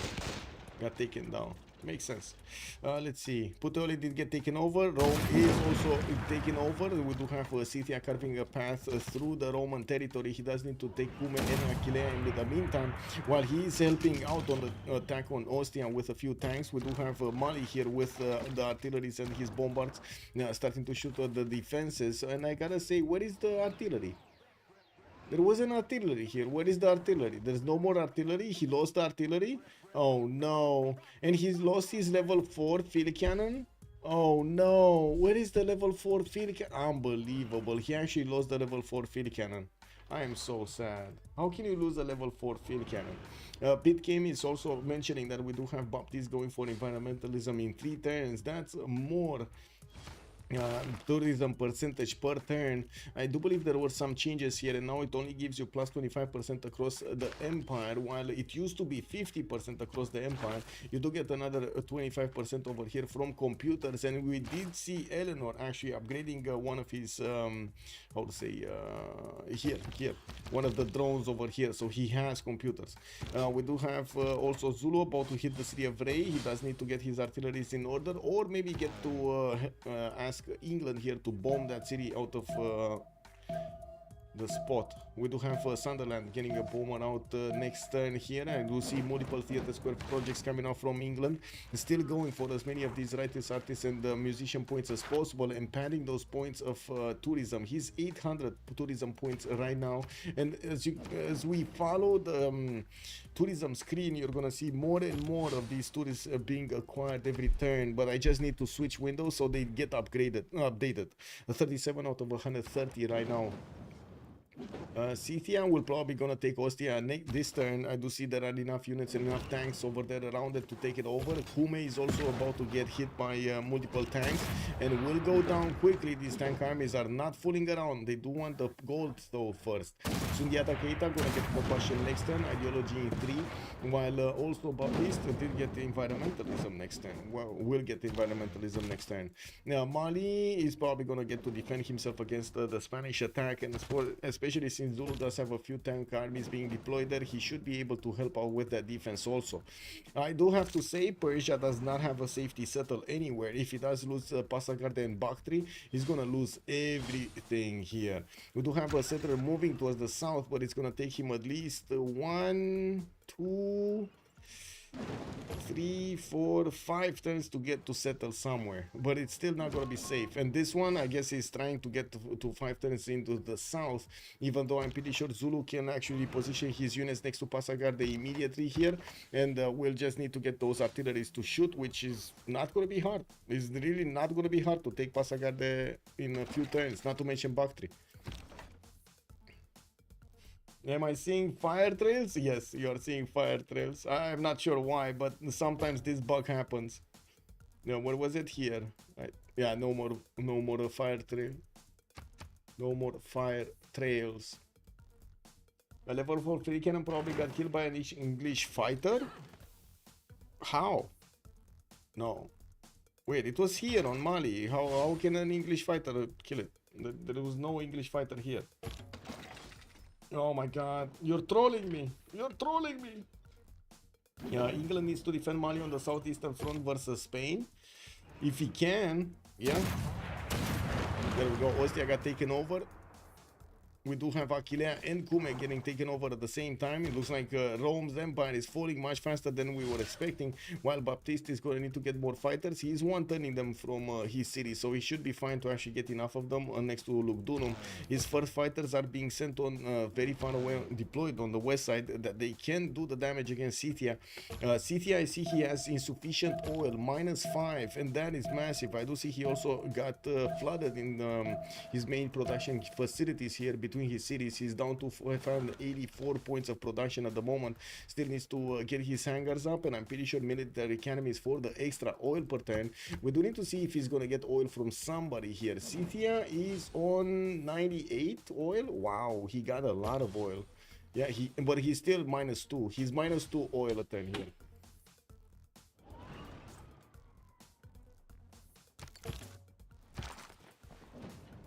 got taken down. Makes sense. Let's see. Puteoli did get taken over. Rome is also taken over. We do have Scythia carving a path through the Roman territory. He does need to take Cume and Aquilea in the meantime, while he is helping out on the attack on Ostia with a few tanks. We do have Mali here with the artilleries and his bombards starting to shoot at the defenses. And I gotta say, where is the artillery? There was an artillery here. Where is the artillery? There's no more artillery. He lost the artillery. Oh no. And he's lost his level 4 field cannon. Oh no. Where is the level 4 field cannon? Unbelievable. He actually lost the level 4 field cannon. I am so sad. How can you lose a level 4 field cannon? Pete Kame is also mentioning that we do have Baptiste going for environmentalism in 3 turns. That's more tourism percentage per turn. I do believe there were some changes here, and now it only gives you plus 25% across the empire, while it used to be 50% across the empire. You do get another 25% over here from computers, and we did see Eleanor actually upgrading one of his how to say here one of the drones over here, so he has computers. We do have also Zulu about to hit the city of Ray. He does need to get his artilleries in order, or maybe get to ask England here to bomb that city out of the spot. We do have Sunderland getting a bomber out next turn here. I do see multiple theater square projects coming out from England, still going for as many of these writers, artists and musician points as possible, and padding those points of tourism. He's 800 tourism points right now, and as we follow the tourism screen, you're gonna see more and more of these tourists being acquired every turn. But I just need to switch windows so they get updated. 37 out of 130 right now. Scythia will probably gonna take Ostia this turn. I do see there are enough units and enough tanks over there around it to take it over. Kume is also about to get hit by multiple tanks and will go down quickly. These tank armies are not fooling around. They do want the gold though first. Sundeiata Keita gonna get compassion next turn, ideology in 3, while also Baptiste did get the environmentalism next turn. Well, will get environmentalism next turn. Now Mali is probably gonna get to defend himself against the Spanish attack, and especially since Zulu does have a few tank armies being deployed there, he should be able to help out with that defense also. I do have to say Persia does not have a safety settle anywhere. If he does lose Pasagarde and Bactri, he's gonna lose everything here. We do have a settler moving towards the south, but it's gonna take him at least 1, 2, 3, 4, 5 turns to get to settle somewhere, but it's still not gonna be safe. And this one, I guess, is trying to get to 5 turns into the south, even though I'm pretty sure Zulu can actually position his units next to Pasagarde immediately here, and we'll just need to get those artilleries to shoot, which is not gonna be hard. It's really not gonna be hard to take Pasagarde in a few turns, not to mention Bactri. Am I seeing fire trails? Yes, you are seeing fire trails. I'm not sure why, but sometimes this bug happens. Yeah, what was it here? Yeah, no more fire trail. No more fire trails. A level 4 free cannon probably got killed by an English fighter? How? No. Wait, it was here on Mali. How can an English fighter kill it? There was no English fighter here. Oh my god, you're trolling me. You're trolling me. Yeah, England needs to defend Mali on the southeastern front versus Spain. If he can, yeah. There we go. Ostia got taken over. We do have Killayad and Kume getting taken over at the same time. It looks like Rome's empire is falling much faster than we were expecting, while Baptiste is going to need to get more fighters. He is one-turning them from his city, so he should be fine to actually get enough of them next to Lugdunum. His first fighters are being sent on very far away, deployed on the west side, that they can do the damage against Scythia. Scythia, I see he has insufficient oil, -5, and that is massive. I do see he also got flooded in his main production facilities here between his cities. He's down to 584 points of production at the moment. Still needs to get his hangars up, and I'm pretty sure military economy is for the extra oil per turn. We do need to see if he's gonna get oil from somebody here. Scythia is on 98 oil. Wow, he got a lot of oil. Yeah, but he's still -2. He's -2 oil a turn here.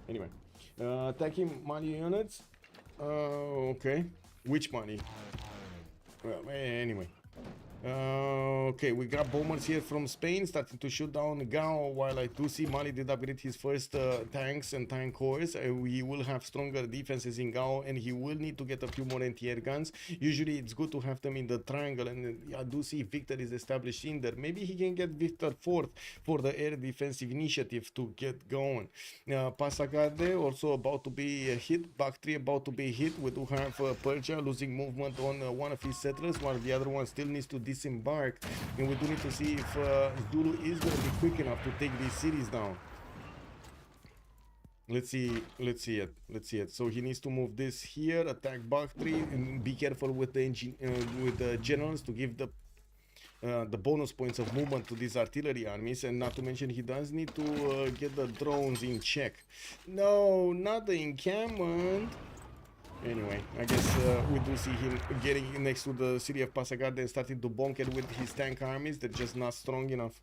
Anyway, attacking Mali units. Okay, which Mali? Well, anyway. Okay, we got bombers here from Spain starting to shoot down Gao, while I do see Mali did upgrade his first tanks and tank cores. We will have stronger defenses in Gao, and he will need to get a few more anti-air guns. Usually it's good to have them in the triangle, and I do see Victor is established in there. Maybe he can get Victor 4th for the air defensive initiative to get going. Pasagarde also about to be hit, Bactri about to be hit. We do have Persia losing movement on one of his settlers, while the other one still needs to disembark, and we do need to see if Zulu is going to be quick enough to take these cities down. Let's see it. So he needs to move this here, attack Bactri, and be careful with the generals to give the bonus points of movement to these artillery armies, and not to mention he does need to get the drones in check. No, not the encampment. Anyway, I guess we do see him getting next to the city of Pasagarde and starting to bunker with his tank armies. They're just not strong enough.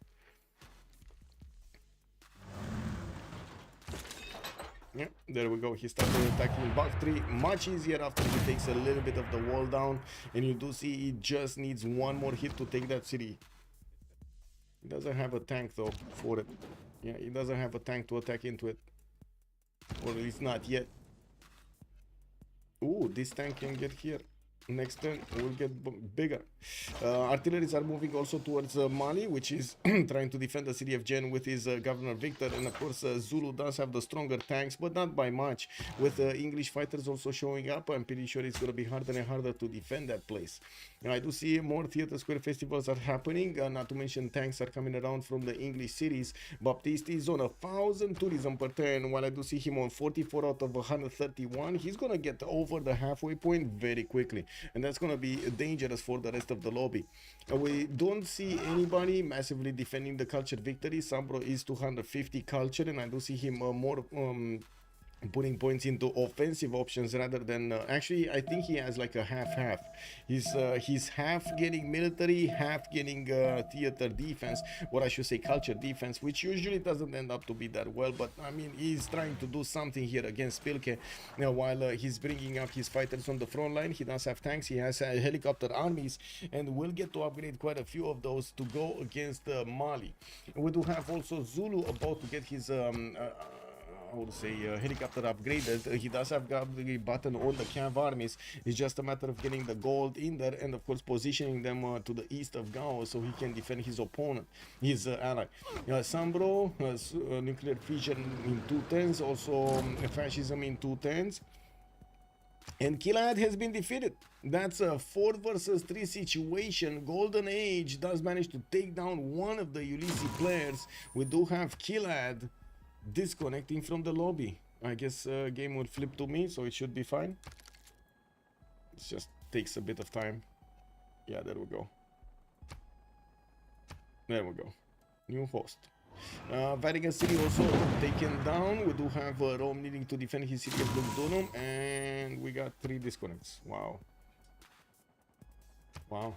Yeah, there we go. He started attacking Bactri. Much easier after he takes a little bit of the wall down. And you do see he just needs one more hit to take that city. He doesn't have a tank though for it. Yeah, he doesn't have a tank to attack into it. Or at least not yet. Ooh, this tank can get here. Next turn will get bigger. Artilleries are moving also towards Mali, which is trying to defend the city of Jen with his Governor Victor. And of course, Zulu does have the stronger tanks, but not by much. With English fighters also showing up, I'm pretty sure it's going to be harder and harder to defend that place. Now, I do see more Theater Square festivals are happening, not to mention tanks are coming around from the English cities. Baptiste is on 1,000 tourism per turn, while I do see him on 44 out of 131. He's going to get over the halfway point very quickly, and that's going to be dangerous for the rest of the lobby. We don't see anybody massively defending the culture victory. SunBro is 250 culture, and I do see him more putting points into offensive options rather than actually I think he has like a half. He's half getting military, half getting theater defense, what I should say culture defense, which usually doesn't end up to be that well, but I mean he's trying to do something here against Spylke. Now while he's bringing up his fighters on the front line, he does have tanks, he has helicopter armies, and will get to upgrade quite a few of those to go against Mali. We do have also Zulu about to get his I would say helicopter upgraded. He does have the button on the Cav armies. It's just a matter of getting the gold in there and of course positioning them to the east of Gao so he can defend his opponent, his ally. SunBro has nuclear fission in 2 turns, also fascism in 2 turns. And Killayad has been defeated. That's a 4 versus 3 situation. Golden Age does manage to take down one of the Ulyss players. We do have Killayad disconnecting from the lobby. I guess game will flip to me, so it should be fine. It just takes a bit of time. Yeah, there we go. There we go. New host. Vatican City also taken down. We do have Rome needing to defend his city of Lugdunum, and we got 3 disconnects. Wow. Wow.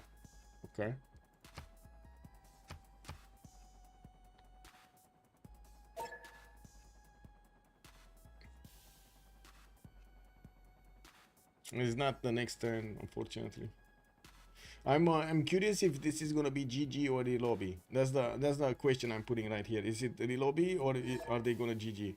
Okay. It's not the next turn, unfortunately. I'm curious if this is gonna be GG or relobby. That's the question I'm putting right here. Is it relobby or are they gonna GG?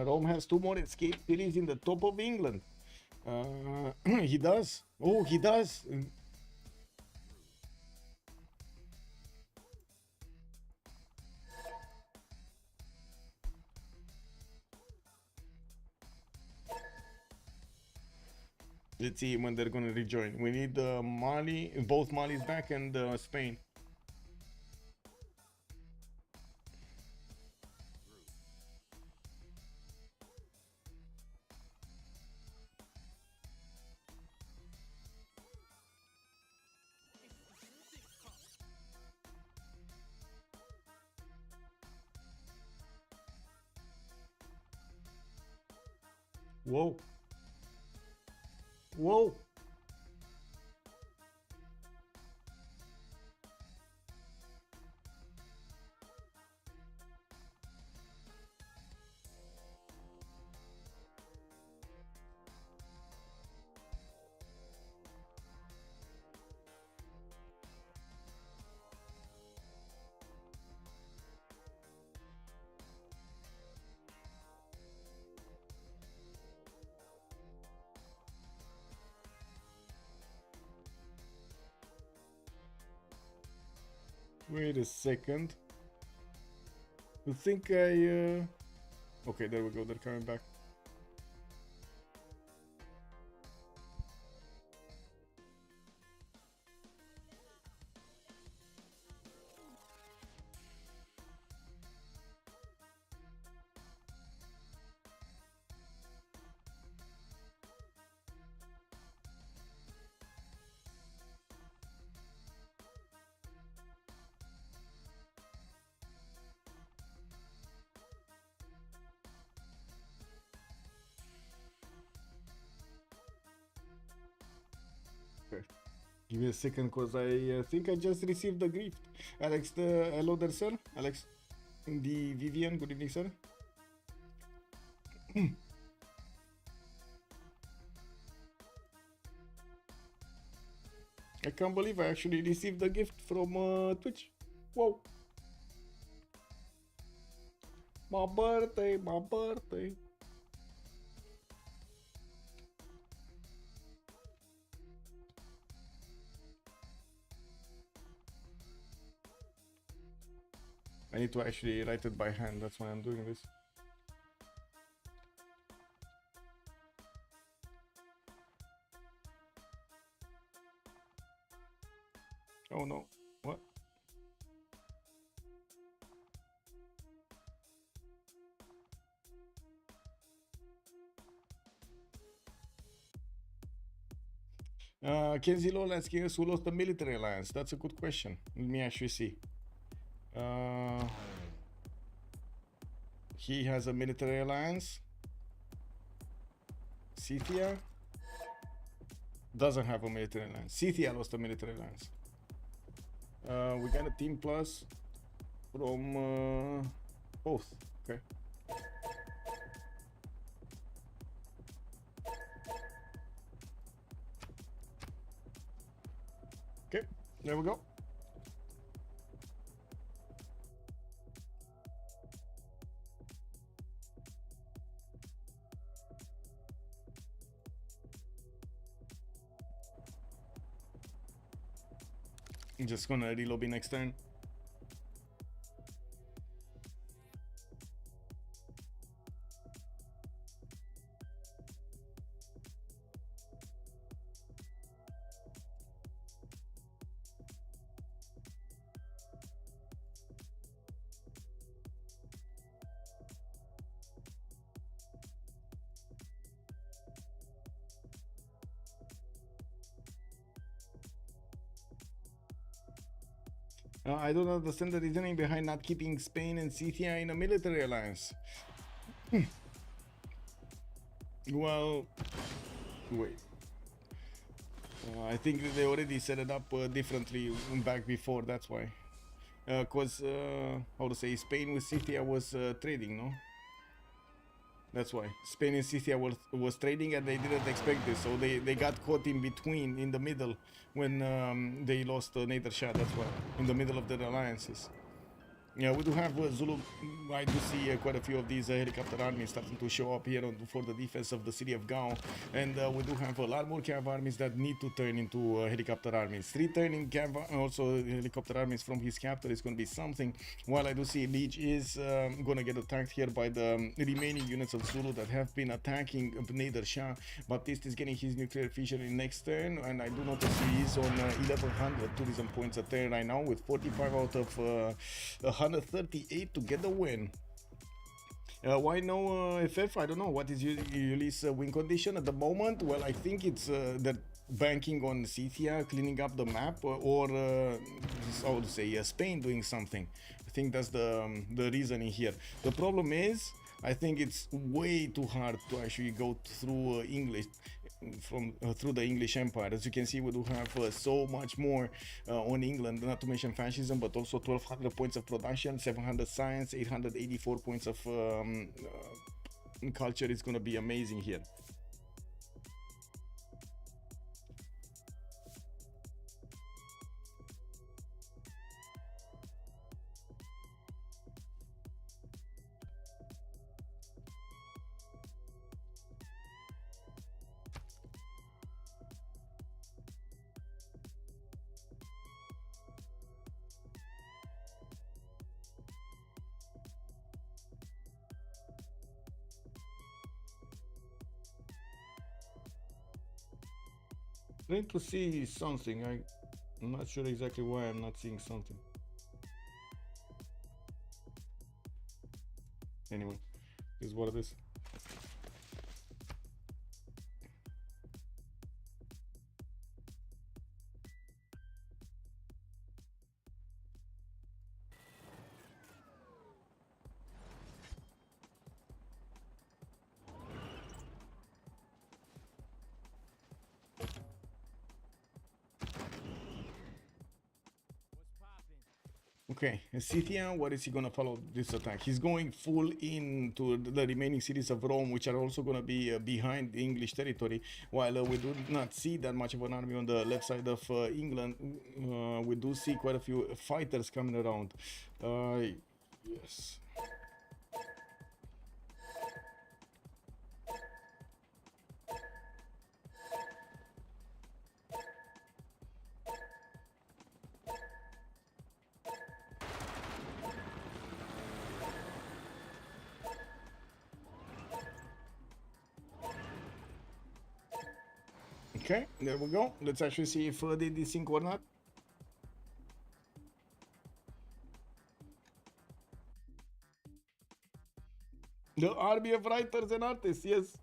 Rome has 2 more escape cities in the top of England. He does. Oh, he does. Let's see when they're gonna rejoin. We need Mali, both Mali's back, and Spain. Whoa. Whoa. Wait a second. You think I... Okay, there we go. They're coming back. Give me a second, cause I think I just received the gift. Alex, hello there, sir. Alex, the Vivian. Good evening, sir. I can't believe I actually received the gift from Twitch. Whoa. My birthday, my birthday. I need to actually write it by hand, that's why I'm doing this. Oh no, what? Kenzie Low asking us who lost the military alliance. That's a good question. Let me actually see. He has a military alliance. Scythia doesn't have a military alliance. Scythia lost a military alliance. We got a team plus from both. Okay. Okay, there we go. I'm just gonna relobby next turn. I don't understand the reasoning behind not keeping Spain and Scythia in a military alliance. Well, wait. I think that they already set it up differently back before, that's why. Cause, how to say, Spain with Scythia was trading, no? That's why. Spain and Scythia was trading and they didn't expect this, so they got caught in between, in the middle, when they lost Nader Shah, that's why. In the middle of their alliances. Yeah, we do have Zulu. I do see quite a few of these helicopter armies starting to show up here for the defense of the city of Gao, and we do have a lot more cav armies that need to turn into helicopter armies. Returning cav, also helicopter armies from his capital is going to be something. While I do see Lege is going to get attacked here by the remaining units of Zulu that have been attacking Nader Shah. Baptiste is getting his nuclear fission in next turn, and I do notice he is on 1100 tourism points a turn right now with 45 out of 138 to get the win. Why no FF? I don't know. What is Ulyss win condition at the moment? Well, I think it's that banking on Scythia cleaning up the map, or how to say, Spain doing something. I think that's the reasoning here. The problem is, I think it's way too hard to actually go through English through the English Empire. As you can see, we do have so much more on England, not to mention fascism, but also 1200 points of production, 700 science, 884 points of culture. Is going to be amazing here. I need to see something. I'm not sure exactly why I'm not seeing something. Anyway, this is what it is. Okay, Scythia, what is he gonna follow this attack? He's going full into the remaining cities of Rome, which are also gonna be behind the English territory. While we do not see that much of an army on the left side of England, we do see quite a few fighters coming around. Yes. Okay, there we go. Let's actually see if they desync or not. The army of writers and artists, yes.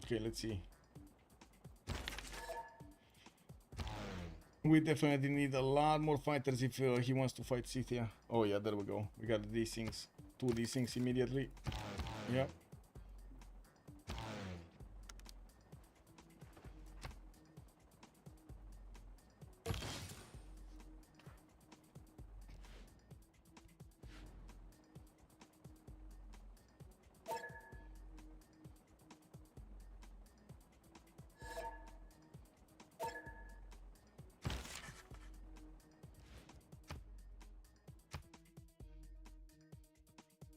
Okay, let's see. We definitely need a lot more fighters if he wants to fight Scythia. Oh yeah, there we go. We got these things. 2 these things immediately. Yep.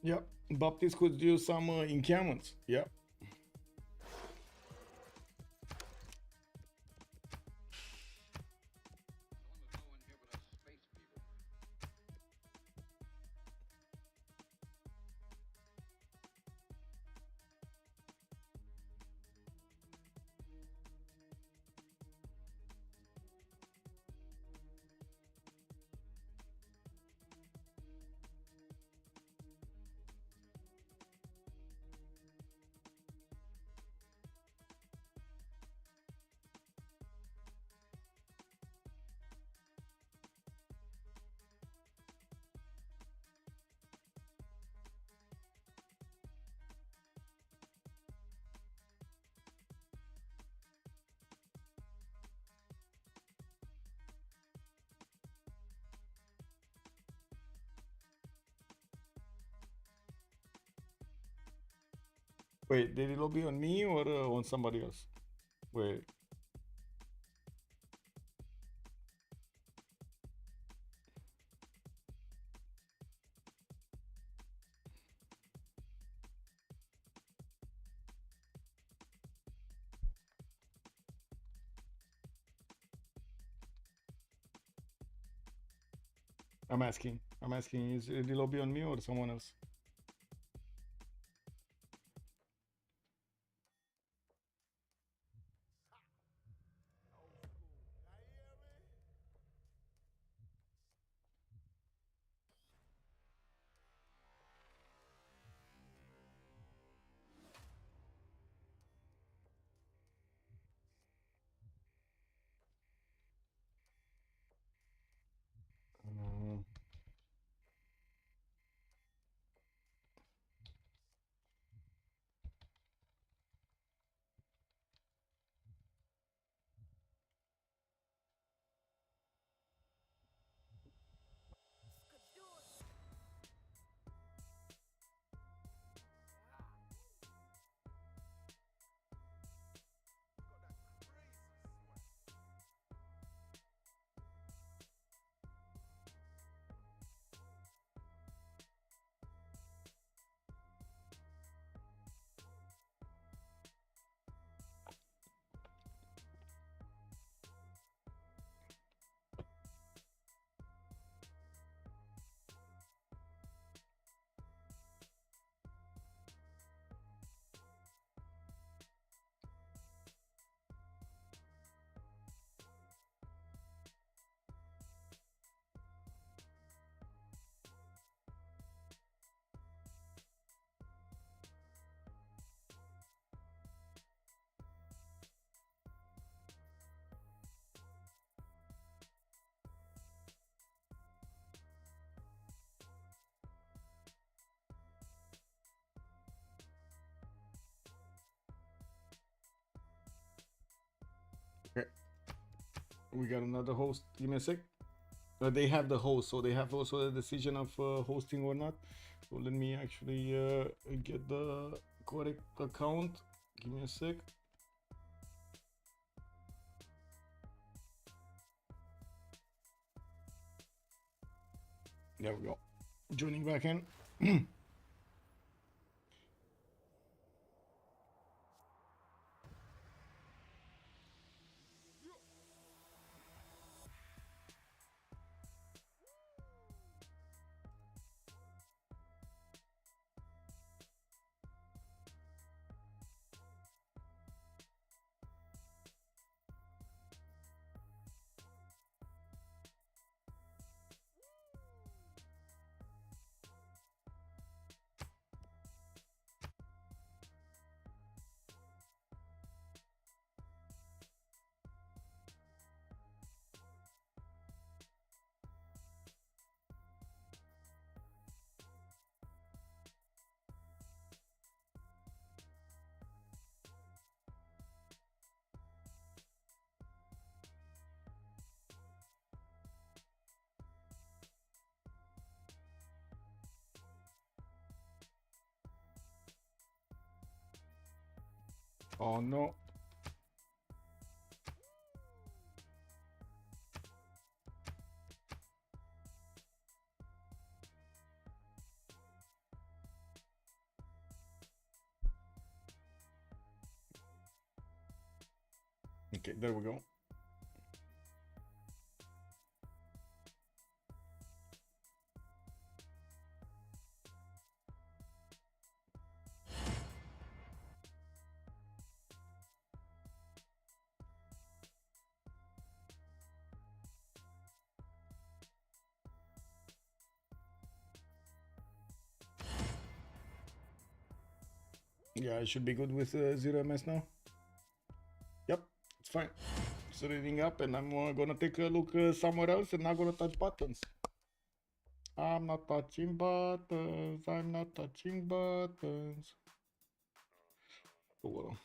Yep. Baptiste could use some encampments. Yep. Wait, did it lobby on me or on somebody else? Wait. I'm asking. I'm asking, is it the lobby on me or someone else? Uh, We got another host. Give me a sec. They have the host, so they have also the decision of hosting or not. So let me actually get the correct account. Give me a sec. There we go. Joining back in. Oh no. Okay, there we go. Yeah, I should be good with 0 MS now. Yep, it's fine. It's reading up, and I'm gonna take a look somewhere else and not gonna touch buttons. I'm not touching buttons. I'm not touching buttons. Oh well.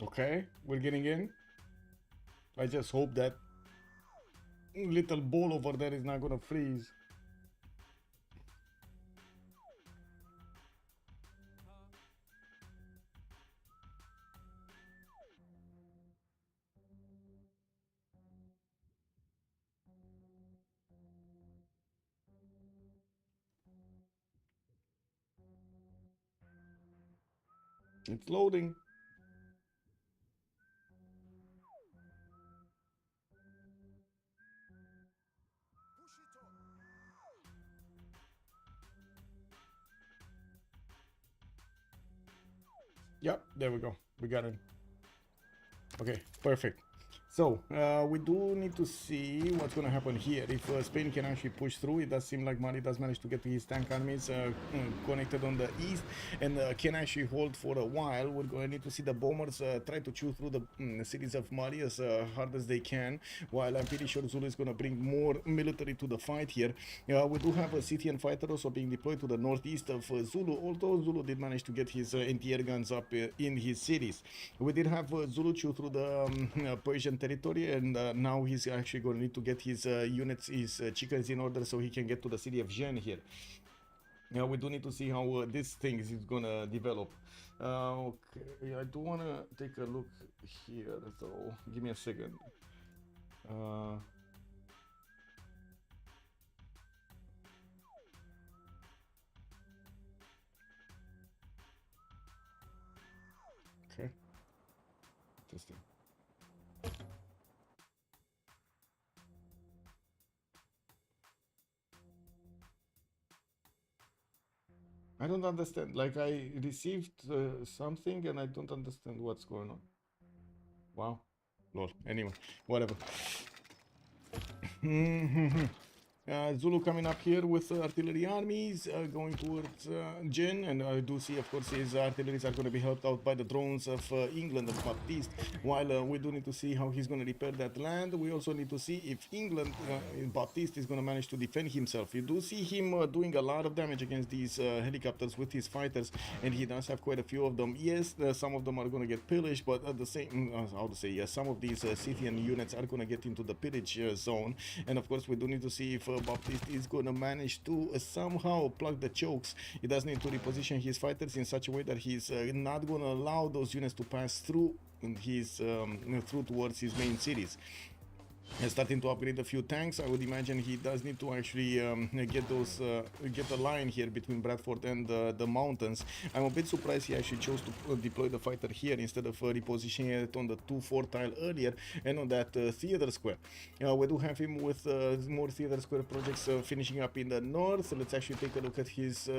Okay, we're getting in. I just hope that little ball over there is not gonna freeze. It's loading. Yep, there we go. We got it. Okay, perfect. So, we do need to see what's going to happen here. If Spain can actually push through, it does seem like Mali does manage to get his tank armies connected on the east and can actually hold for a while. We're going to need to see the bombers try to chew through the cities of Mali as hard as they can, while I'm pretty sure Zulu is going to bring more military to the fight here. We do have a Scythian fighter also being deployed to the northeast of Zulu, although Zulu did manage to get his anti-air guns up in his cities. We did have Zulu chew through the Persian territory, and now he's actually going to need to get his units, his chickens in order so he can get to the city of Jen here. Yeah, we do need to see how this thing is gonna develop. Okay, I do wanna take a look here though. Give me a second. Uh, okay, interesting. I don't understand. Like I received something and I don't understand what's going on. Wow. Lol. Anyway, whatever. Zulu coming up here with artillery armies going towards Jen, and I do see, of course, his artilleries are going to be helped out by the drones of England and Baptiste. While we do need to see how he's going to repair that land, we also need to see if England, Baptiste, is going to manage to defend himself. You do see him doing a lot of damage against these helicopters with his fighters, and he does have quite a few of them. Yes, some of them are going to get pillaged, but at the same, how to say, yes, some of these Scythian units are going to get into the pillage zone, and of course, we do need to see if Baptiste is going to manage to somehow plug the chokes. He does need to reposition his fighters in such a way that he's not going to allow those units to pass through his through towards his main cities. Starting to upgrade a few tanks. I would imagine he does need to actually get those get a line here between Bradford and the mountains. I'm a bit surprised he actually chose to deploy the fighter here instead of repositioning it on the 2-4 tile earlier and on that theater square. We do have him with more theater square projects finishing up in the north. So let's actually take a look at his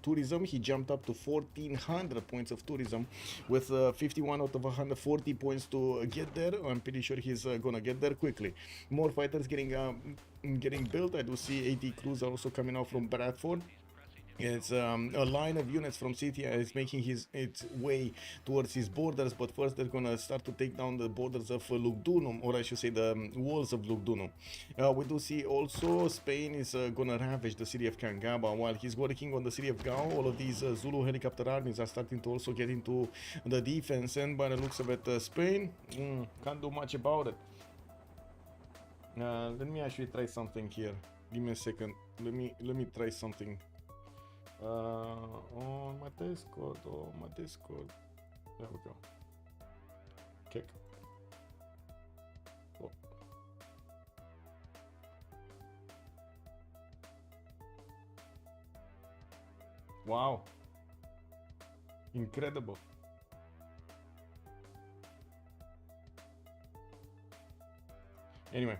tourism. He jumped up to 1400 points of tourism with 51 out of 140 points to get there. I'm pretty sure he's gonna get there quickly. More fighters getting built. I do see 80 crews are also coming out from Bradford. It's a line of units from Scythia is making its way towards his borders, but first they're gonna start to take down the borders of Lugdunum, or I should say the walls of Lugdunum. We do see also Spain is gonna ravage the city of Kangaba. While he's working on the city of Gao, all of these Zulu helicopter armies are starting to also get into the defense, and by the looks of it, Spain can't do much about it. Let me actually try something here. Give me a second. Let me try something. On my Discord, there we go. Kick. Oh. Wow. Incredible. Anyway.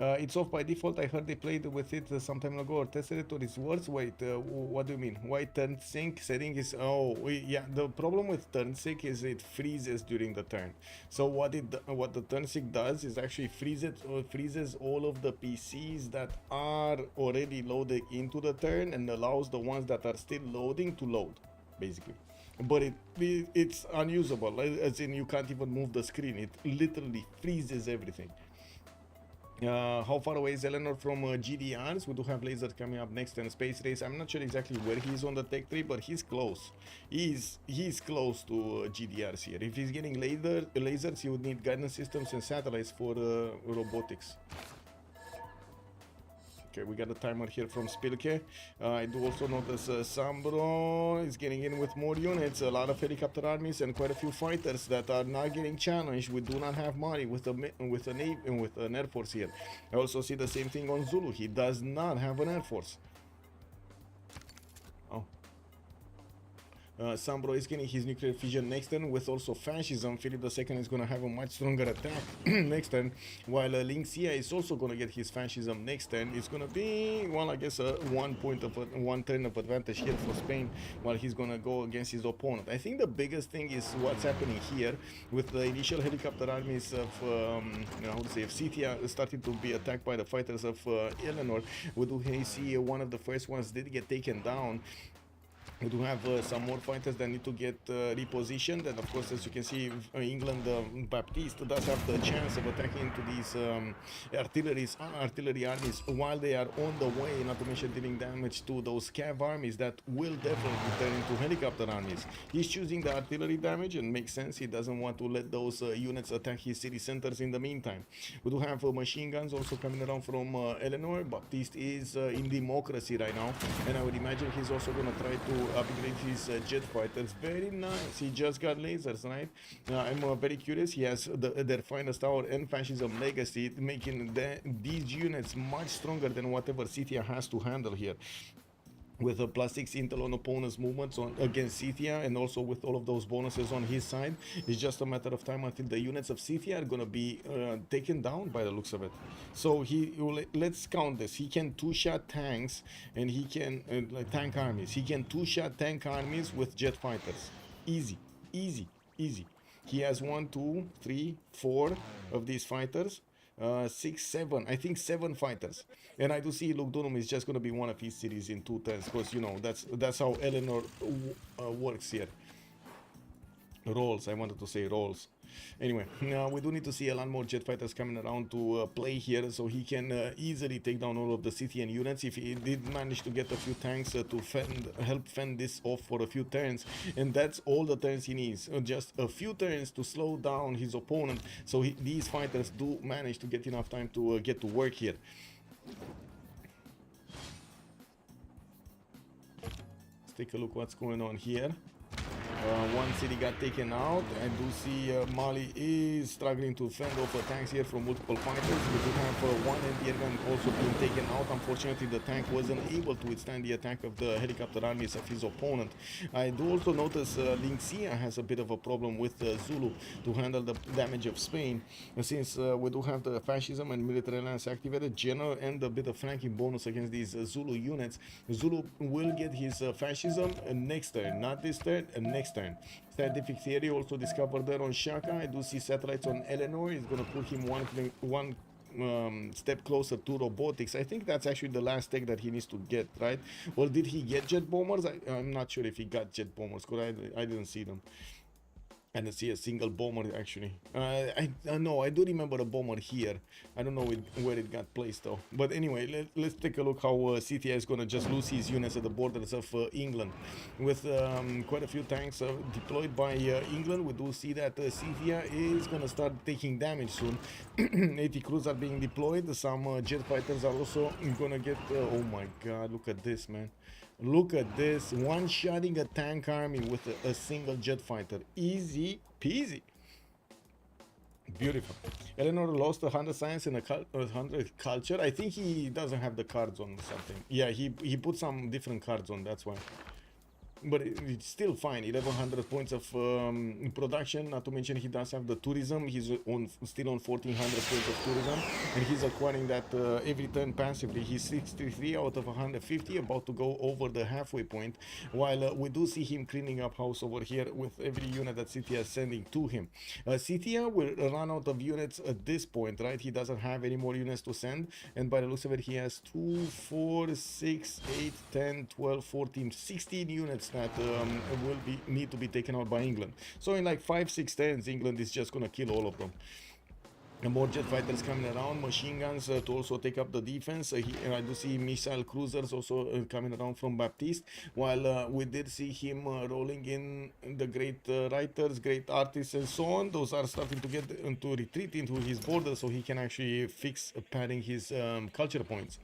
It's off by default. I heard they played with it some time ago or tested it or it's worse. Wait, what do you mean? Why turn sync setting is... yeah, the problem with turn sync is it freezes during the turn. So what the turn sync does is actually freezes all of the PCs that are already loaded into the turn and allows the ones that are still loading to load, basically. But it's unusable, as in you can't even move the screen. It literally freezes everything. How far away is Eleanor from GDRs? We do have lasers coming up next and space race. I'm not sure exactly where he is on the tech tree, but he's close. He's close to GDRs here. If he's getting lasers, he would need guidance systems and satellites for robotics. Okay, we got a timer here from Spylke. I do also notice SunBro is getting in with more units, a lot of helicopter armies and quite a few fighters that are not getting challenged. We do not have money with an air force here. I also see the same thing on Zulu. He does not have an air force. Oh. SunBro is getting his nuclear fusion next turn with also fascism. Philip II is going to have a much stronger attack next turn, while Lin Xia is also going to get his fascism next turn. It's going to be, well, I guess one turn of advantage here for Spain, while he's going to go against his opponent. I think the biggest thing is what's happening here with the initial helicopter armies of, how to say, of Scythia starting to be attacked by the fighters of Eleanor. We do see one of the first ones did get taken down. We do have some more fighters that need to get repositioned, and of course, as you can see, England, Baptiste does have the chance of attacking into these artillery armies while they are on the way, not to mention dealing damage to those cav armies that will definitely turn into helicopter armies. He's choosing the artillery damage, and makes sense. He doesn't want to let those units attack his city centers in the meantime. We do have machine guns also coming around from Eleanor. Baptiste is in democracy right now, and I would imagine he's also going to try to upgrade his jet fighters. Very nice. He just got lasers, right? I'm very curious. He has their finest hour and fascism legacy, making these units much stronger than whatever Scythia has to handle here. With a +6 intel on opponent's movements against Scythia, and also with all of those bonuses on his side, it's just a matter of time until the units of Scythia are going to be taken down by the looks of it. So let's count this. He can two-shot tanks, and he can tank armies. He can two-shot tank armies with jet fighters. Easy, easy, easy. He has 1, 2, 3, 4 of these fighters. 6, 7, I think 7 fighters, and I do see Lugdunum is just going to be one of his cities in 2 turns, because you know that's how Eleanor works here. Rolls, I wanted to say rolls. Anyway, we do need to see a lot more jet fighters coming around to play here, so he can easily take down all of the Scythian units. If he did manage to get a few tanks to help fend this off for a few turns, and that's all the turns he needs, just a few turns to slow down his opponent, so these fighters do manage to get enough time to get to work here. Let's take a look what's going on here. One city got taken out. I do see Mali is struggling to fend off tanks here from multiple fighters. We do have one anti-air gun also being taken out. Unfortunately, the tank wasn't able to withstand the attack of the helicopter armies of his opponent. I do also notice Lin Xia has a bit of a problem with Zulu to handle the damage of Spain. Since we do have the fascism and military alliance activated, general and a bit of flanking bonus against these Zulu units, Zulu will get his fascism next turn, not this turn, next turn. Scientific theory also discovered there on Shah. I do see satellites on Eleanor. It's going to put him one step closer to robotics. I think that's actually the last tech that he needs to get, right? Or did he get jet bombers? I'm not sure if he got jet bombers, because I didn't see them. I didn't see a single bomber actually. I know, I do remember a bomber here. I don't know where it got placed though. But anyway, let's take a look how Scythia is gonna just lose his units at the borders of England. With quite a few tanks deployed by England, we do see that Scythia is gonna start taking damage soon. 80 crews are being deployed. Some jet fighters are also gonna get... oh my god, look at this, man. Look at this, one-shotting a tank army with a single jet fighter. Easy peasy. Beautiful. Eleanor lost 100 science and 100 culture. I think he doesn't have the cards on something. Yeah, he put some different cards on, that's why. But it's still fine. 1100 points of production. Not to mention he does have the tourism. He's still on 1400 points of tourism, and he's acquiring that every turn passively. He's 63 out of 150, about to go over the halfway point. While we do see him cleaning up house over here with every unit that Scythia is sending to him. Scythia will run out of units at this point, right? He doesn't have any more units to send, and by the looks of it, he has 2, 4, 6, 8, 10, 12, 14, 16 units that will need to be taken out by England. So in like 5-6 turns, England is just gonna kill all of them. And more jet fighters coming around, machine guns to also take up the defense. I do see missile cruisers also coming around from Baptiste, while we did see him rolling in the great writers, great artists and so on. Those are starting to get to retreat into his border, so he can actually fix padding his culture points.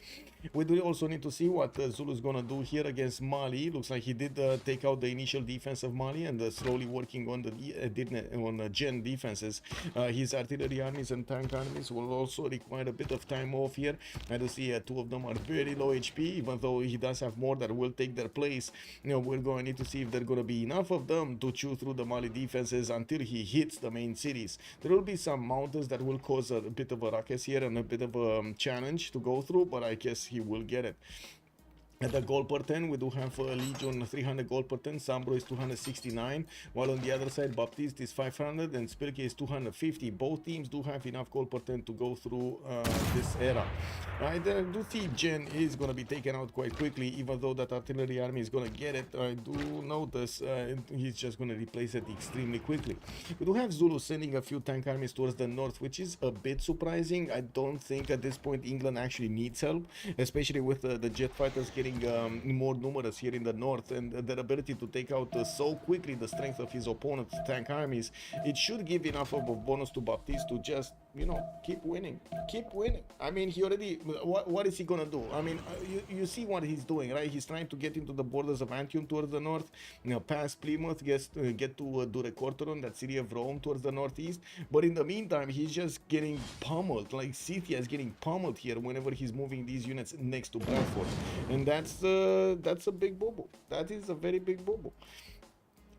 We do also need to see what Zulu is going to do here against Mali. Looks like he did take out the initial defense of Mali and slowly working on the gen defenses. His artillery armies and tank armies will also require a bit of time off here. I do see 2 of them are very low HP, even though he does have more that will take their place. You know, we're going to need to see if there are going to be enough of them to chew through the Mali defenses until he hits the main cities. There will be some mountains that will cause a bit of a ruckus here and a bit of a challenge to go through, but I guess he will get it. At the gold per 10, we do have Lege on 300 gold per 10, SunBro is 269, while on the other side, Baptiste is 500 and Spylke is 250. Both teams do have enough gold per 10 to go through this era. I do think Gen is going to be taken out quite quickly, even though that artillery army is going to get it. I do notice he's just going to replace it extremely quickly. We do have Zulu sending a few tank armies towards the north, which is a bit surprising. I don't think at this point England actually needs help, especially with the jet fighters getting more numerous here in the north, and their ability to take out so quickly the strength of his opponent's tank armies. It should give enough of a bonus to Baptiste to just, you know, keep winning. I mean, he already, what is he gonna do? I mean, you see what he's doing, right? He's trying to get into the borders of Antium towards the north, you know, past Plymouth, get to do the Cortoron, that city of Rome towards the northeast. But in the meantime, he's just getting pummeled. Like Scythia is getting pummeled here whenever he's moving these units next to Bradford, and that's a big boo-boo. That is a very big boo-boo.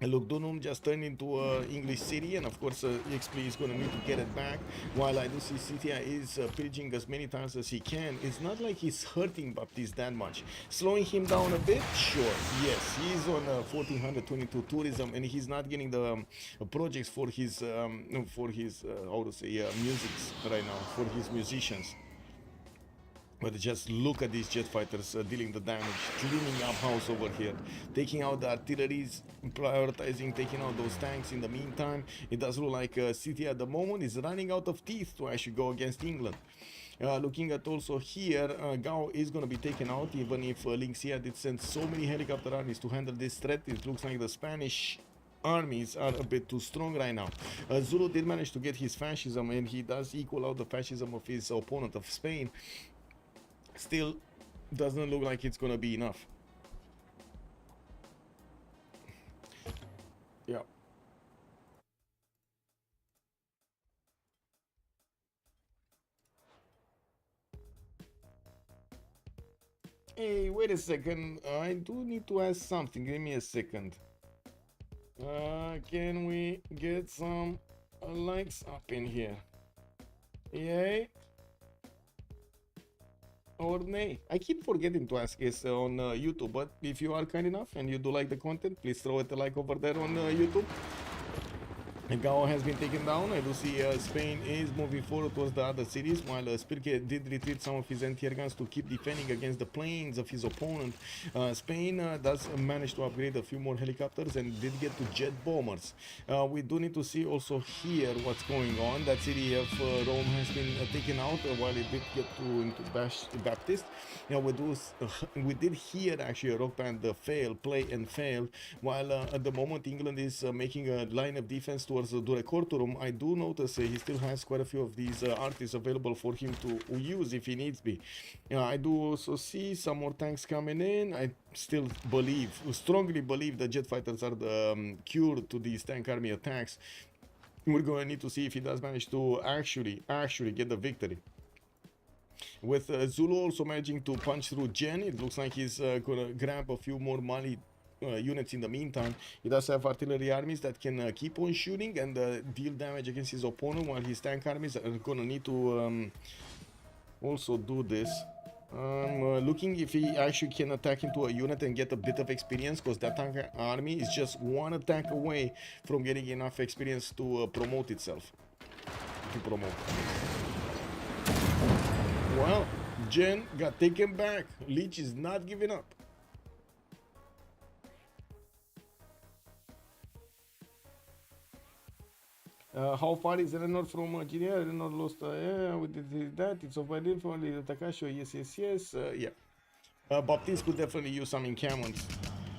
Lugdunum just turned into English city, and of course Xpli is going to need to get it back, while I do see Scythia is pillaging as many times as he can. It's not like he's hurting Baptiste that much. Slowing him down a bit, sure, yes, he's on 1422 tourism, and he's not getting the projects for his how to say musics right now, for his musicians. But just look at these jet fighters dealing the damage, cleaning up house over here, taking out the artilleries, prioritizing taking out those tanks. In the meantime, it does look like Scythia at the moment is running out of teeth to actually go against England. Looking at also here, Gao is going to be taken out, even if Lin Xia did send so many helicopter armies to handle this threat. It looks like the Spanish armies are a bit too strong right now. Zulu did manage to get his fascism, and he does equal out the fascism of his opponent of Spain. Still doesn't look like it's gonna be enough. Yeah. Hey, wait a second. I do need to ask something. Give me a second. Can we get some likes up in here? Yay. Or nay. I keep forgetting to ask this on YouTube, but if you are kind enough and you do like the content, please throw it a like over there on YouTube. Gao has been taken down. I do see Spain is moving forward towards the other cities, while Spylke did retreat some of his anti-air guns to keep defending against the planes of his opponent. Spain does manage to upgrade a few more helicopters and did get to jet bombers. We do need to see also here what's going on. That city of Rome has been taken out while it did get into Baptiste. We did hear actually a rock band play and fail, while at the moment England is making a line of defense towards the Cortorum. I do notice he still has quite a few of these artists available for him to use if he needs be. I do also see some more tanks coming in. I still strongly believe that jet fighters are the cure to these tank army attacks. We're going to need to see if he does manage to actually get the victory. With Zulu also managing to punch through Gen, it looks like he's gonna grab a few more Mali units in the meantime. He does have artillery armies that can keep on shooting and deal damage against his opponent, while his tank armies are gonna need to also do this. Looking if he actually can attack into a unit and get a bit of experience, because that tank army is just one attack away from getting enough experience to promote itself. Well, Gen got taken back. Lege is not giving up. How far is Eleanor from Nigeria? Eleanor lost. We did that. It's over there for the Takasho. Yes. Yeah. Baptiste could definitely use some encampments.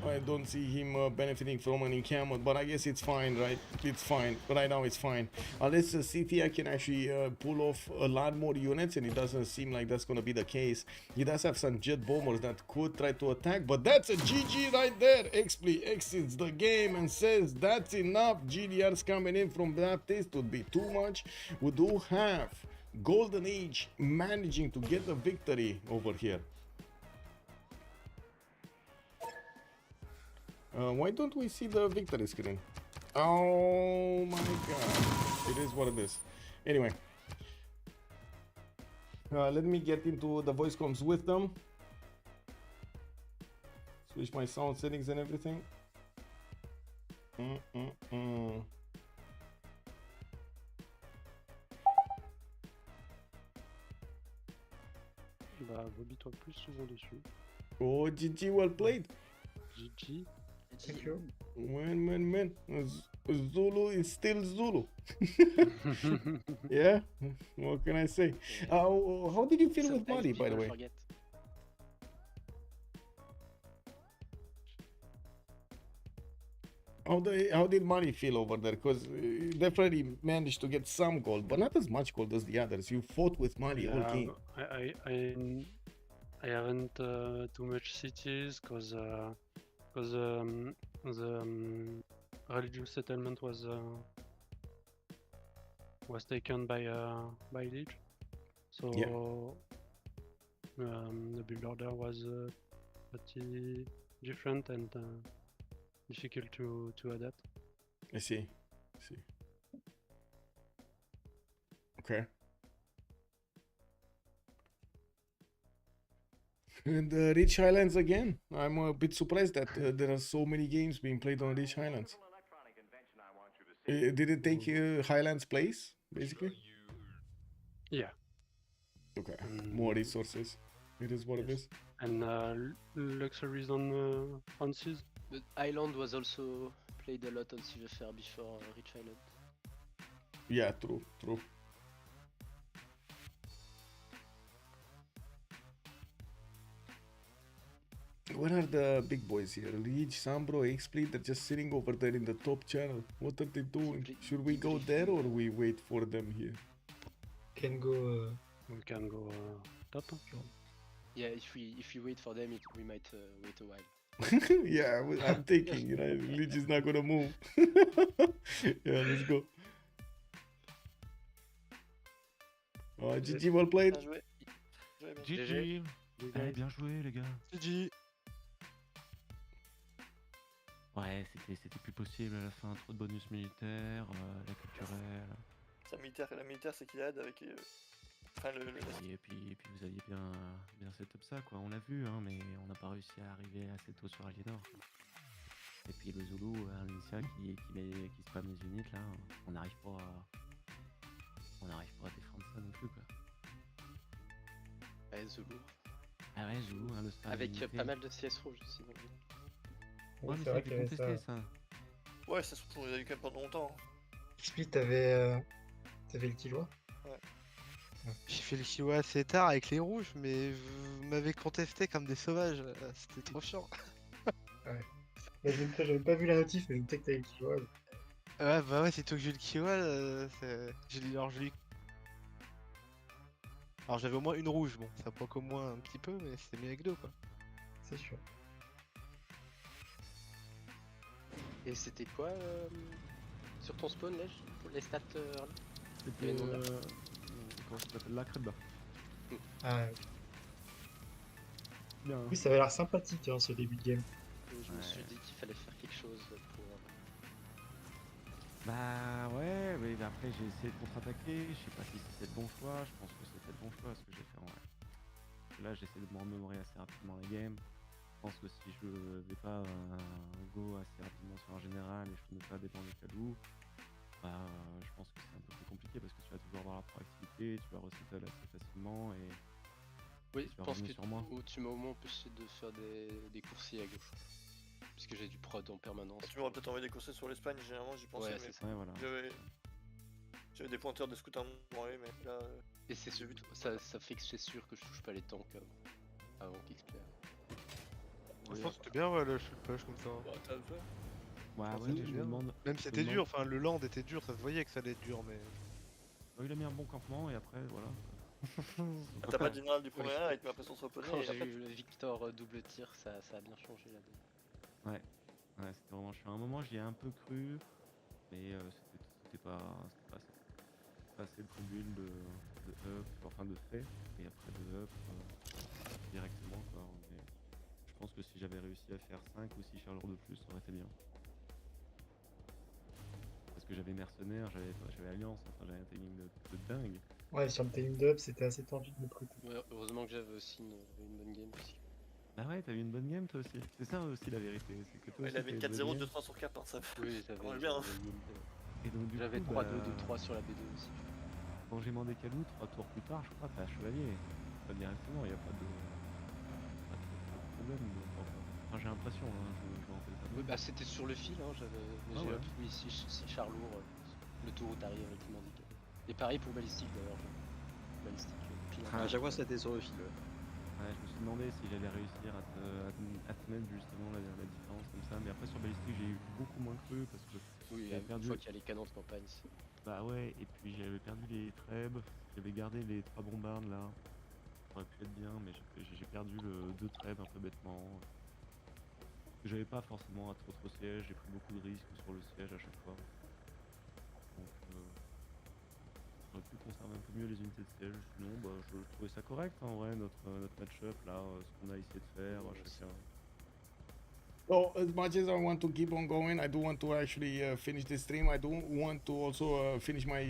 I don't see him benefiting from an encampment, but I guess it's fine, right? It's fine. Right now it's fine. Unless Scythia can actually pull off a lot more units, and it doesn't seem like that's going to be the case. He does have some jet bombers that could try to attack, but that's a GG right there. Xpli exits the game and says that's enough. GDRs coming in from Baptiste would be too much. We do have Golden Age managing to get the victory over here. Why don't we see the victory screen? Oh my god. It is what it is. Anyway. Let me get into the voice comms with them. Switch my sound settings and everything. Bah, vomis-toi plus souvent dessus. Oh, GG, well played. GG. Thank you. Man. Zulu is still Zulu. Yeah, what can I say? How did you feel with Mali, by the way? How did Mali feel over there? Because definitely managed to get some gold, but not as much gold as the others. You fought with Mali all game. I haven't too much cities because the religious settlement was taken by Lege, so the build order was pretty different and difficult to adapt. I see. Okay. And Rich Highlands again. I'm a bit surprised that there are so many games being played on Rich Highlands. Did it take Highlands place, basically? Yeah. Okay. More resources. It is what it is. And luxuries on Seas. But Island was also played a lot on CivFR before Rich Island. Yeah, true. Where are the big boys here? Lege, SunBro, Xpli, they're just sitting over there in the top channel. What are they doing? Should we go there or we wait for them here? Can go. We can go top. Yeah, if we wait for them, we might wait a while. Yeah, I'm thinking, Lege is not gonna move. Yeah, let's go. GG, well played. GG. Allez, bien joué les gars. GG. Ouais, c'était plus possible à la fin, trop de bonus militaires, la culturelle. La militaire c'est Killayad avec... Et puis vous aviez bien setup ça quoi, on l'a vu hein, mais on n'a pas réussi à arriver assez tôt sur Eleanor. Et puis le Zulu, Lin Xia qui spam les unités là, on n'arrive pas à défendre ça non plus quoi. Ouais, Zulu. Ah ouais, Zulu, hein, le spam avec unité. pas mal de CS rouges aussi. Donc... Ouais, mais c'est vrai qu'il contesté ça. Ouais, ça se trouve, il y a eu quand même pendant longtemps. Xpli, t'avais le Killois. Ouais. J'ai fait le Kiwa assez tard avec les rouges, mais vous m'avez contesté comme des sauvages, c'était trop chiant. Ouais. Bah, j'avais pas vu la notif, mais je me disais que t'avais le Killois. Ouais, bah ouais, c'est toi que j'ai le Kiwa, alors j'avais au moins une rouge, bon, ça proc au moins un petit peu, mais c'était mieux avec deux quoi. C'est sûr. Et c'était quoi sur ton spawn, Lege, pour les stats C'était comment ça s'appelle, la crête. Ah, Bien. oui, ça avait l'air sympathique ce début de game. Je me suis dit qu'il fallait faire quelque chose pour... Bah ouais, mais après j'ai essayé de contre-attaquer, je sais pas si c'était le bon choix, je pense que c'était le bon choix ce que j'ai fait en vrai. Là j'essaie de me remémorer assez rapidement les games. Je pense que si je vais pas un go assez rapidement sur un général et je ne fais pas dépendre des calous, bah je pense que c'est un peu plus compliqué parce que tu vas toujours avoir la proactivité, tu vas resettle assez facilement et oui, tu je vas pense revenir que sur moi. tu m'as au moins empêché de faire des coursiers à gauche. Puisque j'ai du prod en permanence. Tu m'aurais peut-être envoyé des coursiers sur l'Espagne, généralement j'y pensais, Ouais, mais c'est ça. Ouais, voilà. j'avais des pointeurs de scout à m'envoyer, mais là... Et c'est ça fait que c'est sûr que je touche pas les tanks avant qu'Xpli. Je pense que c'était bien ouais, le shoot push comme ça. Bah, t'as le fait. Ouais, pense ouais, que je c'est me bien. demande. Même si c'était dur, enfin le land était dur, ça se voyait que ça allait être dur, mais... Il a mis un bon campement et après voilà. T'as pas de général du premier et tu m'as l'impression de se reposer. Quand Et j'ai après, eu le Victor double tir, ça a bien changé là-dedans. Ouais, c'était vraiment chiant. À un moment j'y ai un peu cru, mais c'était pas assez le build de up, enfin de fait, et après de up directement quoi. Mais je pense que si j'avais réussi à faire 5 ou 6 chargeurs de plus, ça aurait été bien. Parce que j'avais mercenaires, j'avais alliance, enfin j'avais un timing de dingue. Ouais, sur le timing d'up, c'était assez tendu de notre côté. Ouais, heureusement que j'avais aussi une bonne game aussi. Bah ouais, pareil, t'as eu une bonne game toi aussi. C'est ça aussi la vérité, c'est que toi Ouais, aussi il avait une t'as eu une bonne 4-0, game. 2-3 sur cap, hein, ça Oui, marche bien. Et donc du j'avais coup, 3-2, 2-3 sur la B2 aussi. quand j'ai demandé Calou, 3 tours plus tard, je crois, t'as chevalier. Pas directement, il n'y a pas de problème. Enfin, j'ai l'impression, hein, je me rappelle pas Oui, bien. bah c'était sur le fil, hein, mais Ah j'ai ouais. oui, si char lourd, le tour où t'arrives avec le handicap. Et pareil pour balistique d'ailleurs. Balistique, pile. À chaque fois, c'était sur le fil. Ouais. Ouais, je me suis demandé si j'allais réussir à te mettre justement la différence comme ça, mais après sur balistique j'ai eu beaucoup moins cru parce que Oui, j'avais une perdu. fois qu'il y a les canons de campagne. Bah ouais, et puis j'avais perdu les trèbes, j'avais gardé les 3 bombardes là. Ça aurait pu être bien, mais j'ai perdu le 2 trèbes un peu bêtement. J'avais pas forcément à trop siège, j'ai pris beaucoup de risques sur le siège à chaque fois. Donc j'aurais pu conserver un peu mieux les unités de siège, sinon bah, je trouvais ça correct en vrai, notre match-up là, ce qu'on a essayé de faire chacun. So as much as I want to keep on going, I do want to actually finish this stream. I do want to also finish my,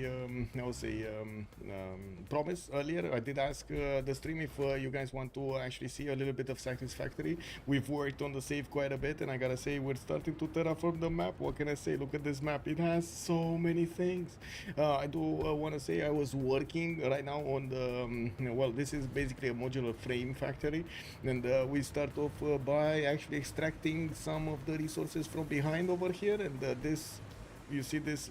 promise earlier. I did ask the stream if you guys want to actually see a little bit of Satisfactory. We've worked on the save quite a bit, and I gotta say we're starting to terraform the map. What can I say? Look at this map. It has so many things. I do want to say I was working right now on the, well, this is basically a modular frame factory, and we start off by actually extracting some of the resources from behind over here, and this, you see this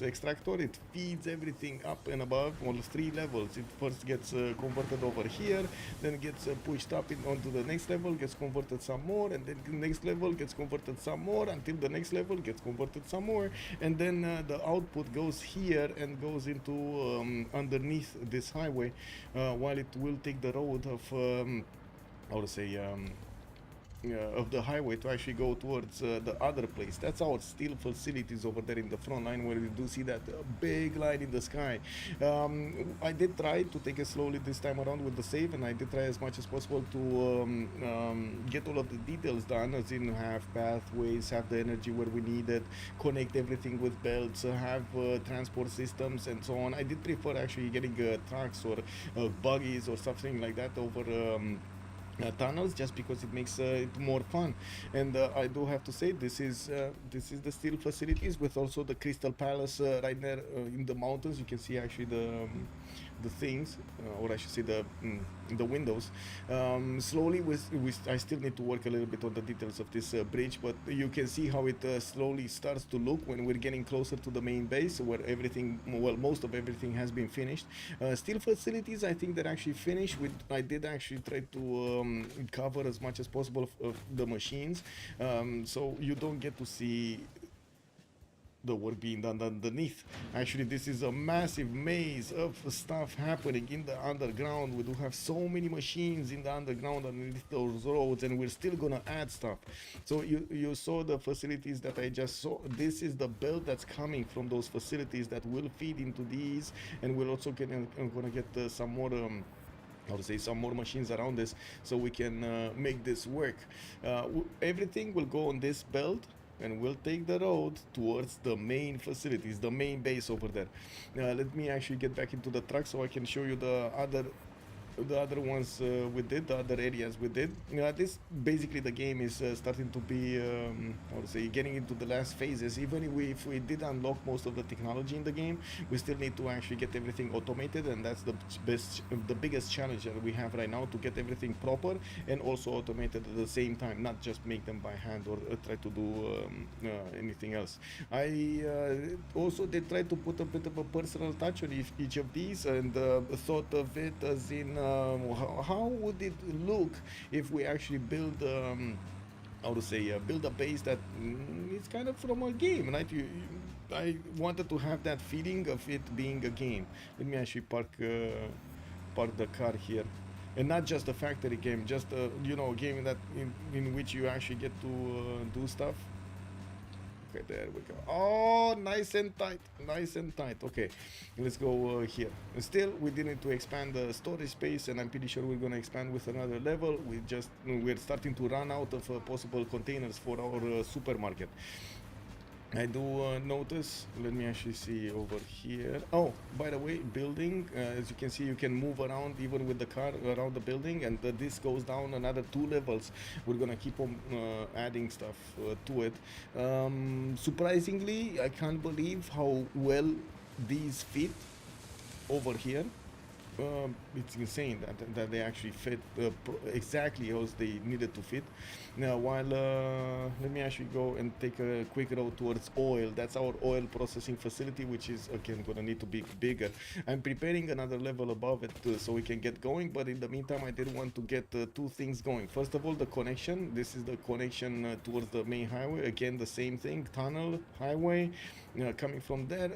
extractor, it feeds everything up and above on 3 levels. It first gets converted over here, then gets pushed up onto the next level, gets converted some more, and then the next level gets converted some more, until the next level gets converted some more, and then the output goes here and goes into underneath this highway, while it will take the road of how to say of the highway to actually go towards the other place. That's our steel facilities over there in the front line, where you do see that big light in the sky. I did try to take it slowly this time around with the save, and I did try as much as possible to get all of the details done, as in have pathways, have the energy where we need it, connect everything with belts, have transport systems and so on. I did prefer actually getting trucks or buggies or something like that over tunnels, just because it makes it more fun. And I do have to say, this is the steel facilities with also the Crystal Palace right there in the mountains. You can see actually the things, or I should say the windows. Slowly, I still need to work a little bit on the details of this bridge, but you can see how it slowly starts to look when we're getting closer to the main base, where everything, well, most of everything has been finished. Steel facilities, I think they're actually finished. I did actually try to cover as much as possible of the machines, so you don't get to see the work being done underneath. Actually, this is a massive maze of stuff happening in the underground. We do have so many machines in the underground underneath those roads, and we're still gonna add stuff. So you saw the facilities that I just saw. This is the build that's coming from those facilities that will feed into these, and we're also gonna get some more how to say, some more machines around this, so we can make this work. Everything will go on this belt, and we'll take the road towards the main facilities, the main base over there. Let me actually get back into the truck so I can show you the other ones we did, the other areas we did. This basically, the game is starting to be how to say, getting into the last phases. Even if we did unlock most of the technology in the game, we still need to actually get everything automated, and that's the biggest challenge that we have right now, to get everything proper and also automated at the same time, not just make them by hand or try to do anything else. I also did try to put a bit of a personal touch on each of these, and thought of it as in how would it look if we actually build how to say, build a base that is kind of from a game, right? I wanted to have that feeling of it being a game. Let me actually park the car here, and not just a factory game, just a game that in which you actually get to do stuff. Okay, there we go. Oh, nice and tight, nice and tight. Okay, let's go here. And still, we didn't to expand the storage space, and I'm pretty sure we're gonna expand with another level. We're starting to run out of possible containers for our supermarket. I do notice, let me actually see over here. Oh, by the way, building, as you can see, you can move around even with the car around the building, and this goes down another 2 levels. We're gonna keep on adding stuff to it. Surprisingly, I can't believe how well these fit over here. It's insane that they actually fit exactly as they needed to fit. Now, while let me actually go and take a quick road towards oil. That's our oil processing facility, which is again gonna need to be bigger. I'm preparing another level above it so we can get going, but in the meantime I did want to get 2 things going. First of all, the connection. This is the connection towards the main highway. Again, the same thing, tunnel, highway. Coming from there,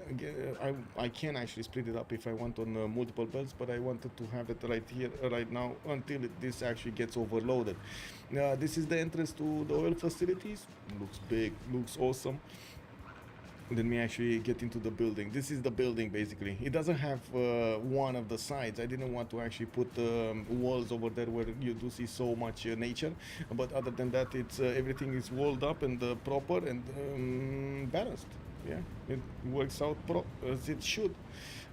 I can actually split it up if I want on multiple belts, but I wanted to have it right here, right now, until this actually gets overloaded. This is the entrance to the oil facilities. Looks big, looks awesome. Let me actually get into the building. This is the building basically. It doesn't have one of the sides. I didn't want to actually put walls over there where you do see so much nature, but other than that, it's everything is walled up and proper and balanced. Yeah, it works out as it should.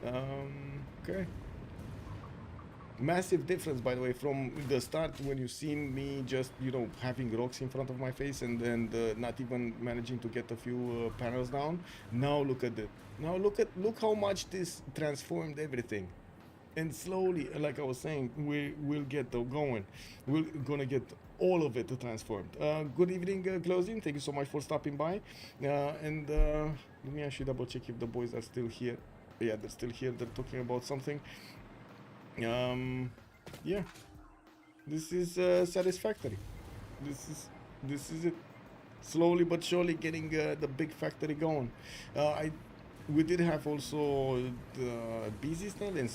Okay. Massive difference, by the way, from the start when you seen me just, you know, having rocks in front of my face and not even managing to get a few panels down. Now look at it. Now look how much this transformed everything. And slowly, like I was saying, we'll get going. We're gonna get all of it transformed. Good evening, Closing. Thank you so much for stopping by. And let me actually double check if the boys are still here. Yeah, they're still here. They're talking about something. Yeah, this is satisfactory. This is it. Slowly but surely getting the big factory going. We did have also the busy stand and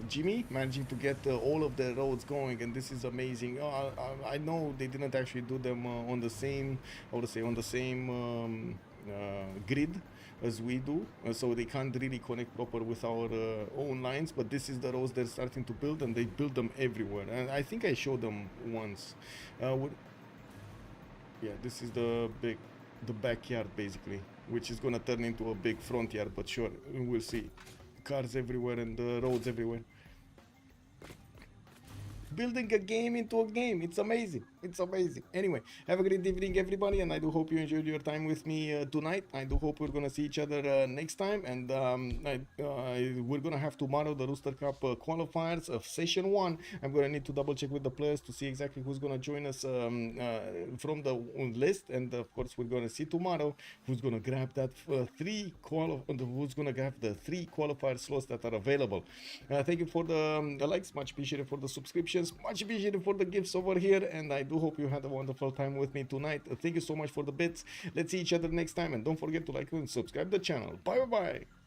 Jimmy managing to get all of the roads going, and this is amazing. I know they didn't actually do them on the same, I would say, on the same grid as we do, so they can't really connect proper with our own lines, but this is the roads they're starting to build, and they build them everywhere, and I think I showed them once. Yeah, this is the backyard basically, which is gonna turn into a big front yard, but sure, we'll see. Cars everywhere and roads everywhere. Building a game into a game. It's amazing. It's amazing. Anyway, have a great evening, everybody, and I do hope you enjoyed your time with me tonight. I do hope we're gonna see each other next time, and we're gonna have tomorrow the Rooster Cup qualifiers of session 1. I'm gonna need to double check with the players to see exactly who's gonna join us from the list, and of course we're gonna see tomorrow who's gonna grab that who's gonna grab the 3 qualifier slots that are available. Thank you for the likes, much appreciated for the subscriptions, much appreciated for the gifts over here, and I do hope you had a wonderful time with me tonight. Thank you so much for the bits. Let's see each other next time, and don't forget to like and subscribe the channel. Bye bye.